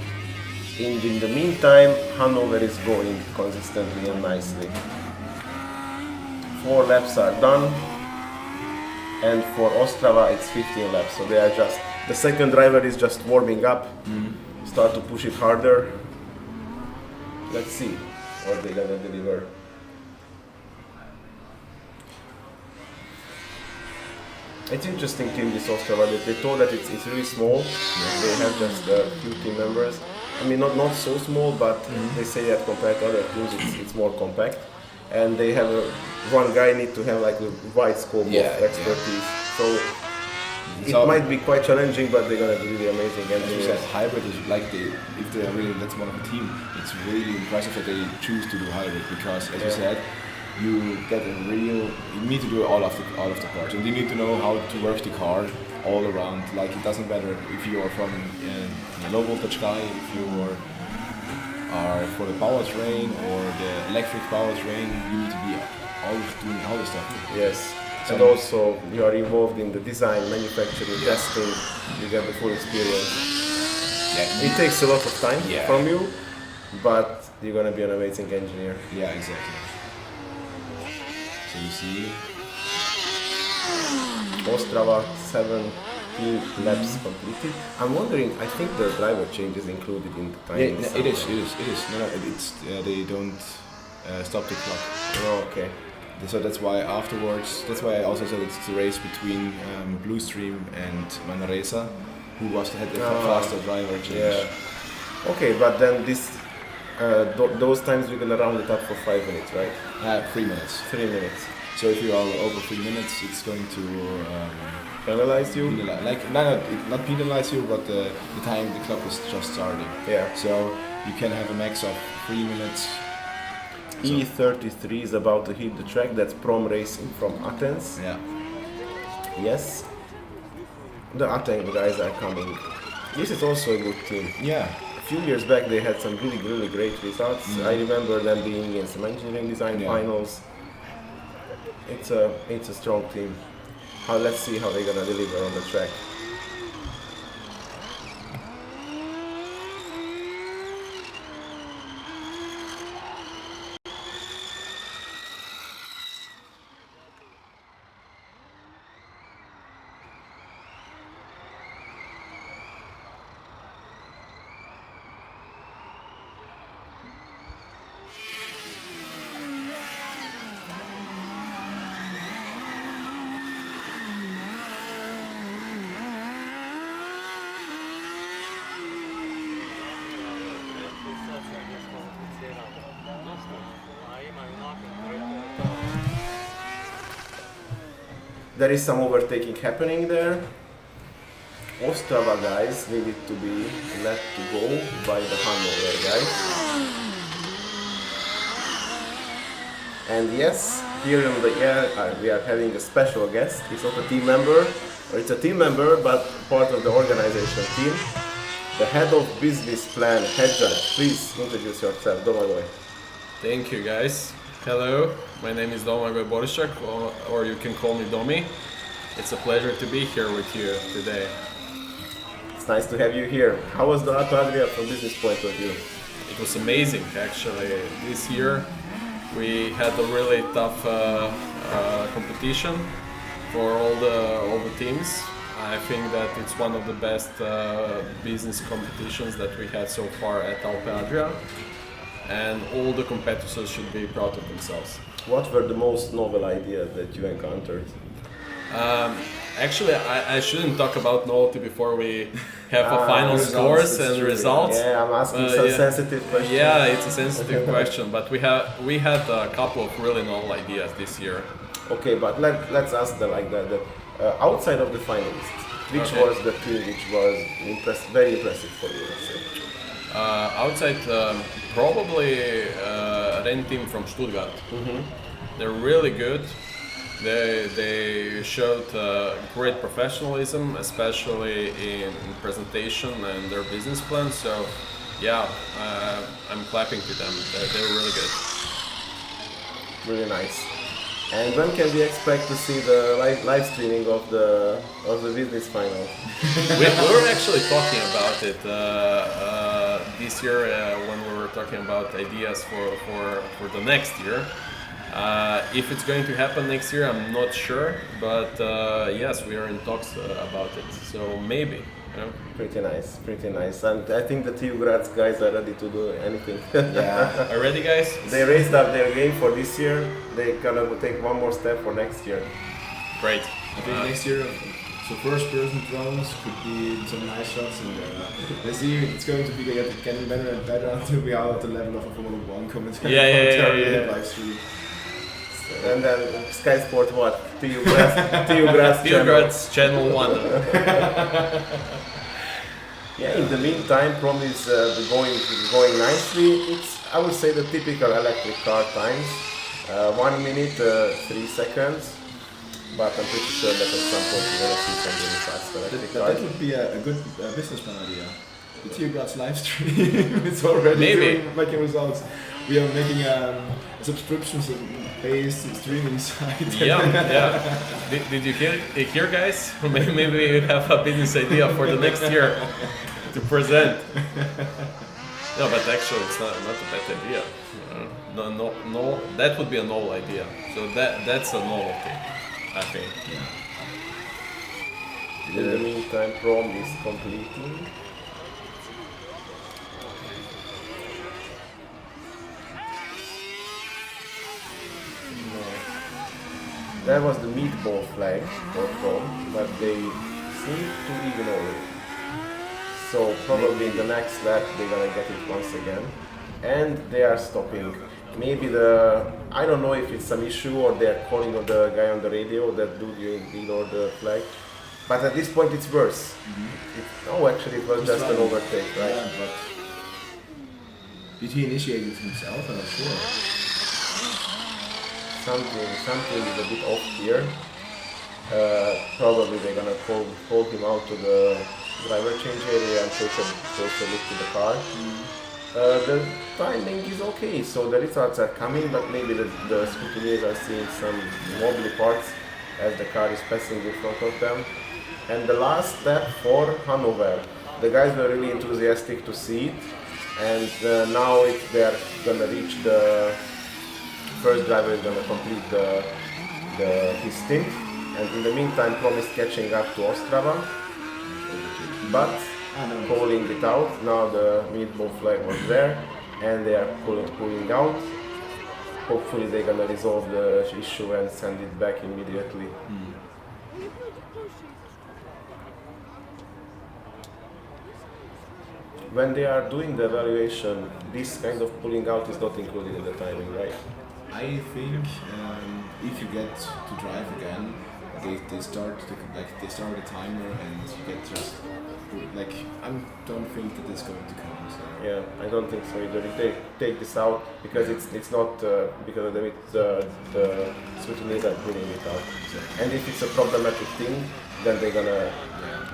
In the meantime, Hanover is going consistently and nicely. 4 laps are done, and for Ostrava it's 15 laps, so they are just, the second driver is just warming up, start to push it harder. Let's see what they're gonna deliver. It's interesting team, this Ostrava. They told that it's really small. They have just a few team members. I mean, not so small, but they say that compared to other teams, it's more compact. And they have one guy need to have like a wide scope of expertise. So it might be quite challenging, but they're gonna be really amazing. And as you said, hybrid is like if they are really that's one of the team. It's really impressive that they choose to do hybrid because, as you said, you get a real. You need to do all of the parts, and you need to know how to work the car all around. Like it doesn't matter if you are from a low voltage guy, if you are for the powertrain or the electric powertrain, you need to be always doing all the stuff. Yes. And also you are involved in the design, manufacturing, testing, you get the full experience. Yeah. It takes a lot of time from you, but you're gonna be an amazing engineer. Yeah, exactly. So you see Ostrava 17 laps completed. I'm wondering, I think the driver change is included in the time. Yeah, it is. No, it's they don't stop the clock. Oh, okay. So that's why afterwards, that's why I also said it's the race between Bluestream and Manresa, who had the faster driver change. Yeah. Okay, but then this, those times we're gonna round it up for 5 minutes, right? 3 minutes. 3 minutes. So if you are over 3 minutes, it's going to penalize you. Not penalize you, but the time the clock is just starting. Yeah. So you can have a max of 3 minutes. E33 is about to hit the track. That's Prom Racing from Athens. Yeah. Yes. The Athens guys are coming. This is also a good team. Yeah. A few years back they had some really great results. I remember them being in some engineering design finals. It's a strong team. Let's see how they're gonna deliver on the track. There is some overtaking happening there. Ostrava guys needed to be let to go by the Hanover guys. And yes, here in the air we are having a special guest. He's not a team member, or it's a team member, but part of the organization team. The head of business plan, head judge. Please introduce yourself, Domagoj. Thank you, guys. Hello, my name is Domagoj Borišak, or you can call me Domi. It's a pleasure to be here with you today. It's nice to have you here. How was the Alpe Adria from business point of view? It was amazing, actually. This year we had a really tough competition for all the teams. I think that it's one of the best business competitions that we had so far at Alpe Adria, and all the competitors should be proud of themselves. What were the most novel ideas that you encountered? Actually, I shouldn't talk about novelty before we have a final scores and results. Yeah, I'm asking some sensitive questions. Yeah, it's a sensitive question, but we had a couple of really novel ideas this year. Okay, but let's ask outside of the finalists, which was the team which was very impressive for you? Let's say? Outside, probably Ren team from Stuttgart. They're really good. They showed great professionalism, especially in presentation and their business plan. So, yeah, I'm clapping to them. They're really good. Really nice. And when can we expect to see the live streaming of the business final? we were actually talking about it this year when we were talking about ideas for the next year. If it's going to happen next year, I'm not sure, but yes, we are in talks about it. So maybe. Yeah. Pretty nice. And I think the TU Graz guys are ready to do anything. Yeah. Are ready, guys? They raised up their game for this year. They kind of take one more step for next year. Great. I think next year, so first person drones could be some nice shots, and let's see, it's going to be getting better and better until we are at the level of a Formula 1 commentary. Yeah. Live stream. And then Sky Sport what? TU Graz channel 1. Yeah, in the meantime, Prom is going nicely. It's, I would say, the typical electric car times. 1 minute, 3 seconds. But I'm pretty sure that at some point we're going to see some really fast electric cars. That would be a good business plan idea. The TU Graz live stream, it's already making results. We are making subscriptions-based streaming site. Yeah. Did you hear, guys? Maybe we have a business idea for the next year to present. No, but actually, it's not a bad idea. No, that would be a novel idea. So that's a novelty, I think. In the meantime, Prom is completing. That was the meatball flag for Prom, but they seem to ignore it. So probably in the next lap they're gonna get it once again. And they are stopping. Maybe I don't know if it's some issue or they're calling on the guy on the radio that you ignore the flag. But at this point it's worse. Actually it was just an overtake, right? Yeah, but did he initiate it himself? I'm not sure. Something is a bit off here. Probably they're gonna call him out to the driver change area and take a closer look to the car. The timing is okay, so the results are coming, but maybe the scrutineers are seeing some wobbly parts as the car is passing in front of them. And the last step for Hanover. The guys were really enthusiastic to see it, and now they're gonna reach the first driver is gonna complete his stint, and in the meantime Prom is catching up to Ostrava, but calling it out. Now the meatball flag was there, and they are pulling out. Hopefully they're gonna resolve the issue and send it back immediately. When they are doing the evaluation, this kind of pulling out is not included in the timing, right? I think if you get to drive again, they start the timer and get just like I don't think that it's going to come. So. Yeah, I don't think so either. If they take this out, because it's not because of the scrutineers are putting it out. Exactly. And if it's a problematic thing, then they're gonna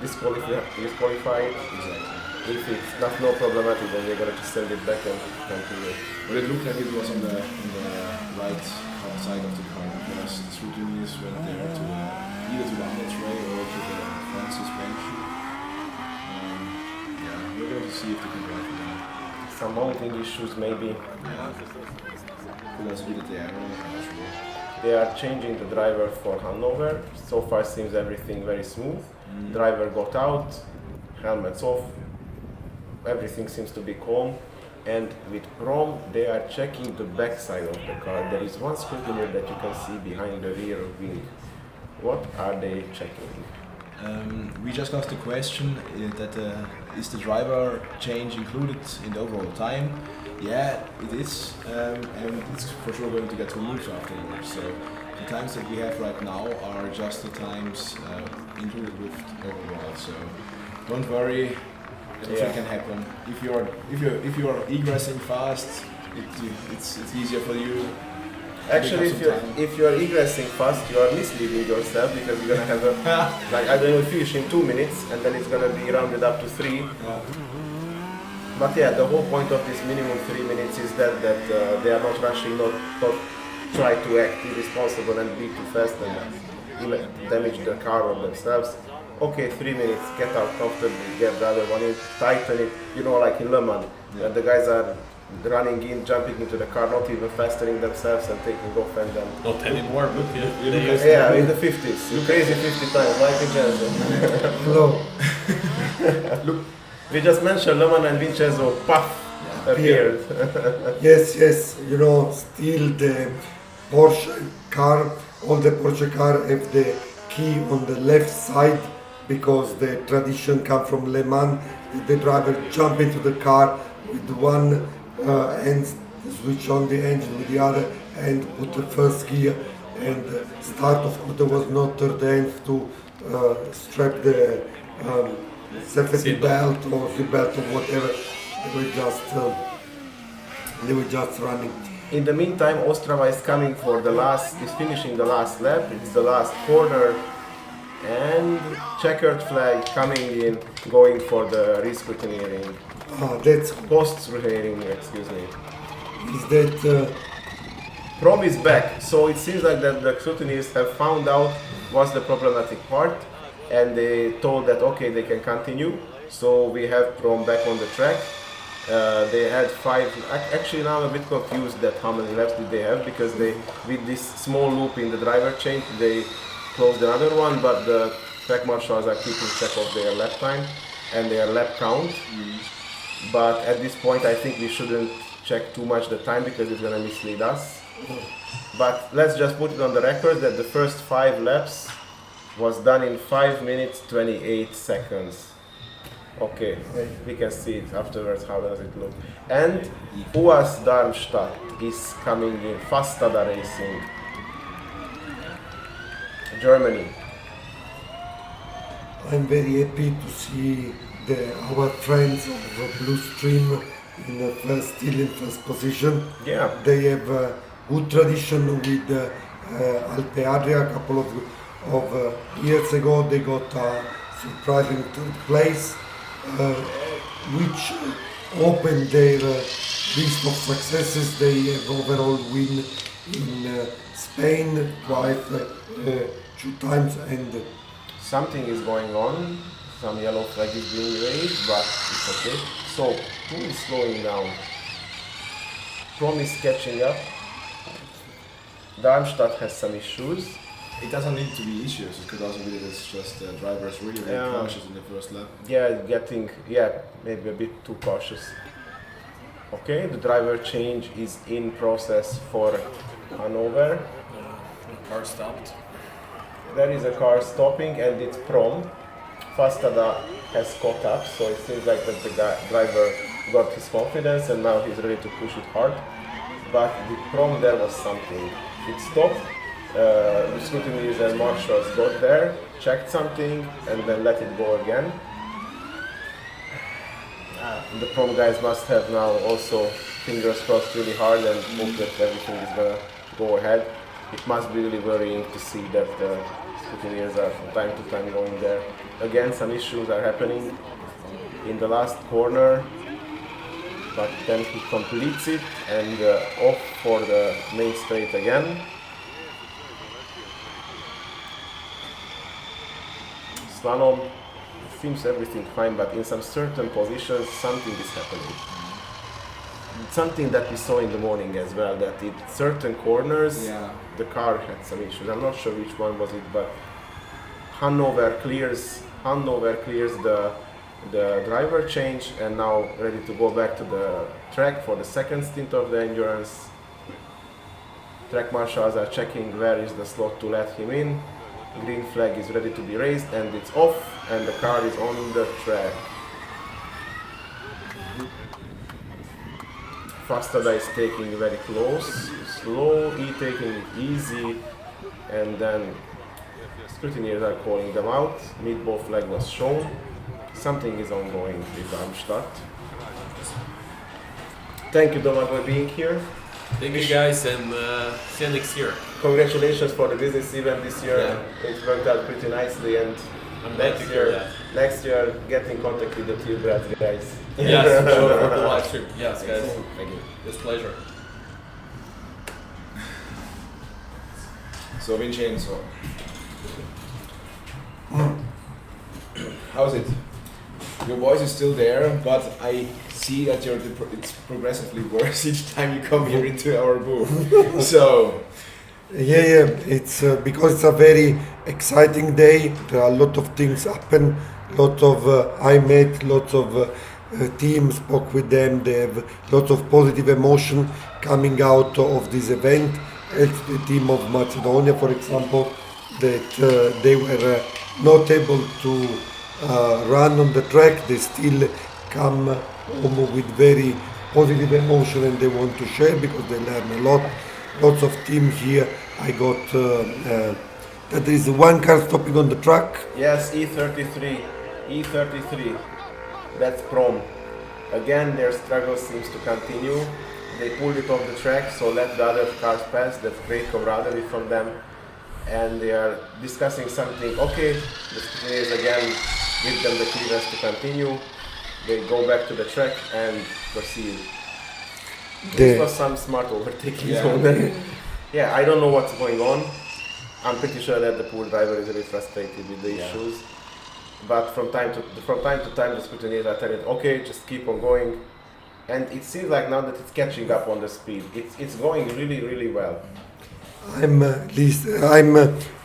disqualify it. Exactly. If it's not no problematic, then they're gonna just send it back and continue. But it looked like it was on the right side of the car because the scrutineers went there to either to the undertray or to the front suspension. Yeah, we're going to see if they can drive it out. Some mounting issues maybe. Yeah. Could also be that they are wrong, I'm not sure. They are changing the driver for Hanover. So far seems everything very smooth. Driver got out, helmets off, everything seems to be calm. And with Prom, they are checking the back side of the car. There is one scrutineer that you can see behind the rear wing. What are they checking? We just asked the question that is the driver change included in the overall time? Yeah, it is, and it's for sure going to get removed afterwards. So the times that we have right now are just the times included with overall. So don't worry, anything can happen. If you are egressing fast, it's easier for you. Actually, if you are egressing fast, you are misleading yourself because you're gonna have a like I don't know, finish in 2 minutes and then it's gonna be rounded up to 3. But yeah, the whole point of this minimum 3 minutes is that they are not rushing, not try to act irresponsible and be too fast and even damage the car or themselves. Okay, 3 minutes, get out comfortably, get the other one in, tighten it, you know, like in Le Mans, when the guys are running in, jumping into the car, not even fastening themselves and taking off and then... Not anymore, look here. Yeah, in the 50s, you crazy 50 times, like Vincenzo. Hello. Look, we just mentioned Le Mans and Vincenzo, puff, appeared. Yes, you know, still the Porsche car, all the Porsche car have the key on the left side because the tradition come from Le Mans. The driver jump into the car with one hand, switch on the engine with the other and put the first gear and start. Of course, there was no third hand to strap the safety belt or seat belt or whatever. They were just running. In the meantime, Ostrava is coming for is finishing the last lap. It's the last corner, and checkered flag coming in, going for the re-scrutineering. That's post-scrutineering, excuse me. Is that Prom is back, so it seems like that the scrutineers have found out what's the problematic part, and they told that okay, they can continue. So we have Prom back on the track. They had 5. Actually, now I'm a bit confused that how many laps did they have, because they, with this small loop in the driver chain, they closed another one, but the track marshals are keeping track of their lap time and their lap count. But at this point, I think we shouldn't check too much the time because it's gonna mislead us. But let's just put it on the record that the first 5 laps was done in 5 minutes 28 seconds. Okay, we can see it afterwards, how does it look. And US Darmstadt is coming in, Fastada Racing, Germany. I'm very happy to see our friends of Livestream still in first position. Yeah. They have a good tradition with Alpe Adria. A couple of years ago they got a surprising third place, which opened their list of successes. They have overall win in Spain twice, 2 times, and something is going on. Some yellow flag is being raised, but it's okay. So, who is slowing down? Prom is catching up. Darmstadt has some issues. It doesn't need to be issues, it could also be that it's just drivers really cautious in the first lap. Yeah, maybe a bit too cautious. Okay, the driver change is in process for Hanover. The car stopped. There is a car stopping and it's Prom. Fastada has caught up, so it seems like that the driver got his confidence and now he's ready to push it hard. But with Prom there was something. It stopped the scrutineers and marshals got there, checked something, and then let it go again. The prom guys must have now also fingers crossed really hard and hope that everything is gonna go ahead. It must be really worrying to see that the scrutineers are from time to time going there. Again, some issues are happening in the last corner, but then he completes it and off for the main straight again. Slalom, seems everything fine, but in some certain positions something is happening. Something that we saw in the morning as well, that in certain corners the car had some issues. I'm not sure which one was it, but Hanover clears the driver change and now ready to go back to the track for the second stint of the endurance. Track marshals are checking where is the slot to let him in. Green flag is ready to be raised and it's off and the car is on the track. Fastada is taking very close, slow, taking it easy, and then scrutineers are calling them out. Meatball flag was shown. Something is ongoing with Darmstadt. Thank you, Doma, for being here. Thank you guys, and see you next year. Congratulations for the business event this year. Yeah. It worked out pretty nicely, and I'm glad to hear that. Next year, get in contact with the Tilbrad guys. Yes, sure, for the live stream. Yes, guys. Thank you. It's a pleasure. So Vincenzo, how's it? Your voice is still there, but I see that it's progressively worse each time you come here into our booth. So, yeah, it's because it's a very exciting day. There are a lot of things happen. I met lots of teams, spoke with them. They have lots of positive emotion coming out of this event. It's the team of Macedonia, for example, that they were not able to run on the track. They still come home with very positive emotion and they want to share because they learn a lot. Lots of team here. I got that there is one car stopping on the track. Yes, E33. That's Prom. Again, their struggle seems to continue. They pulled it off the track, so let the other cars pass. That's great camaraderie from them. And they are discussing something. Okay, the scrutineers again give them the clearance to continue. They go back to the track and proceed. This was some smart overtaking zone. Yeah, I don't know what's going on. I'm pretty sure that the poor driver is really frustrated with the issues. But from time to time, the scrutineers are telling, okay, just keep on going. And it seems like now that it's catching up on the speed. It's going really, really well. I'm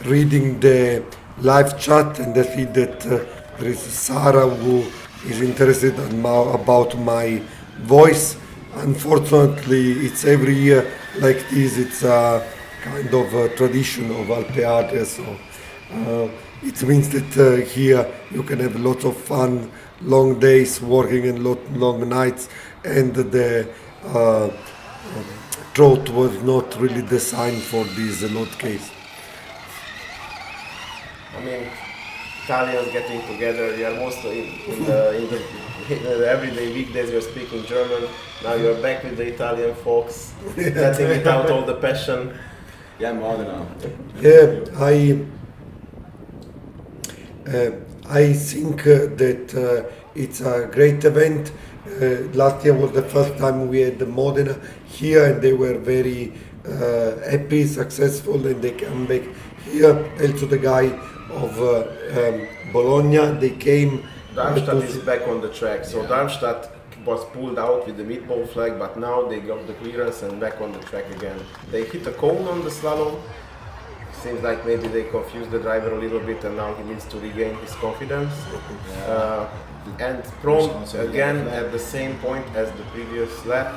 reading the live chat and I see that there is Sarah who is interested about my voice. Unfortunately, it's every year like this. It's a kind of a tradition of Alpe Adria. So it means that here you can have lots of fun, long days working and long nights, and the throat was not really designed for this load case. I mean, Italians getting together. We are mostly in the everyday weekdays. You're speaking German. Now you're back with the Italian folks, letting it out all the passion. Yeah, more than now. Yeah, I think that it's a great event. Last year was the first time we had the Modena here and they were very happy, successful, and they came back here. Also the guy of Bologna, they came. Darmstadt is back on the track, so Darmstadt was pulled out with the meatball flag, but now they got the clearance and back on the track again. They hit a cone on the slalom. Seems like maybe they confused the driver a little bit and now he needs to regain his confidence. And Prom again at the same point as the previous lap.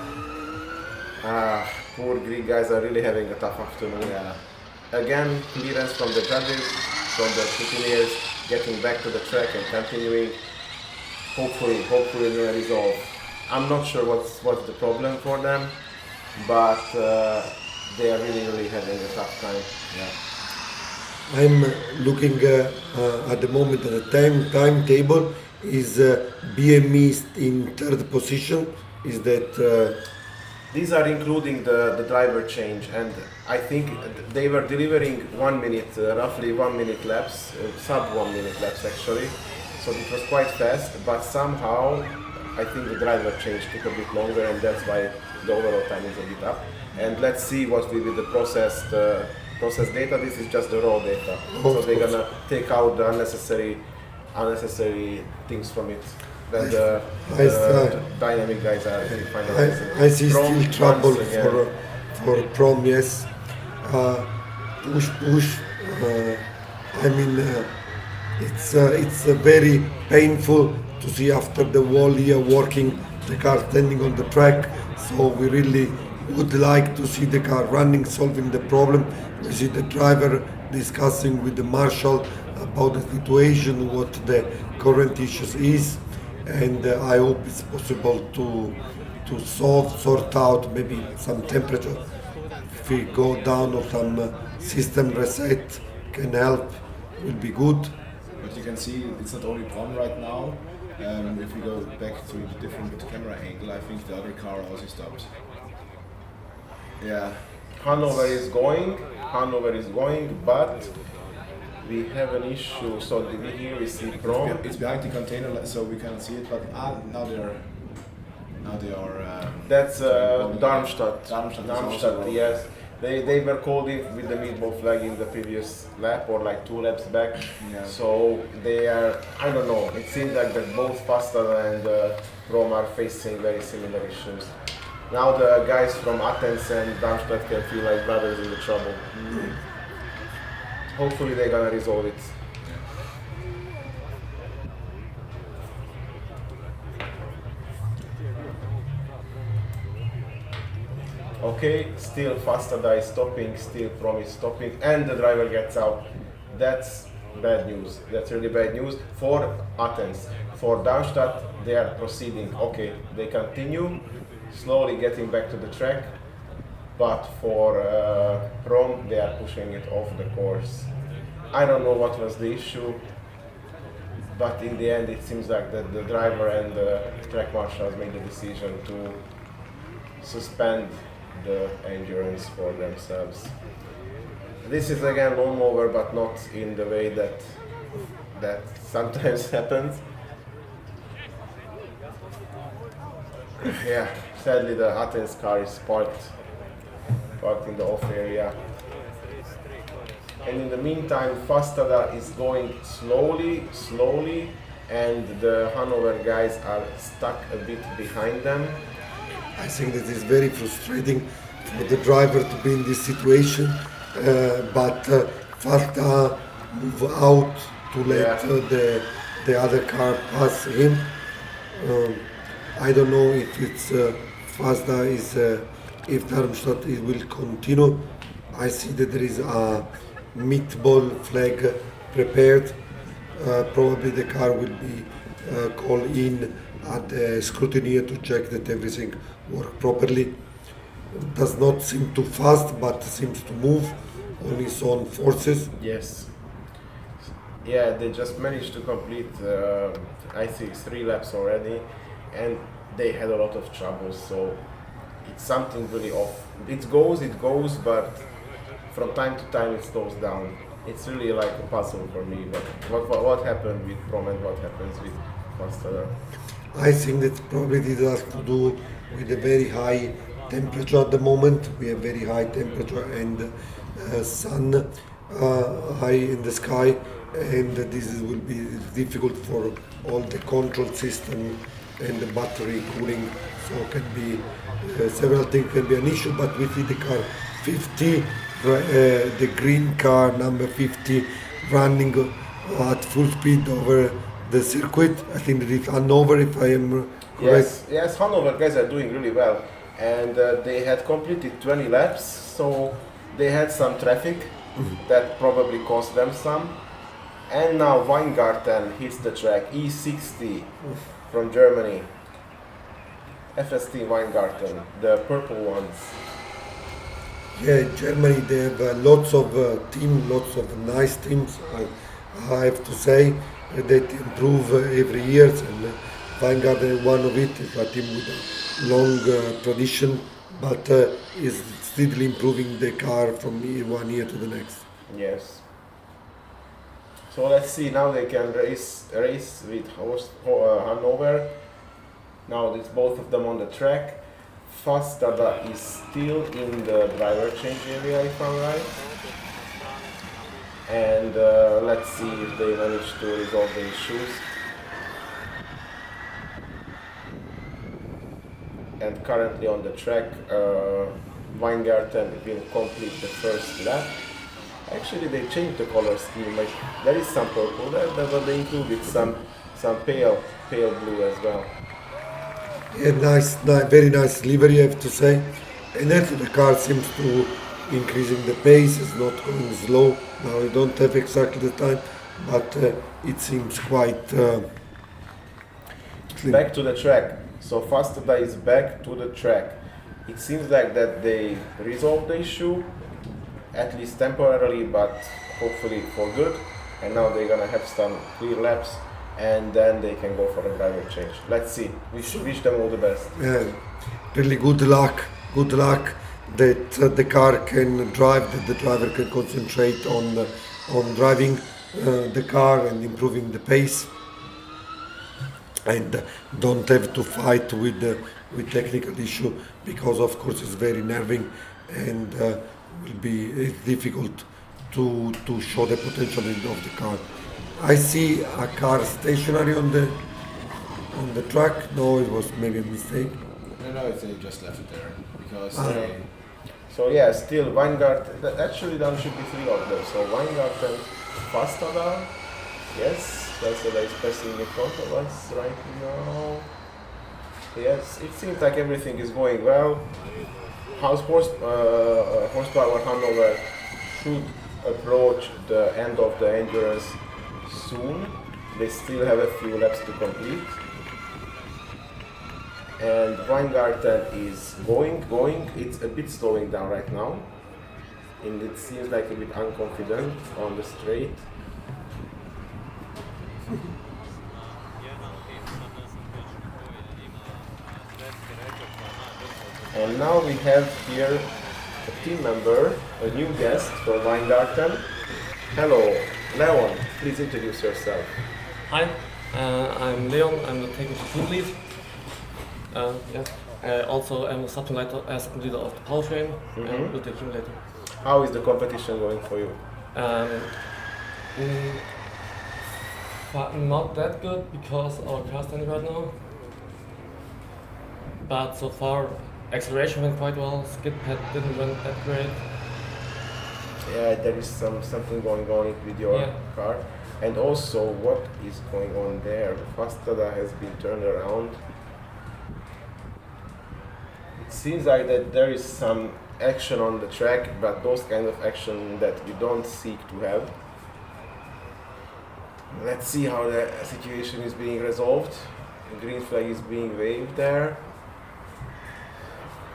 Poor Greek guys are really having a tough afternoon. Again, clearance from the judges, from the scrutineers, getting back to the track and continuing. Hopefully they'll resolve. I'm not sure what's the problem for them, but they are really having a tough time. I'm looking at the moment at the timetable. Is BME in third position? Is that? These are including the driver change, and I think they were delivering 1 minute, roughly 1 minute laps, sub 1 minute laps actually. So it was quite fast, but somehow I think the driver change took a bit longer, and that's why the overall time is a bit up. And let's see what will be the processed data. This is just the raw data, so they're gonna take out the unnecessary things from it. Then the dynamic guys are finalizing. I see still trouble for Prom, yes. Push. I mean, it's very painful to see after the whole year working the car standing on the track. So we really would like to see the car running, solving the problem. We see the driver discussing with the marshal about the situation, what the current issues is. And I hope it's possible to sort out maybe some temperature. If we go down or some system reset can help, will be good. But you can see it's not only Prom right now. If we go back to the different camera angle, I think the other car also stopped. Yeah, Hanover is going, but we have an issue. So here we see Prom. It's behind the container, so we can't see it. But now they are. That's Darmstadt. Darmstadt, yes. They were called in with the meatball flag in the previous lap or like 2 laps back. Yeah. So they are, I don't know, it seems like that both Fasta and Prom are facing very similar issues. Now the guys from Athens and Darmstadt can feel like brothers in the trouble. Hopefully they're gonna resolve it. Okay, still Fastada is stopping, still Prom is stopping, and the driver gets out. That's bad news. That's really bad news for Athens. For Darmstadt, they are proceeding. Okay, they continue, slowly getting back to the track, but for Prom, they are pushing it off the course. I don't know what was the issue, but in the end, it seems like that the driver and the track marshals made the decision to suspend the endurance for themselves. This is again lawnmower, but not in the way that sometimes happens. Yeah, sadly the Athens car is parked in the off area. And in the meantime, Fastada is going slowly, and the Hanover guys are stuck a bit behind them. I think that is very frustrating for the driver to be in this situation, but Fasta move out to let the other car pass him. I don't know if it's Fasta is if Darmstadt will continue. I see that there is a meatball flag prepared. Probably the car will be called in at the scrutiny to check that everything works properly. Does not seem too fast, but seems to move on its own forces. Yes. Yeah, they just managed to complete, I think, 3 laps already, and they had a lot of trouble. So it's something really off. It goes, but from time to time it slows down. It's really like a puzzle for me. But what happened with Prom and what happens with Fasta? I think that probably this has to do with the very high temperature at the moment. We have very high temperature and sun high in the sky, and this will be difficult for all the control system and the battery cooling. So can be several things can be an issue, but we see the car 50, the green car number 50 running at full speed over the circuit. I think that it's Hanover, if I am correct. Yes, Hanover guys are doing really well, and they had completed 20 laps, so they had some traffic that probably cost them some. And now Weingarten hits the track, E60 from Germany. FST Weingarten, the purple ones. Yeah, in Germany they have lots of teams, lots of nice teams. I have to say that improve every year, and Weingarten one of it is a team with a long tradition, but is steadily improving the car from one year to the next. Yes. So let's see, now they can race with Hanover. Now it's both of them on the track. Fastada is still in the driver change area, if I'm right. And let's see if they manage to resolve the issues. And currently on the track, Weingarten will complete the first lap. Actually, they changed the color scheme. Like there is some purple there, but they included some pale blue as well. Yeah, nice, very nice livery, I have to say. And actually the car seems to increasing the pace, it's not going slow. Now I don't have exactly the time, but it seems quite clean. Back to the track. So Fastada is back to the track. It seems like that they resolved the issue, at least temporarily, but hopefully for good. And now they're gonna have some clear laps, and then they can go for a driver change. Let's see. We should wish them all the best. Yeah, really good luck. Good luck that the car can drive, that the driver can concentrate on driving the car and improving the pace, and don't have to fight with technical issue, because of course it's very nerving and will be difficult to show the potential of the car. I see a car stationary on the track. No, it was maybe a mistake. No, they just left it there because they. So yeah, still Weingarten. Actually, there should be three of them. So Weingarten, Fastada. Yes, Fastada is passing in front of us right now. Yes, it seems like everything is going well. Horsepower Hanover should approach the end of the endurance soon. They still have a few laps to complete. And Weingarten is going. It's a bit slowing down right now. And it seems like a bit unconfident on the straight. And now we have here a team member, a new guest for Weingarten. Hello, Leon, please introduce yourself. Hi, I'm Leon, I'm the technical team lead. Also, I'm a leader of the powertrain and with the accumulator. How is the competition going for you? Not that good because our car's standing right now. But so far, acceleration went quite well, skid pad didn't run that great. Yeah, there is something going on with your car. And also, what is going on there? The Fastada has been turned around. It seems like that there is some action on the track, but those kind of action that we don't seek to have. Let's see how the situation is being resolved. The green flag is being waved there.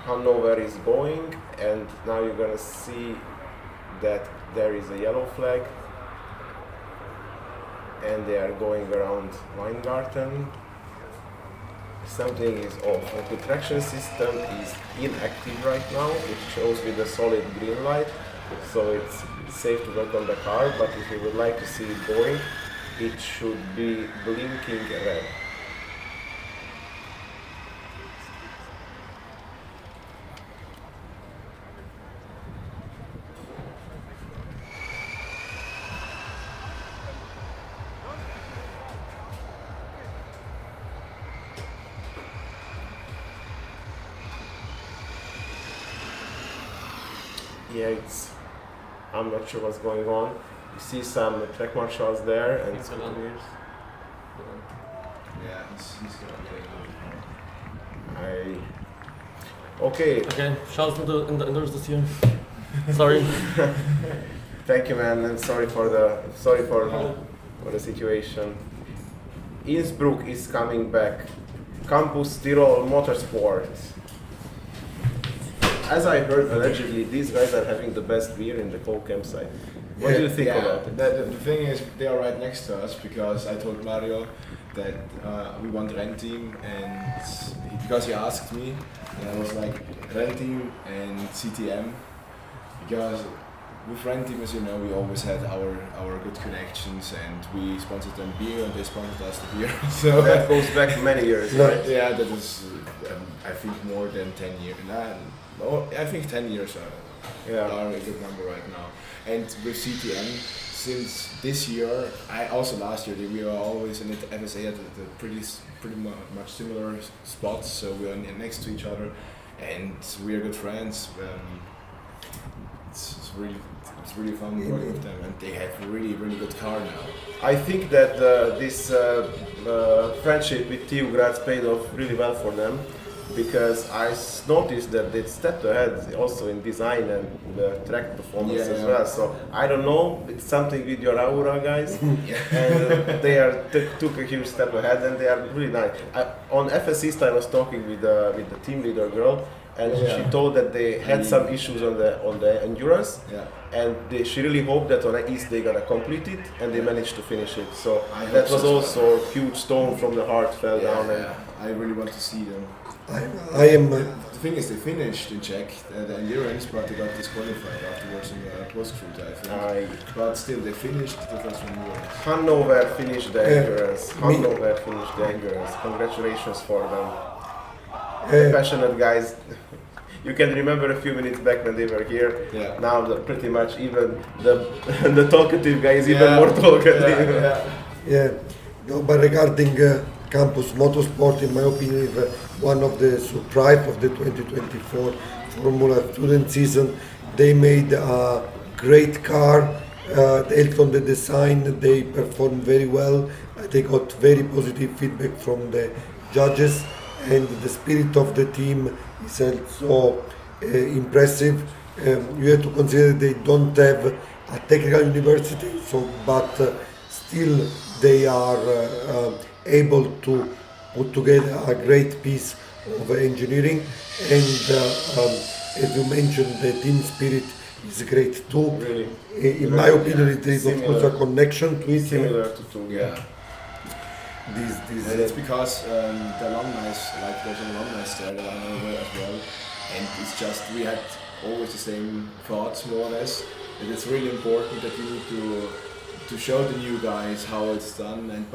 Hanover is going, and now you're gonna see that there is a yellow flag, and they are going around Weingarten. Something is off. The traction system is inactive right now. It shows with a solid green light, so it's safe to work on the car, but if you would like to see it going, it should be blinking red. Yeah, I'm not sure what's going on. You see some track marshals there and scooters. Yeah, he's getting Okay. Okay, Charles in the endurance this year. Sorry. Thank you, man, and sorry for the situation. Innsbruck is coming back. Campus Tirol Motorsport. as I heard, allegedly, these guys are having the best beer in the whole campsite. What do you think about it? The thing is, they are right next to us because I told Mario that we want Renteam, and because he asked me, and I was like, Renteam and CTM, because with Renteam, as you know, we always had our good connections, and we sponsored them beer, and they sponsored us the beer. So that goes back many years, right? Yeah, that is, I think more than 10 years. No, I think 10 years are a good number right now. And with CTM, since this year, also last year, we were always in the FSA at the pretty much similar spots, so we are next to each other, and we are good friends. It's really fun working with them, and they have a really good car now. I think that this friendship with TU Graz paid off really well for them, because I noticed that they stepped ahead also in design and the track performance as well. So I don't know, it's something with your aura, guys, and they took a huge step ahead, and they are really nice. On FS East, I was talking with the team leader girl, and she told that they had some issues on the endurance, and she really hoped that on the East they gonna complete it, and they managed to finish it. So that was also a huge stone from the heart fell down. And I really want to see them. I am. The thing is, they finished in Czech the endurance, but they got disqualified afterwards in the cross-country, I think. But still, they finished the first endurance. Hanover finished the endurance. Hanover finished the endurance. Congratulations for them. The passionate guys. You can remember a few minutes back when they were here. Now, pretty much even the talkative guy is even more talkative. No, but regarding Campus Motorsport, in my opinion, is one of the surprise of the 2024 Formula Student season. They made a great car. On the design, they performed very well. They got very positive feedback from the judges, and the spirit of the team is also impressive. You have to consider they don't have a technical university, but still they are able to put together a great piece of engineering, and as you mentioned, the team spirit is great too. Really? In my opinion, there is of course a connection to it. Similar to two, And it's because the alumni, like there's an alumni there that I know as well, and it's just we had always the same thoughts more or less. And it's really important that you need to show the new guys how it's done, and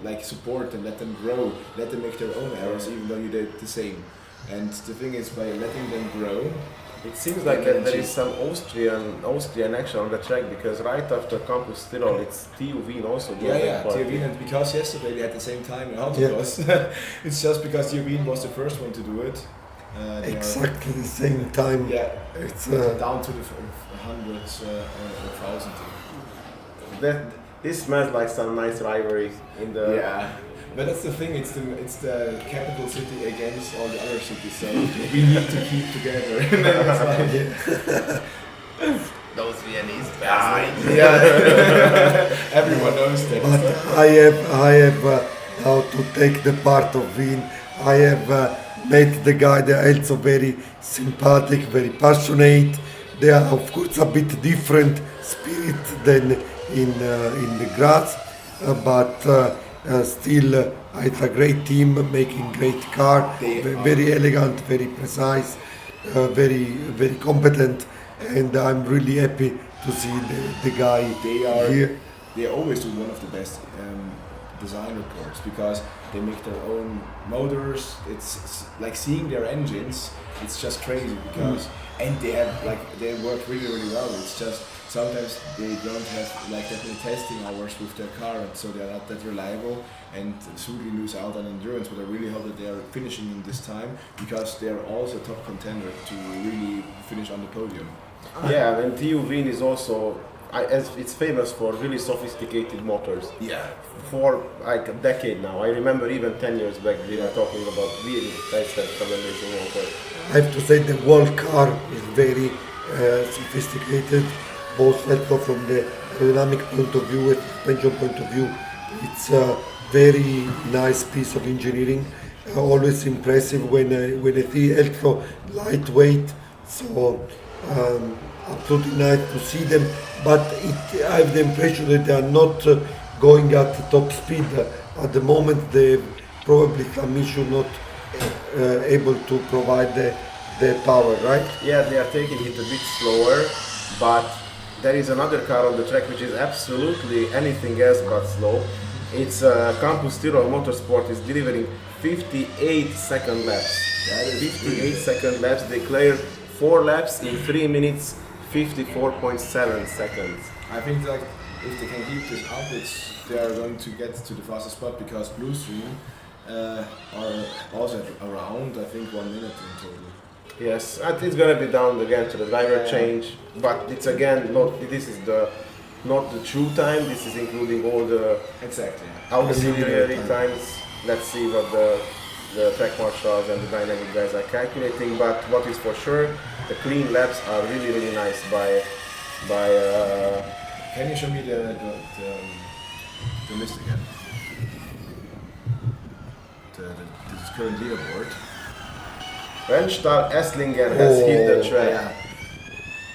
like support them, let them grow, let them make their own errors, even though you did the same. And the thing is, by letting them grow, it seems like there is some Austrian action on the track, because right after Campus Tirol, it's TU Wien also. TU Wien, and because yesterday we had the same time in autocross, it's just because TU Wien was the first one to do it. Exactly the same time. It's down to the hundreds or thousand. This smells like some nice rivalry in the. But that's the thing. It's the capital city against all the other cities. So we need to keep together. And then it's like, those Viennese bastards. Everyone knows that. But I have how to take the part of Wien. I have met the guy. They are also very sympathetic, very passionate. They are of course a bit different spirit than in the Graz, but still it's a great team making great car, very elegant, very precise, very competent, and I'm really happy to see the guy here. They always do one of the best design reports, because they make their own motors. It's like seeing their engines. It's just crazy because and they work really well. It's just sometimes they don't have like that many testing hours with their car, and so they're not that reliable, and soon lose out on endurance. But I really hope that they are finishing in this time, because they are also a top contender to really finish on the podium. Yeah, and TU Wien is also, it's famous for really sophisticated motors. For like a decade now. I remember even 10 years back we were talking about really nice amazing motors. I have to say the whole car is very sophisticated, both from the aerodynamic point of view and suspension point of view. It's a very nice piece of engineering. Always impressive when I see also lightweight So absolutely nice to see them, but I have the impression that they are not going at top speed at the moment. They probably some issue not able to provide the power, right? Yeah, they are taking it a bit slower, but there is another car on the track which is absolutely anything else but slow. It's Campus Tirol Motorsport is delivering 58 second laps. 58 second laps. They cleared 4 laps in 3 minutes 54.7 seconds. I think like if they can keep this up, they are going to get to the fastest spot because Bluestream are also around, I think, 1 minute in total. Yes, and it's gonna be down again to the driver change, but it's again not. This is not the true time. This is including all the auxiliary times. Let's see what the track marshals and the dynamic guys are calculating. But what is for sure, the clean laps are really nice by. Can you show me the list again? This current leaderboard. Rennstall Esslingen has hit the track.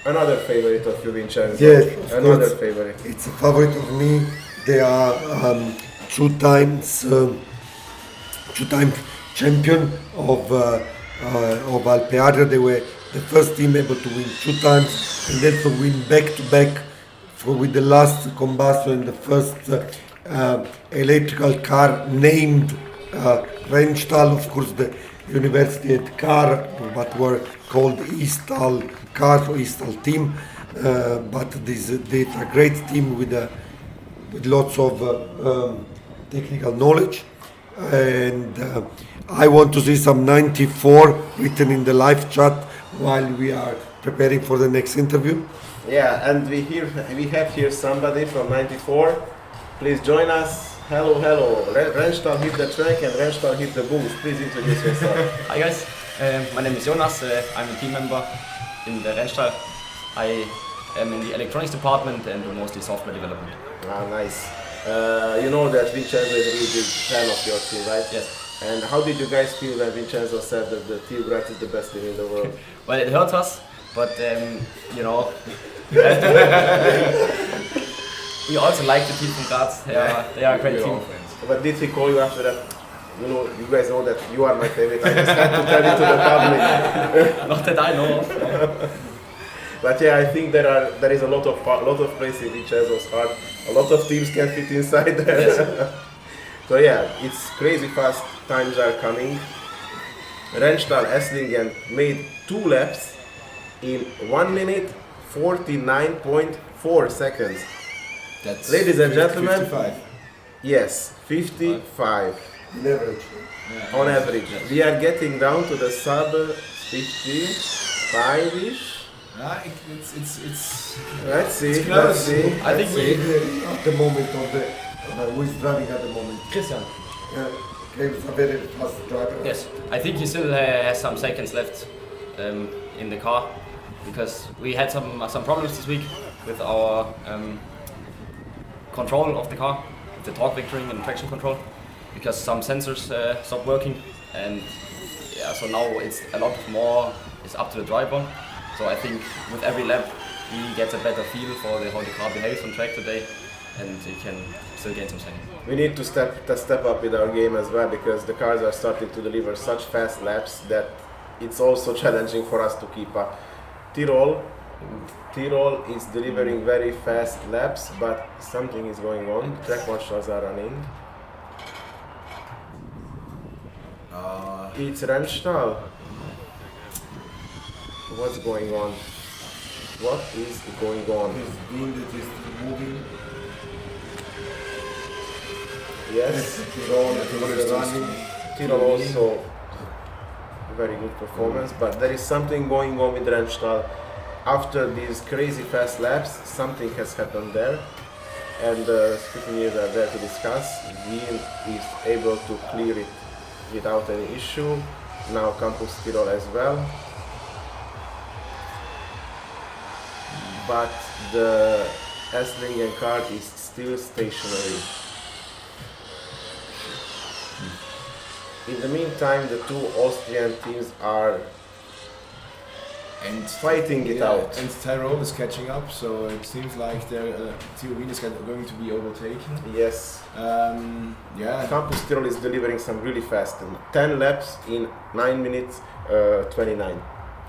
Another favorite of you, Vincenzo. Yes, another favorite. It's a favorite of me. They are two-time champion of Alpe Adria. They were the first team able to win 2 times and then to win back-to-back with the last combustion and the first electrical car named Rennstall. Of course, the university had car, but were called Eastal cars or Eastal team. But they are a great team with lots of technical knowledge. And I want to see some 94 written in the live chat while we are preparing for the next interview. Yeah, and we have here somebody from 94. Please join us. Hello. Rennstall hit the track and Rennstall hit the booth. Please introduce yourself. Hi guys, my name is Jonas. I'm a team member in the Rennstall. I am in the electronics department and mostly software development. Ah, nice. You know that Vincenzo is a really big fan of your team, right? Yes. And how did you guys feel when Vincenzo said that the Team Graz is the best team in the world? Well, it hurt us, but you know, we also like the team from Graz. They are a great team. But did he call you after that? You know, you guys know that you are my favorite. I just had to tell it to the public. Not that I know of. But yeah, I think there is a lot of place in Vincenzo's heart. A lot of teams can fit inside there. Yes. So yeah, it's crazy fast times are coming. Rennstall Esslingen made 2 laps in 1 minute 49.4 seconds. That's ladies and gentlemen, 55. Yes, 55. On average. Yeah, on average. We are getting down to the sub 55-ish. It's let's see. I think we at the moment of the who is driving at the moment. Christian. He's a very fast driver. Yes, I think he still has some seconds left in the car because we had some problems this week with our control of the car, the torque vectoring and traction control, because some sensors stopped working, and yeah, so now it's a lot more. It's up to the driver. So I think with every lap he gets a better feel for how the car behaves on track today, and he can still gain some seconds. We need to step up with our game as well, because the cars are starting to deliver such fast laps that it's also challenging for us to keep up. Tirol is delivering very fast laps, but something is going on. Track marshals are running. It's Rennstall. What's going on? What is going on? This beam that is moving. Yes, Tirol also very good performance, but there is something going on with Rennstall. After these crazy fast laps, something has happened there, and the scrutineers are there to discuss. Wien is able to clear it without any issue. Now Campus Tirol as well. But the Esslingen car is still stationary. In the meantime, the 2 Austrian teams are and fighting it out. And Tyrol is catching up, so it seems like Tyrol is going to be overtaken. Yes. Yeah. Campus Tyrol is delivering some really fast, 10 laps in 9 minutes 29.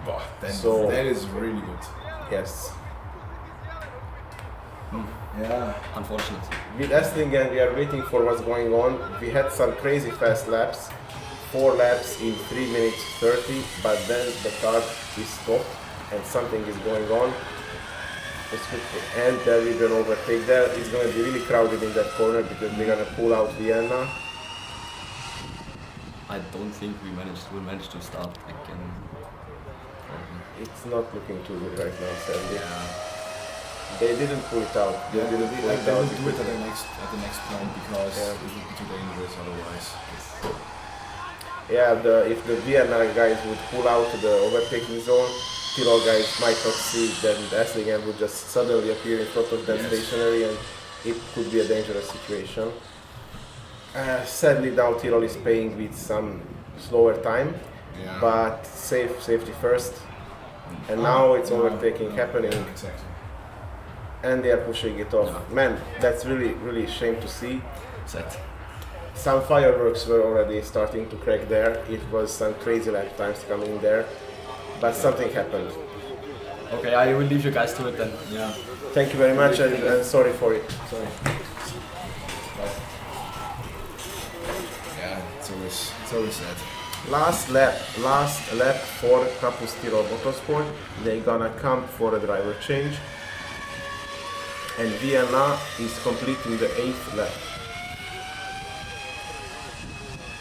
Wow, so that is really good. Yes. Yeah. Unfortunate. With Esslingen, we are waiting for what's going on. We had some crazy fast laps, 4 laps in 3 minutes 30, but then the car is stopped and something is going on. And there we will overtake there. It's going to be really crowded in that corner because they're going to pull out Vienna. I don't think we'll manage to start again. It's not looking too good right now, sadly. They didn't pull it out. They will do it at the next point because it would be too dangerous otherwise. Yeah, if the Vienna guys would pull out the overtaking zone, Tyrol guys might not see it, then Esslingen would just suddenly appear in front of them stationary, and it could be a dangerous situation. Sadly, now Tyrol is paying with some slower time, but safety first. And now it's overtaking happening. Exactly. And they are pushing it off. Man, that's really shame to see. Sad. Some fireworks were already starting to crack there. It was some crazy lap times coming there, but something happened. Okay, I will leave you guys to it then. Yeah. Thank you very much, and sorry for it. Sorry. Yeah, it's always sad. Last lap for Campus Tyrol Motorsport. They're gonna come for a driver change, and Vienna is completing the 8th lap.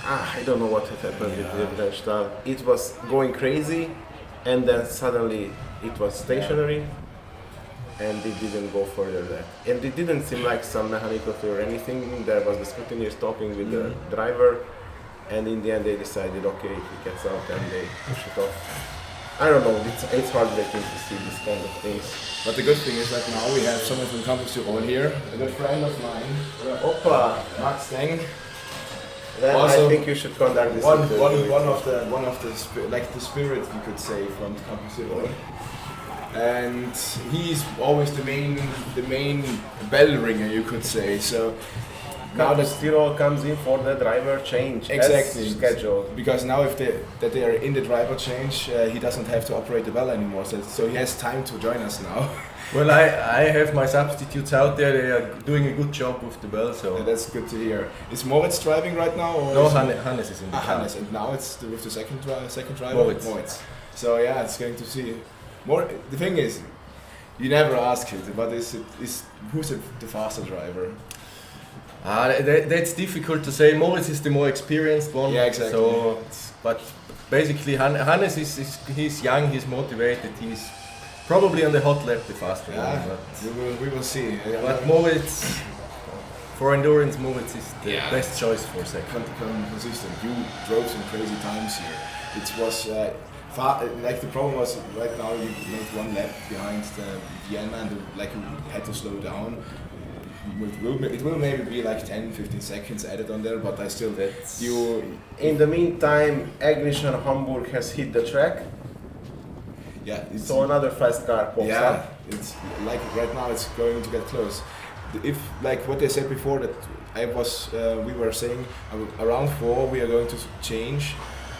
I don't know what had happened with the Rennstall. It was going crazy, and then suddenly it was stationary, and it didn't go further there. And it didn't seem like some mechanical failure or anything. There was the scrutineers talking with the driver, and in the end they decided, okay, if he gets out, and they push it off. I don't know, it's heartbreaking to see this kind of things. But the good thing is that now we have someone from Campus Tyrol here, a good friend of mine. Opa! Max Steng. Then Also, I think you should conduct this one of the spirit, you could say, from Campus Tyrol. And he's always the main bell ringer, you could say. So now the Tyrol comes in for the driver change. Exactly. As scheduled. Because now if they are in the driver change, he doesn't have to operate the bell anymore. So he has time to join us now. Well, I have my substitutes out there. They are doing a good job with the bell, so Yeah, that's good to hear. Is Moritz driving right now? Or No, is Hannes is in the car. Hannes, and now it's with the second driver. Moritz. So yeah, it's going to see. The thing is, you never ask it, but who's the faster driver? That's difficult to say. Moritz is the more experienced one. Yeah, exactly. So, but basically, Hannes he's young, he's motivated, he's probably on the hot lap the faster one. But we will see. But Moritz, for endurance, Moritz is the best choice for second. Consistent. You drove some crazy times here. It was the problem was right now you made 1 lap behind the Vienna and you had to slow down. It will maybe be like 10-15 seconds added on there, but I still In the meantime, Ignition Hamburg has hit the track. Yeah. So another fast car pops up. It's like right now it's going to get close. If like what they said before that we were saying around 4 we are going to change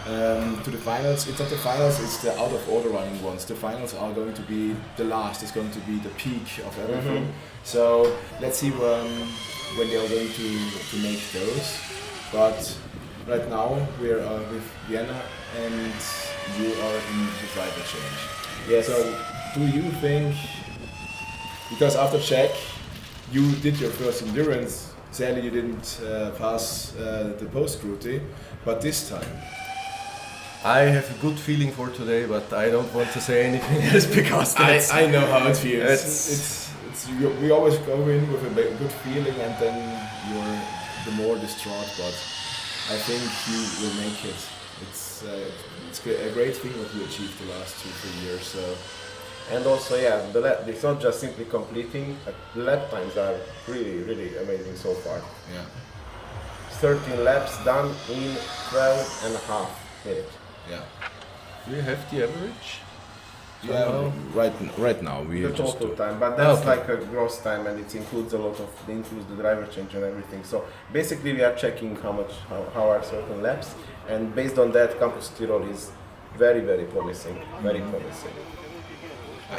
to the finals. It's not the finals, it's the out of order running ones. The finals are going to be the last. It's going to be the peak of everything. So let's see when they are going to make those. But right now we are with Vienna and you are in the driver change. Yes. So do you think, because after Czech you did your first endurance, sadly you didn't pass the post-scrutiny, but this time I have a good feeling for today, but I don't want to say anything else because I know how it feels. We always go in with a good feeling and then you're the more distraught, but I think you will make it. It's a great thing what you achieved the last 2-3 years. So. And also, it's not just simply completing. The lap times are really amazing so far. Yeah. 13 laps done in 12.5 minutes. Yeah. Do you have the average? Yeah, right now we The just total do- time, but that's Okay. like a gross time, and it includes the driver change and everything. So basically, we are checking how are certain laps, and based on that, Campus Tirol is very promising, very promising.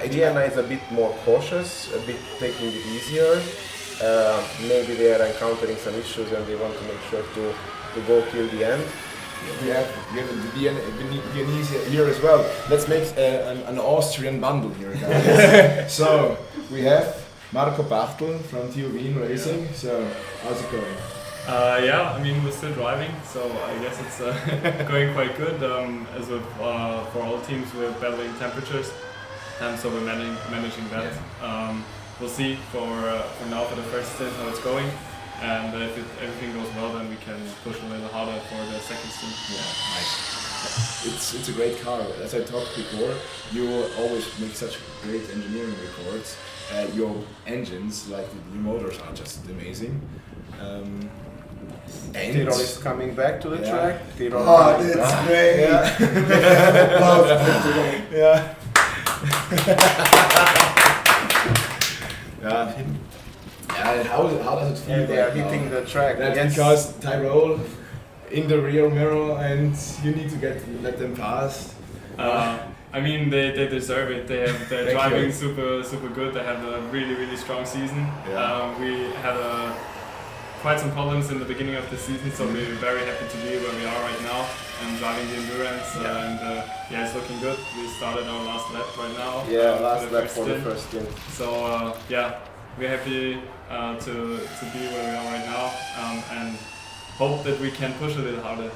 Vienna is a bit more cautious, a bit taking it easier. Maybe they are encountering some issues and they want to make sure to go till the end. We have Viennese here as well. Let's make an Austrian bundle here, guys. So we have Marco Bartel from TU Wien Racing. So how's it going? Yeah, I mean we're still driving, so I guess it's going quite good. As with for all teams, we're battling temperatures, and so we're managing that. We'll see for now for the first stint how it's going, and if everything goes well, then we can push a little harder for the second stint. Yeah, nice. It's a great car. As I talked before, you always make such great engineering reports. Your engines, like the motors, are just amazing. And Tirol is coming back to the track. Tirol Oh, coming that's back. great. Yeah. Yeah, how does it feel? And they are right now? hitting the track. That's Yes. because Tyrol in the rear mirror, and you need to let them pass. I mean, they deserve it. They're Thank driving you. super good. They had a really strong season. Yeah. We had quite some problems in the beginning of the season, so we're very happy to be where we are right now and driving the endurance. And yeah, it's looking good. We started our last lap right now. Yeah, last lap for the first stint. So yeah, we're happy to be where we are right now and hope that we can push a little harder.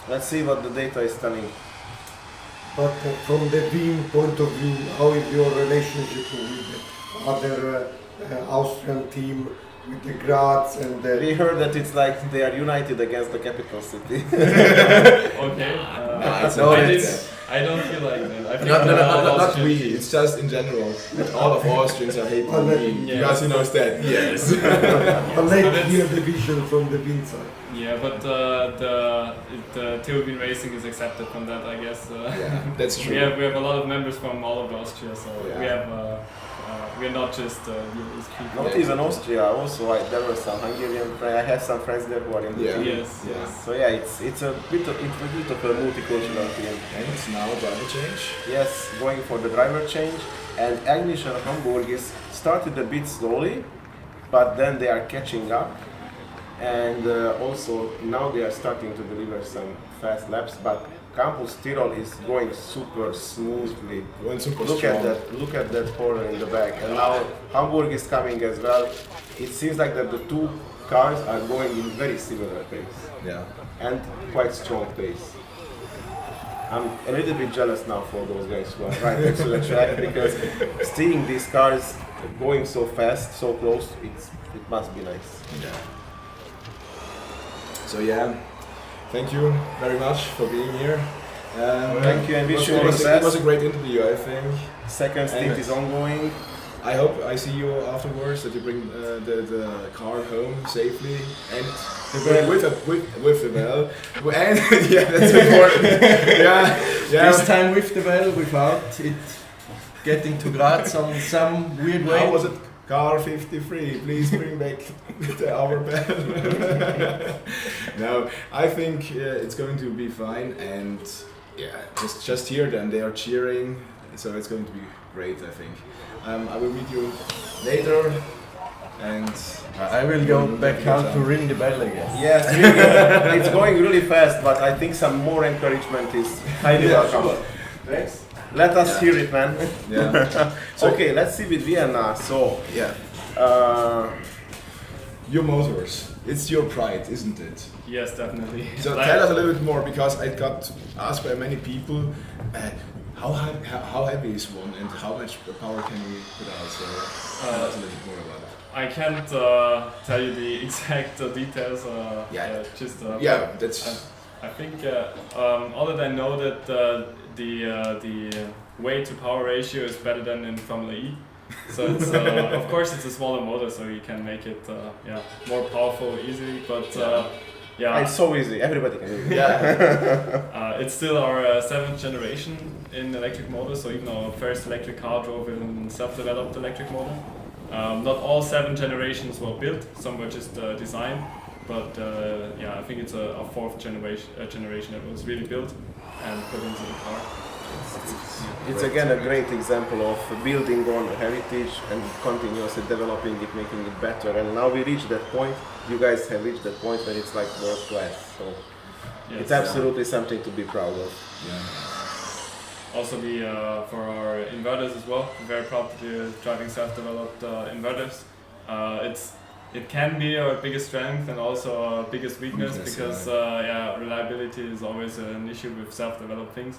Let's see what the data is telling. But from the team point of view, how is your relationship with the other Austrian team, with the Graz and the... We heard that it's like they are united against the capital city. Okay. I don't feel like that. I feel Not we, it's just in general. That all of Austrians are hating me. Because he knows that. Yes. A late clear division from the Wien side. Yeah, but the TU Wien Racing is accepted from that, I guess. Yeah, that's true. We have a lot of members from all over Austria, so we're not just Viennese people. Not even Austria. Also, there were some Hungarian friends. I have some friends there who are in the team. Yes. So yeah, it's a bit of a multicultural team. And it's now driver change. Yes, going for the driver change. And English and Hamburg is started a bit slowly, but then they are catching up. And also now they are starting to deliver some fast laps. But Campus Tirol is going super smoothly. Look at that corner in the back. And now Hamburg is coming as well. It seems like that the two cars are going in very similar pace. Yeah. And quite strong pace. I'm a little bit jealous now for those guys who are right next to the track, because seeing these cars going so fast, so close, it must be nice. Yeah. So yeah, thank you very much for being here. Thank you, and wish you all the best. It was a great interview, I think. Second stint is ongoing. I hope I see you afterwards, that you bring the car home safely and with the bell. And yeah, that's important. yeah. This time with the bell, without it getting to Graz on some weird way. How was it? Car 53, please bring back our bell. No, I think it's going to be fine, and yeah, just here, then they are cheering, so it's going to be great, I think. I will meet you later, and I will go back out to ring the bell again. Yes, really, it's going really fast, but I think some more encouragement is highly welcome. Sure. Thanks. Let us hear it, man. Yeah. Okay, let's see with Vienna. So, yeah. Your motors, it's your pride, isn't it? Yes, definitely. So tell us a little bit more, because I got asked by many people, how heavy is one and how much power can we put out? So tell us a little bit more about it. I can't tell you the exact details. I think all that I know that the weight to power ratio is better than in Formula E. So it's, of course it's a smaller motor, so you can make it more powerful easily. But Yeah. It's so easy. Everybody can do it. It's still our 7th generation in electric motors, so even our first electric car drove in self-developed electric motor. Not all 7 generations were built, some were just designed, but I think it's a 4th generation that was really built and put into the car. It's again a great example of building on heritage and continuously developing it, making it better. And now we reach that point. You guys have reached that point when it's like world class. So it's absolutely something to be proud of. Also, for our inverters as well, we're very proud to be driving self-developed inverters. It can be our biggest strength and also our biggest weakness because reliability is always an issue with self-developed things.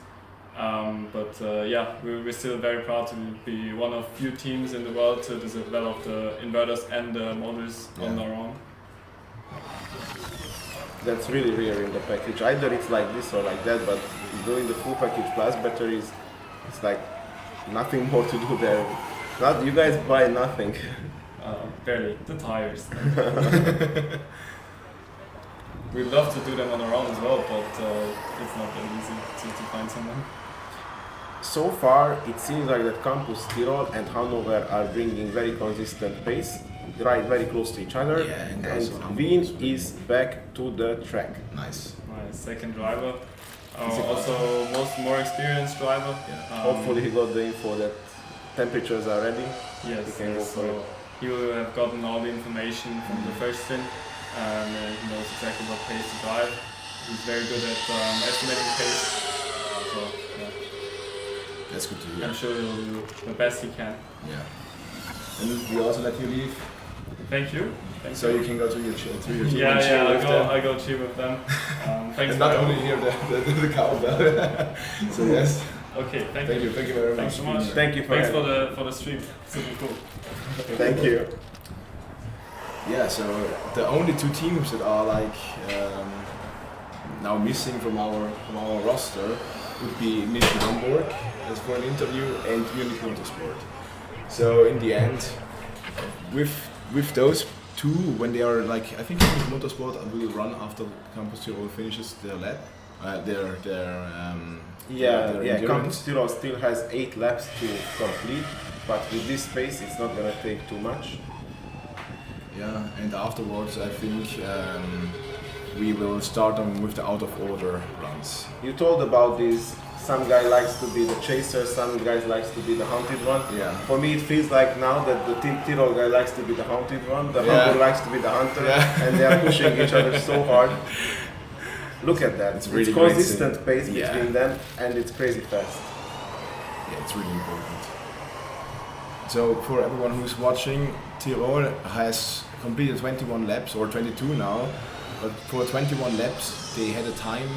We're still very proud to be one of few teams in the world to develop the inverters and the motors on our own. That's really rare in the package. Either it's like this or like that, but doing the full package plus batteries, it's like nothing more to do there. You guys buy nothing. Barely. The tires. We'd love to do them on our own as well, but it's not that easy to find someone. So far, it seems like that Campus Tirol and Hanover are bringing very consistent pace, right very close to each other, and Wien is back to the track. Nice. My second driver, also more experienced driver. Hopefully he got the info that temperatures are ready. Yes, he can go for it. He will have gotten all the information from the first stint, and he knows exactly what pace to drive. He's very good at estimating pace. So, that's good to hear. I'm sure he'll do the best he can. Yeah. And we also let you leave. Thank you. So you can go to your team. Yeah, I go chill with them. Thanks. And not only hear the cowbell. So yes. Okay, thank you. Thank you very much. Thanks so much. Thank you for the stream. Super cool. Thank you. Yeah, so the only 2 teams that are like now missing from our roster would be München Hamburg as for an interview and Munich Motorsport. So in the end, with those 2, when they are like, I think Munich Motorsport will run after Campus Tirol finishes their lap, their Campus Tirol still has 8 laps to complete, but with this pace, it's not gonna take too much. Yeah, and afterwards, I think we will start them with the out of order runs. You told about this. Some guy likes to be the chaser, some guys likes to be the hunted one. Yeah. For me, it feels like now that the Team Tirol guy likes to be the hunted one, the Hamburg likes to be the hunter, and they are pushing each other so hard. Look at that. It's really consistent pace between them, and it's crazy fast. Yeah, it's really important. So for everyone who's watching, Tirol has completed 21 laps, or 22 now, but for 21 laps they had a time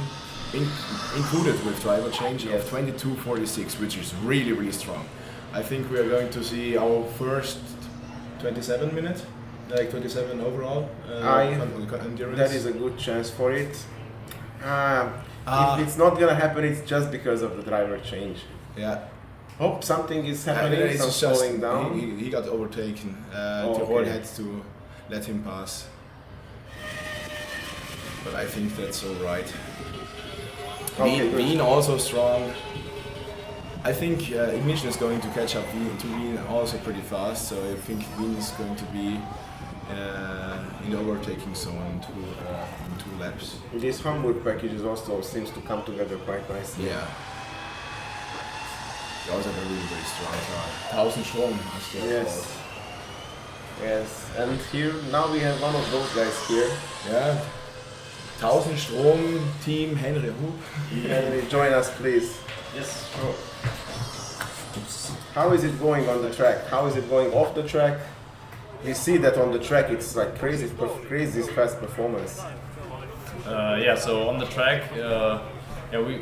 included with driver change of 22:46, which is really, really strong. I think we are going to see our first 27 minutes, like 27 overall endurance. That is a good chance for it. If it's not gonna happen, it's just because of the driver change. Yeah. Hope something is happening, some slowing down. He got overtaken. Tirol had to let him pass. But I think that's alright. Wien also strong. I think Ignition is going to catch up to Wien also pretty fast, so I think Wien is going to be in the overtaking zone in 2 laps. This Hamburg package also seems to come together quite nicely. Yeah. They also have a really very strong car. 1000 Strom. Yes. Yes, and here now we have one of those guys here. Yeah. 1000 Strom team Henry Hub. Henry, join us please. Yes, sure. How is it going on the track? How is it going off the track? We see that on the track it's like crazy fast performance. So on the track,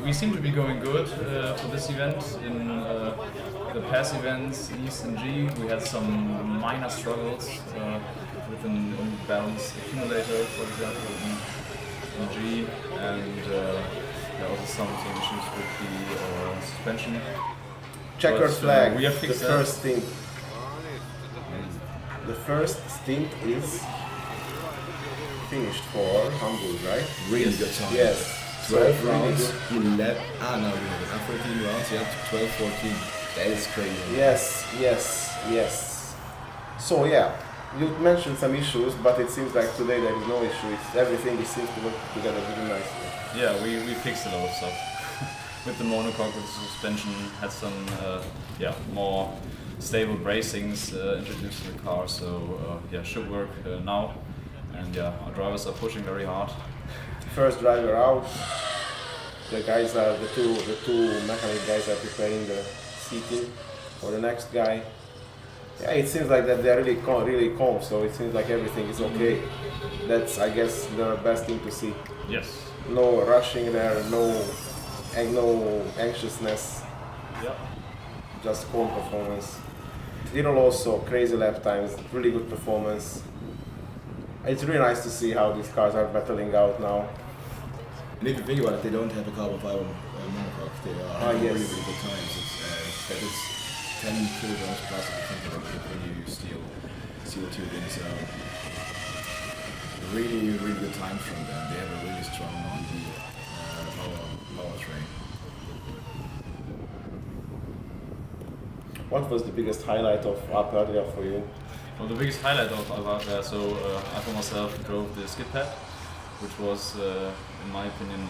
we seem to be going good for this event. In the past events, East and G, we had some minor struggles with an unbalanced accumulator, for example, in G, and there are also some issues with the suspension. Checkered flag, we have fixed the first stint. The first stint is finished for Hamburg, right? Really good time. Yes. 12 rounds, 11. Now we have 14 rounds, yeah, 12, 14. That is crazy. Yes. So yeah, you mentioned some issues, but it seems like today there is no issue. Everything seems to work together really nicely. Yeah, we fixed a lot of stuff. With the monocoque, with the suspension, had some more stable bracings introduced to the car, so should work now. And our drivers are pushing very hard. First driver out. The guys are the two mechanic guys are preparing the seating for the next guy. Yeah, it seems like that they're really calm. So it seems like everything is okay. That's, I guess, the best thing to see. Yes. No rushing there, no anxiousness. Yeah. Just calm performance. Tyrrell also crazy lap times, really good performance. It's really nice to see how these cars are battling out now. And if you think about it, they don't have a carbon fiber monocoque. They are having yes. really good times. It's 10 kilograms plus if you think about it when you use steel tubing. So really good time from them. They have a really strong powertrain. What was the biggest highlight of Alpe Adria for you? Well, the biggest highlight of Alpe Adria, I for myself drove the skid pad, which was, in my opinion,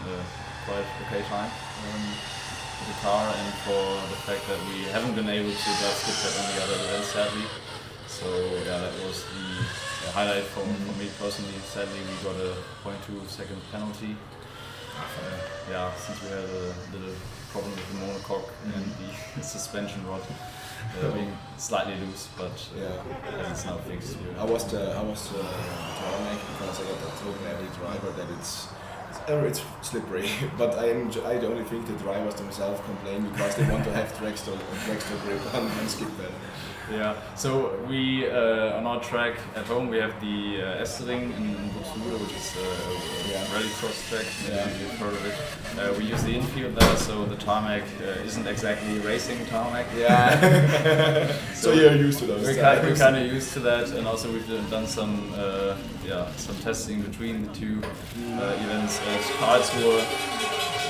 quite okay time for the car, and for the fact that we haven't been able to drive skid pad on the other events, sadly. So that was the highlight for me personally. Sadly, we got a 0.2 second penalty. Since we had a little problem with the monocoque and the suspension rod being slightly loose, but as it's now fixed. I was tarmac because I got told by every driver that it's slippery, but I only think the drivers themselves complain because they want to have trackside grip on skid pad. Yeah, so we on our track at home we have the Esseling in Buxtehude, which is a rally cross track. You've heard of it. We use the infield there, so the tarmac isn't exactly racing tarmac. Yeah. so you're used to those. We're kind of used to that, and also we've done some testing between the two events at Karlsruhe.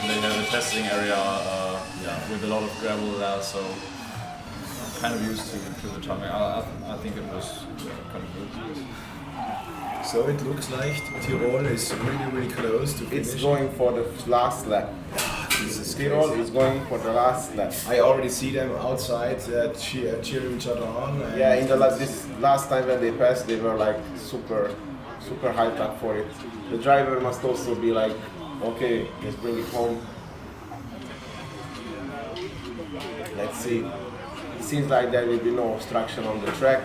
They have a testing area with a lot of gravel there, so kind of used to the tarmac. I think it was kind of good. So it looks like Tyrrell is really close to finish. It's going for the last lap. Tyrrell is going for the last lap. I already see them outside cheering each other on. Yeah, in this last time when they passed, they were like super hyped up for it. The driver must also be like, okay, let's bring it home. Let's see. It seems like there will be no obstruction on the track.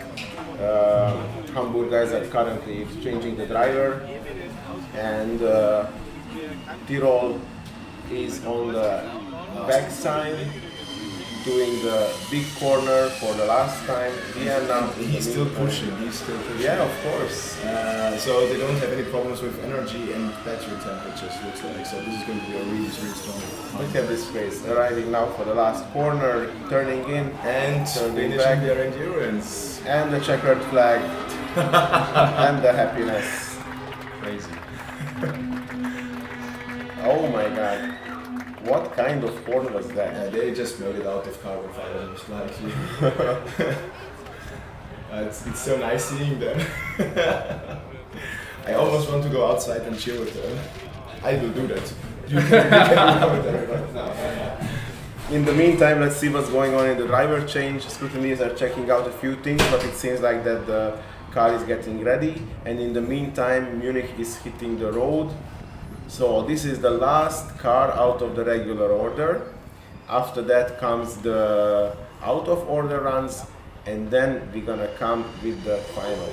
Hamburg guys are currently exchanging the driver, and Tyrrell is on the back side doing the big corner for the last time. Vienna. He's still pushing. Yeah, of course. So they don't have any problems with energy and battery temperatures, looks like. So this is going to be a really strong. Look at this race. Arriving now for the last corner, turning in and turning back. Their endurance. And the checkered flag. And the happiness. Crazy. Oh my god. What kind of horn was that? Yeah, they just made it out of carbon fiber, most likely. It's so nice seeing them. I almost want to go outside and chill with them. I will do that. You can go there right now. In the meantime, let's see what's going on in the driver change. Scrutineers are checking out a few things, but it seems like that the car is getting ready. And in the meantime, Munich is hitting the road. So this is the last car out of the regular order. After that comes the out of order runs, and then we're gonna come with the final.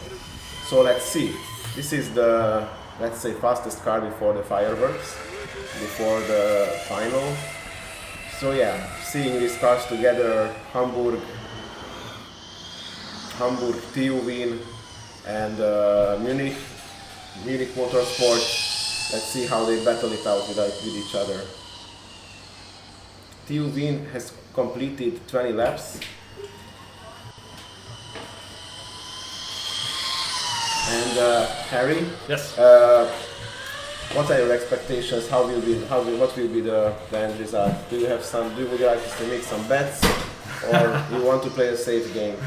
So let's see. This is the, let's say, fastest car before the fireworks, before the final. So yeah, seeing these cars together, Hamburg TU and Munich Motorsport. Let's see how they battle it out with each other. TU has completed 20 laps. And Harry? Yes. What are your expectations? What will be the end result? Do you have some? Do you like to make some bets, or you want to play a safe game?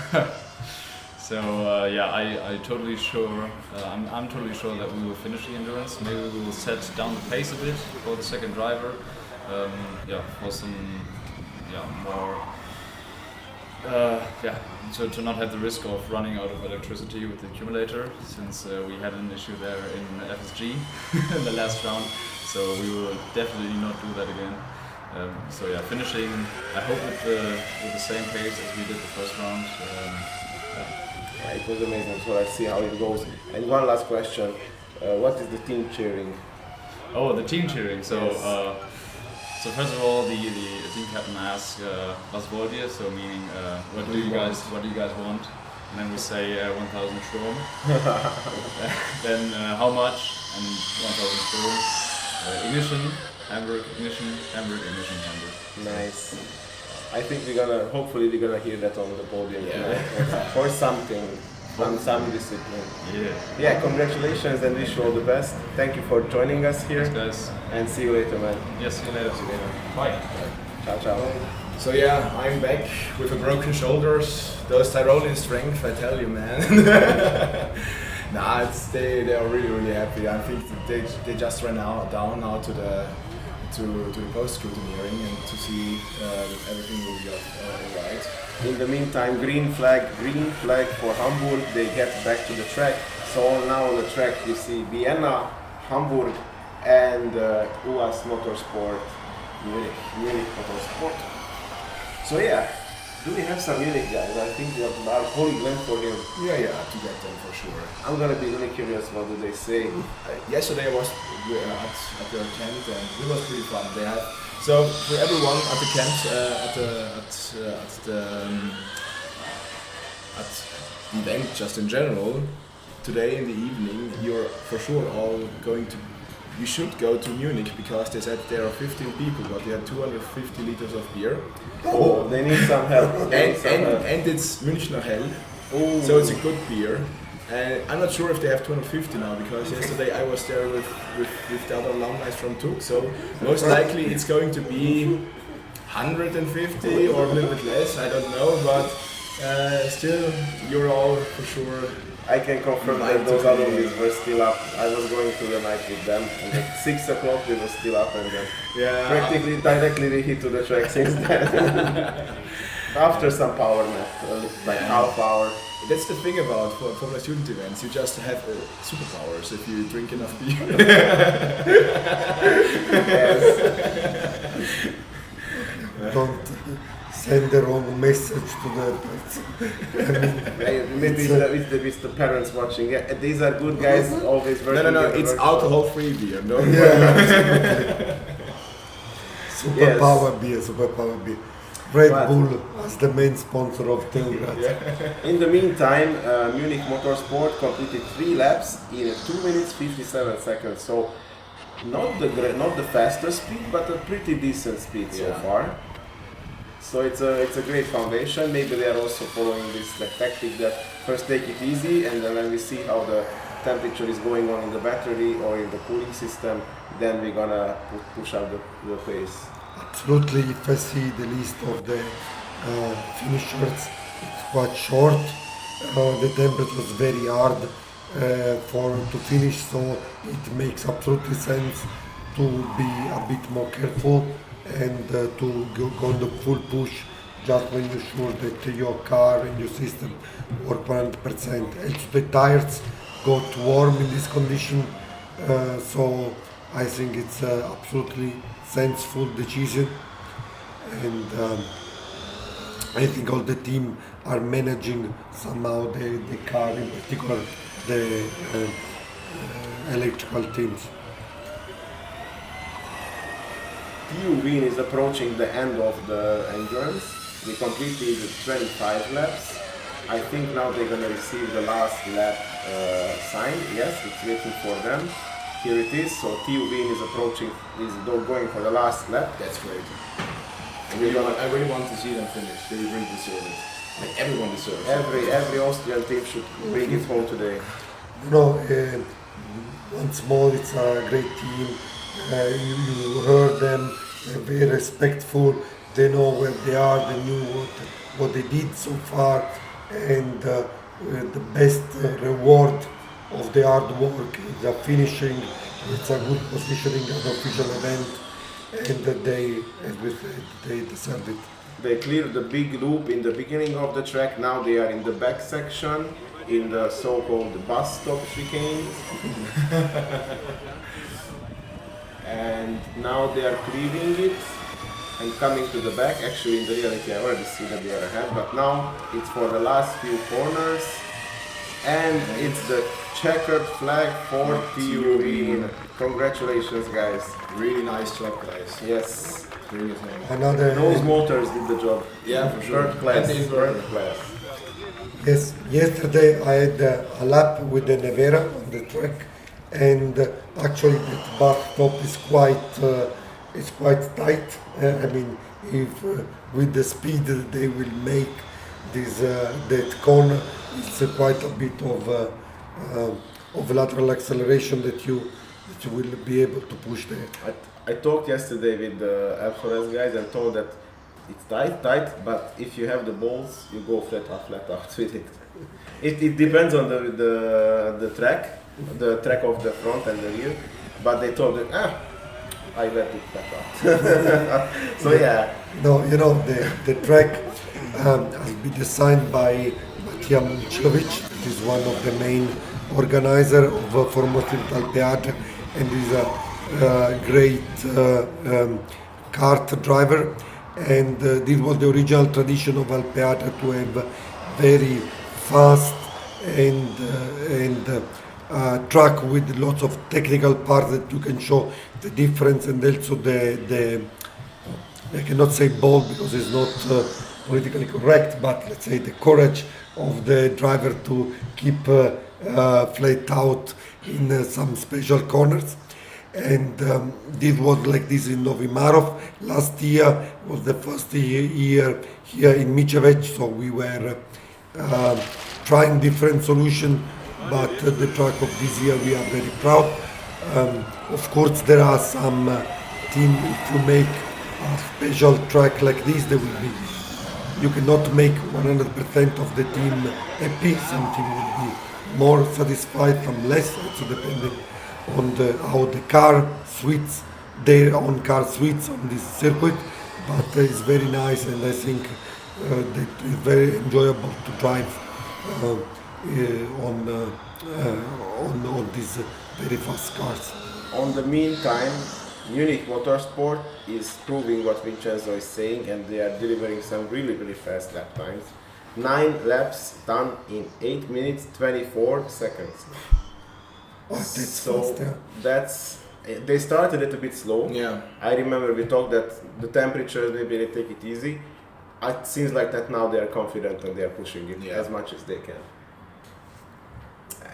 So yeah, I totally sure. I'm totally sure that we will finish the endurance. Maybe we will set down the pace a bit for the second driver. Yeah, for some more. Yeah, to not have the risk of running out of electricity with the accumulator, since we had an issue there in FSG in the last round. So we will definitely not do that again. So yeah, finishing, I hope with the same pace as we did the first round. Yeah, it was amazing, so let's see how it goes. And one last question, what is the team cheering? Oh, the team cheering. So Yes. so first of all, the team captain asks was wollt ihr, so meaning what do you guys want? And then we say 1,000 Strom. Then how much? And 1,000 Strom. Ignition, Hamburg, ignition, Hamburg, ignition, Hamburg. Nice. I think hopefully we're gonna hear that on the podium tonight, or something, some discipline. Yeah, congratulations and wish you all the best. Thank you for joining us here. Thanks, guys. And see you later, man. Yes, see you later. Bye. Ciao, ciao. So yeah, I'm back with a broken shoulders. Those Tyrolean strength, I tell you, man. Nah, they are really happy. I think they just ran down now to the post scrutineering and to see that everything will be alright. In the meantime, green flag for Hamburg. They get back to the track. So now on the track you see Vienna, Hamburg, and US Motorsport, Munich Motorsport. So yeah, do we have some Munich guys? I think we have our colleague went for him. Yeah, to get them for sure. I'm gonna be really curious. What do they say? Yesterday I was at their tent and it was pretty fun. They had so for everyone at the camp at the event just in general. Today in the evening, you're for sure all going to. You should go to Munich because they said there are 15 people, but they had 250 liters of beer. Oh, they need some help. And it's Münchner Hell, so it's a good beer. And I'm not sure if they have 250 now because yesterday I was there with the other alumni from TUC, so most likely it's going to be 150 or a little bit less, I don't know, but still you're all for sure. I can confirm that those alumni were still up. I was going to the night with them, and at 6 o'clock we were still up, and then practically directly we hit to the track since then. After some power nap, like half hour. That's the thing about Formula Student events, you just have superpowers if you drink enough beer. Don't send the wrong message to the person. Maybe it's the parents watching. Yeah, these are good guys, always working. No, it's alcohol-free beer. No. Superpower beer. Red Bull as the main sponsor of Telgrad. In the meantime, Munich Motorsport completed 3 laps in 2 minutes 57 seconds. So not the fastest speed, but a pretty decent speed so far. So it's a great foundation. Maybe they are also following this tactic that first take it easy, and then when we see how the temperature is going on in the battery or in the cooling system, then we're gonna push up the pace. Absolutely, if I see the list of the finishers, it's quite short. The temperature was very hard to finish, so it makes absolutely sense to be a bit more careful and to go on the full push just when you're sure that your car and your system work 100%. Also the tires got warm in this condition, so I think it's absolutely sensible decision, and I think all the team are managing somehow the car, in particular the electrical teams. TU Wien is approaching the end of the endurance. We completed 25 laps. I think now they're gonna receive the last lap sign. Yes, it's waiting for them. Here it is. So TU Wien is approaching. They're going for the last lap. That's great. I really want to see them finish. They really deserve it. Like everyone deserves it. Every Austrian team should bring it home today. you know, once more, it's a great team. You heard them, they're very respectful. They know where they are. They knew what they did so far, and the best reward of the hard work is the finishing. It's a good positioning an official event, and they, as we said, they deserve it. They cleared the big loop in the beginning of the track. Now they are in the back section, in the so-called bus stop chicane. And now they are clearing it and coming to the back. Actually, in the reality, I already see that they are ahead, but now it's for the last few corners. And it's the checkered flag for Turin. Congratulations, guys. Really nice track, guys. Yes. Really nice. Another Those motors did the job. Yeah, for sure. Third class. And the Third class. Yes, yesterday I had a lap with the Nevera on the track, and actually that bus stop is quite tight. I mean, if with the speed they will make this that corner, it's quite a bit of lateral acceleration that you will be able to push there. I talked yesterday with the Alpha guys and told that it's tight, but if you have the balls, you go flat out with it. It depends on the track of the front and the rear, but they told me, I let it flat out. So yeah. No, you know, the track has been designed by Micevec, who is one of the main organizers of Formula Student Alpe Adria, and is a great kart driver. And this was the original tradition of Alpe Adria to have very fast and track with lots of technical parts that you can show the difference, and also the I cannot say bold because it's not politically correct, but let's say the courage of the driver to keep flat out in some special corners. And this was like this in Novi Marof. Last year was the first year here in Micevec, so we were trying different solutions, but the track of this year we are very proud. Of course, there are some teams, if you make a special track like this, there will be, you cannot make 100% of the team happy. Some team will be more satisfied, some less, also depending on how the car suits, their own car suits on this circuit, but it's very nice, and I think that it's very enjoyable to drive on these very fast cars. On the meantime, Munich Motorsport is proving what Vincenzo is saying, and they are delivering some really fast lap times. 9 laps done in 8 minutes 24 seconds. Oh, that's So fast, yeah. that's they started a little bit slow. Yeah. I remember we talked that the temperature, maybe they take it easy. It seems like that now they are confident and they are pushing it as much as they can.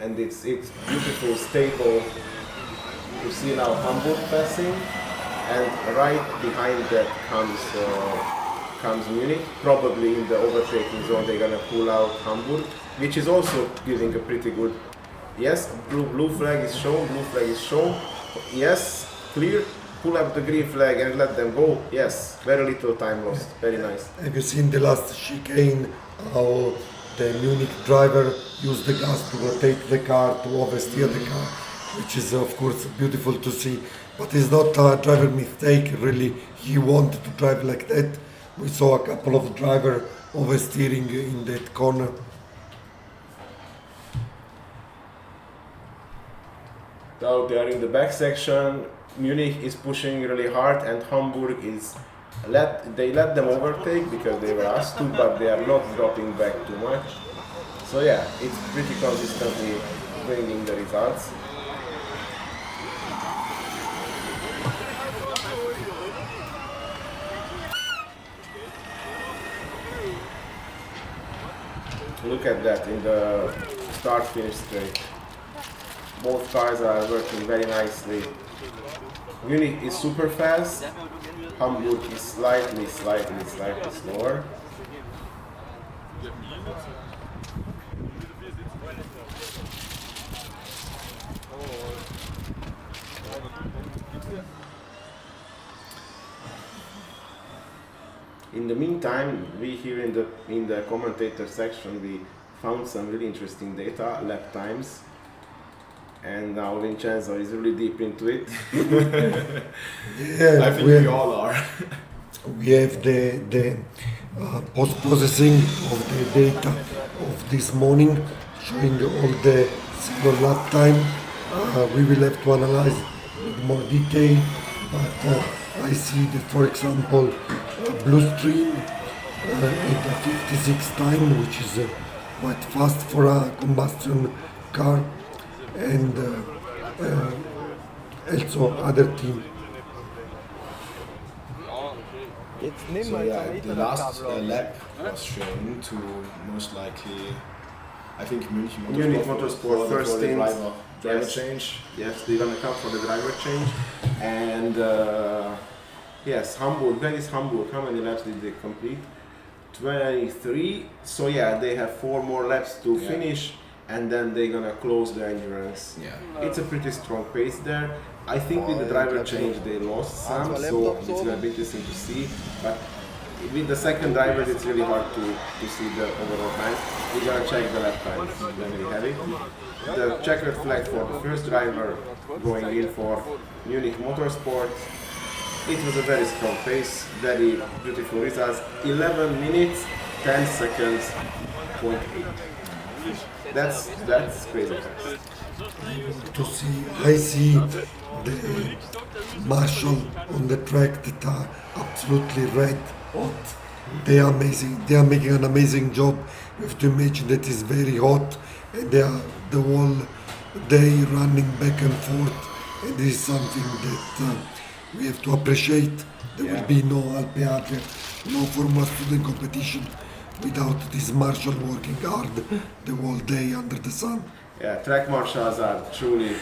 And it's beautiful, stable. You see now Hamburg passing, and right behind that comes Munich. Probably in the overtaking zone they're gonna pull out Hamburg, which is also giving a pretty good. Yes, blue flag is shown, Yes, clear, pull up the green flag and let them go. Yes, very little time lost, very nice. Have you seen the last chicane, how the Munich driver used the gas to rotate the car, to oversteer the car, which is of course beautiful to see, but it's not a driver mistake, really. He wanted to drive like that. We saw a couple of drivers oversteering in that corner. Now they are in the back section. Munich is pushing really hard, and Hamburg is they let them overtake because they were asked to, but they are not dropping back too much. So yeah, it's pretty consistently bringing the results. Look at that in the start-finish straight. Both cars are working very nicely. Munich is super fast. Hamburg is slightly slower. In the meantime, we here in the commentator section we found some really interesting data, lap times, and now Vincenzo is really deep into it. Yeah, I think we all are. We have the post-processing of the data of this morning, showing all the single lap time. We will have to analyze with more detail, but I see that, for example, Bluestream at a 56 time, which is quite fast for a combustion car, and also other team. So yeah, the last lap was shown to most likely, I think Munich Motorsport first stint, driver change. Yes, they're gonna come for the driver change, and yes, Hamburg. That is Hamburg. How many laps did they complete? 23. So yeah, they have 4 more laps to finish, and then they're gonna close the endurance. Yeah, it's a pretty strong pace there. I think with the driver change they lost some, so it's gonna be interesting to see. But with the second driver, it's really hard to see the overall time. We're gonna check the lap time when we have it. The checkered flag for the first driver going in for Munich Motorsport. It was a very strong pace, very beautiful results. 11 minutes, 10 seconds, 0.8. That's crazy fast. To see, I see the marshal on the track that are absolutely red hot. They are amazing. They are making an amazing job. You have to imagine that it's very hot, and they are the whole day running back and forth. And this is something that we have to appreciate. There will be no Alpe Adria, no Formula Student competition without this marshal working hard the whole day under the sun. Yeah, track marshals are truly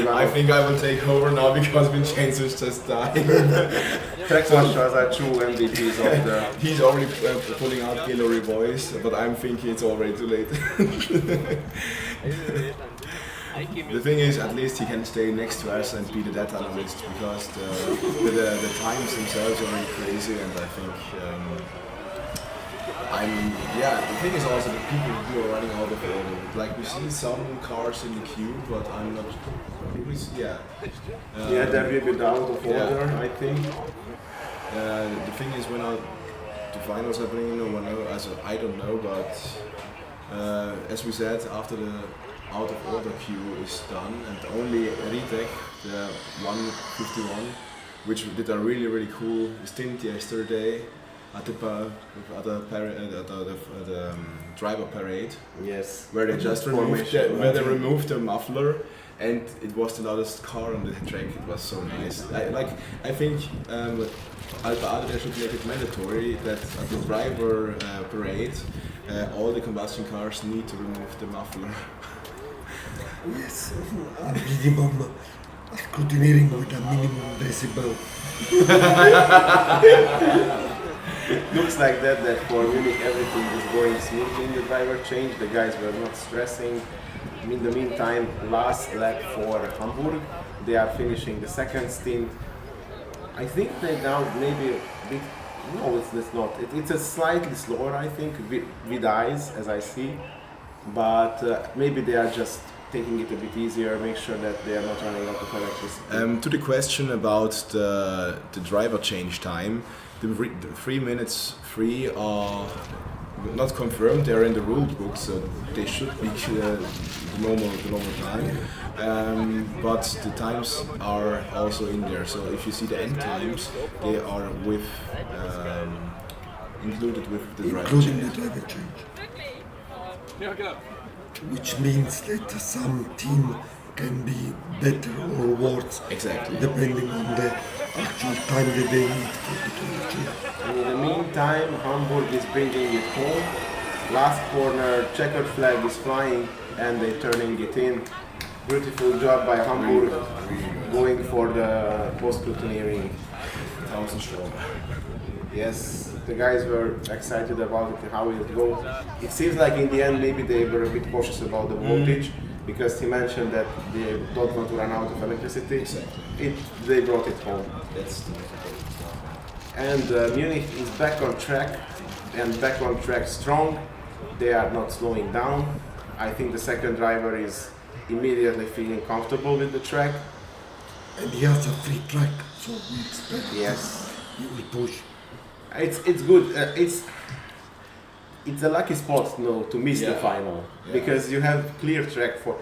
I think I will take over now because Vincenzo's just died. Track marshals are true MVPs of the... He's already pulling out Hillary voice, but I'm thinking it's already too late. The thing is, at least he can stay next to us and be the data analyst, because the times themselves are really crazy, and I think the thing is also that people who are running out of order. Like we see some cars in the queue, but I'm not. They're a bit out of order, I think. The thing is, when the finals happening, no one knows. I don't know, but as we said, after the out of order queue is done, and only Retec, the 151, which did a really cool stint yesterday at the driver parade. Yes. Where they just removed the muffler, and it was the loudest car on the track. It was so nice. I think Alpe Adria should make it mandatory that at the driver parade, all the combustion cars need to remove the muffler. Yes, a minimum scrutineering with a minimum decibel. Looks like that for Munich everything is going smoothly in the driver change. The guys were not stressing. In the meantime, last lap for Hamburg. They are finishing the second stint. I think they now maybe a bit. No, it's not. It's a slightly slower, I think, with eyes as I see. But maybe they are just taking it a bit easier, make sure that they are not running out of electricity. To the question about the driver change time, the 3 minutes free are not confirmed. They are in the rule book, so they should be the normal time. But the times are also in there. So if you see the end times, they are included with the driver change. Including the driver change. Which means that some team can be better or worse, depending on the actual time that they need for the driver change. In the meantime, Hamburg is bringing it home. Last corner, checkered flag is flying, and they're turning it in. Beautiful job by Hamburg, going for the post-scrutineering. 1,000 strong. Yes, the guys were excited about it, how it will go. It seems like in the end maybe they were a bit cautious about the voltage, because he mentioned that they don't want to run out of electricity. Exactly. They brought it home. That's the important stuff. And Munich is back on track, and back on track strong. They are not slowing down. I think the second driver is immediately feeling comfortable with the track. And he has a free track, so we expect Yes. he will push. It's good. It's a lucky spot to miss the final, because you have clear track for.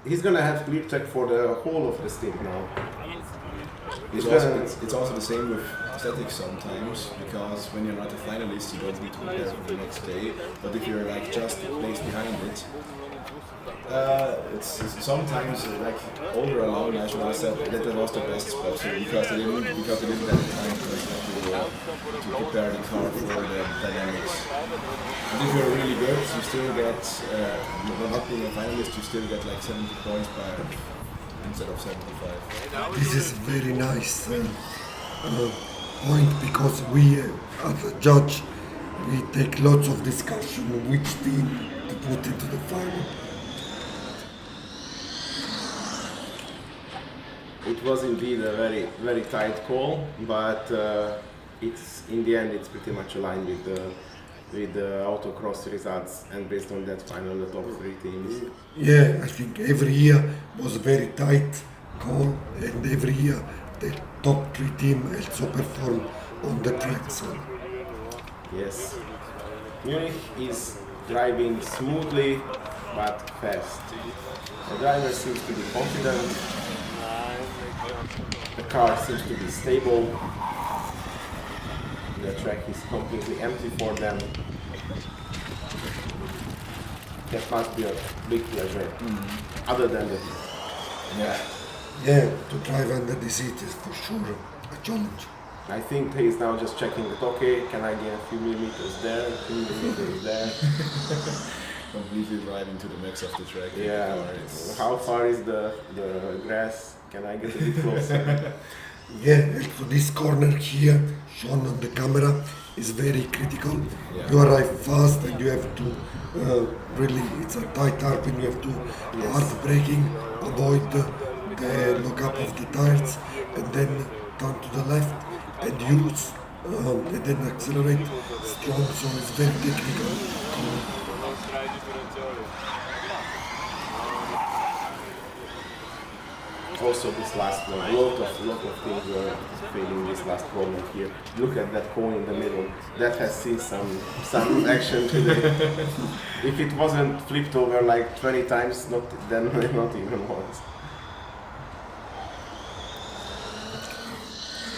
He's gonna have clear track for the whole of the stint now. It's also the same with statics sometimes, because when you're not a finalist, you don't need to prepare for the next day. But if you're like just a place behind it, it's sometimes like older alumni should have said that was the best spot, so because they didn't have the time to prepare the car for the dynamics. And if you're really good, you still get not being a finalist, you still get like 70 points instead of 75. This is very nice point, because we, as a judge, we take lots of discussion which team to put into the final. It was indeed a very tight call, but it's in the end it's pretty much aligned with the autocross results, and based on that final the top 3 teams. Yeah, I think every year was a very tight call, and every year the top 3 team also perform on the track. So. Yes, Munich is driving smoothly but fast. The driver seems to be confident. The car seems to be stable. The track is completely empty for them. That must be a big pleasure. Other than the Yeah, to drive under the seat is for sure a challenge. I think he is now just checking that, okay, can I gain a few millimeters there, a few millimeters there. Completely driving to the max of the track. Yeah, how far is the grass? Can I get a bit closer? Yeah, so this corner here, shown on the camera, is very critical. Yeah. You arrive fast and you have to really, it's a tight hairpin, you have to hard braking, avoid the lock up of the tires, and then turn to the left and use, and then accelerate strong, so it's very technical. Also this last one, a lot of things were failing this last corner here. Look at that cone in the middle. That has seen some action today. If it wasn't flipped over like 20 times, not even once.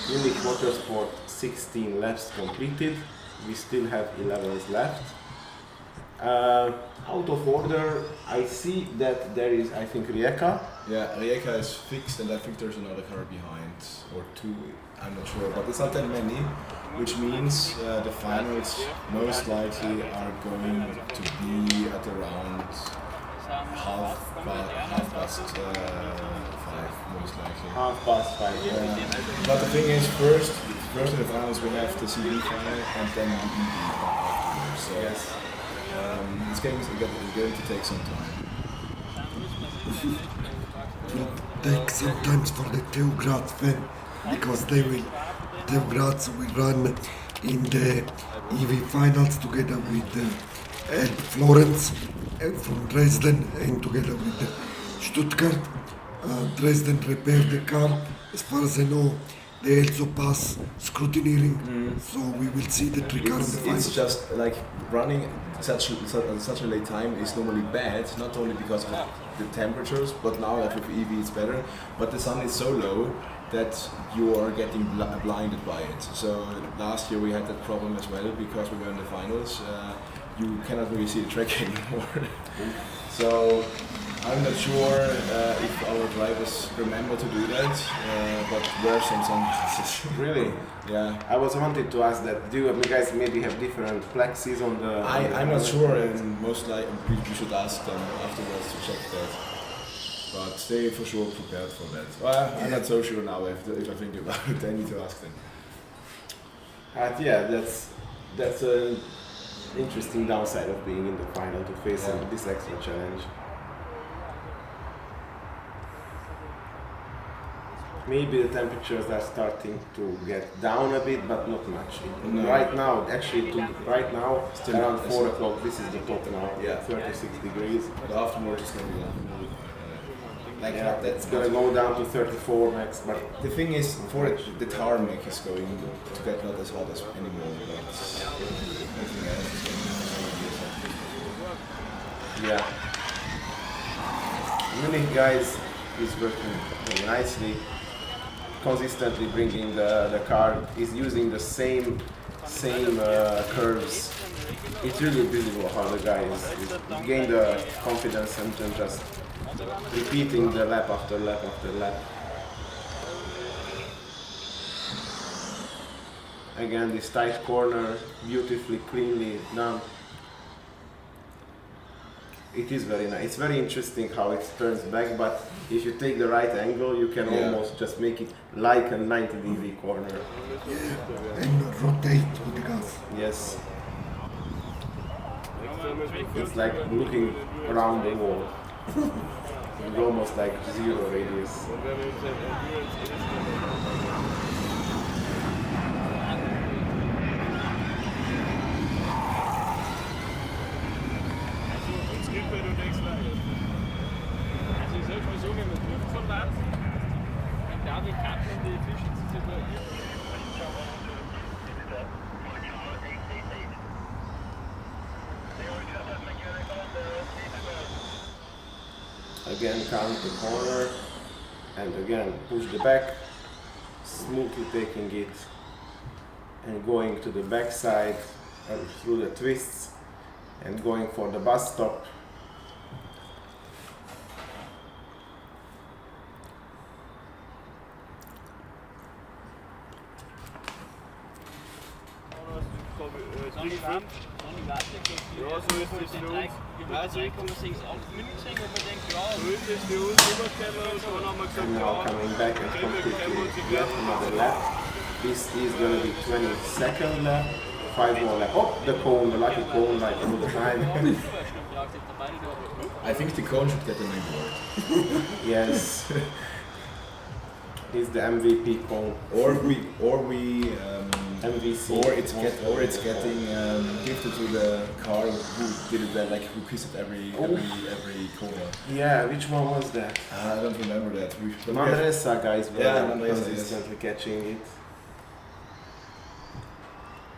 Munich Motorsport 16 laps completed. We still have 11 left. Out of order, I see that there is, I think, Rijeka. Yeah, Rijeka is fixed, and I think there's another car behind, or 2, I'm not sure, but it's not that many, which means the finals most likely are going to be at around half past 5, most likely. Half past 5. Yeah. But the thing is, first in the finals we have the CB final, and then the EB afterwards. So yes. It's going to take some time. It takes some time for the Teo Graz fan, because Teo Graz will run in the EV finals together with Florence and from Dresden, and together with Stuttgart. Dresden repaired the car. As far as I know, they also pass scrutineering, so we will see the three car in the finals. It's just like running such a late time is normally bad, not only because of the temperatures, but now that with EV it's better, but the sun is so low that you are getting blinded by it. So last year we had that problem as well, because we were in the finals. You cannot really see the track anymore. So I'm not sure if our drivers remember to do that, but wear some sunglasses. Really? Yeah. I was wanted to ask that. Do you guys maybe have different plexis on the? I'm not sure, and most likely we should ask them afterwards to check that. But they for sure prepared for that. Well, I'm not so sure now if I think about it. I need to ask them. Yeah, that's an interesting downside of being in the final, to face this extra challenge. maybe the temperatures are starting to get down a bit, but not much. No. Right now, actually, right now, Still around not- 4 o'clock, this is the top now, Yeah. 36 degrees. But afterwards it's going to be like Yeah, that's going to go down to 34 max, but the thing is, for it, the tarmac is going to get not as hot as anymore, but anything else is going to be yeah. Munich guys is working very nicely, consistently bringing the car, is using the same curves. It's really visible how the guy is gained the confidence and then just repeating the lap after lap after lap. Again, this tight corner, beautifully, cleanly done. It is very nice. It's very interesting how it turns back, but if you take the right angle, you can almost just make it like a 90-degree corner. And rotate with the gas. Yes. It's like looking around the wall. It's almost like zero radius. Again, count the corner, and again push the back, smoothly taking it and going to the back side through the twists and going for the bus stop. And now coming back and completing yet another lap. This is going to be 22nd lap, 5 more laps. Oh, the cone, the lucky cone, like all the time. I think the cone should get an award. Yes. He's the MVP cone. Or we MVC. Or it's getting gifted to the car who did it like who kissed it every corner. Yeah, which one was that? I don't remember that. The Manresa guys were Manresa, consistently catching it.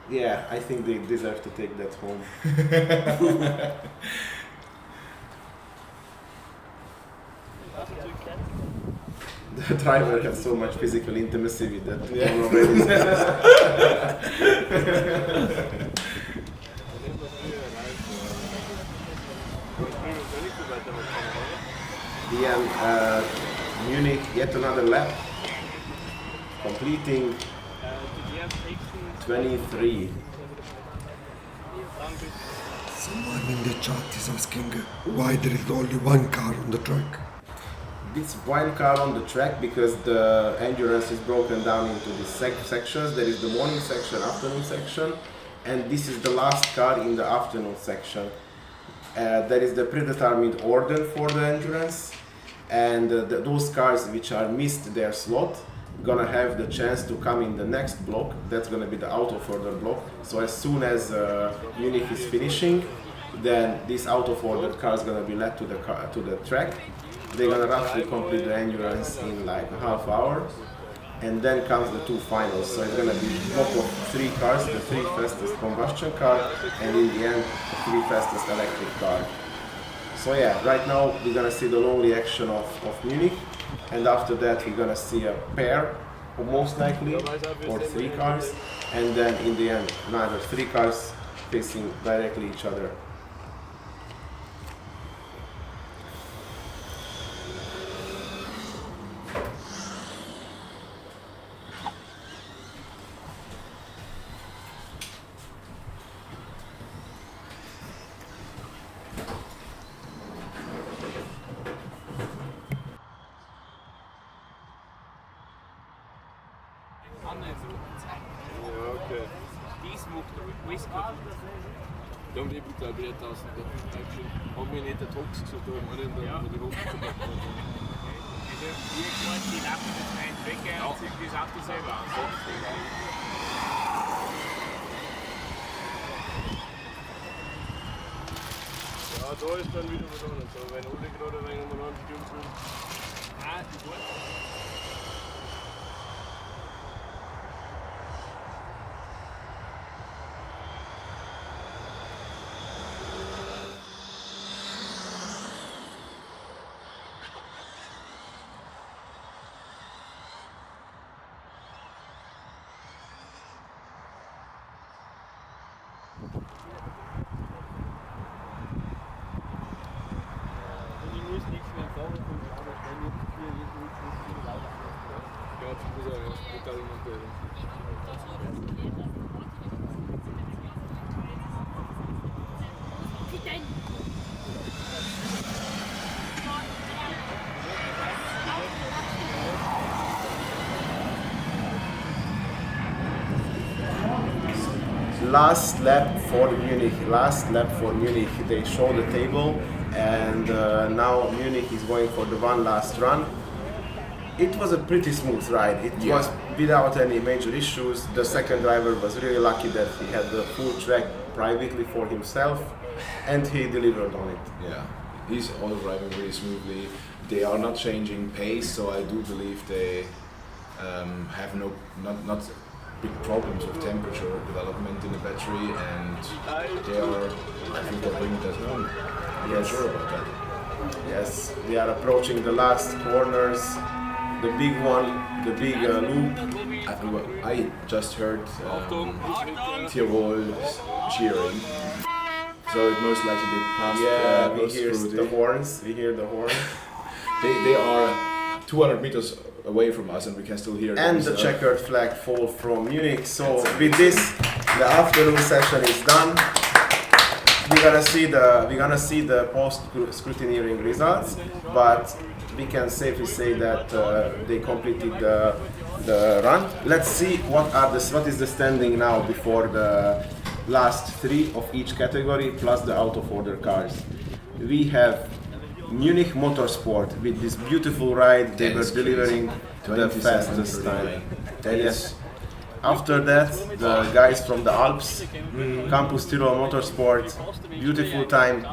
Yeah, I think they deserve to take that home. The driver has so much physical intimacy with that one already. Munich, yet another lap, completing 23. Someone in the chat is asking why there is only one car on the track. This one car on the track because the endurance is broken down into these sections. There is the morning section, afternoon section, and this is the last car in the afternoon section. There is the predetermined order for the endurance, and those cars which are missed their slot gonna have the chance to come in the next block. That's gonna be the auto further block. So as soon as Munich is finishing, then this auto ordered car is gonna be led to the track. They're gonna roughly complete the endurance in like a half hour, and then comes the 2 finals. So it's gonna be a block of 3 cars, the 3 fastest combustion car, and in the end, the 3 fastest electric car. So yeah, right now we're gonna see the lonely action of Munich, and after that we're gonna see a pair, most likely, or 3 cars, and then in the end, another 3 cars facing directly each other. Ja, men det er bedre, altså. Om vi ikke er toxisk, så dør man den der, når det går. Ja, da ist dann wieder was anderes. Aber wenn alle gerade ein wenig umeinander stürzen. Ah, ist gut. Last lap for Munich. They show the table, and now Munich is going for the one last run. It was a pretty smooth ride. It was without any major issues. The second driver was really lucky that he had the full track privately for himself, and he delivered on it. Yeah, he's all driving really smoothly. They are not changing pace, so I do believe they have not big problems with temperature development in the battery, and they are, I think they're bringing that home. I'm not sure about that. Yes, we are approaching the last corners, the big one, the big loop. I just heard Tirol cheering, so it most likely they passed. Yeah, we hear the horns. We hear the horn. They are 200 meters away from us, and we can still hear them. And the checkered flag fall from Munich. So with this, the afternoon session is done. We're gonna see the post-scrutineering results, but we can safely say that they completed the run. Let's see what is the standing now before the last three of each category plus the out of order cars. We have Munich Motorsport with this beautiful ride. They were delivering the fastest time. Yes. After that, the guys from the Alps, Campus Tirol Motorsport, beautiful time,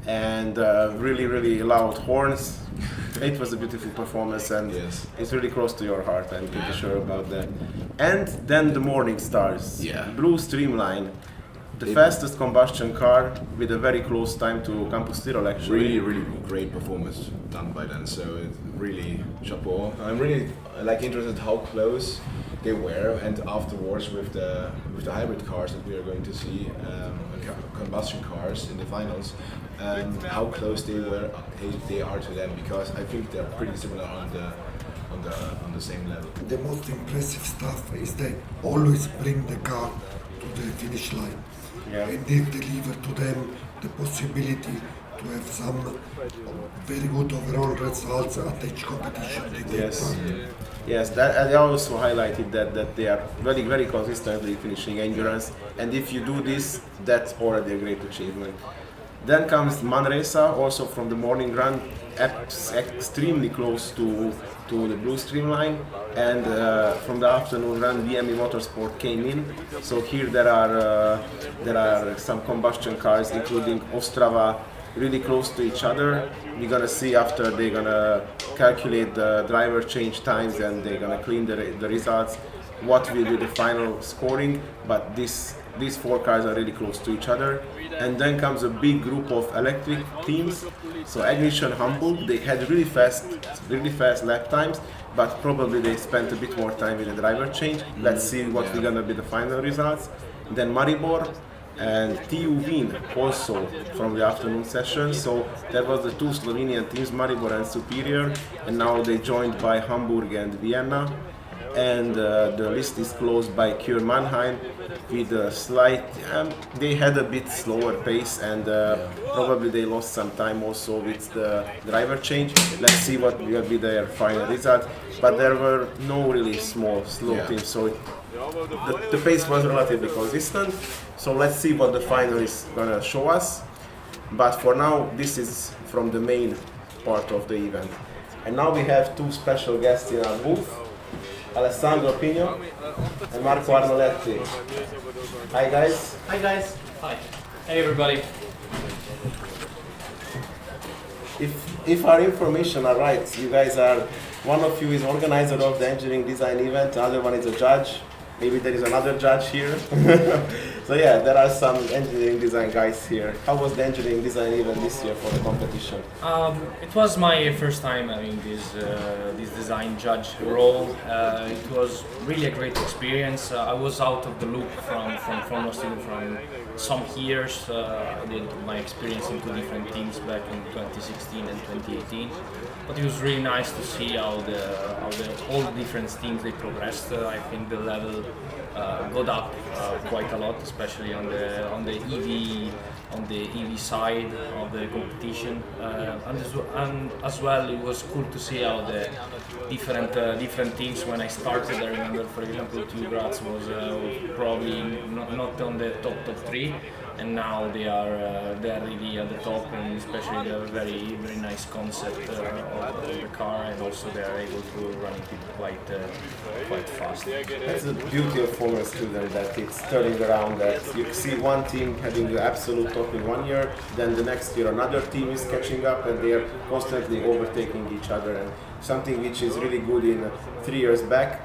and really loud horns. It was a beautiful performance, and it's really close to your heart. I'm pretty sure about that. And then the Morning Stars, Blue Streamline. The fastest combustion car with a very close time to Campus Tirol, actually. Really great performance done by them. So it really chapeau. I'm really interested how close they were, and afterwards with the hybrid cars that we are going to see, combustion cars in the finals, how close they are to them, because I think they're pretty similar on the same level. The most impressive stuff is they always bring the car to the finish line. And they deliver to them the possibility to have some very good overall results at each competition they take part in. Yes, they also highlighted that they are very consistently finishing endurance, and if you do this, that's already a great achievement. Then comes Manresa, also from the morning run, extremely close to the Blue Streamline, and from the afternoon run, VME Motorsport came in. So here there are some combustion cars, including Ostrava, really close to each other. We're gonna see after they're gonna calculate the driver change times, and they're gonna clean the results, what will be the final scoring. But these four cars are really close to each other. And then comes a big group of electric teams. So Ignition Hamburg, they had really fast lap times, but probably they spent a bit more time with the driver change. Let's see what will gonna be the final results. Then Maribor and TU Wien also from the afternoon session. So that was the two Slovenian teams, Maribor and Superior, and now they joined by Hamburg and Vienna. And the list is closed by Kür Mannheim with a slight, they had a bit slower pace, and probably they lost some time also with the driver change. Let's see what will be their final result. But there were no really slow teams, so the pace was relatively consistent. So let's see what the final is gonna show us. But for now, this is from the main part of the event. And now we have two special guests in our booth, Alessandro Pino and Marco Arnoletti. Hi guys. Hi guys. Hi. Hey everybody. If our information are right, you guys are, one of you is organizer of the engineering design event, the other one is a judge. Maybe there is another judge here. So yeah, there are some engineering design guys here. How was the engineering design event this year for the competition? It was my first time having this design judge role. It was really a great experience. I was out of the loop from Formula Student from some years. I did my experience in two different teams back in 2016 and 2018. But it was really nice to see how all the different teams they progressed. I think the level got up quite a lot, especially on the EV side of the competition, and as well it was cool to see how the different teams. When I started, I remember, for example, Two Graz was probably not on the top 3, and now they are really at the top, and especially they have a very nice concept of the car, and also they are able to run it quite fast. That's the beauty of Formula Student, that it's turning around, that you see one team having the absolute top in 1 year, then the next year another team is catching up, and they are constantly overtaking each other, and something which is really good in 3 years back.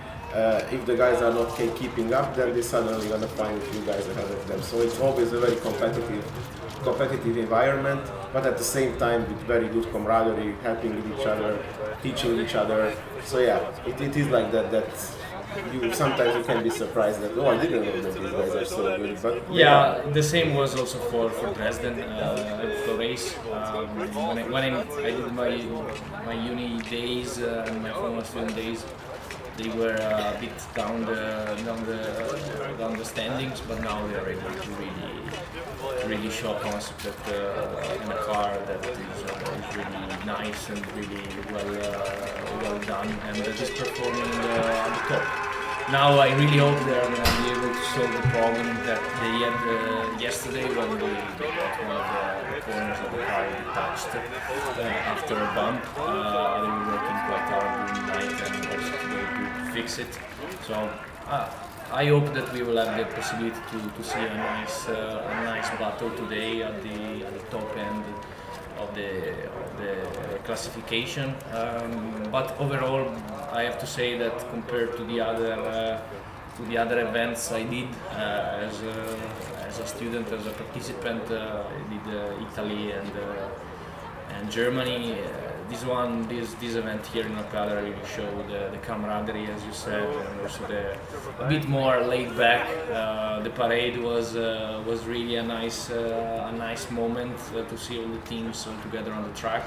If the guys are not keeping up, then they suddenly gonna find a few guys ahead of them. So it's always a very competitive environment, but at the same time with very good camaraderie, helping each other, teaching each other. So yeah, it is like that. That sometimes you can be surprised that, oh, I didn't know that these guys are so good. But yeah, the same was also for Dresden, for race. When I did my uni days and my Formula Student days, they were a bit down the standings, but now they are able to really show a concept that in a car that is really nice and really well done, and that is performing at the top. Now I really hope they are going to be able to solve the problem that they had yesterday when they got one of the corners of the car detached after a bump. They were working quite hard during the night and also today to fix it. So I hope that we will have the possibility to see a nice battle today at the top end of the classification. But overall, I have to say that compared to the other events I did as a student, as a participant, I did Italy and Germany. This event here in Alpe Adria really showed the camaraderie, as you said, and also a bit more laid back. The parade was really a nice moment to see all the teams all together on the track.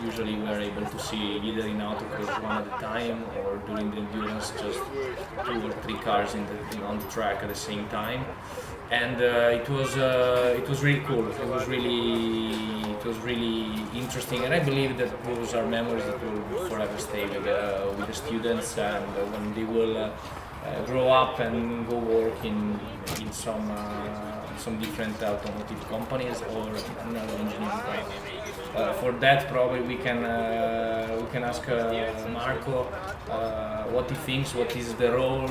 Usually we are able to see either in autocross one at a time, or during the endurance just 2 or 3 cars on the track at the same time. And it was really cool. It was really interesting, and I believe that those are memories that will forever stay with the students, and when they will grow up and go work in some different automotive companies or another engineering company. For that, probably we can ask Marco what he thinks. What is the role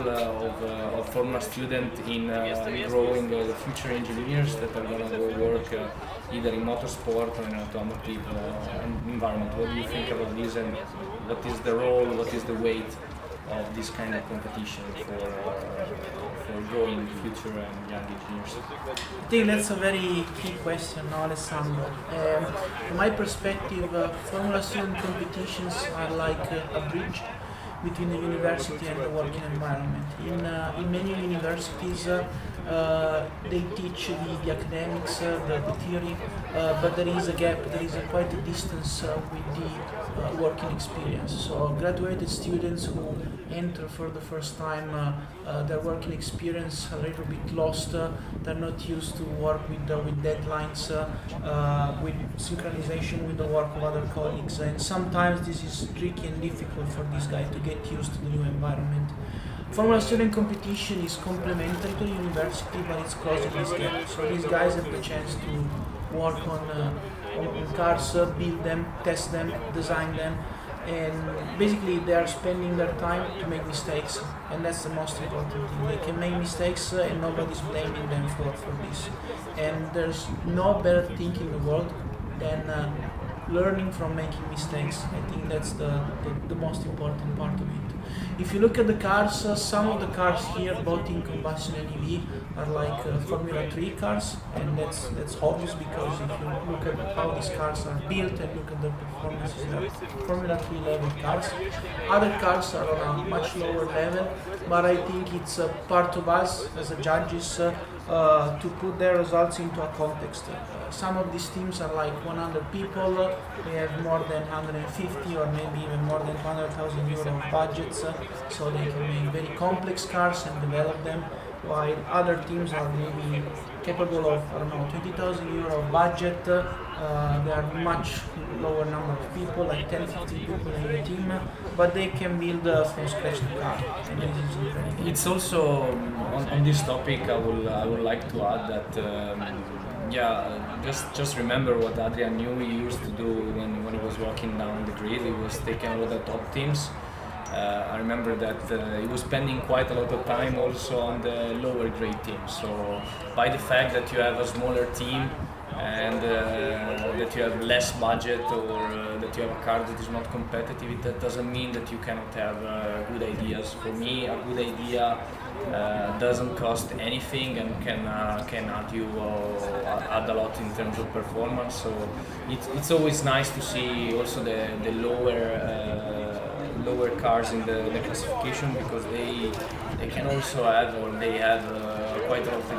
of Formula Student in growing the future engineers that are going to go work either in motorsport or in automotive environment? What do you think about this, and what is the role? What is the weight of this kind of competition for growing future and young engineers? I think that's a very key question, Alessandro. From my perspective, Formula Student competitions are like a bridge between the university and the working environment. In many universities, they teach the academics, the theory, but there is a gap, there is quite a distance with the working experience. So graduated students who enter for the first time, their working experience a little bit lost, they're not used to work with deadlines, with synchronization with the work of other colleagues, and sometimes this is tricky and difficult for these guys to get used to the new environment. Formula Student competition is complementary to the university, but it's closing this gap. So these guys have the chance to work on cars, build them, test them, design them, and basically they are spending their time to make mistakes, and that's the most important thing. They can make mistakes and nobody's blaming them for this. And there's no better thing in the world than learning from making mistakes. I think that's the most important part of it. If you look at the cars, some of the cars here, both in combustion and EV, are like Formula 3 cars, and that's obvious because if you look at how these cars are built and look at the performances, they're Formula 3 level cars. Other cars are on a much lower level, but I think it's a part of us as a judges to put their results into a context. Some of these teams are like 100 people, they have more than 150 or maybe even more than 100,000 euro budgets, so they can make very complex cars and develop them, while other teams are maybe capable of, I don't know, 20,000 euro budget. They are much lower number of people, like 10-15 people in the team, but they can build from scratch the car. And this is incredible. It's also on this topic. I would like to add that just remember what Adrian knew he used to do when he was walking down the grid. He was taking all the top teams. I remember that he was spending quite a lot of time also on the lower grade teams. So by the fact that you have a smaller team and that you have less budget or that you have a car that is not competitive, that doesn't mean that you cannot have good ideas. For me, a good idea doesn't cost anything and can add a lot in terms of performance. So it's always nice to see also the lower cars in the classification, because they can also have, or they have quite a lot of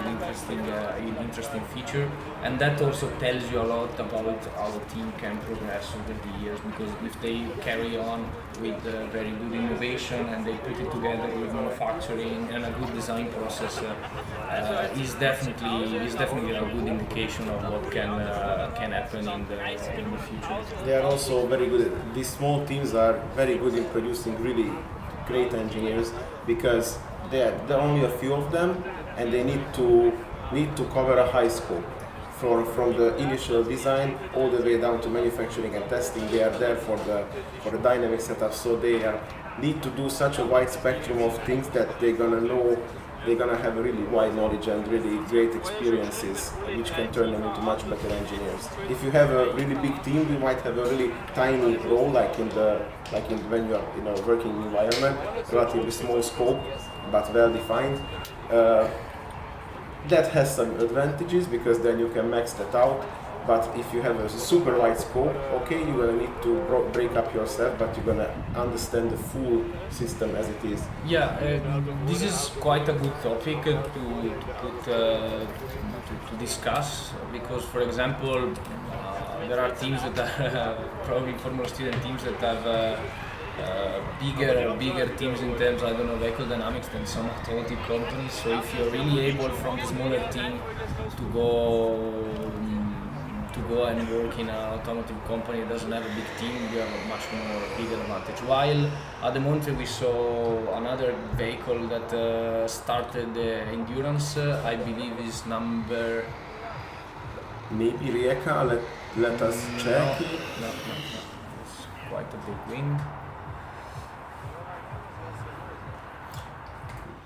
interesting feature, and that also tells you a lot about how a team can progress over the years, because if they carry on with very good innovation and they put it together with manufacturing and a good design process, is definitely a good indication of what can happen in the future. They are also very good. These small teams are very good in producing really great engineers, because there are only a few of them, and they need to cover a high scope. From the initial design all the way down to manufacturing and testing. They are there for the dynamic setup, so they need to do such a wide spectrum of things that they're gonna have a really wide knowledge and really great experiences, which can turn them into much better engineers. If you have a really big team, you might have a really tiny role, when you are in a working environment, relatively small scope but well defined. That has some advantages, because then you can max that out. But if you have a super wide scope, okay, you're gonna need to break up yourself, but you're gonna understand the full system as it is. Yeah, this is quite a good topic to discuss, because, for example, there are teams that are probably Formula Student teams that have bigger teams in terms, I don't know, vehicle dynamics than some automotive companies. So if you're really able from the smaller team to go and work in an automotive company that doesn't have a big team, you have a much more bigger advantage. While at the Monte we saw another vehicle that started endurance, I believe is number... Maybe Rijeka, let us check. No. It's quite a big wing.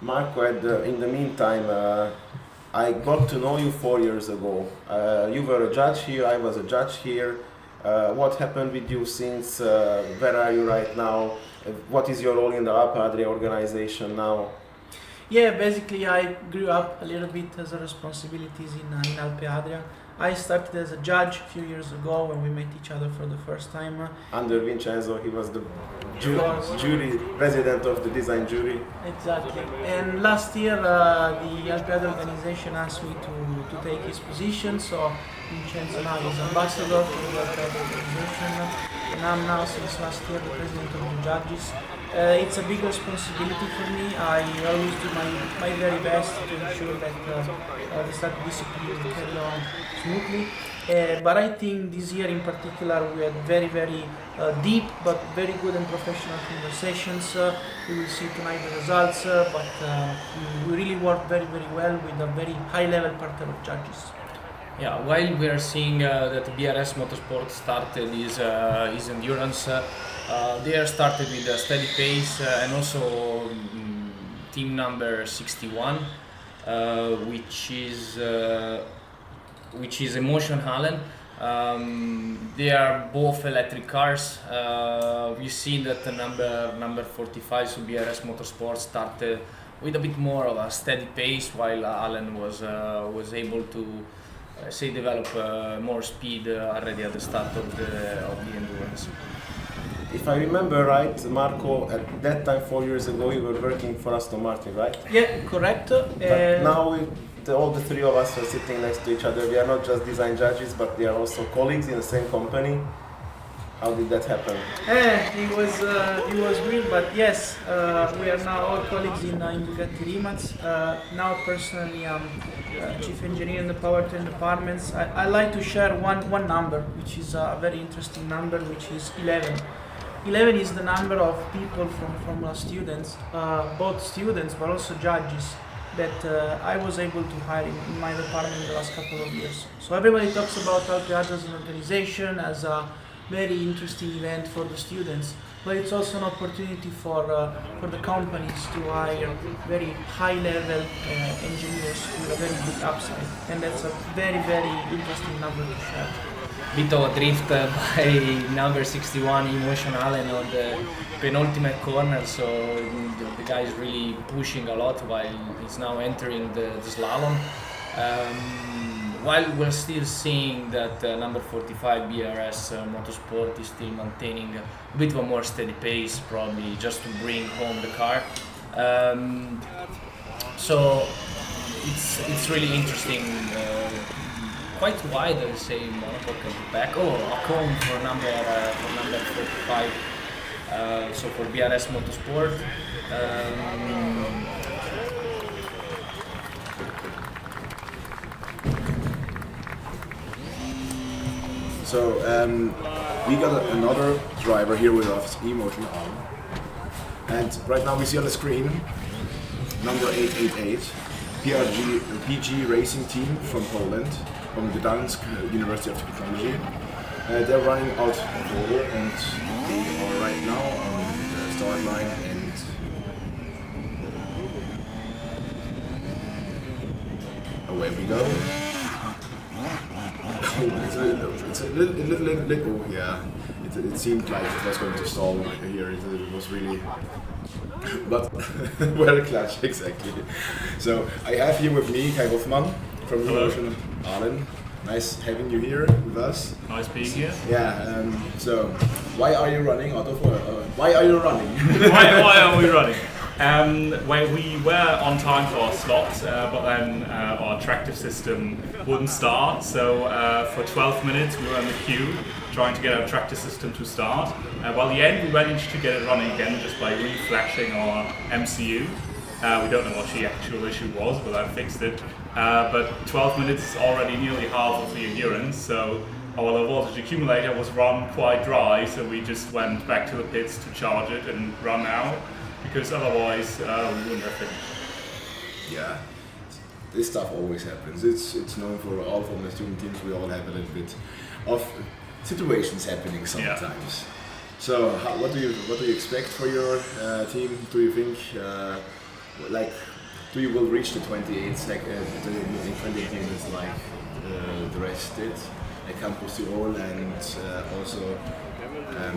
Marco, in the meantime, I got to know you 4 years ago. You were a judge here, I was a judge here. What happened with you since? Where are you right now? What is your role in the Alpe Adria organization now? Yeah, basically I grew up a little bit as a responsibilities in Alpe Adria. I started as a judge a few years ago when we met each other for the first time. Under Vincenzo, he was the jury president of the design jury. Exactly. And last year the Alpe Adria organization asked me to take his position, so Vincenzo now is ambassador for the Alpe Adria organization, and I'm now since last year the president of the judges. It's a big responsibility for me. I always do my very best to ensure that the start discipline will carry on smoothly. But I think this year in particular we had very deep but very good and professional conversations. We will see tonight the results, but we really worked very well with a very high level partner of judges. Yeah, while we are seeing that BRS Motorsport started his endurance, they are started with a steady pace and also team number 61, which is Emotion Allen. They are both electric cars. We've seen that the number 45, so BRS Motorsport, started with a bit more of a steady pace, while Allen was able to develop more speed already at the start of the endurance. If I remember right, Marco, at that time 4 years ago, you were working for Aston Martin, right? Yeah, correct. But now all the three of us are sitting next to each other. We are not just design judges, but we are also colleagues in the same company. How did that happen? It was weird, but yes, we are now all colleagues in Bugatti Rimac. Now personally I'm chief engineer in the powertrain departments. I like to share one number, which is a very interesting number, which is 11. 11 is the number of people from Formula students, both students but also judges, that I was able to hire in my department in the last couple of years. So everybody talks about Alpe Adria as an organization, as a very interesting event for the students, but it's also an opportunity for the companies to hire very high-level engineers with a very big upside, and that's a very, very interesting number to share. Bit of a drift by number 61, Emotion Allen, on the penultimate corner, so the guy is really pushing a lot while he's now entering the slalom. While we're still seeing that number 45 BRS Motorsport is still maintaining a bit of a more steady pace, probably just to bring home the car. So it's really interesting. Quite wide, I would say, monocoque at the back. Oh, a cone for number 45. So for BRS Motorsport. So we got another driver here with us, Emotion Allen. And right now we see on the screen number 888, PG Racing Team from Poland, from the Gdańsk University of Technology. They're running out of order and they are right now on the start line, and away we go. It's a little, oh yeah, it seemed like it was going to stall here, it was really, but very clutch, exactly. So I have here with me Kai Hoffmann from Emotion Allen. Nice having you here with us. Nice being here. Yeah, so why are you running out of order? Why are you running? why are we running? Well, we were on time for our slot, but then our attractive system wouldn't start. So for 12 minutes we were in the queue trying to get our tractor system to start. By the end we managed to get it running again just by reflashing our MCU. We don't know what the actual issue was, but I fixed it. But 12 minutes is already nearly half of the endurance, so our low voltage accumulator was run quite dry, so we just went back to the pits to charge it and run out, because otherwise we wouldn't have finished. Yeah, this stuff always happens. It's known for all from the student teams. We all have a little bit of situations happening sometimes. Yeah. So what do you expect for your team? Do you think do you will reach the 28 seconds, 28 minutes like the rest did at Campus Tirol, and also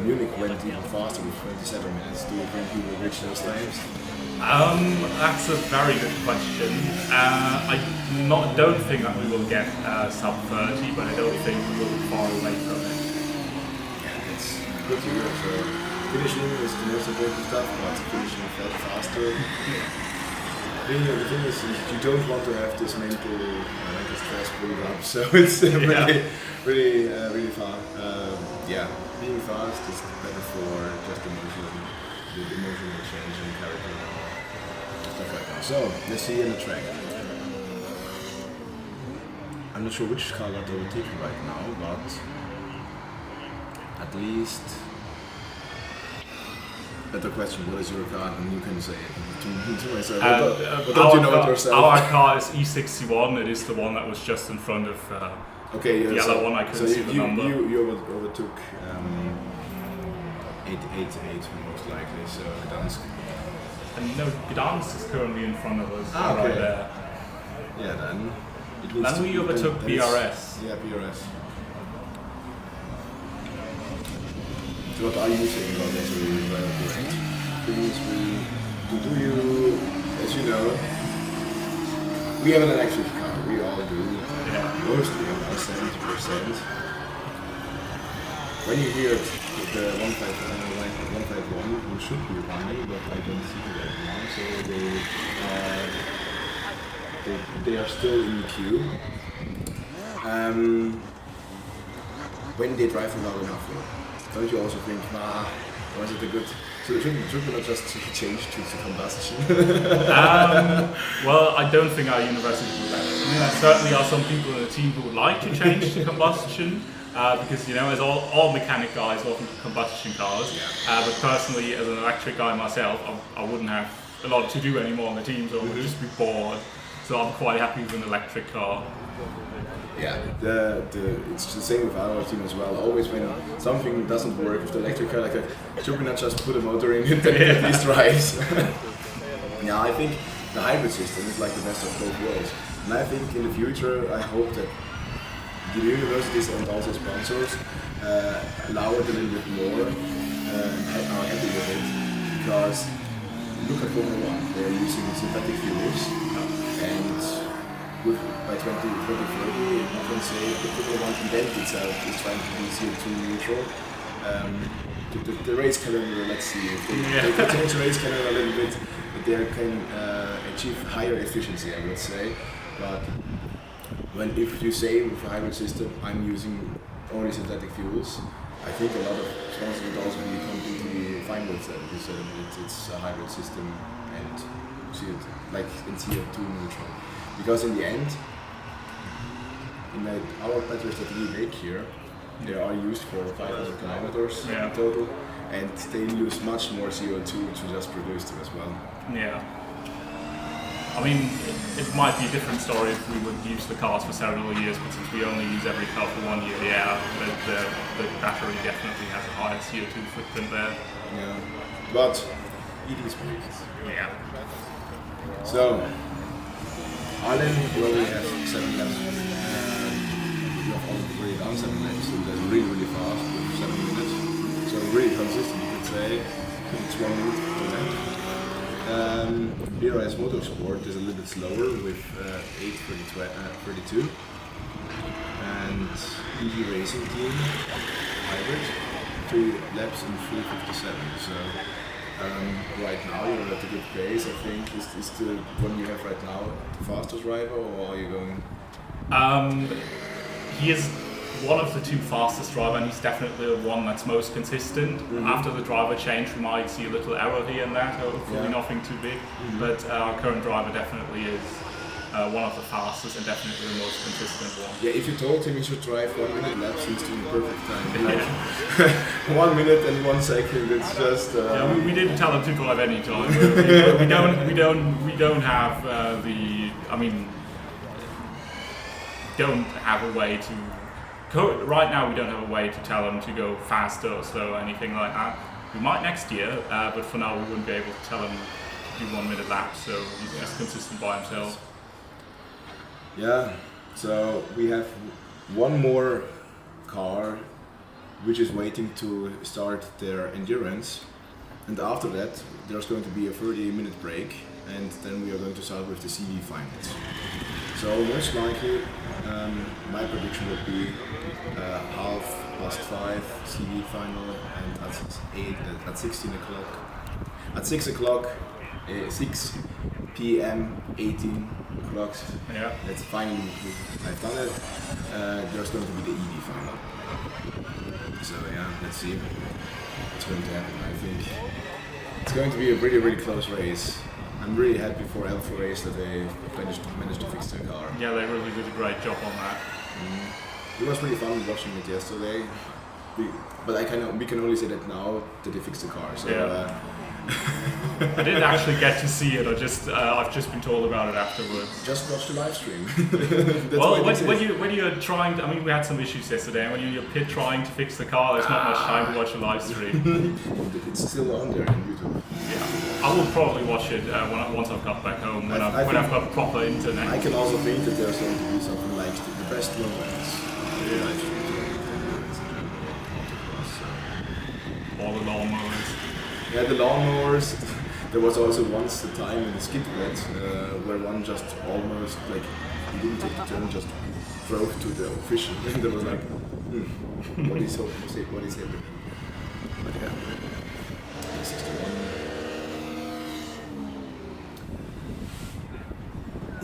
Munich went even faster with 27 minutes. Do you think you will reach those times? That's a very good question. I don't think that we will get sub 30, but I don't think we will be far away from it. Yeah, that's good to hear. So finishing is the most important stuff, but finishing faster. The thing is, you don't want to have this mental stress build up, so it's really fast. Yeah, being fast is better for just the emotional change and character and stuff like that. So let's see in the track. I'm not sure which car got overtaken right now, but at least better question, what is your car? And you can say it to myself. But Our don't you know it yourself? Our car is E61. It is the one that was just in front of okay, the yellow one. I couldn't see the number. You overtook 888 most likely, so Gdansk. And no, Gdansk is currently in front of us, okay. right there. Yeah, then. Then we overtook BRS. Yeah, BRS. So what are you saying about that? Things do you, as you know, we have an electric car. We all do. Yeah. Mostly about 70%. When you hear the 151, you should be running, but I don't see that now. So they are still in the queue. When they drive without enough fuel, don't you also think, was it a good? So should we not just change to combustion? Well, I don't think our university will let us. I mean, there certainly are some people in the team who would like to change to combustion. Because as all mechanic guys love combustion cars, but personally as an electric guy myself, I wouldn't have a lot to do anymore on the team, so I would just be bored. So I'm quite happy with an electric car. Yeah, it's the same with our team as well. Always when something doesn't work with the electric car, should we not just put a motor in it and at least drives? Yeah, I think the hybrid system is like the best of both worlds. And I think in the future, I hope that the universities and also sponsors allow it a little bit more and are happy with it, because look at Formula 1, they're using synthetic fuels, and by 2030 you can say the Formula 1 event itself is trying to be CO2 neutral. The race calendar, let's see, if they can change the race calendar a little bit, they can achieve higher efficiency, I would say. But if you say with a hybrid system, I'm using only synthetic fuels, I think a lot of sponsors would also be completely fine with that, because it's a hybrid system and in CO2 neutral. Because in the end, our batteries that we make here, they are used for 500 kilometers in total, and they use much more CO2 to just produce them as well. Yeah. I mean, it might be a different story if we would use the cars for several years, but since we only use every car for 1 year, the battery definitely has a higher CO2 footprint there. Yeah, but it is what it is. Yeah. So, Ireland, we only have 7 laps. We have already done 7 laps, so that's really, really fast with 7 minutes. So really consistent, you could say. It's 1 minute per lap. BRS Motorsport is a little bit slower with 8:32, and EV Racing Team hybrid 3 laps in 3:57. So right now you're at a good pace. I think is the one you have right now the fastest driver, or are you going? He is one of the 2 fastest drivers, and he's definitely the one that's most consistent. After the driver change, we might see a little error here and there, hopefully nothing too big. But our current driver definitely is one of the fastest and definitely the most consistent one. Yeah, if you told him he should drive 1 minute laps, he's doing perfect time. 1 minute and 1 second, it's just. Yeah, we didn't tell him to drive any time. We don't have don't have a way to. Right now, we don't have a way to tell him to go faster or slow or anything like that. We might next year, but for now, we wouldn't be able to tell him to do 1 minute laps. So he's just consistent by himself. Yeah. So we have one more car, which is waiting to start their endurance, and after that, there's going to be a 30-minute break, and then we are going to start with the CV finals. So most likely, my prediction would be 5:30 CV final, and at 16 o'clock, at 6 o'clock, 6 p.m. 18 o'clock. Yeah. That's finally I've done it. There's going to be the EV final. So yeah, let's see what's going to happen. I think it's going to be a really, really close race. I'm really happy for Alfa Race that they managed to fix their car. Yeah, they really did a great job on that. It was really fun watching it yesterday. But we can only say that now that they fixed the car. So I didn't actually get to see it. I've just been told about it afterwards. Just watch the live stream. Well, when you're trying, I mean, we had some issues yesterday. When you're pit trying to fix the car, there's not much time to watch a live stream. It's still on there on YouTube. Yeah, I will probably watch it once I've got back home when I've got proper internet. I can also think that there's going to be something like the best moments. All the lawnmowers. Yeah, the lawnmowers. There was also once a time in the skid pit where one just almost like he didn't take the turn, just drove to the official. And there was like, what is it? But yeah, 61.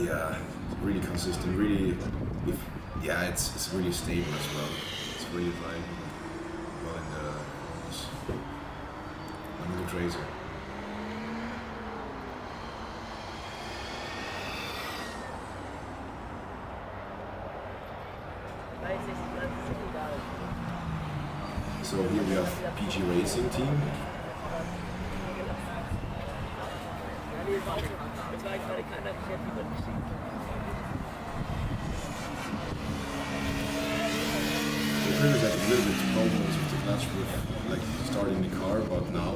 Yeah, really consistent. Really, it's really stable as well. It's really driving well in the Tracer. So here we have PG Racing team. The previous had a little bit problems with the clutch with like starting the car, but now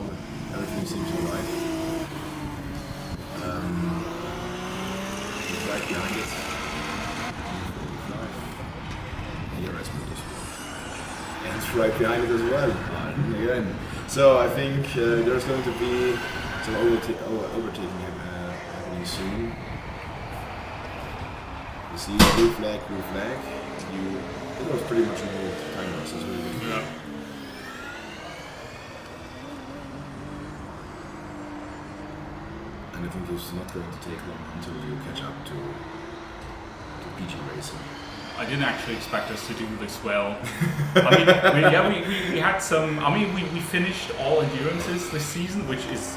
everything seems alright. It's right behind it. Here is motorsport. And it's right behind it as well. Again. So I think there's going to be some overtaking happening soon. You see blue flag. It was pretty much an old time race as well. Yeah. And I think it's not going to take long until you catch up to PG Racing. I didn't actually expect us to do this well. I mean, we had some. I mean, we finished all endurances this season, which is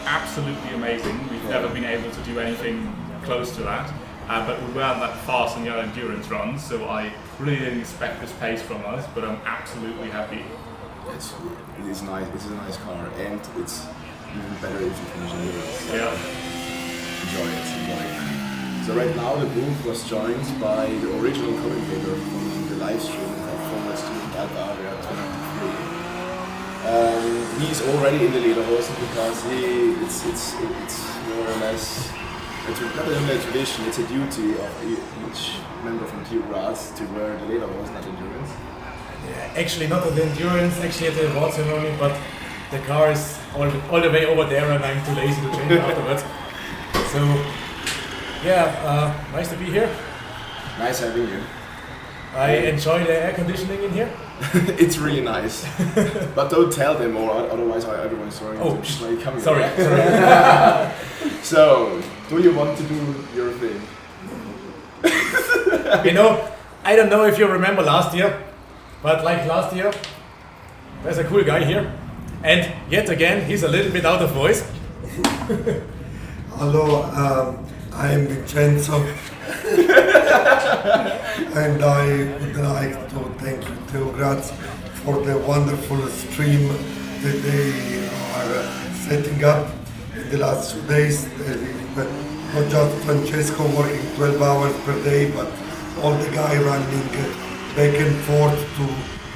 absolutely amazing. We've never been able to do anything close to that. But we weren't that fast in the other endurance runs, so I really didn't expect this pace from us. But I'm absolutely happy. It is nice. It's a nice car, and it's even better if you finish endurance. Yeah. Enjoy it. So right now the booth was joined by the original commentator from the Livestream of Formula Student Alpe Adria 2023. He's already in the lederhosen because it's more or less, it's not only a tradition, it's a duty of each member from Team Graz to wear the lederhosen at endurance. Yeah, actually not at the endurance, actually at the award ceremony, but the car is all the way over there and I'm too lazy to change it afterwards. So yeah, nice to be here. Nice having you. I enjoy the air conditioning in here. It's really nice. But don't tell them or otherwise everyone's throwing coming. Sorry. So, do you want to do your thing? You know, I don't know if you remember last year, but like last year, there's a cool guy here. And yet again, he's a little bit out of voice. Hello, I am Vincenzo. And I would like to thank you, Theo Graz, for the wonderful stream that they are setting up in the last 2 days. Not just Francesco working 12 hours per day, but all the guys running back and forth to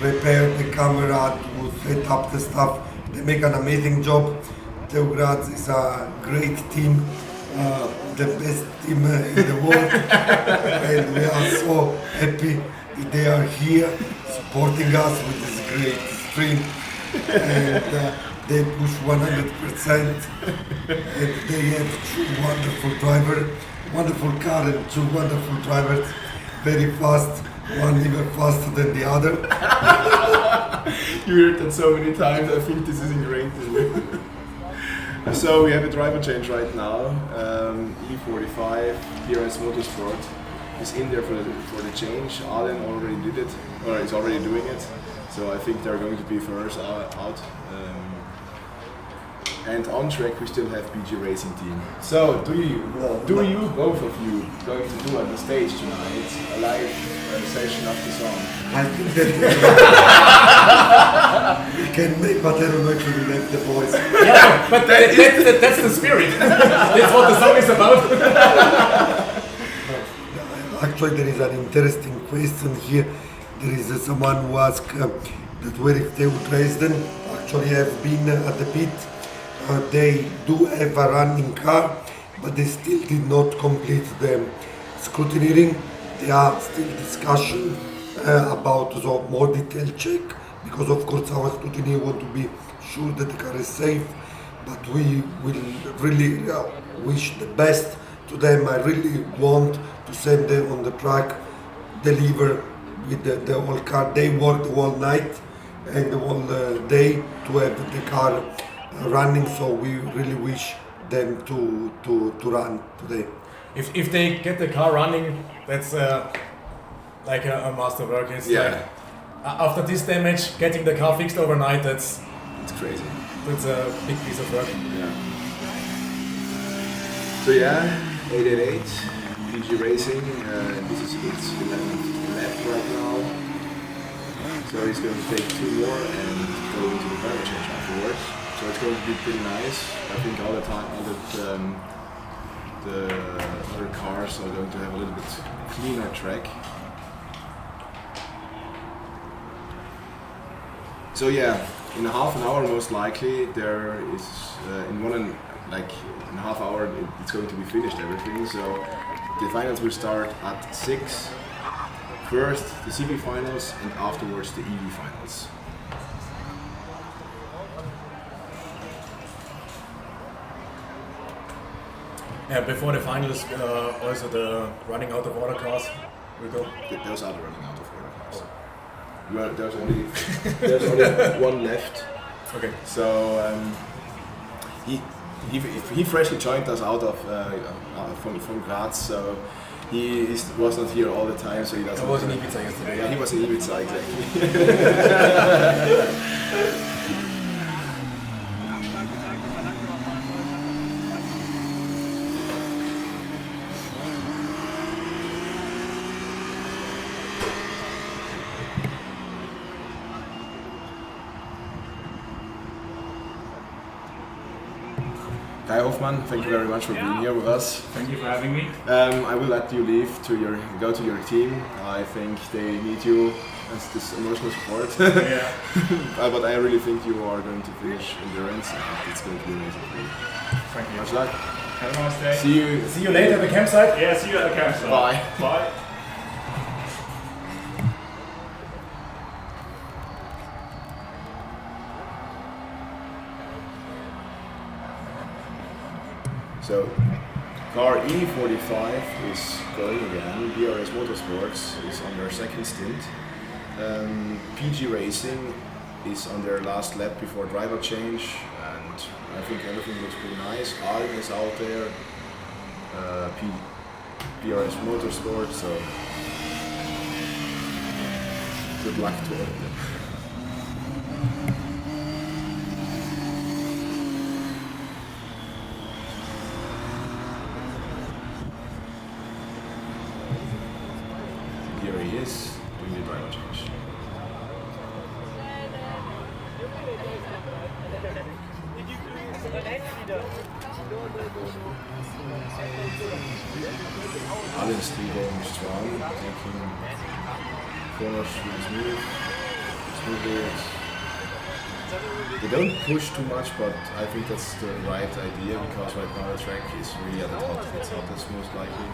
repair the camera, to set up the stuff. They make an amazing job. Theo Graz is a great team. The best team in the world, and we are so happy that they are here supporting us with this great stream, and they push 100%, and they have two wonderful drivers, wonderful car and two wonderful drivers, very fast, one even faster than the other. You heard that so many times, I think this is ingrained in you. So we have a driver change right now. E45, PRS Motorsport is in there for the change. Alan already did it, or is already doing it. So I think they're going to be first out. And on track we still have PG Racing Team. So do you both of you going to do on the stage tonight a live session of the song? I think that we can make, but I don't know if we will have the voice. Yeah, But that's the spirit. That's what the song is about. Actually, there is an interesting question here. There is someone who asked that where if they would Dresden actually have been at the pit. They do have a running car, but they still did not complete the scrutineering. There are still discussion about the more detailed check, because of course our scrutineer want to be sure that the car is safe, but we will really wish the best to them. I really want to send them on the track, deliver with the whole car. They worked the whole night and the whole day to have the car running, so we really wish them to run today. If they get the car running, that's like a masterwork. It's like, after this damage, getting the car fixed overnight, it's crazy. That's a big piece of work. Yeah. So yeah, 888 PG Racing. This is its 11th lap right now. So he's going to take 2 more and go into the driver change afterwards. So it's going to be pretty nice. I think all the time, the other cars are going to have a little bit cleaner track. So yeah, in a half an hour most likely there is in a half hour it's going to be finished everything. So the finals will start at 6. First the CB finals and afterwards the EV finals. Yeah, before the finals, also the running out of order cars will go. Those are the running out of order cars. Well, there's only one left. Okay. So he freshly joined us out of from Graz, so he was not here all the time, so he doesn't. I was in Ibiza yesterday. Yeah, he was in Ibiza exactly. Kai Hoffmann, thank you very much for being here with us. Thank you for having me. I will let you leave to go to your team. I think they need you as this emotional support. Yeah. But I really think you are going to finish endurance, and it's going to be amazing for you. Thank you. Much luck. Have a nice day. See you later at the campsite. Yeah, see you at the campsite. Bye. Bye. So, car E45 is going again. BRS Motorsports is on their second stint. PG Racing is on their last lap before driver change, and I think everything looks pretty nice. Arlen is out there. BRS Motorsports. So, good luck to all of them. Here he is, doing the driver change. Allen still going strong, taking corners really smoothly. They don't push too much, but I think that's the right idea, because right now the track is really at the top. It's hottest most likely.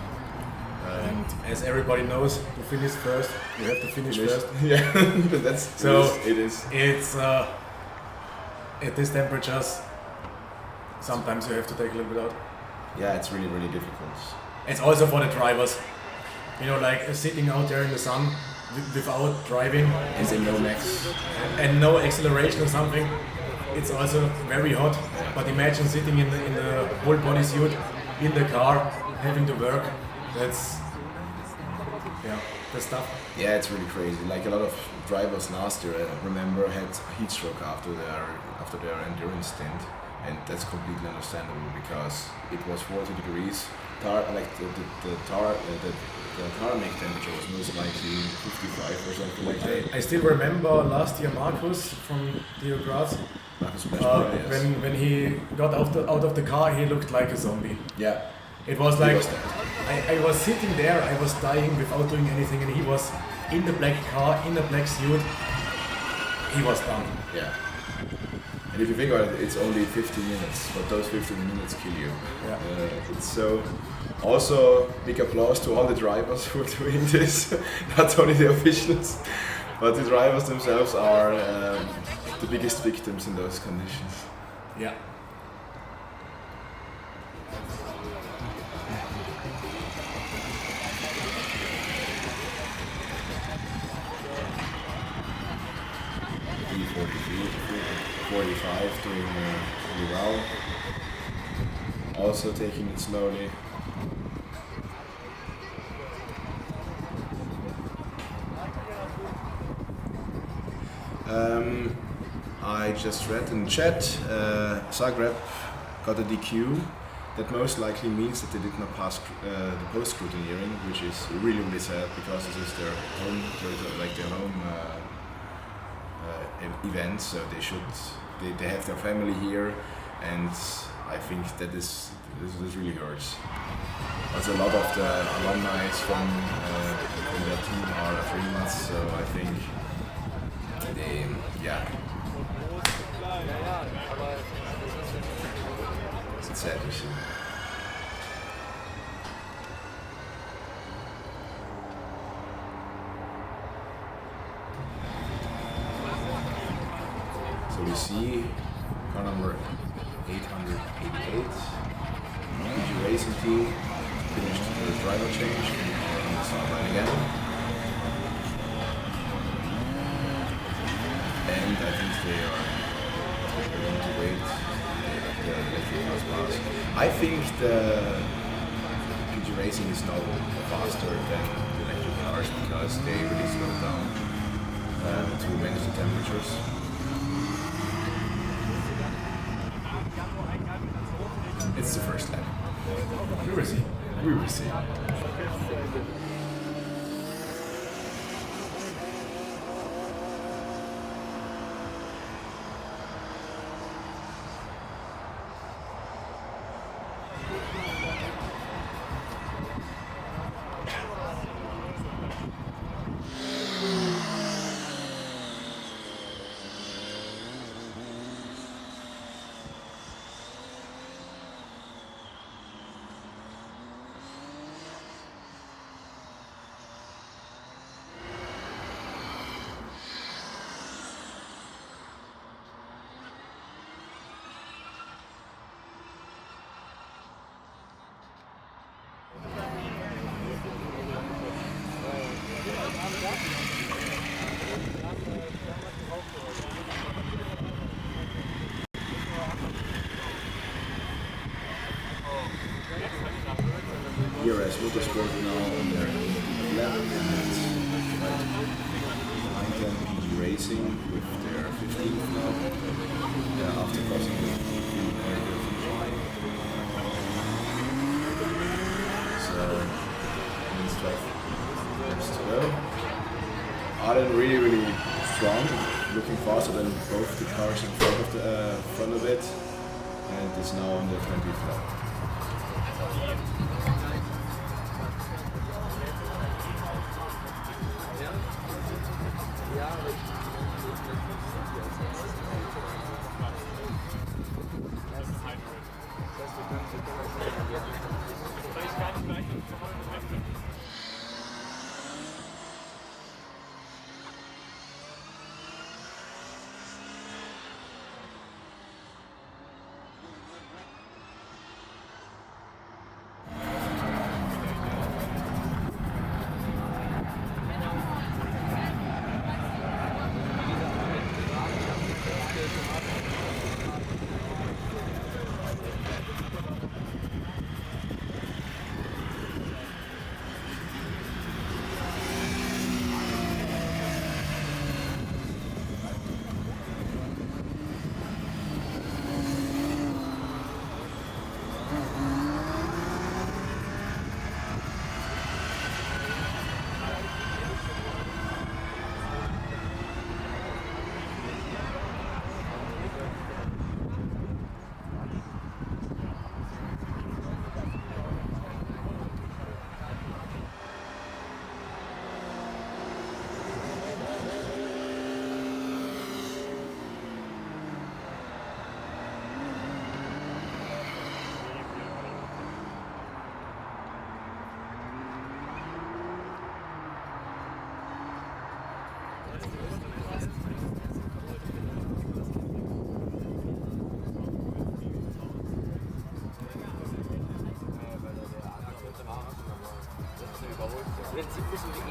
And as everybody knows, to finish first, you have to finish first. Yeah, that's so. It is. It's at these temperatures. Sometimes you have to take a little bit out. Yeah, it's really, really difficult. It's also for the drivers. You know, like sitting out there in the sun without driving. And in no max. And no acceleration or something. It's also very hot. But imagine sitting in the whole bodysuit in the car, having to work. That's tough. Yeah, it's really crazy. Like a lot of drivers last year, I remember, had heat stroke after their endurance stint, and that's completely understandable because it was 40 degrees. The tarmac temperature was most likely 55 or something like that. I still remember last year Marcus from Dio Graz. When he got out of the car, he looked like a zombie. Yeah. It was like I was sitting there, I was dying without doing anything, and he was in the black car, in the black suit. He was done. Yeah. And if you think about it, it's only 15 minutes, but those 15 minutes kill you. Yeah. So, also big applause to all the drivers who are doing this, not only the officials, but the drivers themselves are the biggest victims in those conditions. Yeah. E45 doing really well. Also taking it slowly. I just read in chat, Zagreb got a DQ. That most likely means that they did not pass the post-scrutineering, which is really, really sad because this is their home, event, so they have their family here, and I think that this really hurts. There's a lot of the alumni from that team are Afghans, so I think it's sad to see. So we see car number 888, PG Racing Team finished the driver change on the start line again. And I think they are going to wait the electric cars pass. I think the PG Racing is now faster than the electric cars because they really slowed down to manage the temperatures. It's the first time. We will see. We will see. Here as motorsport now on their lap, and behind them PG Racing with their 15th lap after crossing the finish line. So it's 12 laps to go. Arden really strong, looking faster than both the cars in front of it, and it's now on the 20th lap.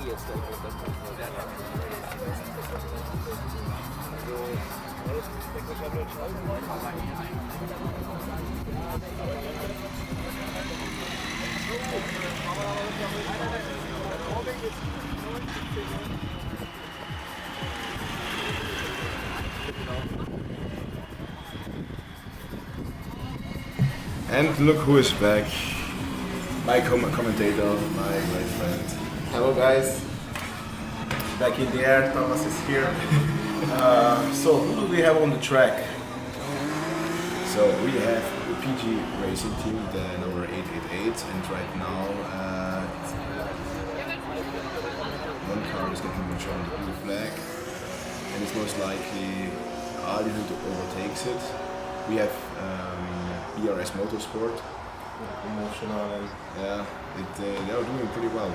And look who is back. My commentator, my great friend. Hello guys. Back in the air, Thomas is here. So who do we have on the track? So we have the PG Racing Team, the number 888, and right now one car is getting shown the blue flag, and it's most likely Ali who overtakes it. We have ERS Motorsport. Emotional and yeah, they are doing pretty well.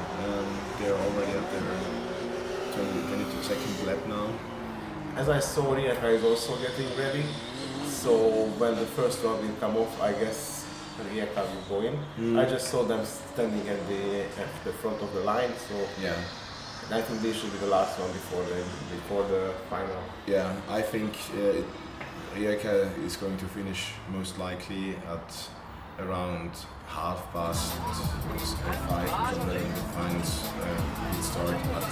They're already at their 22nd lap now. as I saw, Rijeka is also getting ready. So when the first one will come off, I guess Rijeka will go in. I just saw them standing at the front of the line. So yeah, and I think they should be the last one before the final. Yeah, I think Rijeka is going to finish most likely at around 5:30, because the finals will start at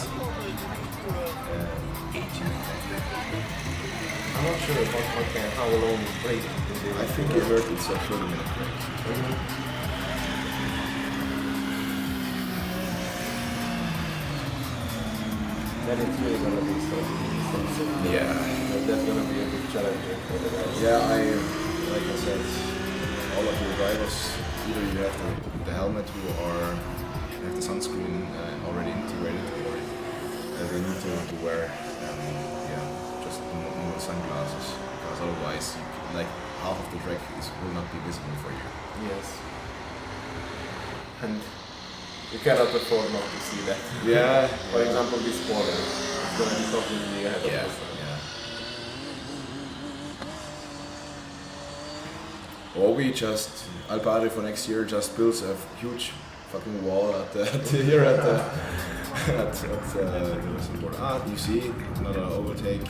18. I'm not sure how long break. I think I heard it's a 30-minute break. Then it's really gonna be something. Yeah. That's gonna be a big challenge for the guys. Yeah, like I said, all of your drivers, either you have the helmet or you have the sunscreen already integrated, or they need to wear just normal sunglasses, because otherwise half of the track will not be visible for you. Yes. And you cannot afford not to see that. Yeah. For example, this corner, it's gonna be completely ahead of us. Or we just, Alpe Adria for next year just builds a huge fucking wall at the western border. You see, another overtake.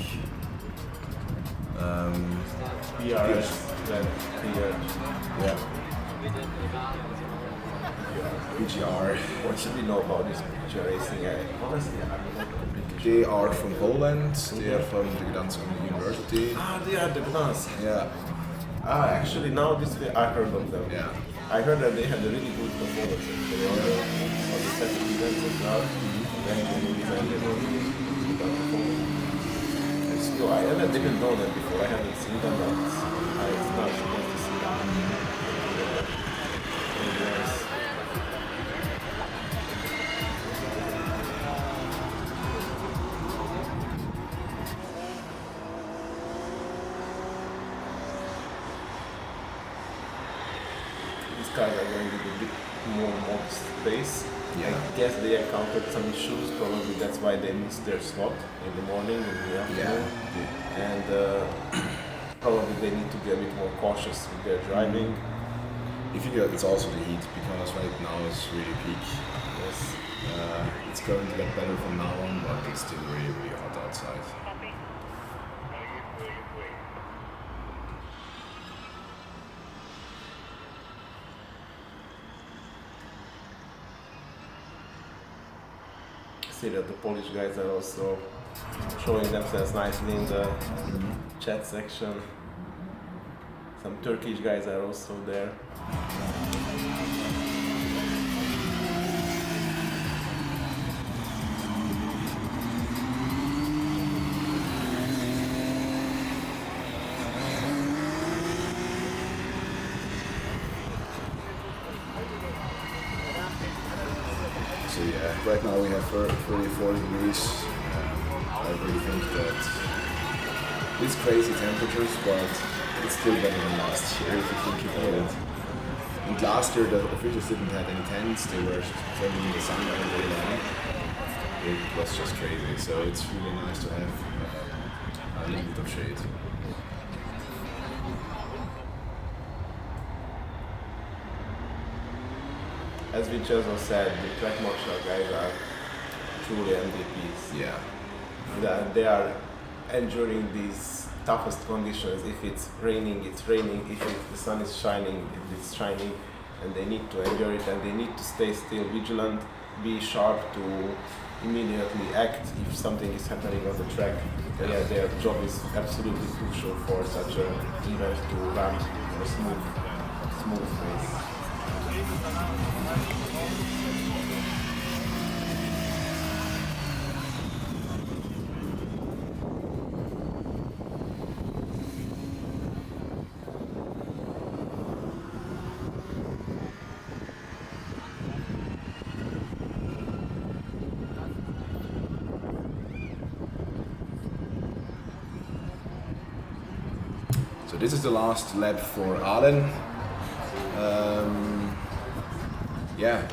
PRS, then yeah. PGR. What should we know about this picture racing? Honestly, I'm not completely They are from Poland, they are from the Gdansk University. They are the Gdansk. Yeah. Actually, now I heard of them. Yeah. I heard that they had a really good performance actually on the second events as well. Then they were really good performance. So I didn't know them before. I haven't seen them, but it's not supposed to see them. These cars are going with a bit more space. Yeah. I guess they encountered some issues, probably that's why they missed their slot in the morning and the afternoon. Yeah. And probably they need to be a bit more cautious with their driving. I think it's also the heat, because right now it's really peak. Yes. It's going to get better from now on, but it's still really, really hot outside. See that the Polish guys are also showing themselves nicely in the chat section. Some Turkish guys are also there. So yeah, right now we have 34 degrees. I really think that it's crazy temperatures, but it's still better than last year if you think about it. And last year the officials didn't have any tents, they were filming in the sun all day long. It was just crazy, so it's really nice to have a little bit of shade. As Vincenzo said, the track marshal guys are truly MVPs. Yeah. That they are enduring these toughest conditions. If it's raining, it's raining. If the sun is shining, it's shining. And they need to endure it, and they need to stay still vigilant, be sharp to immediately act if something is happening on the track. Yeah, their job is absolutely crucial for such an event to run a smooth race. So this is the last lap for Alan. Yeah,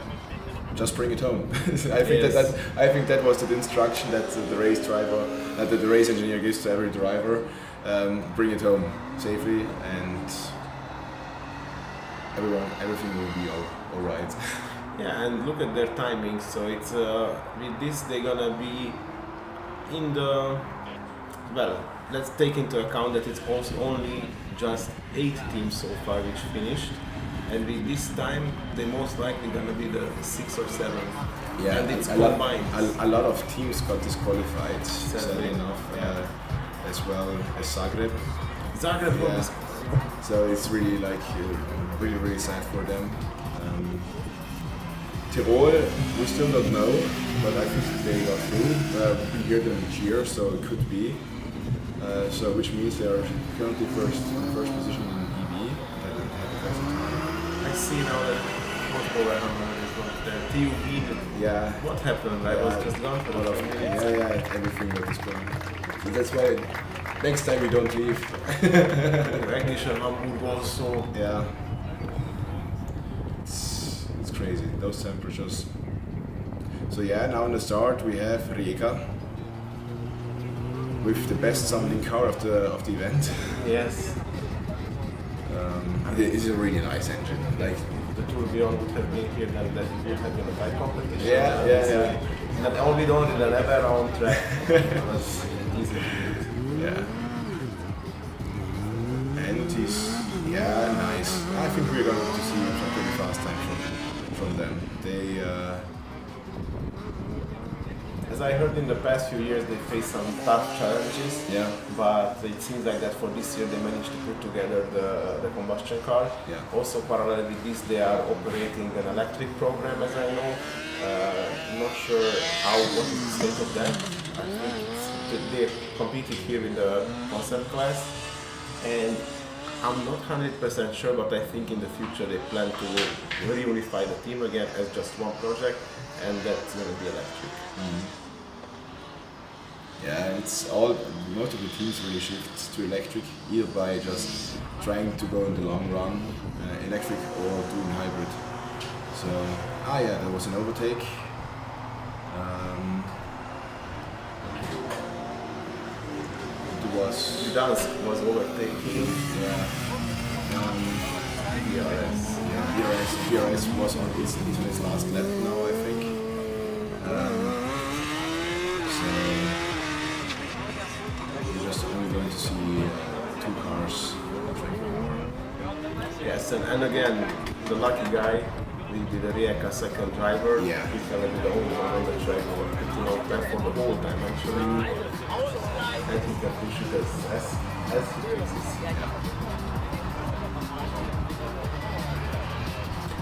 just bring it home. I think that was the instruction that the race driver, that the race engineer gives to every driver. Bring it home safely, and everything will be all right. Yeah, and look at their timing. So it's with this they're gonna be in the let's take into account that it's also only just 8 teams so far which finished, and with this time they most likely gonna be the 6 or 7. Yeah, and it's combined. A lot of teams got disqualified, sadly enough, as well as Zagreb. Yeah. So it's really really sad for them. Tirol, we still don't know, but I think they got through. We hear them cheer, so it could be. So which means they are currently first position in EB. I see now that football is not there. TUV. Yeah. What happened? I was just gone for a lot of minutes. Yeah, everything that is gone. So that's why next time we don't leave. Recognition Hamburg also. Yeah. It's crazy, those temperatures. So yeah, now in the start we have Rijeka with the best summoning car of the event. Yes. It is a really nice engine. Like the tourbillon would have been here, then that would have been a bike competition. Yeah. Not only the never on track. It was easy. Yeah. And he's nice. I think we're going to see some pretty fast time from them. They as I heard in the past few years, they faced some tough challenges. Yeah. But it seems like that for this year they managed to put together the combustion car. Yeah. Also, parallel with this, they are operating an electric program, as I know. Not sure what is the state of that. I think they competed here in the concept class, and I'm not 100% sure, but I think in the future they plan to reunify the team again as just one project, and that's going to be electric. Yeah, most of the teams really shift to electric, either by just trying to go in the long run electric or doing hybrid. So, there was an overtake. Gdansk was overtaking. Yeah. BRS was on his last lap now, I think. So we're just only going to see 2 cars. Yes, and again, the lucky guy will be the Rijeka second driver. Yeah. He's gonna be the only one on the track for the whole time actually. And he can push it as he pleases.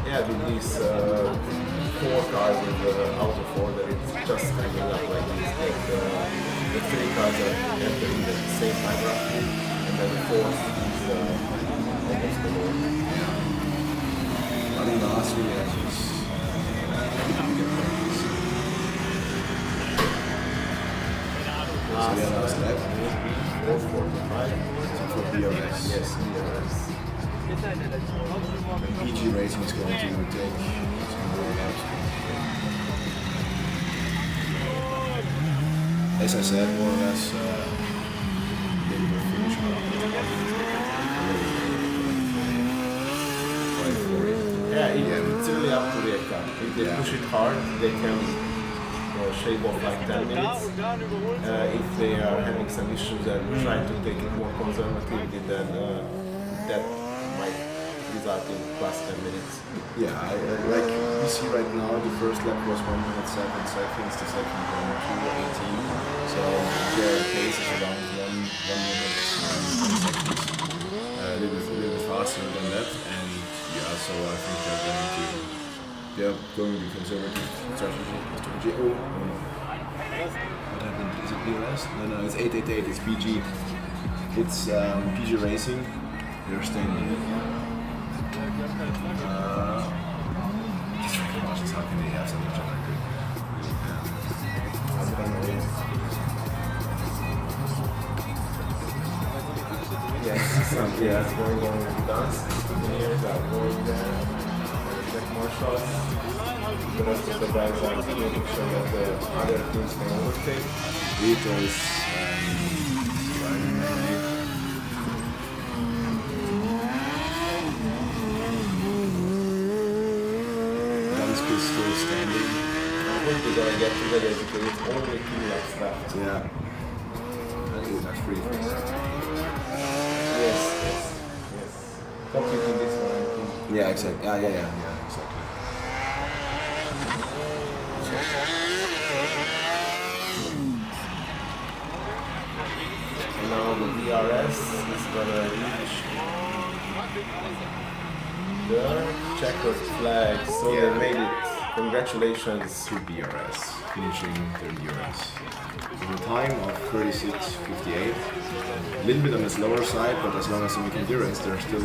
Yeah, with these 4 cars in the out of order, it's just hanging up like this. The 3 cars are entering the same time roughly, and then the 4th is almost alone. I mean, last year was last lap. 4:45. For BRS. Yes, BRS. And PG Racing is going to take some more laps. As I said, more or less, they will finish Yeah, it's really up to Rijeka. If they push it hard, they can shave off like 10 minutes. If they are having some issues and trying to take it more conservatively, then that might result in plus 10 minutes. Yeah, like we see right now, the first lap was 1 minute 7 seconds, the second one 2:18. So their pace is around 1 minute 10 seconds. A little bit faster than that, and yeah, so I think they're going to be conservative strategy. Oh, what happened? Is it BRS? No, it's 888. It's PG. It's PG Racing. They're staying in it. Just freaking watches. How can they have such a record? Yes, it's going on with dance. Engineers are going there, check more shots. The rest of the guys are making sure that the other teams can overtake. Vito is riding maybe. Dansk is still standing. I hope they're gonna get together because it's only 2 laps left. Yeah. That's pretty fast. Yes. Completing this one. Yeah, exactly. Yeah, exactly. And now the DRS is gonna reach the checkered flag, so they made it. Congratulations to BRS, finishing their DRS. With a time of 36:58. A little bit on the slower side, but as long as they make endurance, they're still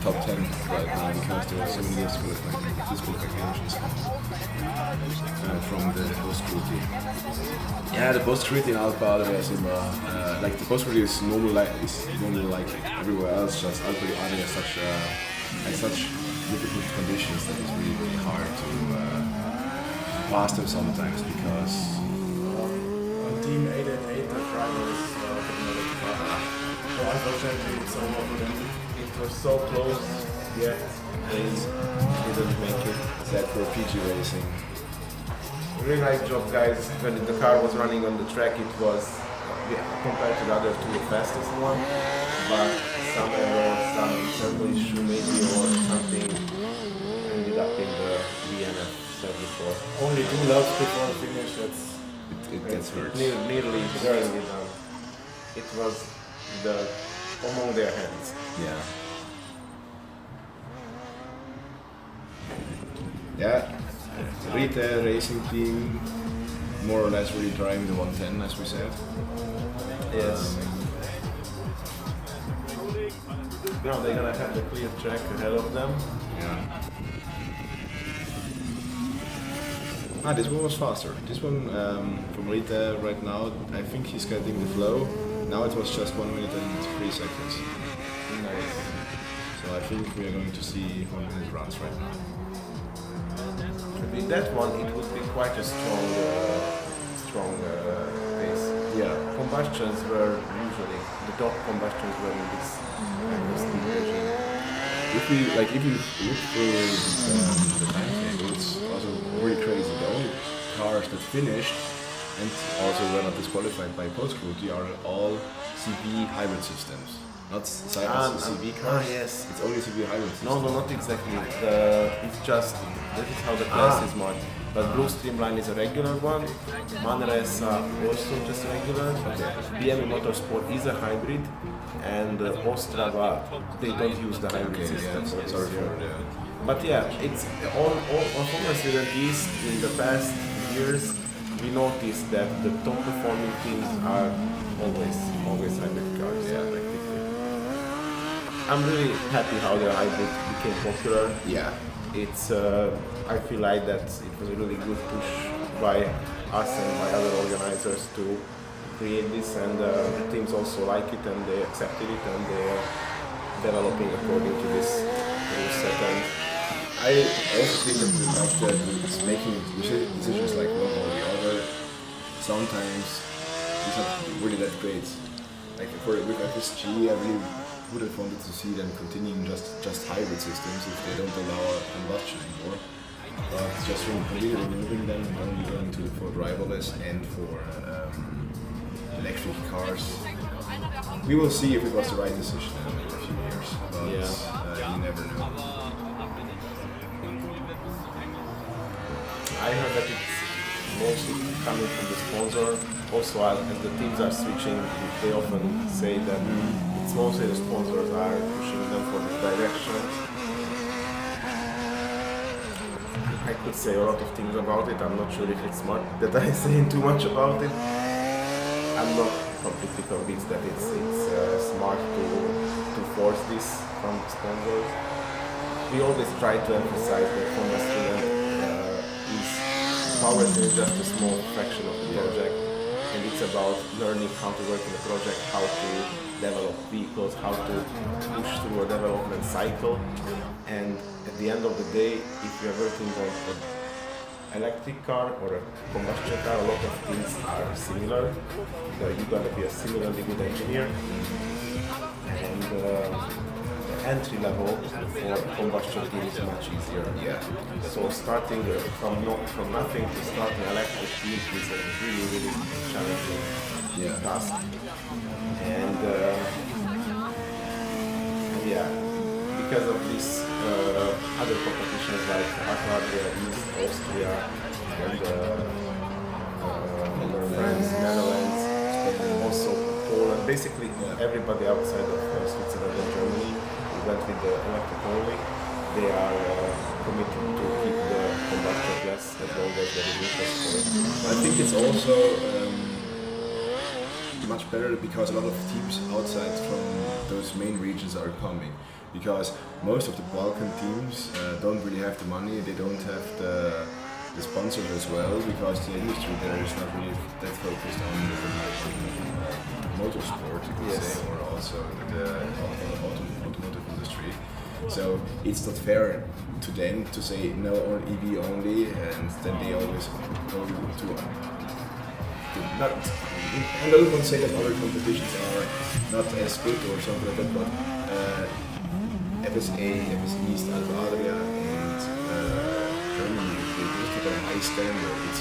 top 10 right now because there are so many disqualifications from the post-scrutiny. Yeah, the post-scrutiny in Alpe Adria is like the post-scrutiny is normal like everywhere else. Just Alpe Adria has such difficult conditions that it's really, really hard to pass them sometimes because. On Team 888, the driver is technology partner. So unfortunately, it's over for them. It was so close, yet they didn't make it. Sad for PG Racing. Really nice job, guys. When the car was running on the track, it was, compared to the other two, the fastest one. But some error, some assembly issue maybe, or something ended up in the DNF 74. Only 2 laps before the finish, it gets hurt. Nearly barely done. It was among their hands. Yeah. Yeah. Retail racing team, more or less really driving the 110 as we said. Yes. Now they're gonna have the clear track ahead of them. Yeah. This one was faster. This one from Rita right now, I think he's getting the flow. Now it was just 1 minute and 3 seconds. Nice. So I think we are going to see 1 minute runs right now. With that one, it would be quite a strong pace. Yeah. Combustions were usually the top combustions were in this kind of speed regime. If you look through the timetable, it's also really crazy. The only cars that finished and also were not disqualified by post-scrutiny are all CV hybrid systems. Not Cypress CV cars. Yes. It's only CV hybrid systems. No, not exactly. It's just, that is how the class is marked. But Blue Streamline is a regular one. Manresa also just regular. BMW Motorsport is a hybrid. And Ostrava, they don't use the hybrid system. Yeah, sorry for that. But yeah, it's on Formula Student East in the past years, we noticed that the top performing teams are always hybrid cars. Yeah, practically. I'm really happy how the hybrid became popular. Yeah. It's I feel like that it was a really good push by us and by other organizers to create this, and the teams also like it and they accepted it and they are developing according to this rule set. And I also think that it's making decisions like one or the other sometimes it's not really that great. Like with FSG, I really would have wanted to see them continuing just hybrid systems if they don't allow combustion anymore. but just completely removing them and only going for driverless and for electric cars. We will see if it was the right decision in a few years, but you never know. I heard that it's mostly coming from the sponsor. Also, as the teams are switching, they often say that it's mostly the sponsors are pushing them for this direction. I could say a lot of things about it. I'm not sure if it's smart that I'm saying too much about it. I'm not completely convinced that it's smart to force this from sponsors. We always try to emphasize that Formula Student powertrain is just a small fraction of the project, and it's about learning how to work in a project, how to develop vehicles, how to push through a development cycle. And at the end of the day, if you are working on an electric car or a combustion car, a lot of things are similar. You're going to be a similarly good engineer, and the entry level for combustion team is much easier. Yeah. So starting from nothing to start an electric team is a really challenging task. And because of these other competitions like Alpe Adria, East Austria, and France, Netherlands, also Poland, basically everybody outside of Switzerland and Germany went with the electric only. They are committed to keep the combustion gas as long as there is interest for it. I think it's also much better because a lot of teams outside from those main regions are coming. Because most of the Balkan teams don't really have the money, they don't have the sponsors as well, because the industry there is not really that focused on motorsport, you could say, or also the automotive industry. So it's not fair to them to say no on EV only, and then they always go to not. And I don't want to say that other competitions are not as good or something like that, but FSA, FS East, Alpe Adria, and Germany, they keep a high standard. It's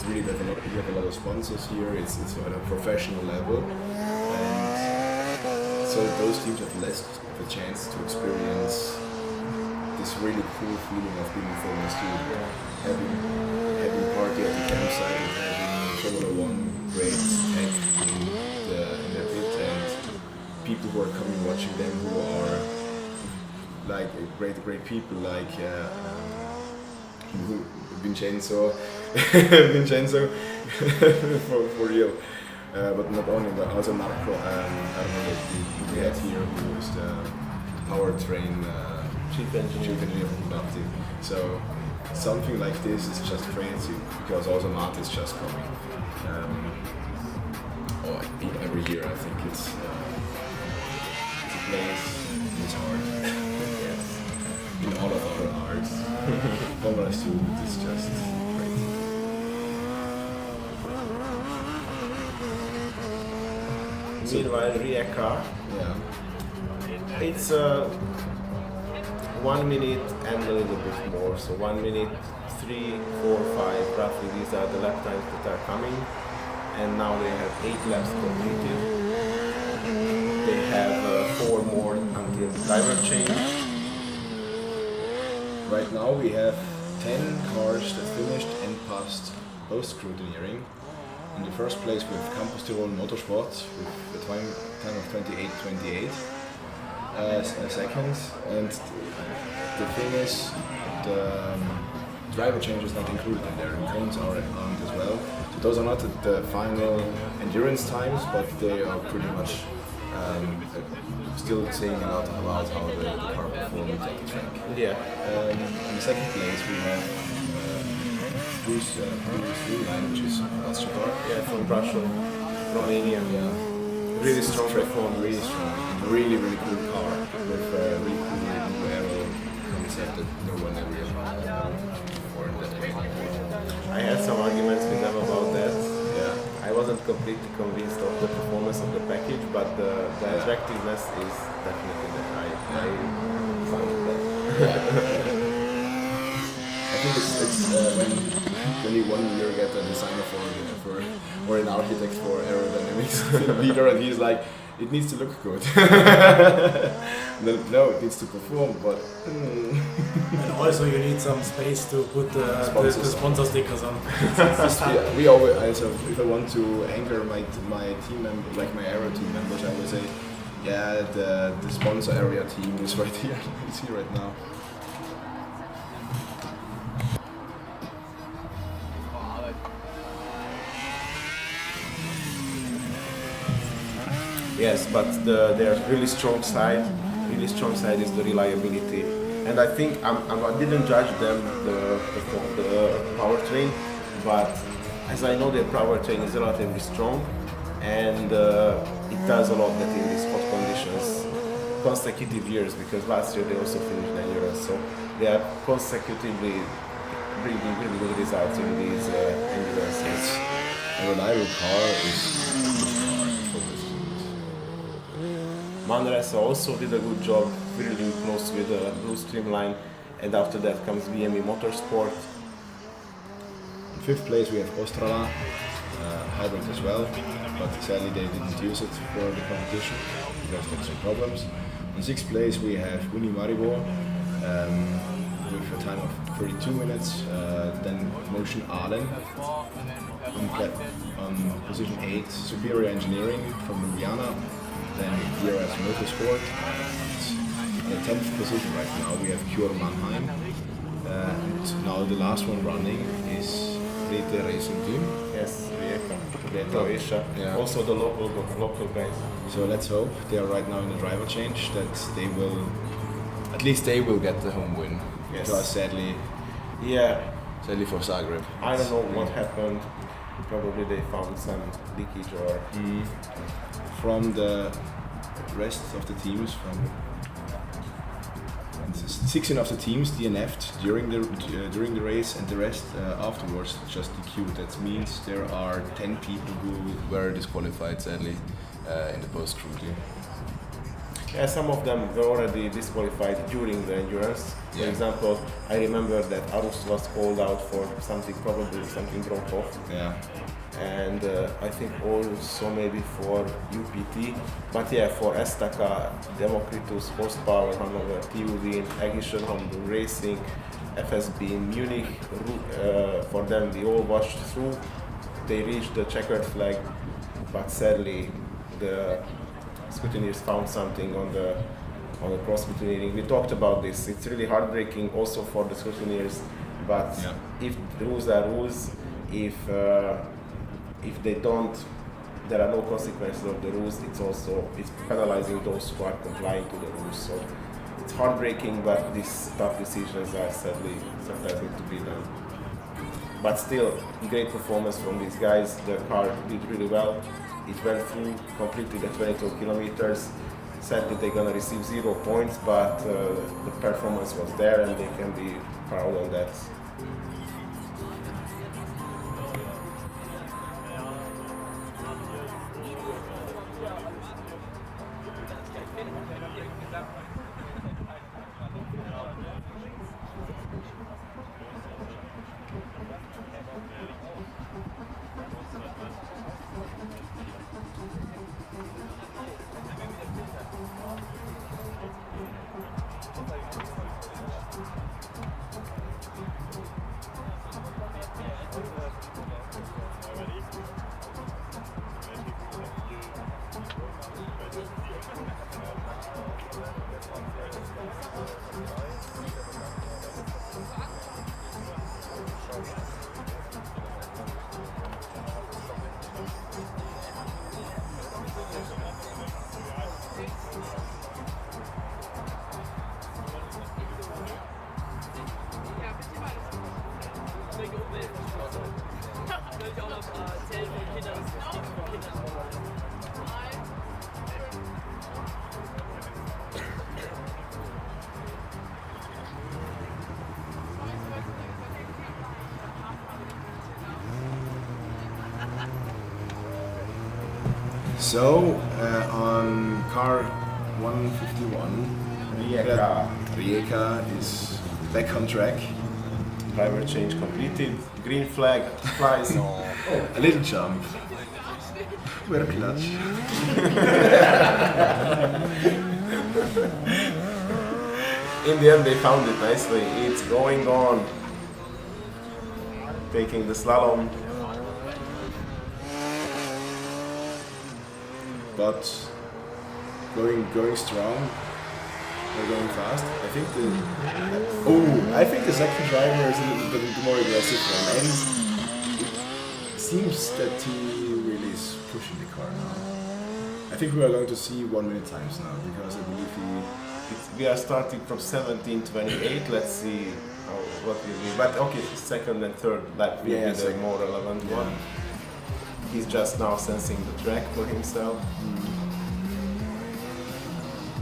really developed. We have a lot of sponsors here. It's on a professional level, and so those teams have less of a chance to experience this really cool feeling of being a Formula student, having party at the campsite, and having Formula 1 grades tech in their pit, and people who are coming watching them who are like great people like Vincenzo for real, but not only, but also Marco who we had here, who is the powertrain chief engineer from Bugatti. So something like this is just crazy, because also Matt is just coming. Every year I think it's a place in his heart. In all of our hearts. Formula Student is just great. Meanwhile, rear car. It's 1 minute and a little bit more. So 1 minute, 3, 4, 5, roughly these are the lap times that are coming. And now they have 8 laps completed. They have 4 more until the driver change. Right now we have 10 cars that finished and passed post-scrutineering. In the first place we have Campus Tirol Motorsport with the time of 28:28 seconds, and the thing is the driver change is not included in there, and cones are on as well. So those are not the final endurance times, but they are pretty much still saying a lot about how the car performed at the track. In the second place we have Bruce Streamline, which is from Russia, Romania. Really strong performance, really strong. Really cool car with really cool new aero concept that no one ever before in that way. I had some arguments with them about that. I wasn't completely convinced of the performance of the package, but the attractiveness is definitely there. I found that. I think it's when you 1 year get a designer for or an architect for aerodynamics leader, and he's like, it needs to look good. No, it needs to perform, but. And also you need some space to put the sponsor stickers on. We always, so if I want to anchor my team members, like my aero team members, I would say, yeah, the sponsor area team is right here. It's here right now. Yes, but their really strong side is the reliability, and I think I didn't judge them the powertrain, but as I know their powertrain is relatively strong, and it does a lot that in these hot conditions, consecutive years, because last year they also finished the Euros, so they are consecutively bringing really good results in these endurance. A reliable car is. Manresa also did a good job, really close with the blue streamline, and after that comes VME Motorsport. In 5th place we have Ostrava, hybrid as well, but sadly they didn't use it for the competition because they had some problems. In 6th place we have Uni Maribor with a time of 32 minutes, then Motion Aalen on position 8, Superior Engineering from Ljubljana. Then here as Motorsport, in the 10th position right now we have Cure Mannheim, and now the last one running is Rete Racing Team. Yes, Croatia. Yeah. Also the local guys. So let's hope they are right now in the driver change that they will, at least they will get the home win. Yes. Because sadly for Zagreb. I don't know what happened. Probably they found some leakage or from the rest of the teams. From 16 of the teams DNF'd during the race, and the rest afterwards just DQ'd. That means there are 10 people who were disqualified sadly in the post-scrutiny. Yeah, some of them were already disqualified during the endurance. For example, I remember that Arus was called out for probably something broke off. Yeah. And I think also maybe for UPT, but yeah, for Estaca, Democritus, Horsepower, Hanover, TUV, Eggischerham, Racing, FSB, Munich, for them we all watched through. They reached the checkered flag, but sadly the scrutineers found something on the cross scrutineering. We talked about this. It's really heartbreaking also for the scrutineers, but if rules are rules, if they don't, there are no consequences of the rules. It's penalizing those who are complying to the rules. So it's heartbreaking, but these tough decisions are sadly sometimes need to be done. But still, great performance from these guys. The car did really well. It went through completely the 22 kilometers. Sadly, they're gonna receive 0 points, but the performance was there, and they can be proud on that. So on car 151, Rijeka is back on track. Driver change completed. Green flag flies. Oh, a little jump. We're clutch. In the end, they found it nicely. It's going on. Taking the slalom. But going strong. They're going fast. I think the second driver is a little bit more aggressive one, and it seems that he really is pushing the car now. I think we are going to see 1 minute times now because I believe we are starting from 17:28. Let's see what we do. But okay, second and third lap will be the more relevant one. He's just now sensing the track for himself.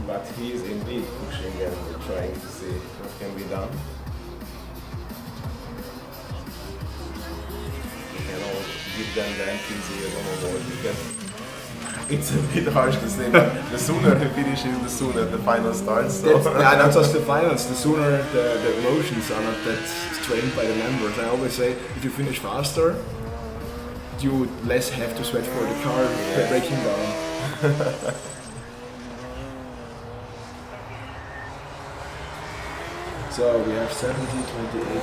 But he is indeed pushing and trying to see what can be done. We can all give them the enthusiasm award because it's a bit harsh to say, but the sooner he finishes, the sooner the final starts. So. Not just the finals, the sooner the emotions are not that strained by the members. I always say, if you finish faster, you less have to sweat for the car breaking down. So we have 17:28.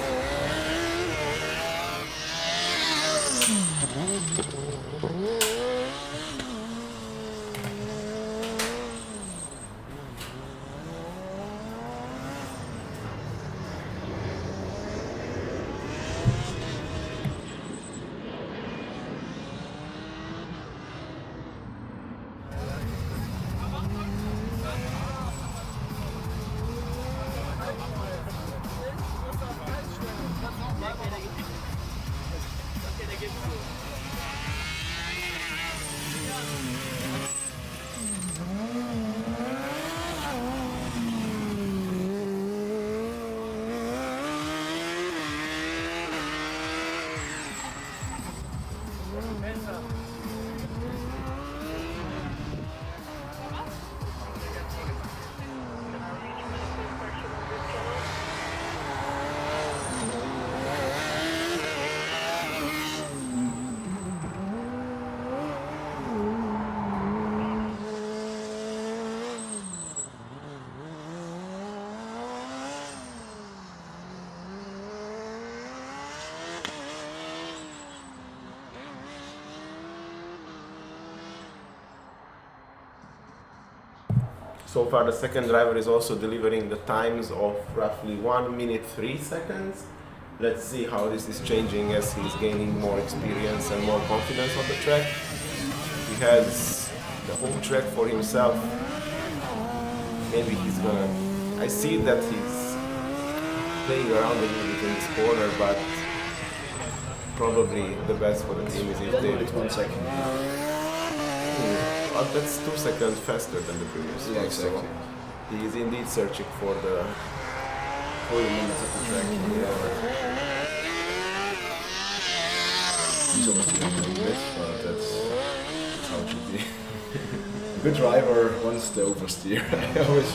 So far the second driver is also delivering the times of roughly 1 minute 3 seconds. Let's see how this is changing as he's gaining more experience and more confidence on the track. He has the home track for himself. Maybe he's gonna... I see that he's playing around a little bit in this corner, but probably the best for the team is if they... 1 second. But that's 2 seconds faster than the previous one. Exactly. So he is indeed searching for the limits of the track. He's almost doing a little bit, but that's how it should be. A good driver wants to oversteer. I always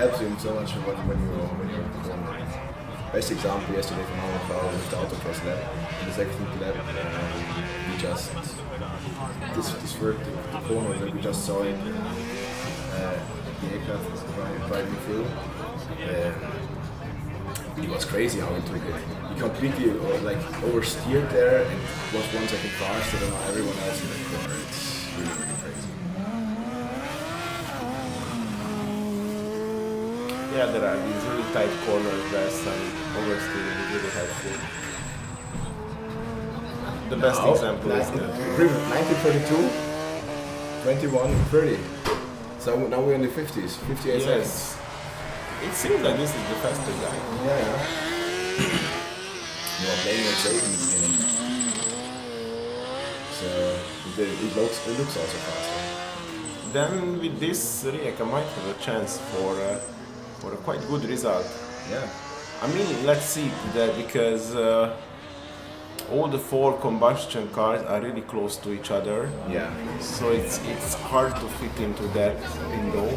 helps him so much when you're in the corner. Best example yesterday from our car with the autocross lap. In the second lap, we just this were the corner that we just saw it. The aircraft was driving through. It was crazy how he took it. He completely oversteered there and was 1 second faster than everyone else in the corner. It's really, really crazy. Yeah, there are these really tight corners where some oversteering is really helpful. The best example is the 1932, 21:30. So now we're in the 50s, 58 seconds. It seems like this is the faster guy. Yeah. You are playing it safe in the beginning. So it looks also faster. Then with this, Rijeka might have a chance for a quite good result. Yeah. I mean, let's see that because all the 4 combustion cars are really close to each other. Yeah. So it's hard to fit into that window.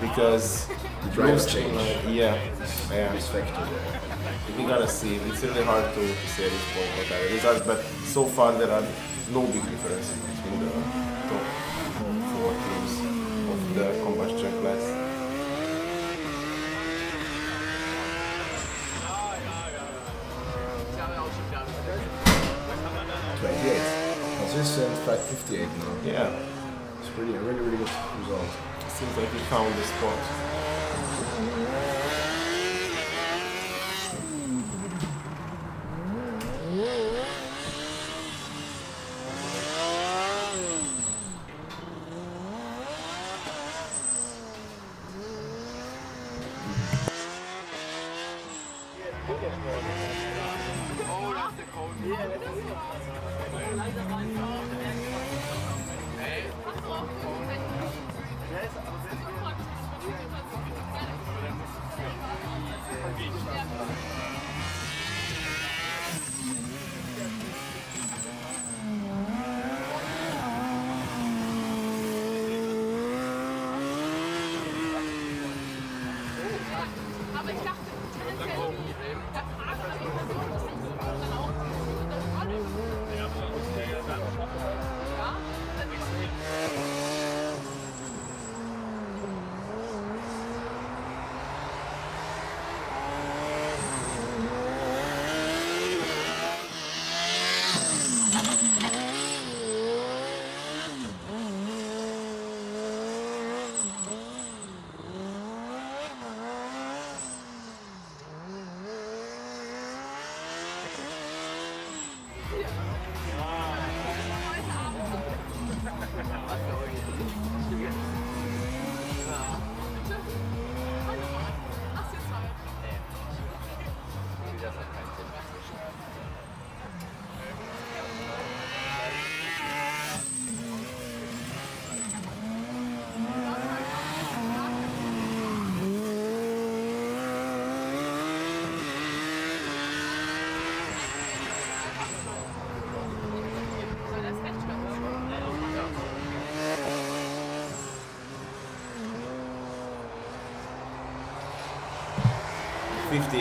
because the drivers change. Yeah. This factor. We gotta see. It's really hard to say at this point what are the results, but so far there are no big differences between the top 4 teams of the combustion class. Consistent 558 now. Yeah. It's really good result. Seems like we found the spot.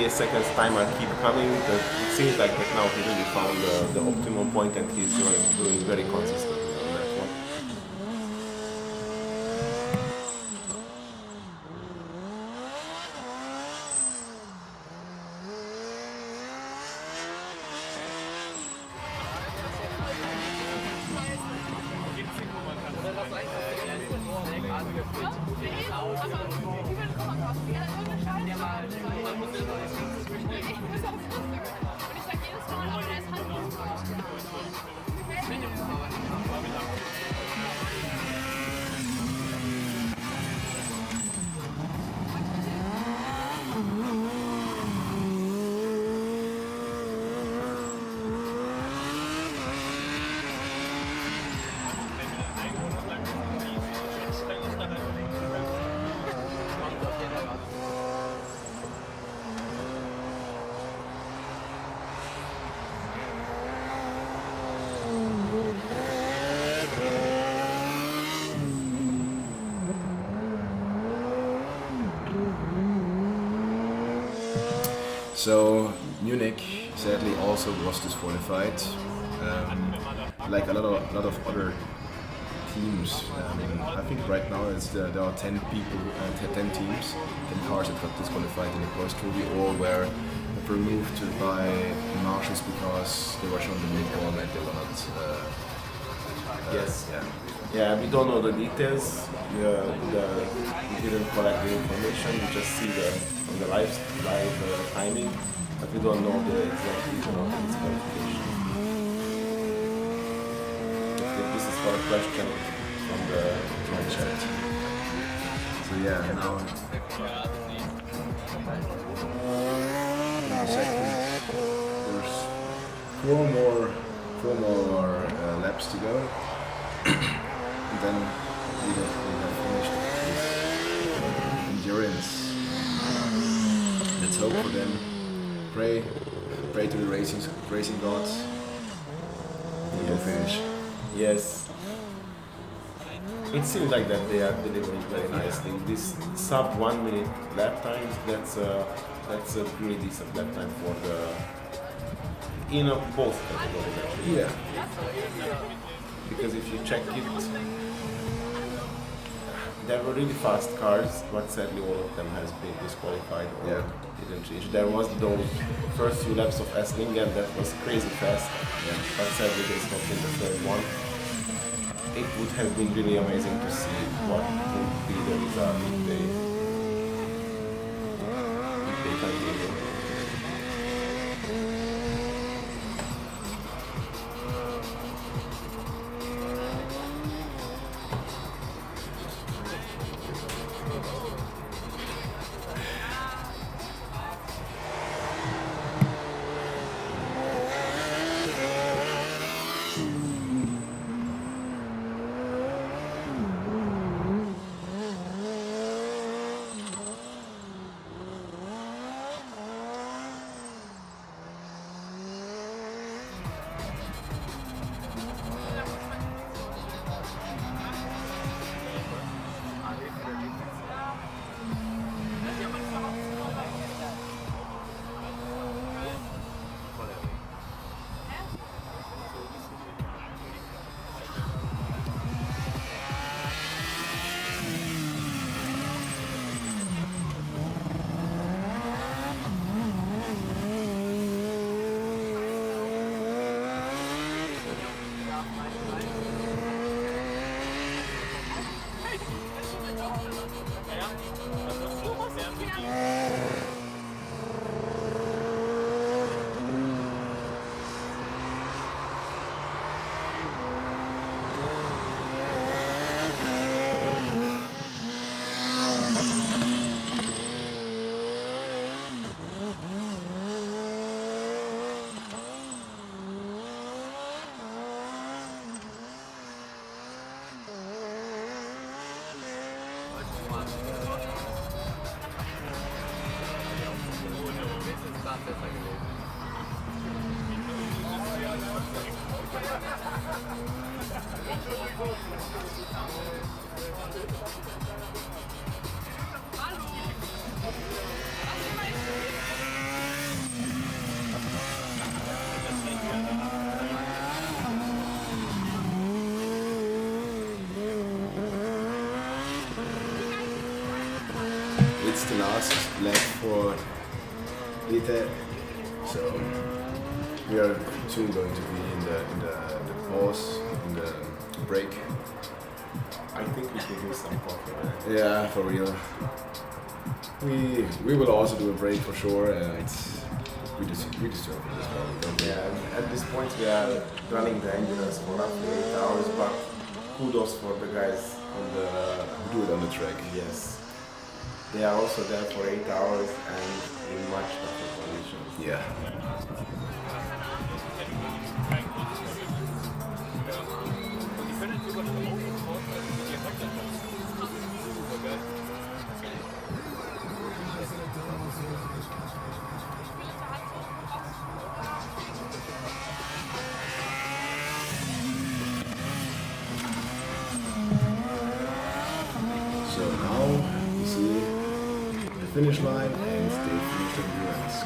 Seconds timer keep coming, but it seems like that now he really found the optimum point and he's doing very consistently on that one. So Munich sadly also was disqualified, like a lot of other teams. I think right now there are 10 people, 10 teams, 10 cars that got disqualified in the Pro Studio, or were removed by marshals because they were shown the mid-one and they were not. Yes. Yeah, we don't know the details. We didn't collect the information. We just see on the live timing, but we don't know the exact reason of the disqualification. This is for a question from the chat. So yeah, now there's four more laps to go. And then we have finished this endurance. Let's hope for them. Pray to the racing gods. We will finish. Yes. it seems like that they are delivering very nicely. This sub 1 minute lap times, that's a pretty decent lap time for the in both categories actually. Yeah. Because if you check it, there were really fast cars, but sadly all of them has been disqualified or didn't change. There was those first few laps of Esslingen that was crazy fast, but sadly they stopped in the third one. It would have been really amazing to see what would be the result if they continue. It's the last leg for Lite, so we are soon going to be in the pause, in the break. I think we can do some coffee, right? Yeah, for real. We will also do a break for sure, and we deserve it as well, don't we? Yeah, at this point we are running the endurance for roughly 8 hours, but kudos for the guys on the do it on the track. Yes. They are also there for 8 hours and in much tougher conditions. Yeah. So now you see the finish line and they finished the endurance.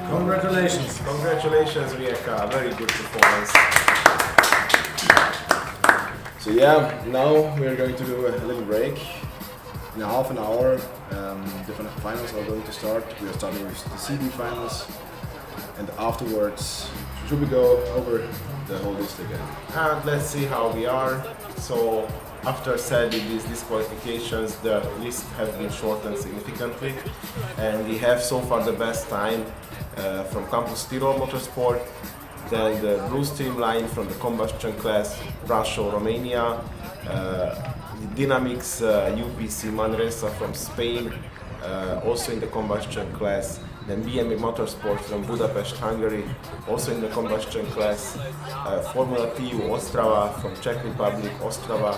Congratulations! Congratulations, Rijeka. Very good performance. So yeah, now we are going to do a little break. In a half an hour, the finals are going to start. We are starting with the CB finals, and afterwards, should we go over the whole list again? And let's see how we are. So after sadly these disqualifications, the list has been shortened significantly, and we have so far the best time from Campus Tirol Motorsport, then the blue streamline from the combustion class, Brașov, Romania, Dynamics UPC Manresa from Spain, also in the combustion class, then BMW Motorsport from Budapest, Hungary, also in the combustion class, Formula TU Ostrava from Czech Republic, Ostrava,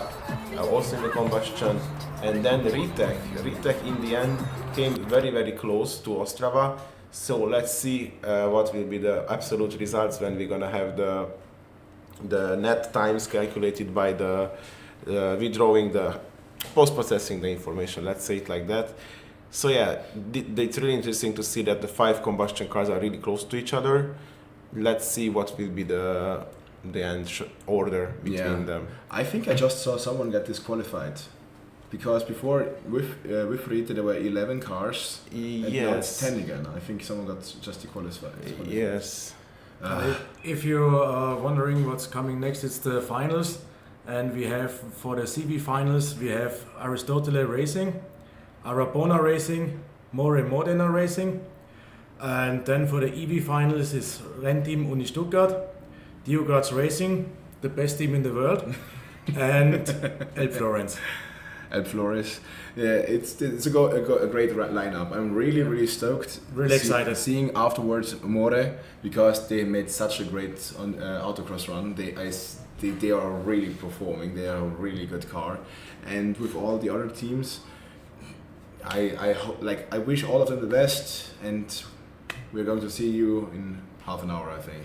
also in the combustion, and then Ritech. Ritech in the end came very, very close to Ostrava, so let's see what will be the absolute results when we're gonna have the net times calculated by the redrawing the post-processing the information, let's say it like that. So yeah, it's really interesting to see that the 5 combustion cars are really close to each other. Let's see what will be the end order between them. I think I just saw someone get disqualified. Because before, with Rita, there were 11 cars, and now it's 10 again. I think someone got just disqualified. Yes. If you're wondering what's coming next, it's the finals. And we have, for the CV finals, we have Aristotele Racing, Arabona Racing, More Modena Racing. And then for the EV finals is Rennteam Uni Stuttgart, Diograz Racing, the best team in the world, and El Florence. El Flores. Yeah, it's a great lineup. I'm really stoked. Really excited. Seeing afterwards More, because they made such a great autocross run. They are really performing. They are a really good car, and with all the other teams, I wish all of them the best. And we're going to see you in half an hour, I think.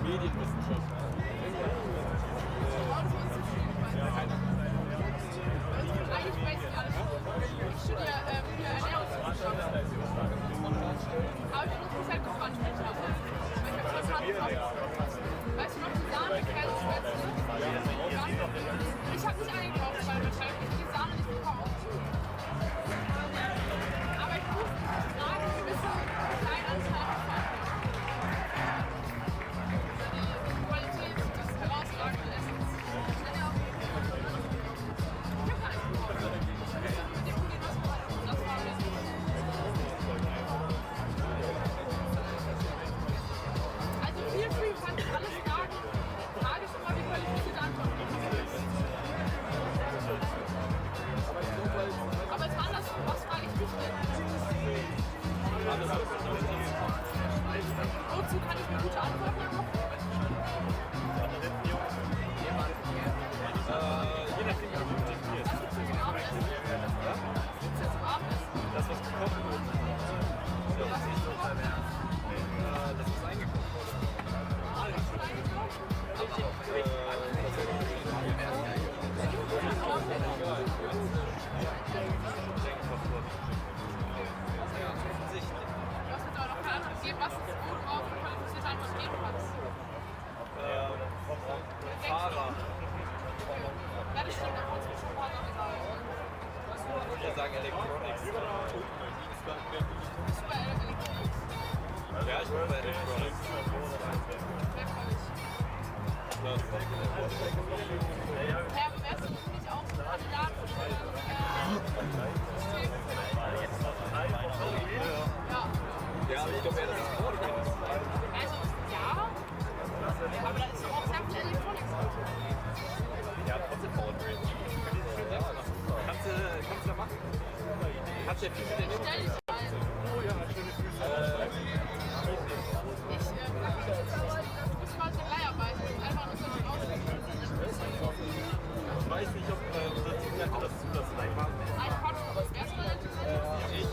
Ich habe nicht eingekauft, weil wahrscheinlich die Sahne nicht bekommen. Aber ich muss gerade ein bisschen kleinen Anteil haben. Die Qualität des herausragenden Essens. Ich habe gar nicht gekauft. Mit dem Kuchen, was das war richtig. Also feel free, kann ich alles fragen. Frage ist immer, wie qualifiziert antworten. Aber jetzt andersrum, was frage ich dich denn? Wozu kann ich mir gute Antworten erhoffen? Je nachdem, wie du definierst. Was gibt's zum Abendessen? Was gibt's denn zum Abendessen? Das, was gekocht wird. Was ist gekocht? Das ist eingekocht wurde. Was es worauf du qualifizierte Antwort geben kannst. Fahrer. Ja, das stimmt, da kannst du schon ein paar Sachen sagen. Ich würde sagen Electronics. Super Electronics. Ja, ich bin bei Electronics. Ja, aber wärst du nicht auch so ein Kandidat für Ja, ich glaube, das ist Vordergrund. Also, ja, aber da ist doch auch sehr viel Elektronik. Ja, trotzdem Vordergrund. Kannst du da machen? Kannst du ja viel mit den Stell dich ein. Oh ja, schöne Füße. Du bist quasi Leiharbeit. Einfach nur so raus. Ich weiß nicht, ob unser Team das zulassen. Ein Quatsch, aber das erste Mal ich.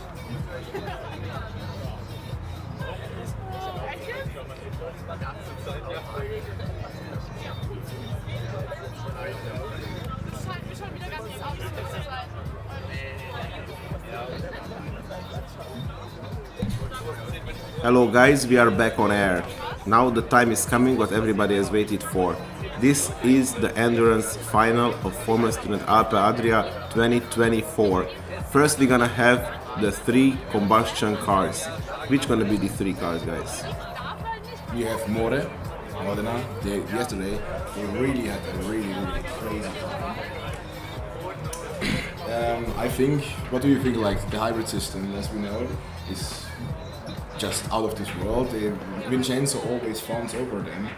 Hello guys, we are back on air. Now the time is coming what everybody has waited for. This is the endurance final of Formula Student Alpe Adria 2024. First we're gonna have the 3 combustion cars. Which gonna be the 3 cars, guys? We have Modena. Yesterday they really had a really crazy time. I think, what do you think, like the hybrid system, as we know, is just out of this world. Vincenzo always fawns over them.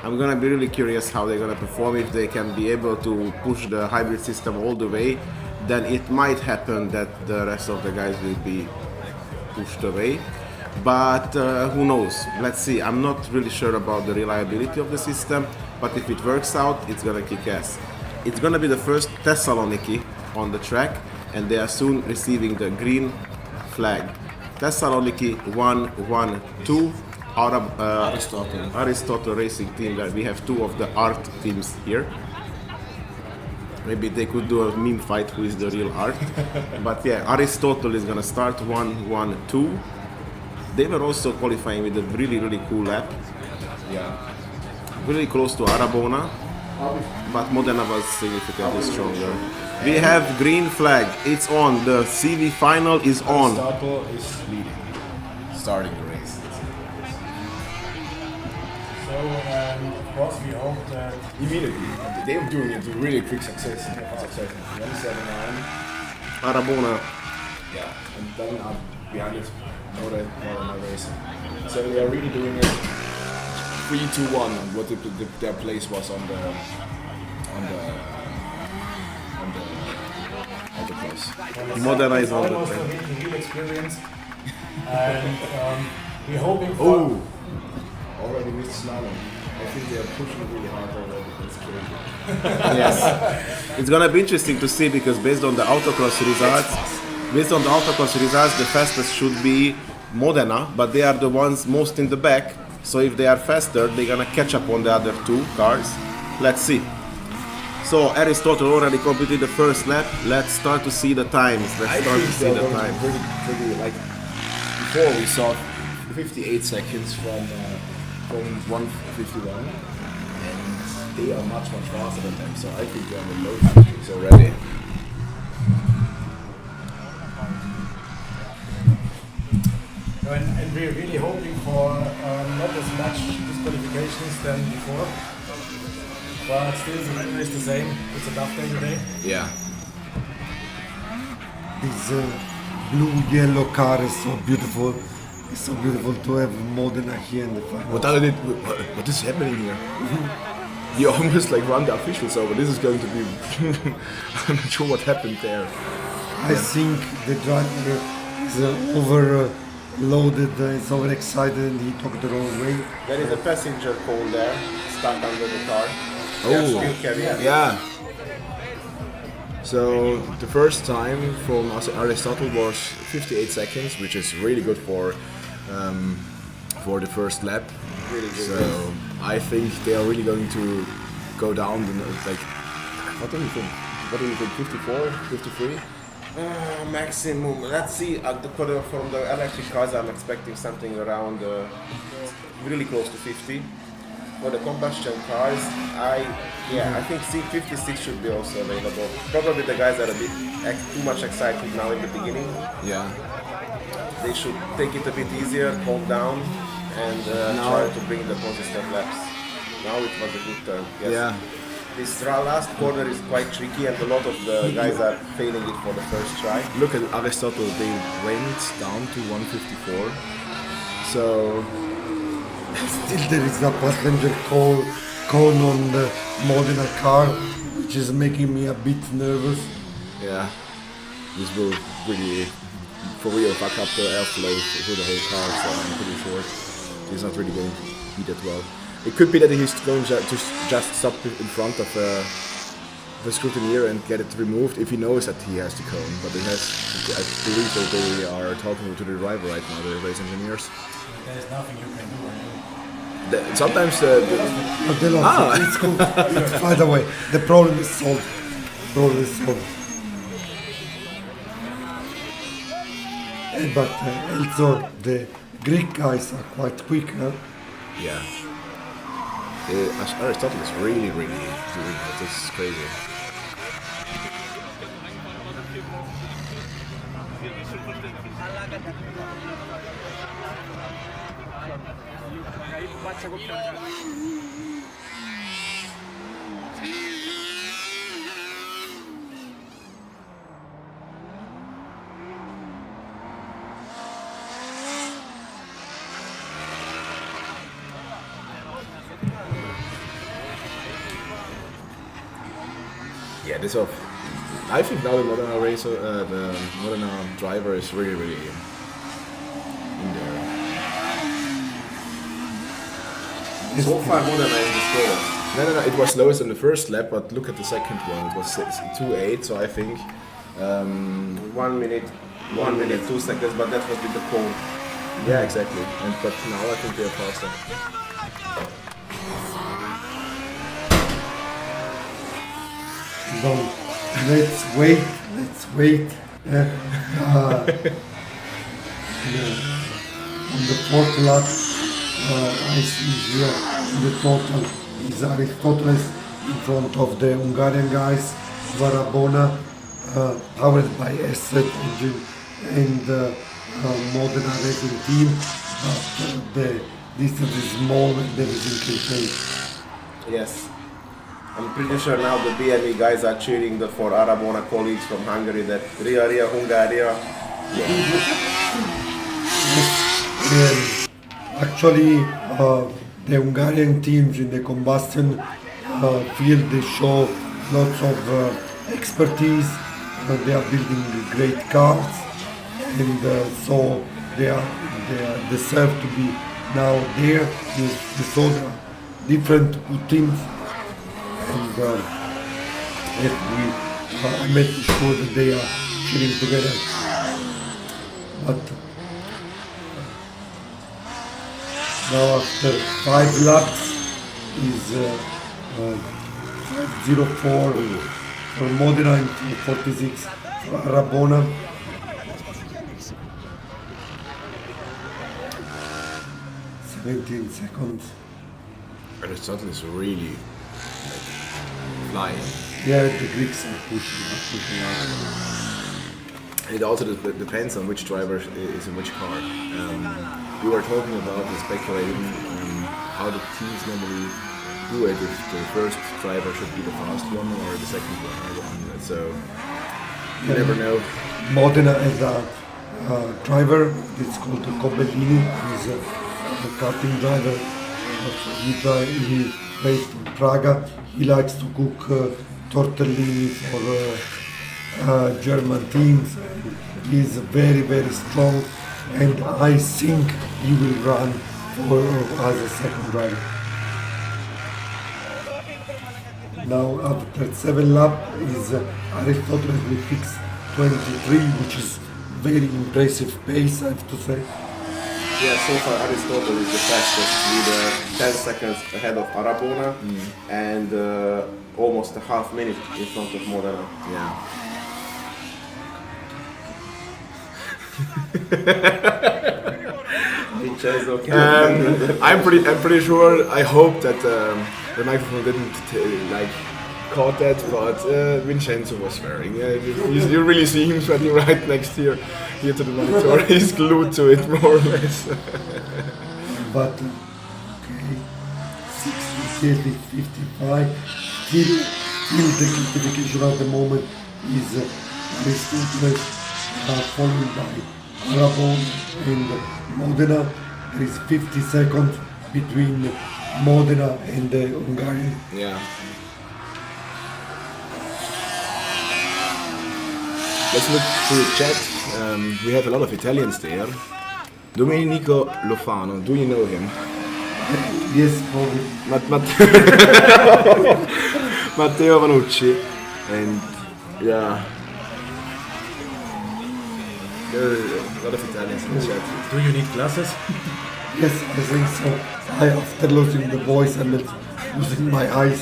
I'm gonna be really curious how they're gonna perform. If they can be able to push the hybrid system all the way, then it might happen that the rest of the guys will be pushed away. But who knows? Let's see. I'm not really sure about the reliability of the system, but if it works out, it's gonna kick ass. It's gonna be the first Thessaloniki on the track, and they are soon receiving the green flag. Thessaloniki 1-1-2 Aristotle Racing Team. That we have 2 of the art teams here. Maybe they could do a meme fight who is the real art. But yeah, Aristotle is gonna start 1-1-2. They were also qualifying with a really cool lap. Yeah. Really close to Arabona, but Modena was significantly stronger. We have green flag. It's on. The CV final is on. Aristotle is leading, starting the race. So, of course, we hope that immediately they were doing it with really quick success. 179. Arabona. Yeah, and then behind it, Modena racing. So they are really doing it 3-2-1. What their place was on the place. Modena is on the almost track. a real experience, and we're hoping for. Already missed slalom. I think they are pushing really hard already. It's crazy. Yes, it's gonna be interesting to see because based on the autocross results, the fastest should be Modena, but they are the ones most in the back. So if they are faster, they're gonna catch up on the other two cars. Let's see. So Aristotle already completed the first lap. Let's start to see the times. Let's start to see the time. Pretty, like before we saw 58 seconds from 151, and they are much faster than them. So I think they're in the low 50s already. And we're really hoping for not as much disqualifications than before. But still, the weather is the same. It's a tough day today. Yeah. This blue-yellow car is so beautiful. It's so beautiful to have Modena here in the final. What is happening here? You almost like run the officials over. This is going to be. I'm not sure what happened there. I think the driver is overloaded, is overexcited, and he took the wrong way. There is a passenger pole there, stuck under the car. Oh, yeah. So the first time from Aristotle was 58 seconds, which is really good for the first lap. Really good. So I think they are really going to go down. Like, what do you think? What do you think? 54, 53? Maximum. Let's see. From the electric cars, I'm expecting something around really close to 50. For the combustion cars, I think C56 should be also available. Probably the guys are a bit too much excited now in the beginning. Yeah. They should take it a bit easier, calm down, and try to bring the consistent laps. Now it was a good turn. Yes. Yeah. This last corner is quite tricky, and a lot of the guys are failing it for the first try. Look at Aristotle, they went down to 154. So Still there is a passenger cone on the Modena car, which is making me a bit nervous. yeah, this will really, for real, fuck up the airflow through the whole car, so I'm pretty sure he's not really going to be that well. It could be that he's going to just stop in front of the scrutineer and get it removed if he knows that he has the cone, but I believe that they are talking to the driver right now, the race engineers. There's nothing you can do. Sometimes It's cool. By the way, the problem is solved. But also the Greek guys are quite quick, huh? Yeah. Aristotle is really doing it. This is crazy. Yeah, this off. I think now the Modena racer, the Modena driver is really in there. So far, Modena is the slowest. No, it was slowest in the first lap, but look at the second one. It was 2:08, so I think 1 minute, 2 seconds, but that was with the pole. Yeah, exactly. But now I think they're faster. So let's wait. On the fourth lap, I see here the total is Aristoteles in front of the Hungarian guys, Varabona, powered by Asset engine and Modena racing team, but the distance is small and everything can change. Yes. I'm pretty sure now the BME guys are cheering for Arabona colleagues from Hungary that Ria, Hungaria. Actually, the Hungarian teams in the combustion field, they show lots of expertise. They are building great cars, and so they deserve to be now there. They saw the different teams. And I made sure that they are cheering together. But Now after 5 laps is 5:04 for Modena and 2:46 for Arabona. Seconds. Aristotle is really flying. Yeah, the Greeks are pushing hard. It also depends on which driver is in which car. We were talking about and speculating how the teams normally do it, if the first driver should be the fast one or the second one. So you never know. Modena has a driver, it's called Cobellini. He's a karting driver. He based in Praga. He likes to cook tortellini for German teams. He's very, very strong, and I think he will run as a second driver. Now after 7 laps is Aristotle will fix 23, which is very impressive pace, I have to say. Yeah, so far Aristotle is the fastest with 10 seconds ahead of Arabona and almost a half minute in front of Modena. Yeah. I'm pretty sure. I hope that the microphone didn't caught that, but Vincenzo was swearing. You really see him sweating right next here to the monitor. He's glued to it more or less. But okay, 60, 55. Still the classification at the moment is Aristotle followed by Arabon and Modena. There is 50 seconds between Modena and Hungary. Yeah. Let's look through the chat. We have a lot of Italians there. Domenico Lofano, do you know him? Yes, probably. Matteo Vanucci, and yeah, there are a lot of Italians in the chat. Do you need glasses? Yes, I think so. After losing the voice, I'm losing my eyes.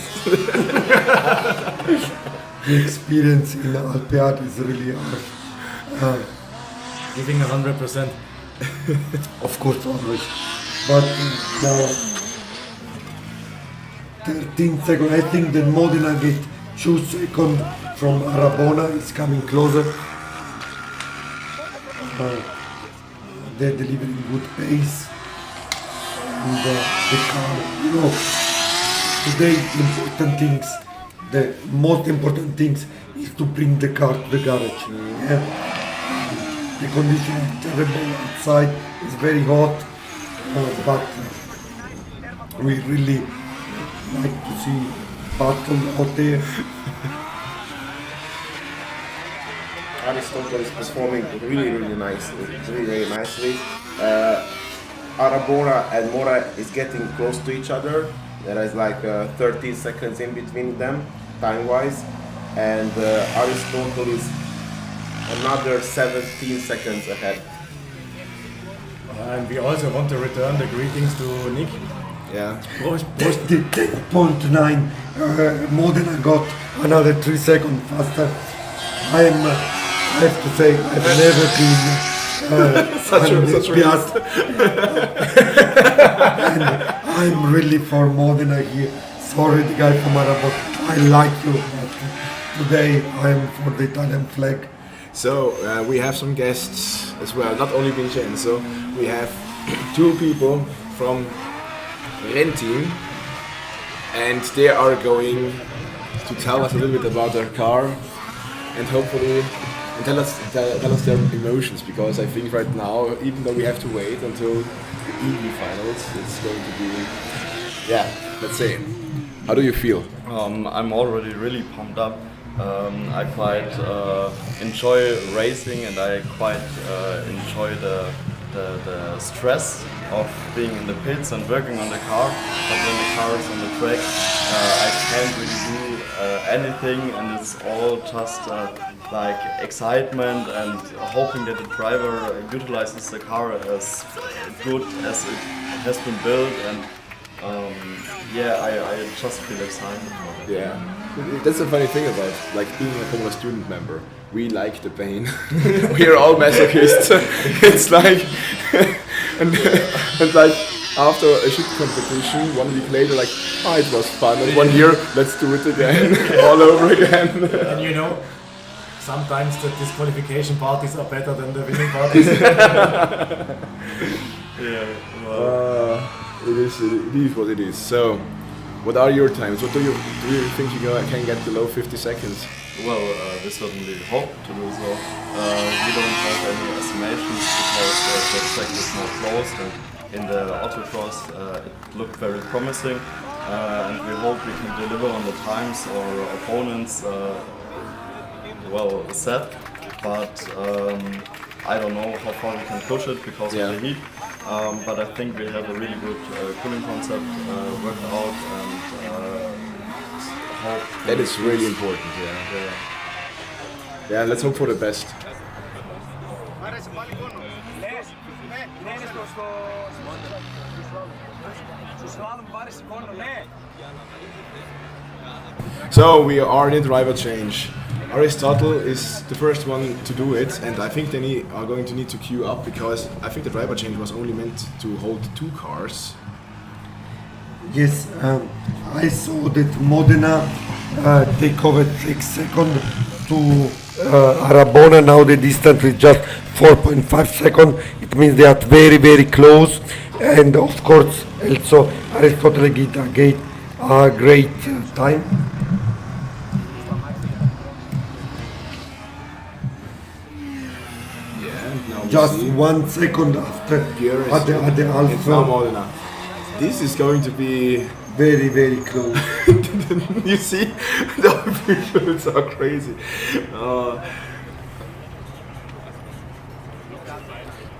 The experience in Alpe Adria is really hard. Giving 100%. Of course, always. But now, 13 seconds. I think that Modena get 2 seconds from Arabona. It's coming closer. They're delivering good pace. And the car, today the most important things is to bring the car to the garage. Yeah. The condition is terrible outside, it's very hot, but we really like to see battle out there. Aristotle is performing really nicely. Arabona and Mora is getting close to each other. There is 13 seconds in between them, time-wise, and Aristotle is another 17 seconds ahead. And we also want to return the greetings to Nick. Yeah. The 10.9, Modena got another 3 seconds faster. I have to say, I've never been such Piast. And I'm really for Modena here. Sorry, the guy from Arabo. I like you, but today I'm for the Italian flag. So we have some guests as well, not only Vincenzo. We have 2 people from Renteam, and they are going to tell us a little bit about their car and hopefully tell us their emotions, because I think right now, even though we have to wait until the evening finals, it's going to be, let's say, how do you feel? I'm already really pumped up. I quite enjoy racing, and I quite enjoy the stress of being in the pits and working on the car, but when the car is on the track, I can't really do anything, and it's all just like excitement and hoping that the driver utilizes the car as good as it has been built, and yeah, I just feel excited for it. Yeah, that's the funny thing about like being a Formula Student member. We like the pain. We are all masochists. It's like and like after a shit competition, 1 week later, like, oh, it was fun. And 1 year, let's do it again, all over again. And you know, sometimes the disqualification parties are better than the winning parties. Yeah, well. It is what it is. So, what are your times? What do you think you can get below 50 seconds? Well, we certainly hope to do so. We don't have any estimations because the track is now closed, and in the autocross it looked very promising, and we hope we can deliver on the times our opponents well set, but I don't know how far we can push it because of the heat. But I think we have a really good cooling concept worked out, and hope that is really important. Yeah, let's hope for the best. So we are in driver change. Aristotle is the first one to do it, and I think they are going to need to queue up because I think the driver change was only meant to hold 2 cars. Yes, I saw that Modena take over 6 seconds to Arabona. Now the distance is just 4.5 seconds. It means they are very, very close, and of course also Aristotle get a great time. Just 1 second after at the Alpha. This is going to be very, very close. You see, the visuals are crazy.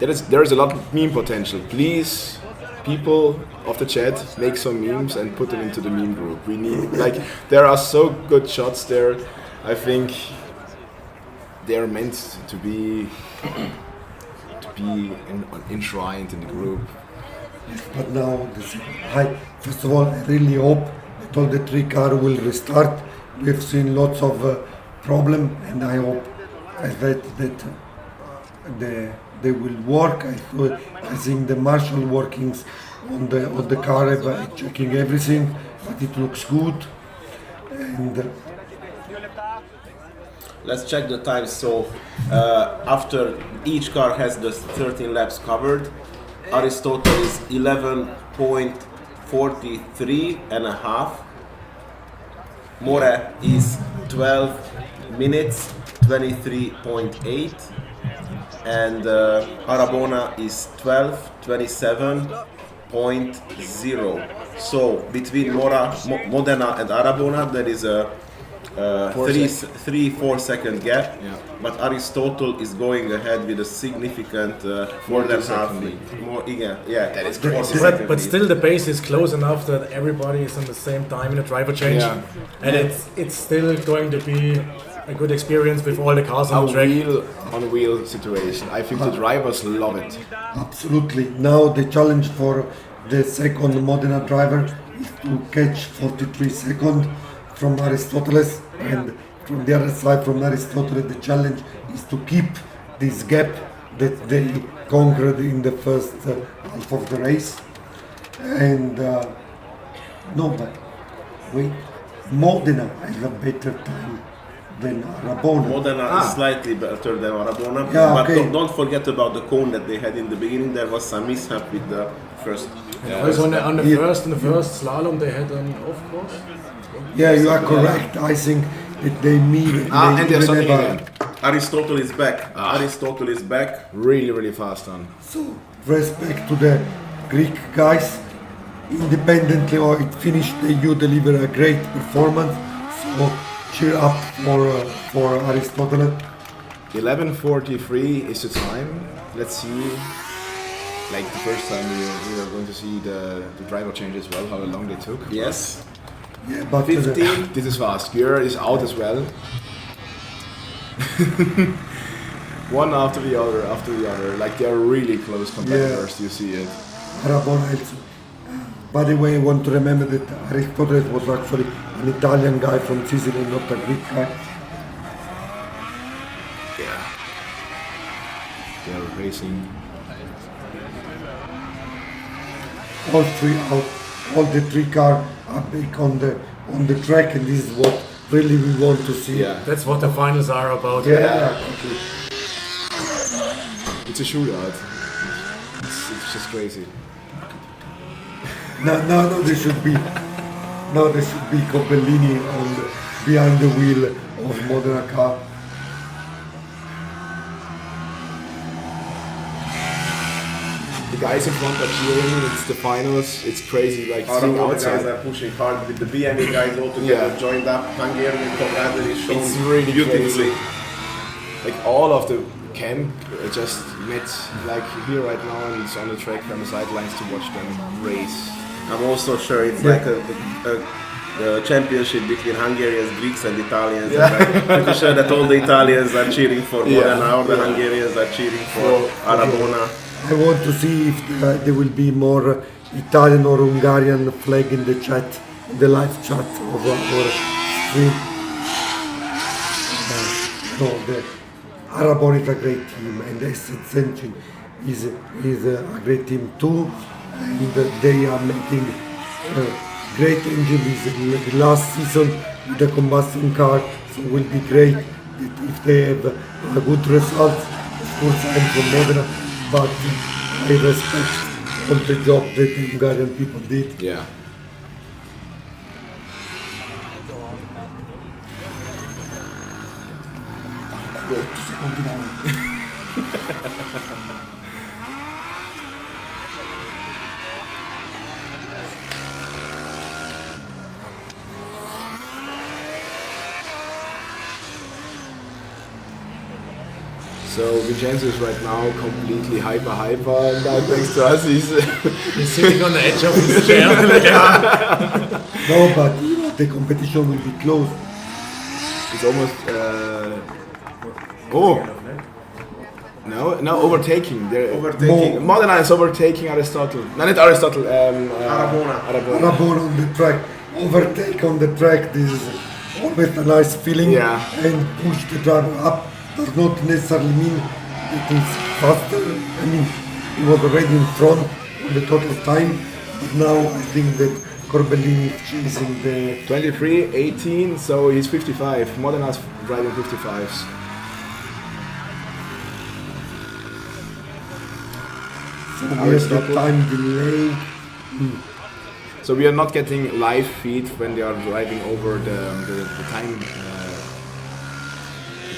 There is a lot of meme potential. Please, people of the chat, make some memes and put them into the meme group. We need, like, there are so good shots there. I think they are meant to be enshrined in the group. But now, first of all, I really hope that all the 3 cars will restart. We've seen lots of problems, and I hope that they will work. I think the marshal workings on the car by checking everything, but it looks good. And let's check the times. So after each car has the 13 laps covered, Aristotle is 11.43 and a half. More is 12 minutes 23.8, and Arabona is 12:27.0. So between Modena and Arabona there is a 3-4 second gap, but Aristotle is going ahead with a significant more than half lead. That is crazy. But still, the pace is close enough that everybody is on the same time in a driver change, and it's still going to be a good experience with all the cars on the track. Wheel situation. I think the drivers love it. Absolutely. Now the challenge for the second Modena driver is to catch 43 seconds from Aristoteles, and from the other side from Aristoteles the challenge is to keep this gap that they conquered in the first half of the race. And no, but wait, Modena has a better time than Arabona. Modena is slightly better than Arabona, but don't forget about the cone that they had in the beginning. There was some mishap with the first. On the first slalom they had an off course. Yeah, you are correct. I think that they mean. And there's something again. Aristotle is back. Aristotle is back. Really, really fast on. So respect to the Greek guys. Independently or it finished, you deliver a great performance. So cheer up for Aristotle. 11:43 is the time. Let's see. like the first time we are going to see the driver change as well, how long they took. Yes. Yeah, but 15. This is fast. Gür is out as well. One after the other. Like they are really close competitors. You see it. Arabona. By the way, I want to remember that Aristoteles was actually an Italian guy from Sicily, not a Greek guy. Yeah. They are racing. All the three cars are big on the track, and this is what really we want to see. Yeah. That's what the finals are about. Yeah. It's a shootout. It's just crazy. No, there should be Coppellini behind the wheel of Modena car. The guys in front are cheering. It's the finals. It's crazy. Like seeing All the outside. guys are pushing hard with the BME guys all together, joined up. Hungarian camaraderie shown It's really beautifully. crazy. Like all of the camp just met like here right now, and it's on the track on the sidelines to watch them race. I'm also sure it's like a championship between Hungarians, Greeks and Italians. Yeah. And I'm pretty sure that all the Italians are cheering for Modena, all the Yeah. Hungarians are cheering for Arabona. I want to see if there will be more Italian or Hungarian flag in the chat, in the live chat of our stream. No, the Arabona is a great team, and Essence Engine is a great team too. And they are making great engines the last season with the combustion car, so it will be great if they have a good result. Of course, I'm from Modena, but I respect all the job that the Hungarian people did. Yeah. So Vincenzo is right now completely hyper, and now thanks to us he's sitting on the edge of his chair. No, but the competition will be close. It's almost no overtaking. They're Overtaking. Modena is overtaking Aristotle. No, not Aristotle. Arabona. Arabona on the track, overtake on the track. This is always a nice feeling. Yeah. And push the driver up does not necessarily mean it is faster. I mean, he was already in front on the total time, but now I think that Corbellini is chasing the 23-18, so he's 55. Modena's driving 55s. So we have the time delay. So we are not getting live feed when they are driving over the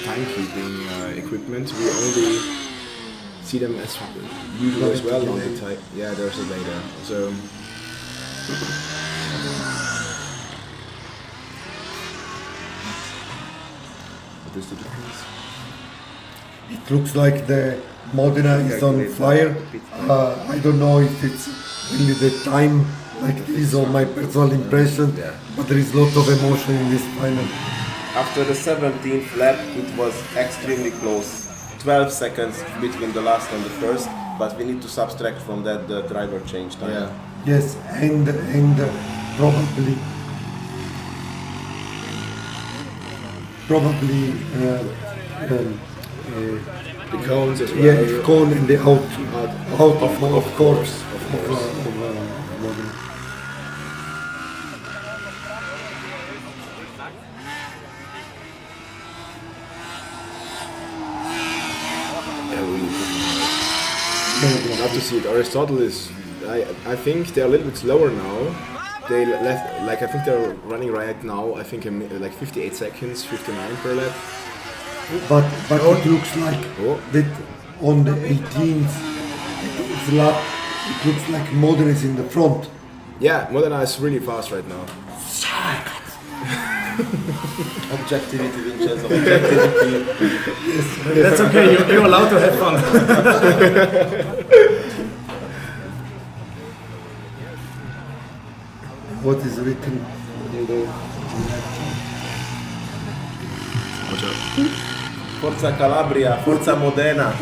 timekeeping equipment. We only see them as usual as well on the time. Yeah, there's a delay. So what is the difference? It looks like the Modena is on fire. I don't know if it's really the time like this or my personal impression, but there is a lot of emotion in this final. After the 17th lap, it was extremely close. 12 seconds between the last and the first, but we need to subtract from that the driver change time. Yeah. Yes, and probably the cones as well. Yeah, the cone and the out of course. Modena. I have to see it. Aristotle is, I think they're a little bit slower now. They left, like I think they're running right now. I think like 58 seconds, 59 per lap. But it looks like that on the 18th lap, it looks like Modena is in the front. Yeah, Modena is really fast right now. Objectivity, Vincenzo. Objectivity. That's okay. You're allowed to have fun. what is written in the Forza Calabria, Forza Modena.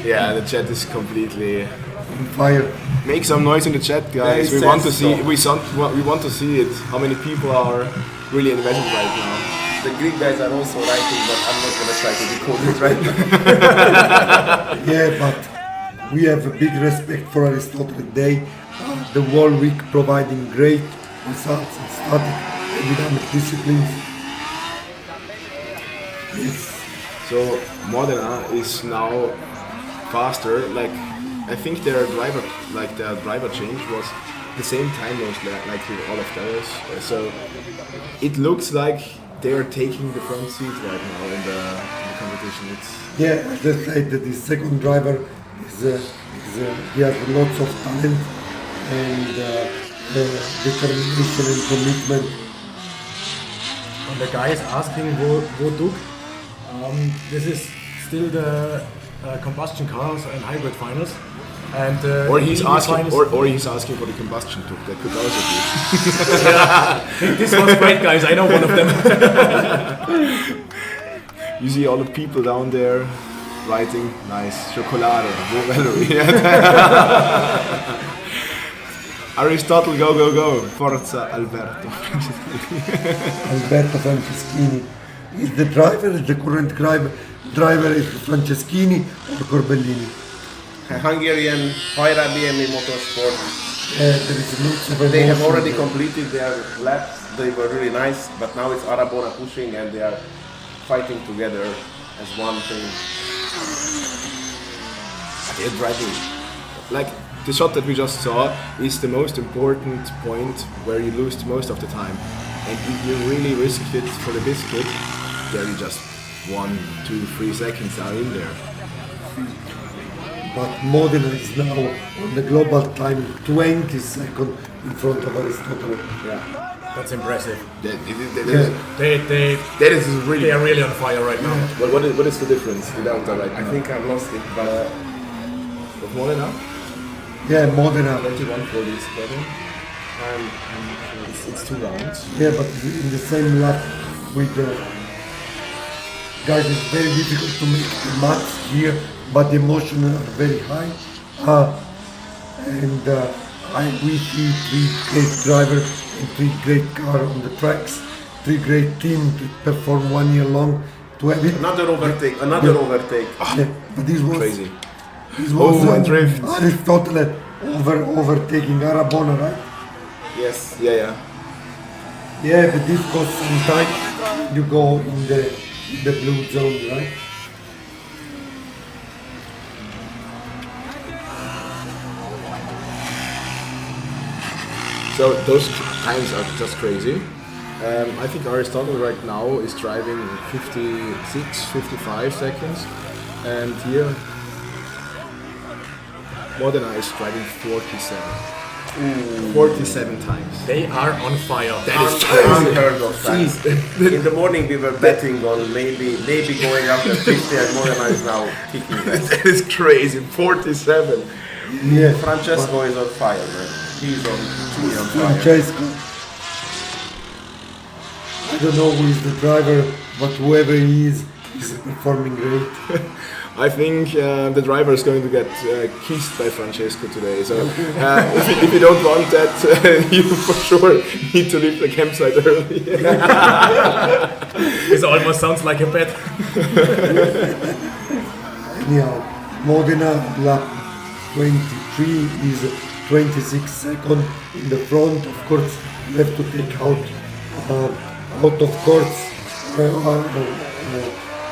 Yeah, the chat is completely on fire. Make some noise in the chat, guys. We want to see. We want to see it. How many people are really invested right now? The Greek guys are also writing, but I'm not gonna try to decode it right now. Yeah, but we have a big respect for Aristotle. They the whole week providing great results in static and dynamic disciplines. Yes. So Modena is now faster. Like I think their driver change was the same time as like all of those. So it looks like they are taking the front seat right now in the competition. Yeah, as I said, the second driver he has lots of talent and determination and commitment. And the guy is asking wo Duke. This is still the combustion cars and hybrid finals. And or he's asking for the combustion tube. That could also be. Yeah. This was great, guys. I know one of them. You see all the people down there writing nice chocolate. Aristotle, go go go! Forza Alberto. Alberto Franceschini is the driver. The current driver is Franceschini or Corbellini. Hungarian Hajra BMW Motorsport. They have already completed their laps. They were really nice, but now it's Arabona pushing and they are fighting together as one thing. They're driving. Like the shot that we just saw is the most important point where you lose most of the time. And if you really risk it for the biscuit, there you just 1, 2, 3 seconds are in there. But Modena is now on the global time 20 seconds in front of Aristotle. Yeah, that's impressive. They are really on fire right now. Well, what is the difference? The delta right now? I think I've lost it, but of Modena? Yeah, Modena. 21:47. It's 2 rounds. Yeah, but in the same lap with the guys, it's very difficult to make the maths here, but the emotions are very high. We see 3 great drivers and 3 great cars on the tracks, 3 great teams to perform 1 year long to have it. Another overtake. Yeah, but this was crazy. This was drift. Aristotle overtaking Arabona, right? Yes, yeah. Yeah, but this costs some time. You go in the blue zone, right? So those times are just crazy. I think Aristotle right now is driving 56, 55 seconds, and here Modena is driving 47. 47 times. They are on fire. That is unheard of times. In the morning we were betting on maybe going after 50 and Modena is now kicking that. That is crazy. 47. Yeah. Francesco is on fire, man. He's on fire. Francesco. I don't know who is the driver, but whoever he is, he's performing great. I think the driver is going to get kissed by Francesco today. So if you don't want that, you for sure need to leave the campsite early. This almost sounds like a bet. Anyhow, Modena lap 23 is 26 seconds in the front. Of course, you have to take out of course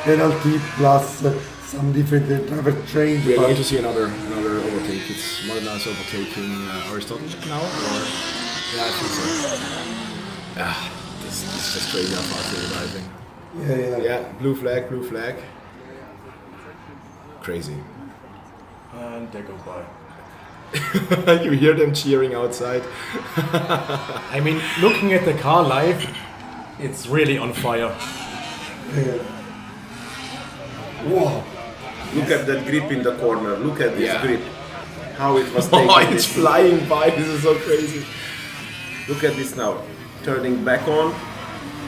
penalty plus some different driver change. We are going to see another overtake. It's Modena's overtaking Aristotle now, or yeah, I think so. This is just crazy how fast they're driving. Yeah. Blue flag. Crazy. And they go by. You hear them cheering outside. I mean, looking at the car live, it's really on fire. Wow. Look at that grip in the corner. Look at this grip. How it was taken. Oh, it's flying by. This is so crazy. Look at this now. Turning back on,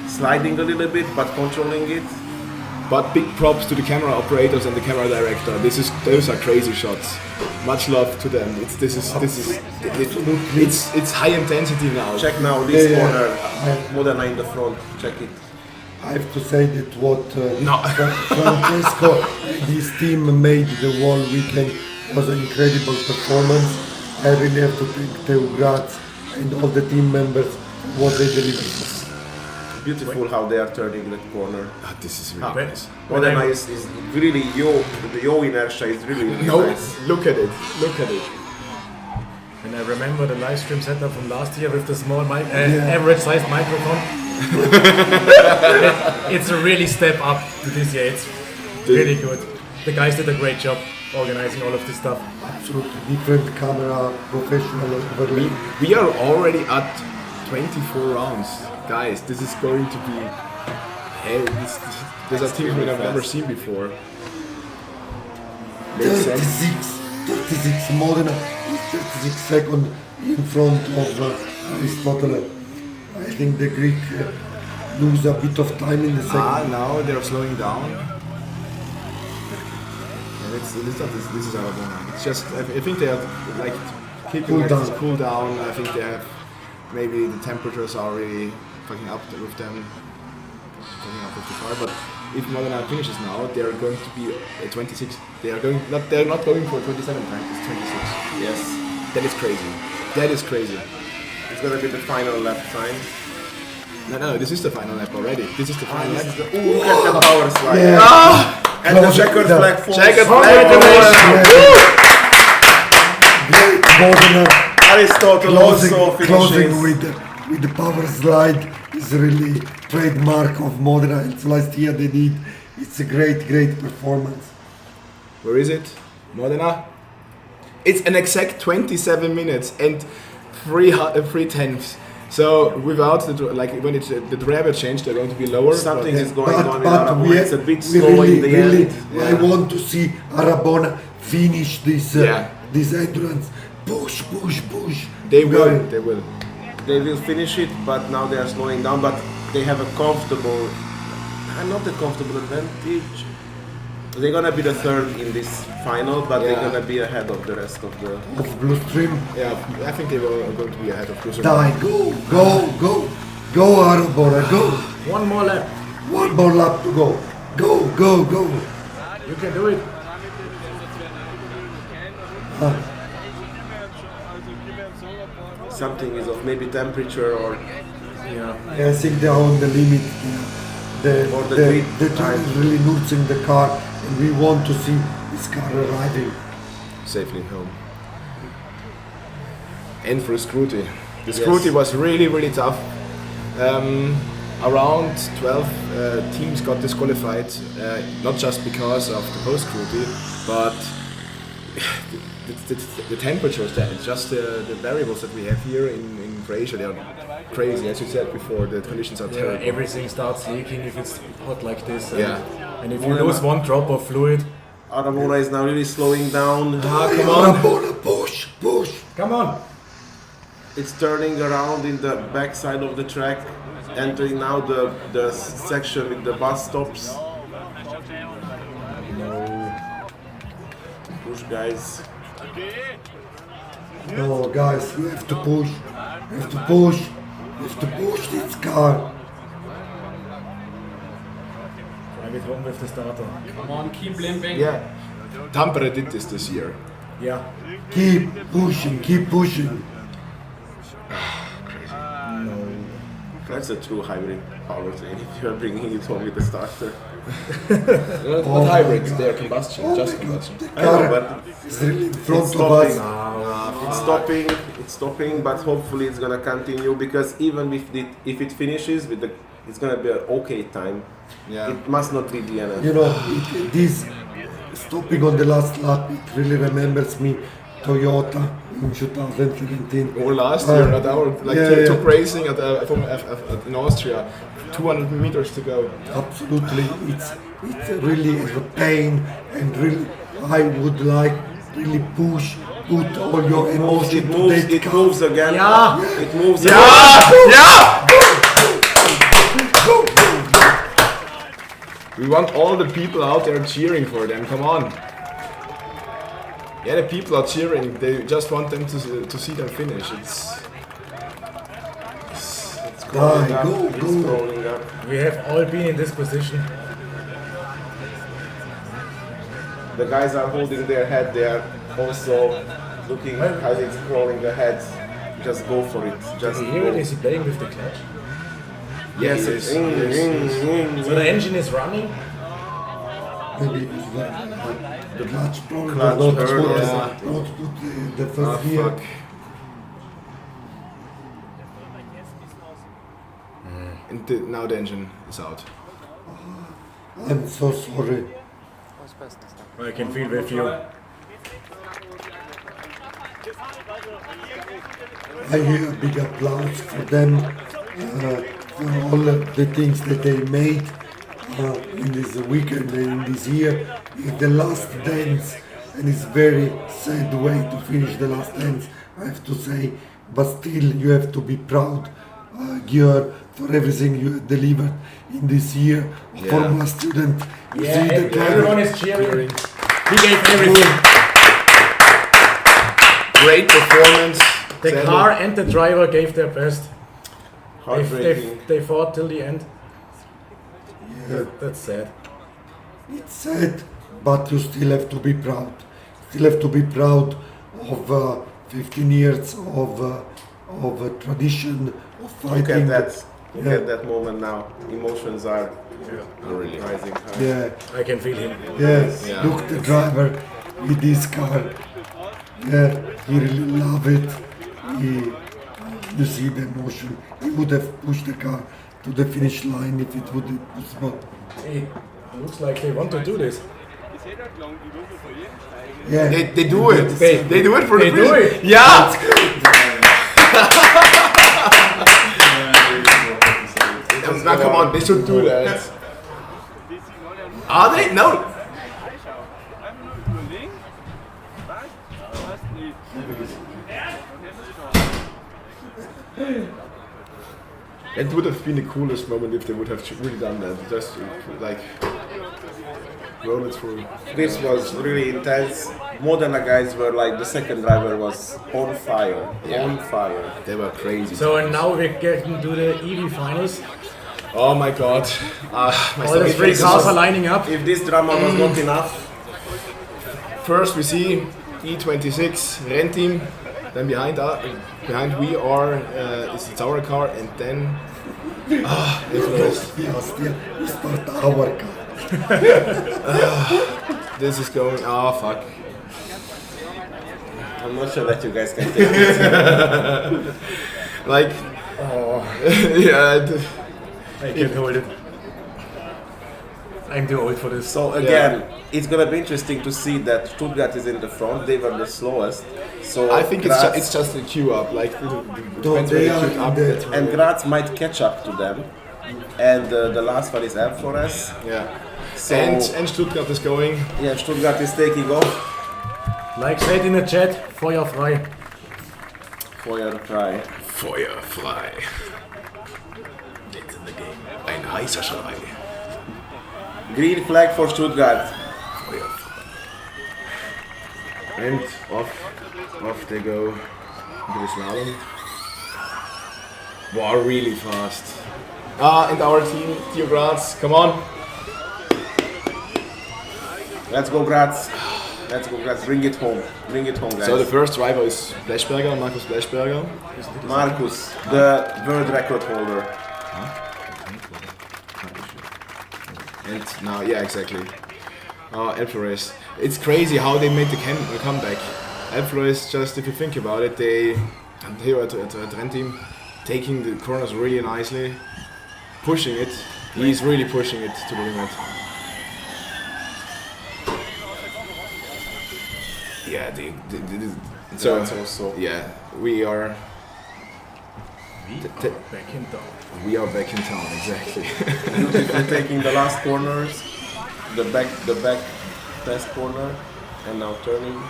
sliding a little bit, but controlling it. But big props to the camera operators and the camera director. Those are crazy shots. Much love to them. It's high intensity now. Check now this corner. Modena in the front. Check it. I have to say that what Francesco and his team made the whole weekend was an incredible performance. I really have to thank Teo Graz and all the team members for what they delivered. Beautiful how they are turning that corner. This is really nice. Modena is really the yaw inertia is really nice. Look at it. Look at it. And I remember the live stream setup from last year with the small average sized microphone. It's a really step up to this year. It's really good. The guys did a great job organizing all of this stuff. Absolutely different camera, professional overlay. We are already at 24 rounds. Guys, this is going to be... There's a team that I've never seen before. 36 Modena, 36 seconds in front of Aristotle. I think the Greek lose a bit of time in the second. Now they're slowing down. This is Arabona. It's just, I think they are like keeping cool down. I think they have, maybe the temperatures are really fucking up with them, fucking up with the car. But if Modena finishes now, they are going to be 26. They're not going for 27 time. It's 26. Yes. That is crazy. That is crazy. It's gonna be the final lap time. No, this is the final lap already. This is the final lap. Look at the power slide. Yeah. And the checkered flag falls. Checkered flag. Great Modena. Aristotle also closing finishes. with the power slide is really trademark of Modena. It's last year they did. It's a great performance. Where is it? Modena? It's an exact 27 minutes and 3/10. So without when the driver change, they're going to be lower. Something is going on in But Arabona. It's a bit slow in the end. I want to see Arabona finish this endurance. Push. They will. They will finish it, but now they are slowing down. But they have a comfortable, not a comfortable advantage. They're gonna be the third in this final, but they're gonna be ahead of the rest of the. Of Blue Stream. Yeah, I think they are going to be ahead of Blue Stream. Go Arabona, go. One more lap. One more lap to go. Go. You can do it. Something is off, maybe temperature or. I think they are on the limit. The train is really losing the car, and we want to see this car arriving safely home. And for Scruti. The Scruti was really tough. Around 12 teams got disqualified, not just because of the post-Scruti, but the temperatures there, it's just the variables that we have here in Croatia, they are crazy. As you said before, the conditions are terrible. Everything starts leaking if it's hot like this. And if you Modena. lose one drop of fluid. Arabona is now really slowing down. Come on. Arabona, push. Come on. It's turning around in the back side of the track, entering now the section with the bus stops. Push, guys. No, guys, you have to push. You have to push this car. Drive it home with the starter. Come on, keep limping. Yeah, Tampere did this year. Yeah. Keep pushing. No. That's a true hybrid powertrain if you are bringing it home with the starter. Not hybrids, they are combustion, just combustion. I know, but it's really in front of us. It's stopping, but hopefully it's gonna continue because even if it finishes with it's gonna be an okay time. Yeah. It must not be the end. You know, this stopping on the last lap, it really remembers me Toyota in 2017. Or last year at our top racing in Austria, 200 meters to go. Absolutely, it's really a pain, and really I would like really push put all your emotion It moves. to It moves again. Yeah. It moves. Yeah! Again. Yeah! We want all the people out there cheering for them. Come on. Yeah, the people are cheering. They just want them to see them finish. It's Scrolling up. Go, It's go. scrolling up. We have all been in this position. The guys are holding their head. They are also looking how it's scrolling ahead. Just go for it. Just Did you hear go. it? Is he playing with the clutch? yes, Yes, yes, yes. yes. So the engine is running. Maybe it's not, the clutch probably Clutch not burn, put, yeah. not put the first Ah, gear. fuck. And now the engine is out. I'm so sorry. I can feel with you. I hear a big applause for them, for all the things that they made in this weekend and in this year. It's the last dance, and it's very sad way to finish the last dance, I have to say. But still, you have to be proud, Georg, for everything you have delivered in this year. Yeah. Formula Student, you see the car. Everyone is cheering. He gave everything. Great performance. The Sadly, car and the driver gave their best. Heartbreaking. They fought till the end. Yeah. That's sad. It's sad, but you still have to be proud. Still have to be proud of 15 years of tradition, of fighting. Look at that. Look Yeah. at that moment now. Emotions are really rising high. Yeah. I can feel him. Yes, Yeah. look the driver with this car. Yeah, he really love it. You see the emotion. He would have pushed the car to the finish line if it would be possible. It looks like they want to do this. Yeah, They do it. They do it for They the do finish. it. Yeah. Now come on, they should do that. Are they? No. It would have been the coolest moment if they would have really done that. Just like roll it through. This was really intense. Modena guys were like, the second driver was on fire. Yeah. On fire. They were crazy. So and now we're getting to the EV finals. Oh my god. My All the three cars are lining up. If this drama was not enough. First we see E26 Rennteam, then behind we are it's our car, and then Yes, we start our car. this is going. Oh fuck. I'm not sure that you guys can take it. Like, yeah. I can't hold it. I'm too old for this. So again, it's gonna be interesting to see that Stuttgart is in the front. They were the slowest. So I think Graz, it's just a queue up. Like depends they where are they queue up. in and Graz might catch up to them. And the last one is Flores. Yeah. So And Stuttgart is going. yeah, Stuttgart is taking off. Like said in the chat, Feuer frei. Feuerfrei. Feuerfrei. It's in the game. Ein heißer Schrei. Green flag for Stuttgart. And off they go into the slalom. Wow, really fast. And our team, Theo Graz, come on. Let's go Graz. Let's go Graz. Bring it home. Bring it home, guys. So the first driver is Blechberger, Markus Blechberger. Markus, the world record holder. And now, yeah, exactly. Flores. It's crazy how they made the comeback. Flores, just if you think about it, they here at Rennteam taking the corners really nicely, pushing it. He's really pushing it to the limit. Yeah, so That's also. yeah, we are. Back in town. We are back in town, exactly. Beautifully taking the last corners, the back test corner, and now turning.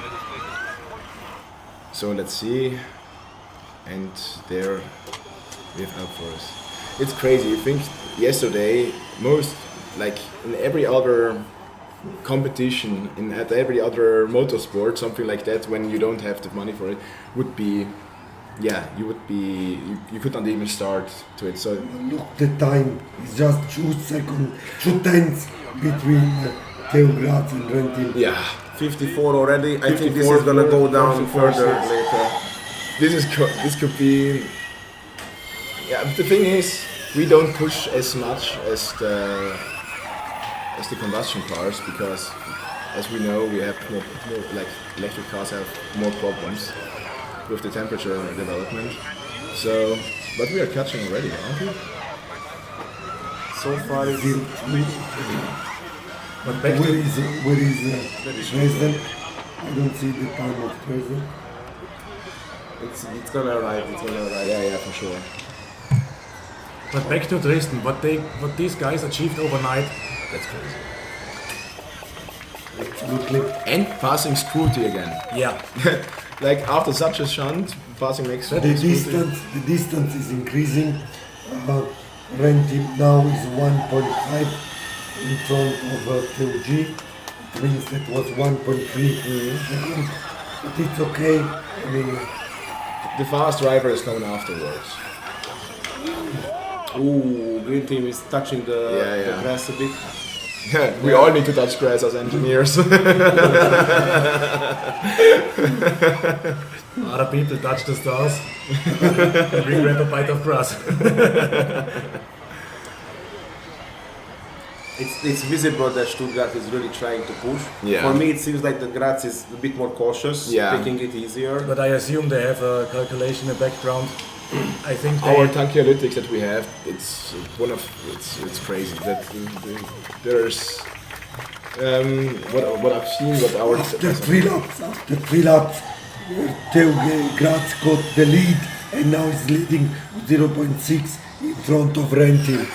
So let's see. And there we have Alpe for us. It's crazy. You think yesterday, most like in every other competition, at every other motorsport, something like that, when you don't have the money for it, would be, yeah, you could not even start to it. So look, the time is just 2 seconds, 2 tenths between Theo Graz and Rentin. Yeah, 54 already. I think this is gonna go down further later. This could be. Yeah, but the thing is, we don't push as much as the combustion cars because, as we know, we have more like electric cars have more problems with the temperature development. So, but we are catching already, aren't we? So far, but back where is Dresden? I don't see the time of Dresden. It's gonna arrive. It's gonna arrive. Yeah, for sure. But back to Dresden, what these guys achieved overnight. That's crazy. Absolutely. And passing Scruti again. Yeah. Like after such a shunt, passing next. The distance is increasing. Rentin now is 1.5 in front of TOG. It means that was 1.3. But it's okay. I mean, the fast driver is coming afterwards. Ooh, green team is touching the grass a bit. Yeah, we all need to touch grass as engineers. Other people touch the stars and we grab a bite of grass. It's visible that Stuttgart is really trying to push. Yeah. For me, it seems like the Graz is a bit more cautious, taking it easier. But I assume they have a calculation in the background. I think our Tankialytics that we have, it's crazy that there's what I've seen, what our after 3 laps, Theo Graz got the lead and now is leading 0.6 in front of Rentin.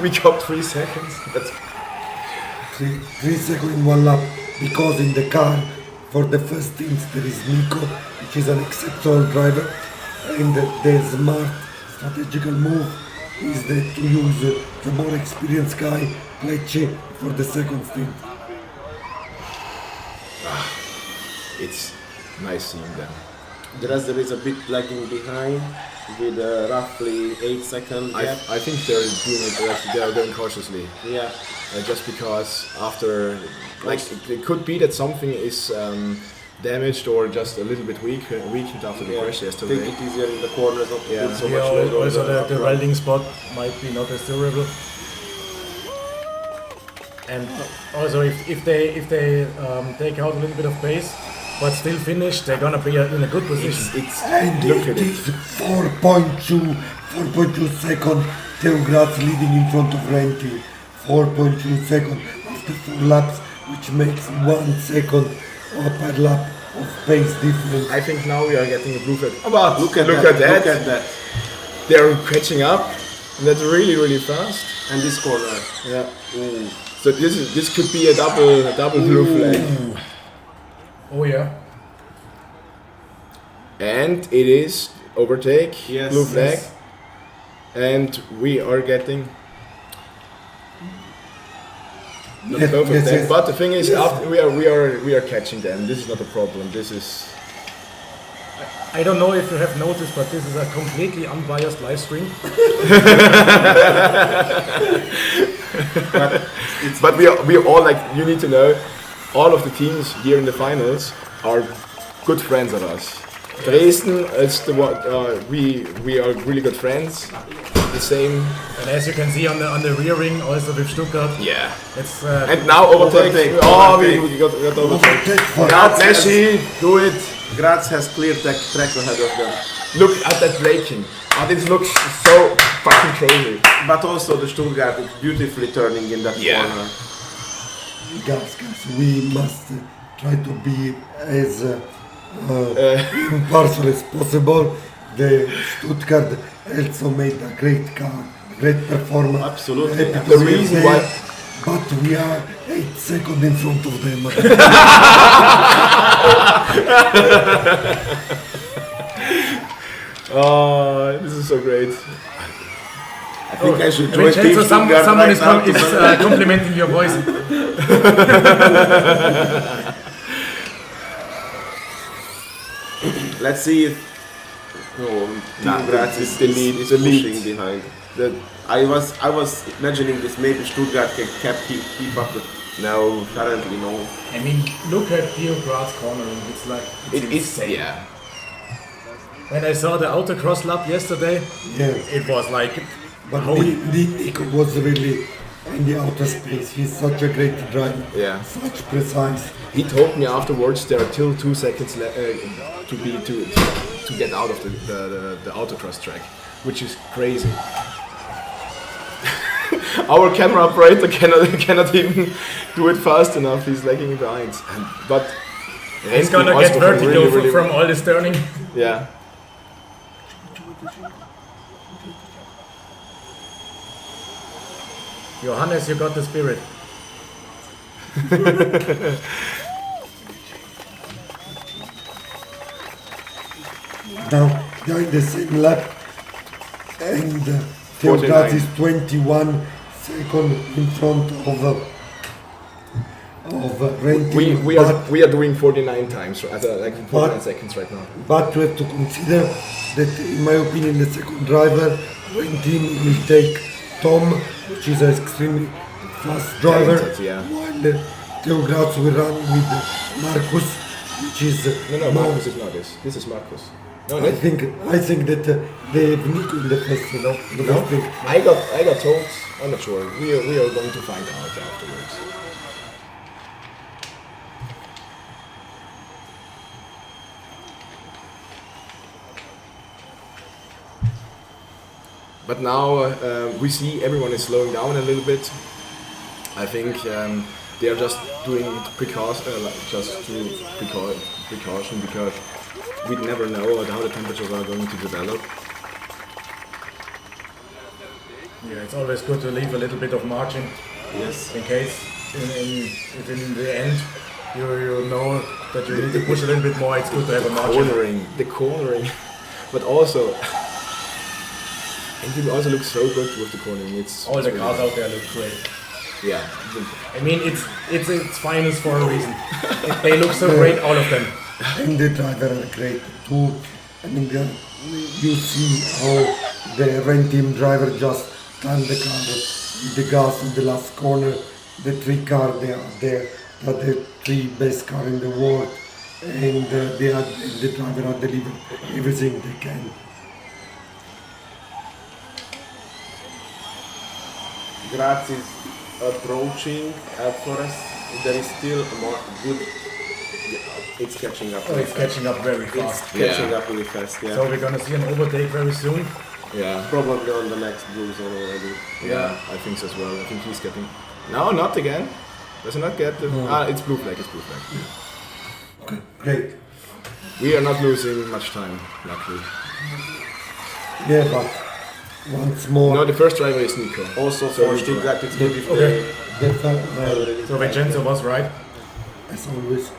We got 3 seconds. That's 3 seconds in 1 lap because in the car for the first things there is Nico, which is an exceptional driver. And the smart strategical move is that to use the more experienced guy, Lecce, for the second stint. It's nice seeing them. The rest there is a bit lagging behind with roughly 8 second gap. I think they're doing it. They are going cautiously. Yeah. Just because after, like, it could be that something is. Damaged or just a little bit weakened after the crash yesterday. Take it easier in the corners, not to put so much load. load. Also the welding spot might be not as durable. And also if they take out a little bit of pace, but still finish, they're gonna be in a good position. And look at it is 4.2 second. Theo Graz leading in front of Rentin. 4.2 second after 4 laps, which makes 1 second per lap of pace difference. I think now we are getting a proof at. But look at that. They're catching up. And that's really fast. And this corner. Yeah. Ooh. So this could be a double blue flag. Oh yeah. And it is overtake, blue flag. Yes. And we are getting. Not Yes, perfect, yes. but the thing is, after we are catching them. This is not a problem. This is. I don't know if you have noticed, but this is a completely unbiased live stream. but we are all like, you need to know, all of the teams here in the finals are good friends of us. Dresden, it's the one we are really good friends. The same. And as you can see on the rear ring, also with Stuttgart. Yeah. It's and now overtake. Oh, we got overtake. Now Messi, do it. Graz has cleared the track ahead of them. Look at that braking. And it looks so fucking crazy. But also the Stuttgart is beautifully turning in that corner. Guys, we must try to be as impartial as possible. The Stuttgart also made a great car, great performance. Absolutely. The reason why but we are 8 seconds in front of them. Oh, this is so great. I think I should join Team Stuttgart someone right is complimenting your voice. Let's see if Team Graz is the lead. Is pushing behind. I was imagining this. Maybe Stuttgart can keep up with. No, currently no. I mean, look at Theo Graz cornering. It's like it's insane. Yeah. When I saw the autocross lap yesterday, it was like. But Nico was really in the outer space. He's such a great driver. Yeah. Such precise. He told me afterwards there are still 2 seconds to get out of the autocross track, which is crazy. Our camera operator cannot even do it fast enough. He's lagging behind. But he's gonna get vertigo from all this turning. Yeah. Johannes, you got the spirit. Now they're in the same lap, and Theo Graz is 21 seconds in front of Renting. We are doing 49 times, like 49 seconds right now. But we have to consider that, in my opinion, the second driver, Renting, will take Tom, which is an extremely fast driver, while Theo Graz will run with Marcus, which is no, Marcus is not this. This is Marcus. No, I think that they have Nico in the first, you know. No? I got told. I'm not sure. We are going to find out afterwards. But now we see everyone is slowing down a little bit. I think they are just doing it precaution because we never know how the temperatures are going to develop. Yeah, it's always good to leave a little bit of margin. Yes. In case if in the end you know that you need to push a little bit more, it's good to have a margin. The cornering, but also. And it also looks so good with the cornering. All the cars out there look great. Yeah. I mean, it's finals for a reason. They look so great, all of them. And the driver are great too. I mean, you see how the Renting driver just turned the car with the gas in the last corner. The 3 cars they are there, are the 3 best cars in the world, and the driver are delivering everything they can. Graz is approaching Forest. There is still a more good. It's catching up. It's catching up very fast. It's catching up really fast. Yeah. So we're gonna see an overtake very soon. Yeah. Probably on the next blue zone already. Yeah, I think so as well. I think he's getting. No, not again. Does he not get the? It's blue flag. It's blue flag. Okay, great. We are not losing much time, luckily. Yeah, but. Once more. No, the first driver is Nico. Also for Stuttgart, it's maybe So Vincenzo was right. As always.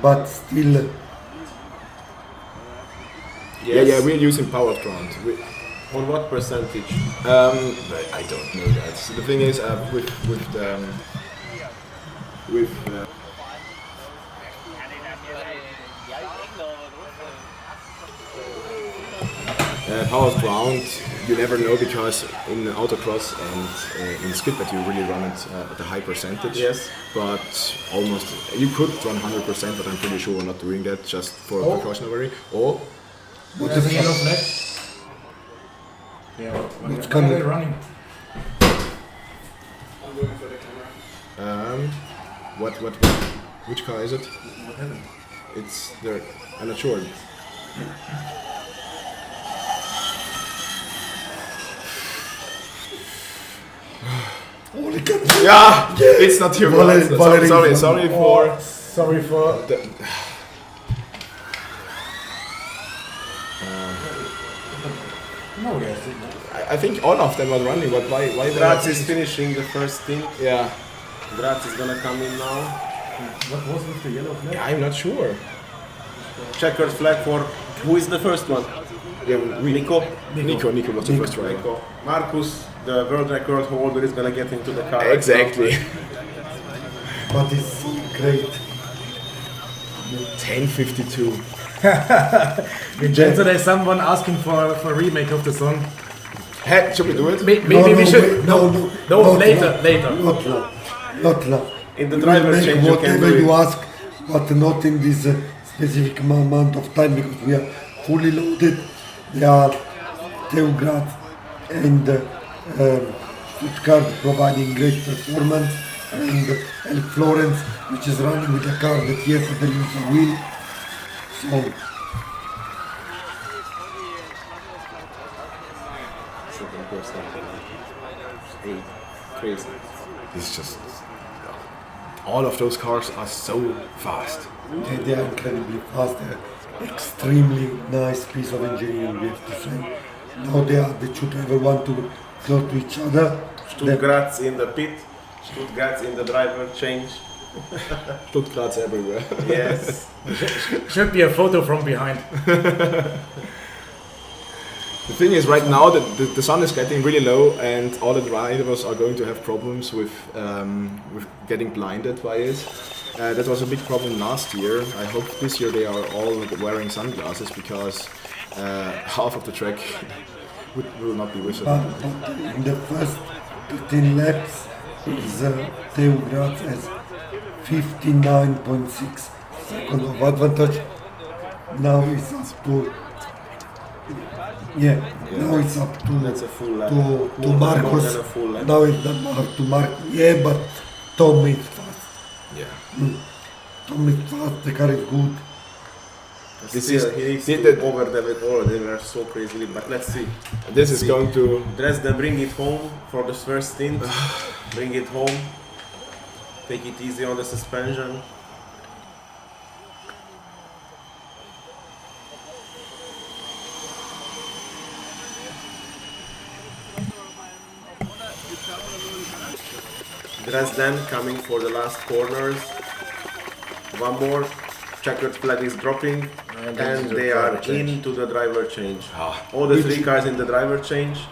But still. Yeah, we're using powered ground. On what percentage? I don't know that. So the thing is, powered ground, you never know, because in autocross and in skidpad you really run it at a high percentage. Yes. But almost you could run 100%, but I'm pretty sure we're not doing that just for precautionary. Or there's a yellow flag. Yeah, what's coming? Running. Which car is it? What happened? It's there. I'm not sure. Yeah, it's not your fault. Sorry for. No, yes. I think all of them are running, but why? Graz is finishing the first stint. Yeah. Graz is gonna come in now. What was with the yellow flag? Yeah, I'm not sure. Checkered flag for who is the first one? Yeah, Nico. Nico was the first rider. Nico. Marcus, the world record holder, is gonna get into the car. Exactly. But it's great. 10:52. Vincenzo, there's someone asking for a remake of the song. Hey, should we do it? Maybe we should. No, later. Not now. In the driver We'll change, make you can whatever do you it. ask, but not in this specific amount of time because we are fully loaded. They are Teugrad and Stuttgart providing great performance, and Florence, which is running with a car that yesterday used a wheel. So. Crazy. It's just all of those cars are so fast. They are incredibly fast. They're extremely nice piece of engineering, we have to say. Now they should everyone to close to each other. Stuttgart's in the pit. Stuttgart's in the driver change. Stuttgart's everywhere. Yes. Should be a photo from behind. The thing is, right now the sun is getting really low, and all the drivers are going to have problems with getting blinded by it. That was a big problem last year. I hope this year they are all wearing sunglasses because half of the track will not be visible. But in the first 15 laps, Teugrad has 59.6 seconds of advantage. Now it's up to now it's up to That's a full lap. to More Marcos. than a full lap. Now it's up to Marcos. Yeah, but Tom is fast. Yeah. Tom is fast. The car is good. He needs to over them with all. They were so crazily, but let's see. This is going to Dresden, bring it home for the first stint. Bring it home. Take it easy on the suspension. Dresden coming for the last corners. One more. Checkered flag is dropping, and they are into the driver change. All the three cars in the driver change.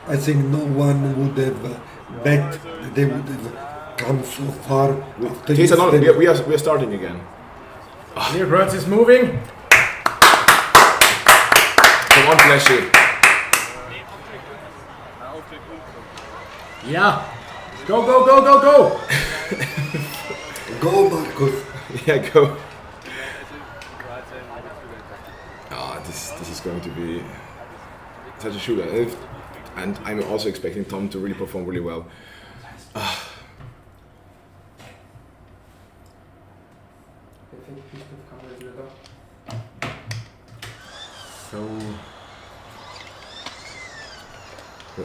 I think no one would have bet that they would have come so far. After Case another, this. we are starting again. Here, Brad is moving. Come on, Flashy. Yeah. Go, go, go, go, go! Go, Marcos. Yeah, go. This is going to be such a shooter. And I'm also expecting Tom to really perform really well. So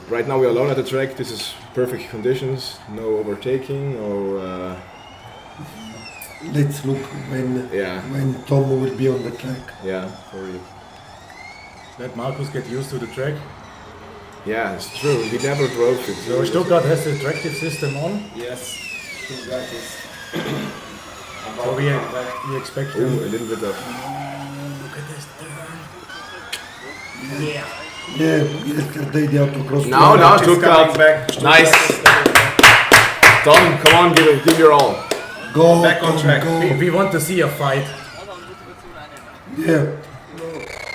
right now we are alone at the track. This is perfect conditions. No overtaking. No. Let's look when Tom will be on the track. Yeah, for you. Let Marcus get used to the track. Yeah, it's true. He never drove it. So Stuttgart has the tractive system on. Yes, Stuttgart is. So we expect a little bit of. Look at this turn. Yeah. Yeah, yesterday the autocross. Now Stuttgart. Nice. Tom, come on, give your all. Go back on track. Go. We want to see a fight. Yeah.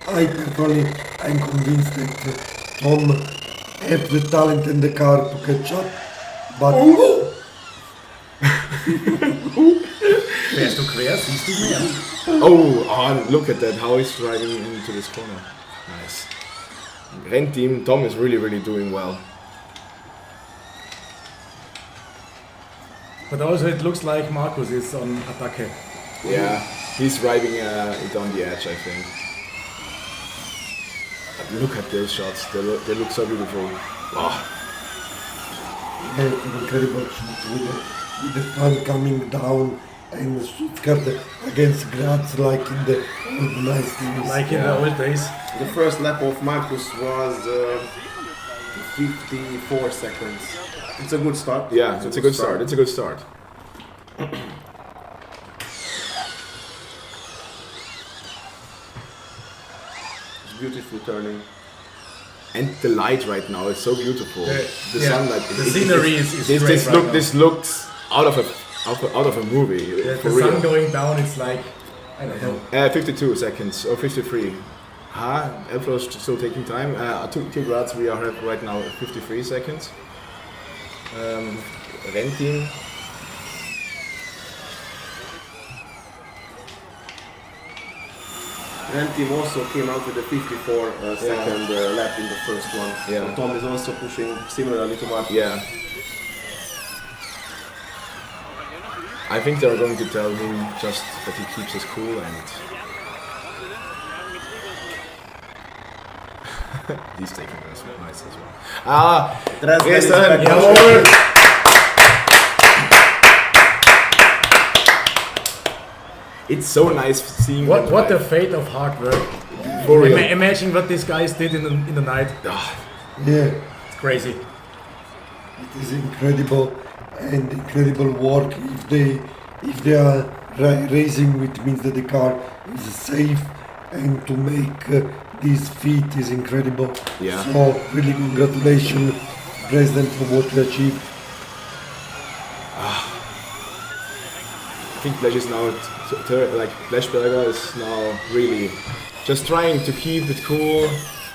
I personally am convinced that Tom has the talent and the car to catch up, but Fährst du quer, siehst du mehr. Oh, look at that, how he's driving into this corner. Nice. Rennteam, Tom is really doing well. But also it looks like Marcus is on attack. Yeah, he's driving it on the edge, I think. But look at those shots, they look so beautiful. Oh. yeah, it's an incredible shot with the sun coming down and Stuttgart against Graz like in the old nice days. Like in the old days. The first lap of Marcus was 54 seconds. It's a good start. Yeah, it's a good start. It's a good start. It's beautiful turning. And the light right now is so beautiful. The yeah, sunlight. the scenery is great right now. This looks out of a movie. Yeah, for the real. sun going down, it's like, I don't know. 52 seconds or 53. Elfro's still taking time. Two Graz we are right now 53 seconds. Renting. Team also came out with a 54 second lap in the first one. Yeah. So Tom is also pushing similarly to Marcus. Yeah. I think they're going to tell him just that he keeps his cool and he's taking this nice as well. Dresden, jawohl! It's so nice seeing what the fate of hard work. For real. Imagine what these guys did in the night. Yeah, it's crazy. It is incredible and incredible work. If they are racing, which means that the car is safe, and to make this feat is incredible. Yeah. So really congratulations, President, for what you achieved. I think Blesch is now Bleschberger is now really just trying to keep it cool.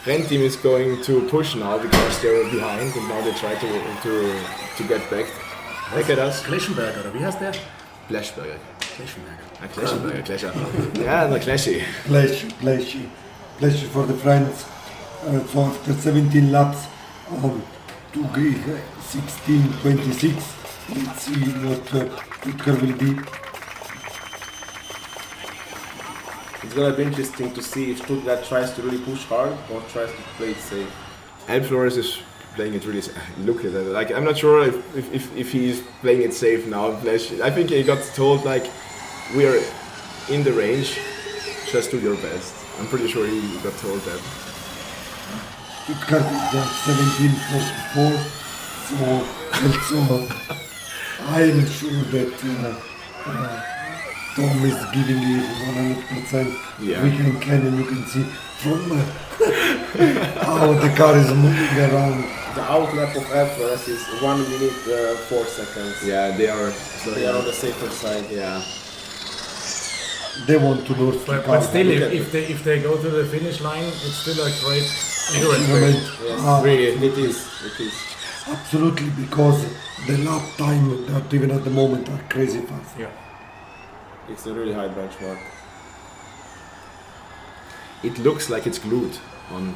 Renteam is going to push now because they're behind and now they try to get back. Look at us. Kleschenberger, oder wie heißt der? Bleschberger. Kleschenberger. Kleschenberger, Klescher. Yeah, the Kleschi. Pleasure for the friends. So after 17 laps, to 16:26. Let's see what Stuttgart will be. It's gonna be interesting to see if Stuttgart tries to really push hard or tries to play it safe. And Flores is playing it really. Look at that. Like I'm not sure if he's playing it safe now. I think he got told like we are in the range. Just do your best. I'm pretty sure he got told that. Stuttgart is 17:44. So I am sure that Tom is giving it 100%. Yeah. We can and you can see from how the car is moving around. The outlap of F is 1 minute 4 seconds. Yeah, they are on the safer side. Yeah. They want to lose the car. But still, if they go to the finish line, it's still a great endurance race. Yes, really, it is. Absolutely, because the lap time, not even at the moment, are crazy fast. Yeah. It's a really high benchmark. It looks like it's glued on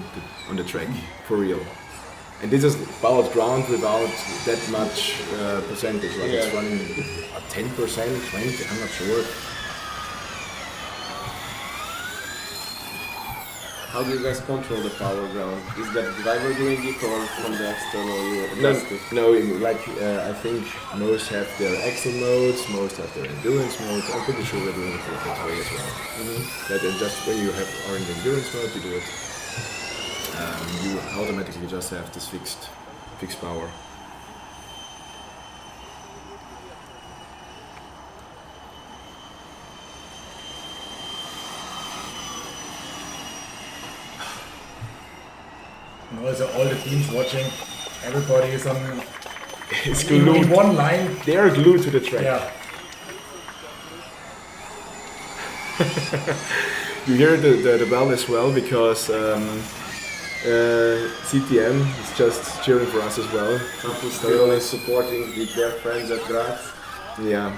the track, for real. And this is powered ground without that much percentage. Like it's running 10%, 20%, I'm not sure. How do you guys control the power ground? Is that the driver doing it or from the external you adjust it? No, I think most have their axle modes, most have their endurance modes. I'm pretty sure we're doing it that way as well. That just when you are in the endurance mode, you do it. You automatically just have this fixed power. And also all the teams watching, everybody is on It's glued. in one line. They are glued to the track. Yeah. You hear the bell as well because CTM is just cheering for us as well. Campus still is supporting with their friends at Graz. Yeah.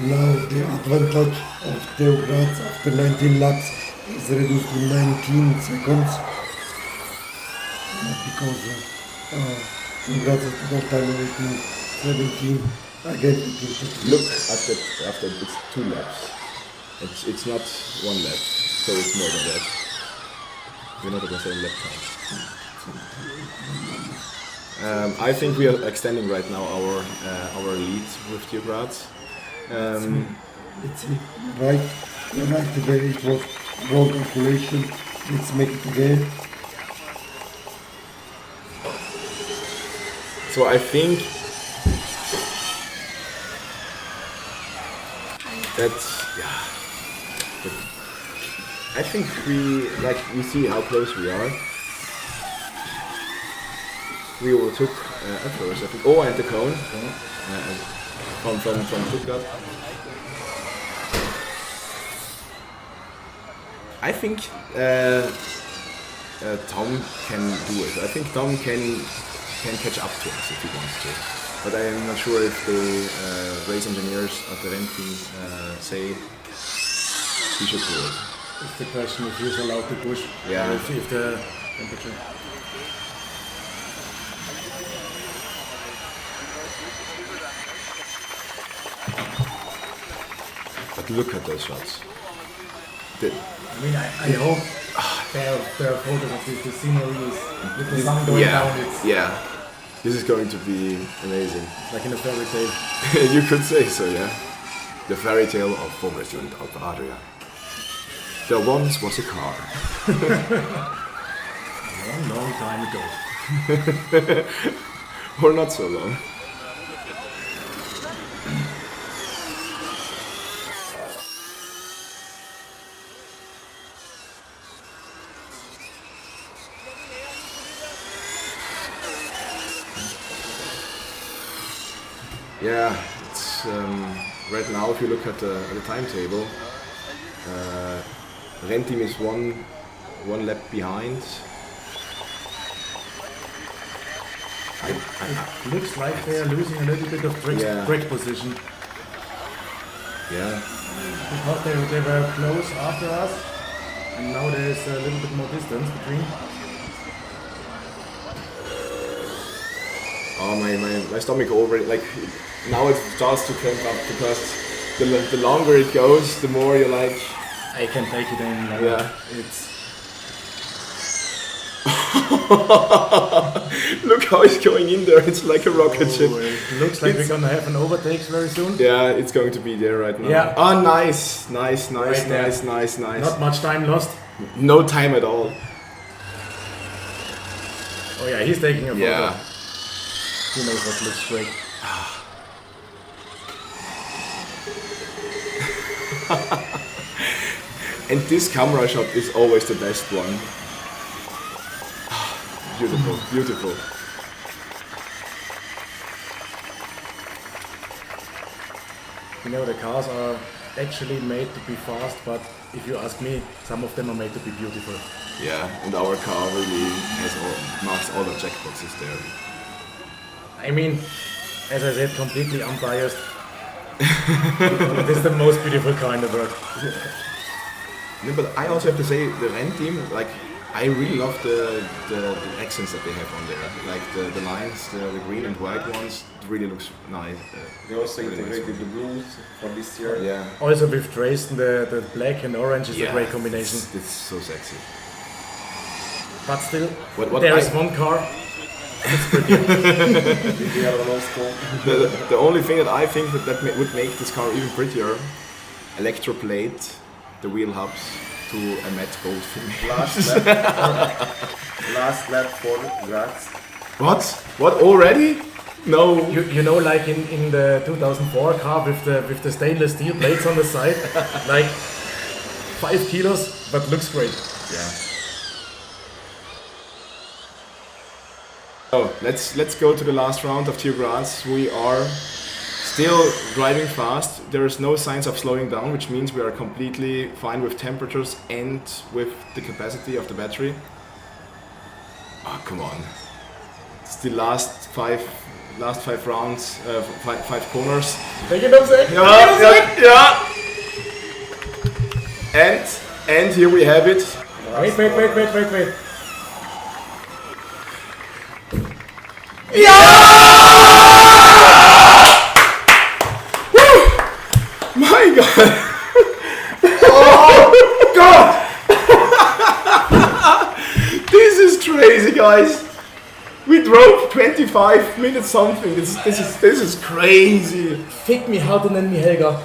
Now the advantage of Theo Graz after 19 laps is reduced to 19 seconds because Theo Graz has to go time waiting 17 again. Look after it's 2 laps. It's not 1 lap, so it's more than that. We're not at the same lap time. I think we are extending right now our lead with Tiergraz. It's right today. It was wrong calculation. Let's make it again. So I think that's but I think we see how close we are. We overtook Eppers, I think. Oh, and the cone from Stuttgart. I think Tom can do it. I think Tom can catch up to us if he wants to. But I am not sure if the race engineers of the Rent team say he should do it. It's the question if he's allowed to push. Yeah. If the temperature. But look at those shots. I mean, I hope there are photos of the scenery with the sun going down. Yeah, this is going to be amazing. Like in a fairy tale. You could say so, yeah. The fairy tale of Formula Student Alpe Adria. There once was a car. A long time ago. Or not so long. Yeah, it's right now. If you look at the timetable, Rent team is one lap behind. It looks like they are losing a little bit of track position. Yeah. Because they were close after us, and now there is a little bit more distance between. Oh, my stomach already, like, now it starts to cramp up because the longer it goes, the more you're like... I can take it in. Like, yeah. It's... Look how it's going in there, it's like a rocket ship. It looks like we're gonna have an overtake very soon. Yeah, it's going to be there right now. Yeah. Oh, nice. Nice. Not much time lost. No time at all. Oh yeah, he's taking a photo. Yeah. Who knows what looks great. And this camera shot is always the best one. Beautiful, beautiful. You know, the cars are actually made to be fast, but if you ask me, some of them are made to be beautiful. Yeah, and our car really marks all the checkboxes there. I mean, as I said, completely unbiased. It is the most beautiful car in the world. No, but I also have to say, the Rent team, like, I really love the accents that they have on there. Like the lines, the green and white ones, it really looks nice. They also really integrated nice. the blues for this year. Yeah. Also with Dresden, the black and orange is a great combination. It's so sexy. But still, What there is one car. It's pretty. The only thing that I think that would make this car even prettier, electroplate the wheel hubs to a matte gold finish. Last lap for Graz. What already? No. You know, like in the 2004 car with the stainless steel plates on the side, like 5 kilos, but looks great. Yeah. So let's go to the last round of Tiergraz. We are still driving fast. There is no signs of slowing down, which means we are completely fine with temperatures and with the capacity of the battery. Oh, come on. It's the last five rounds, five corners. Take it up, Zach. Yeah. And here we have it. Wait. My God! Oh God! This is crazy, guys. We drove 25 minutes something. This is crazy. Fick me hart und nenn mich Helga.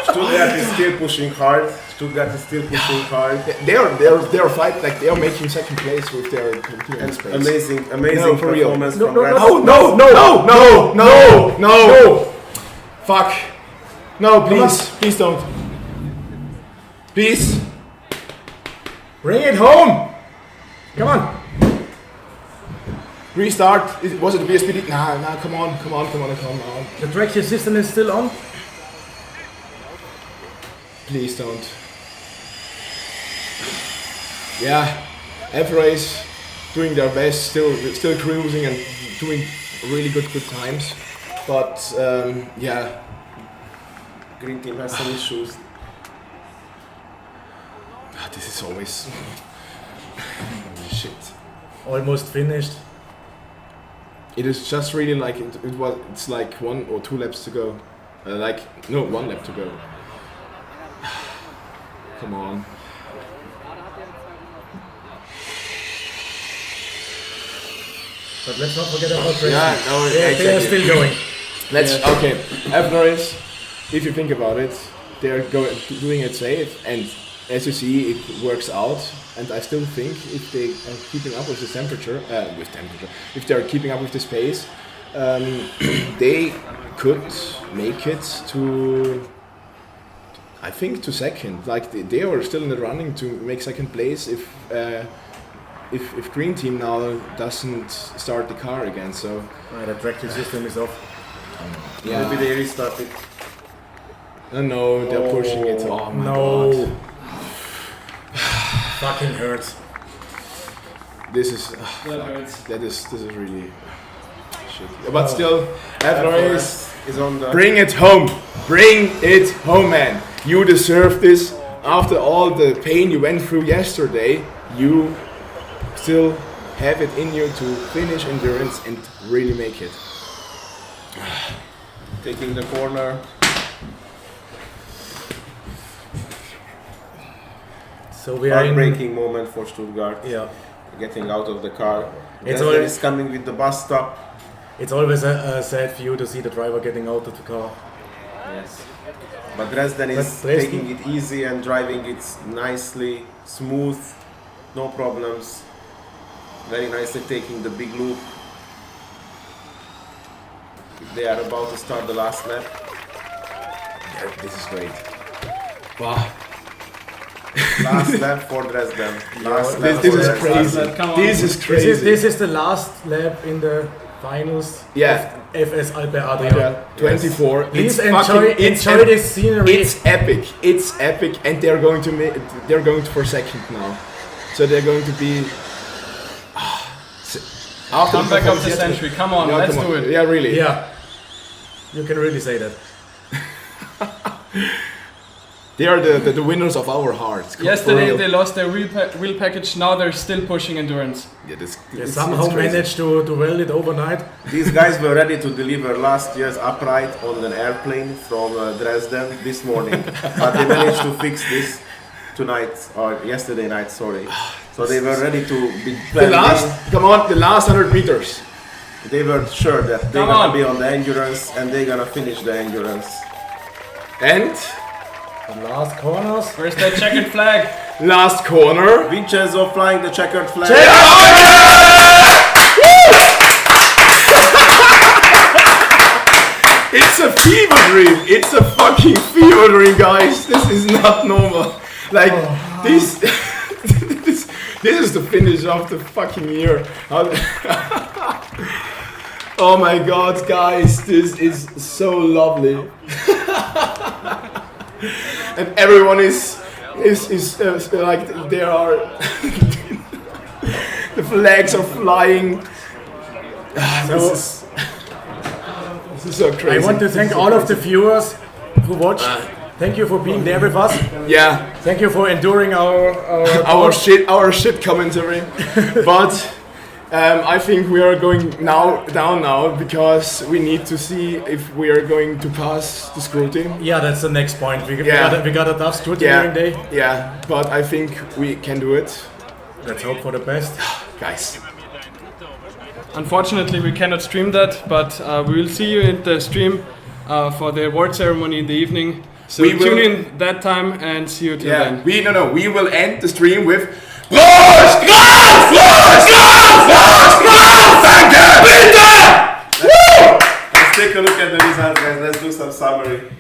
Stuttgart is still pushing hard. They are fighting, like they are making second place with their continuous pace. Amazing No, for real. performance No, from no, Red no, Bull. no. Fuck. No, please don't. Please. Bring it home. Come on. Restart. Was it VSPD? Nah, come on. The traction system is still on. Please don't. Yeah, F-Race doing their best, still cruising and doing really good times. But yeah, Green team has some issues. This is always holy shit. Almost finished. It is just really like it's like 1 or 2 laps to go. 1 lap to go. Come on. But let's not forget about racing. Yeah, no, they are still going. Okay. F-Race, if you think about it, they're doing it safe, and as you see, it works out. And I still think if they are keeping up with the temperature, if they are keeping up with the pace, they could make it to, I think, to second. Like they are still in the running to make second place if Green Team now doesn't start the car again. So the traction system is off. Yeah. Maybe they restart it. No, they're pushing it. Oh my No. god. Fucking hurts. This is That hurts. this is really shit. But still, F-Race is on the. Bring it home, man. You deserve this. After all the pain you went through yesterday, you still have it in you to finish endurance and really make it. Taking the corner. So we are Heartbreaking moment for Stuttgart. Yeah. Getting out of the car. It's Dresden always is coming with the bus stop. It's always a sad view to see the driver getting out of the car. Yes. But Dresden is taking it easy and driving it nicely, smooth, no problems. Very nicely taking the big loop. They are about to start the last lap. Yeah, this is great. Wow. Last lap for Dresden. Last lap This for is Dresden. crazy. This is crazy. This is the last lap in the finals. Yeah. Of FS Alpe Adria. 24. Please It's enjoy this scenery. It's epic. It's epic, and they're going for second now. So they're going to be. Comeback of the century. Come on, let's do it. Yeah, really. Yeah. You can really say that. They are the winners of our hearts. Yesterday they lost their wheel package. Now they're still pushing endurance. Yeah, They somehow managed to weld it overnight. These guys were ready to deliver last year's upright on an airplane from Dresden this morning, but they managed to fix this tonight or yesterday night. Sorry. So they were ready to be. The last 100 meters. They were sure that they're gonna be on the endurance and they're gonna finish the endurance. And the last corners. Where's that checkered flag? Last corner. Vincenzo flying the checkered flag. It's a fever dream. It's a fucking fever dream, guys. This is not normal. Like this is the finish of the fucking year. Oh my god, guys, this is so lovely. And everyone is like they are. The flags are flying. This is so crazy. I want to thank all of the viewers who watched. Thank you for being there with us. Yeah. Thank you for enduring our shit commentary. But I think we are going down now because we need to see if we are going to pass the scrutiny. Yeah, that's the next point. We got a tough scrutineering day. Yeah, but I think we can do it. Let's hope for the best. Guys, unfortunately we cannot stream that, but we will see you in the stream for the award ceremony in the evening. So tune in that time and see you till then. We will end the stream with Let's take a look at the results, guys. Let's do some summary.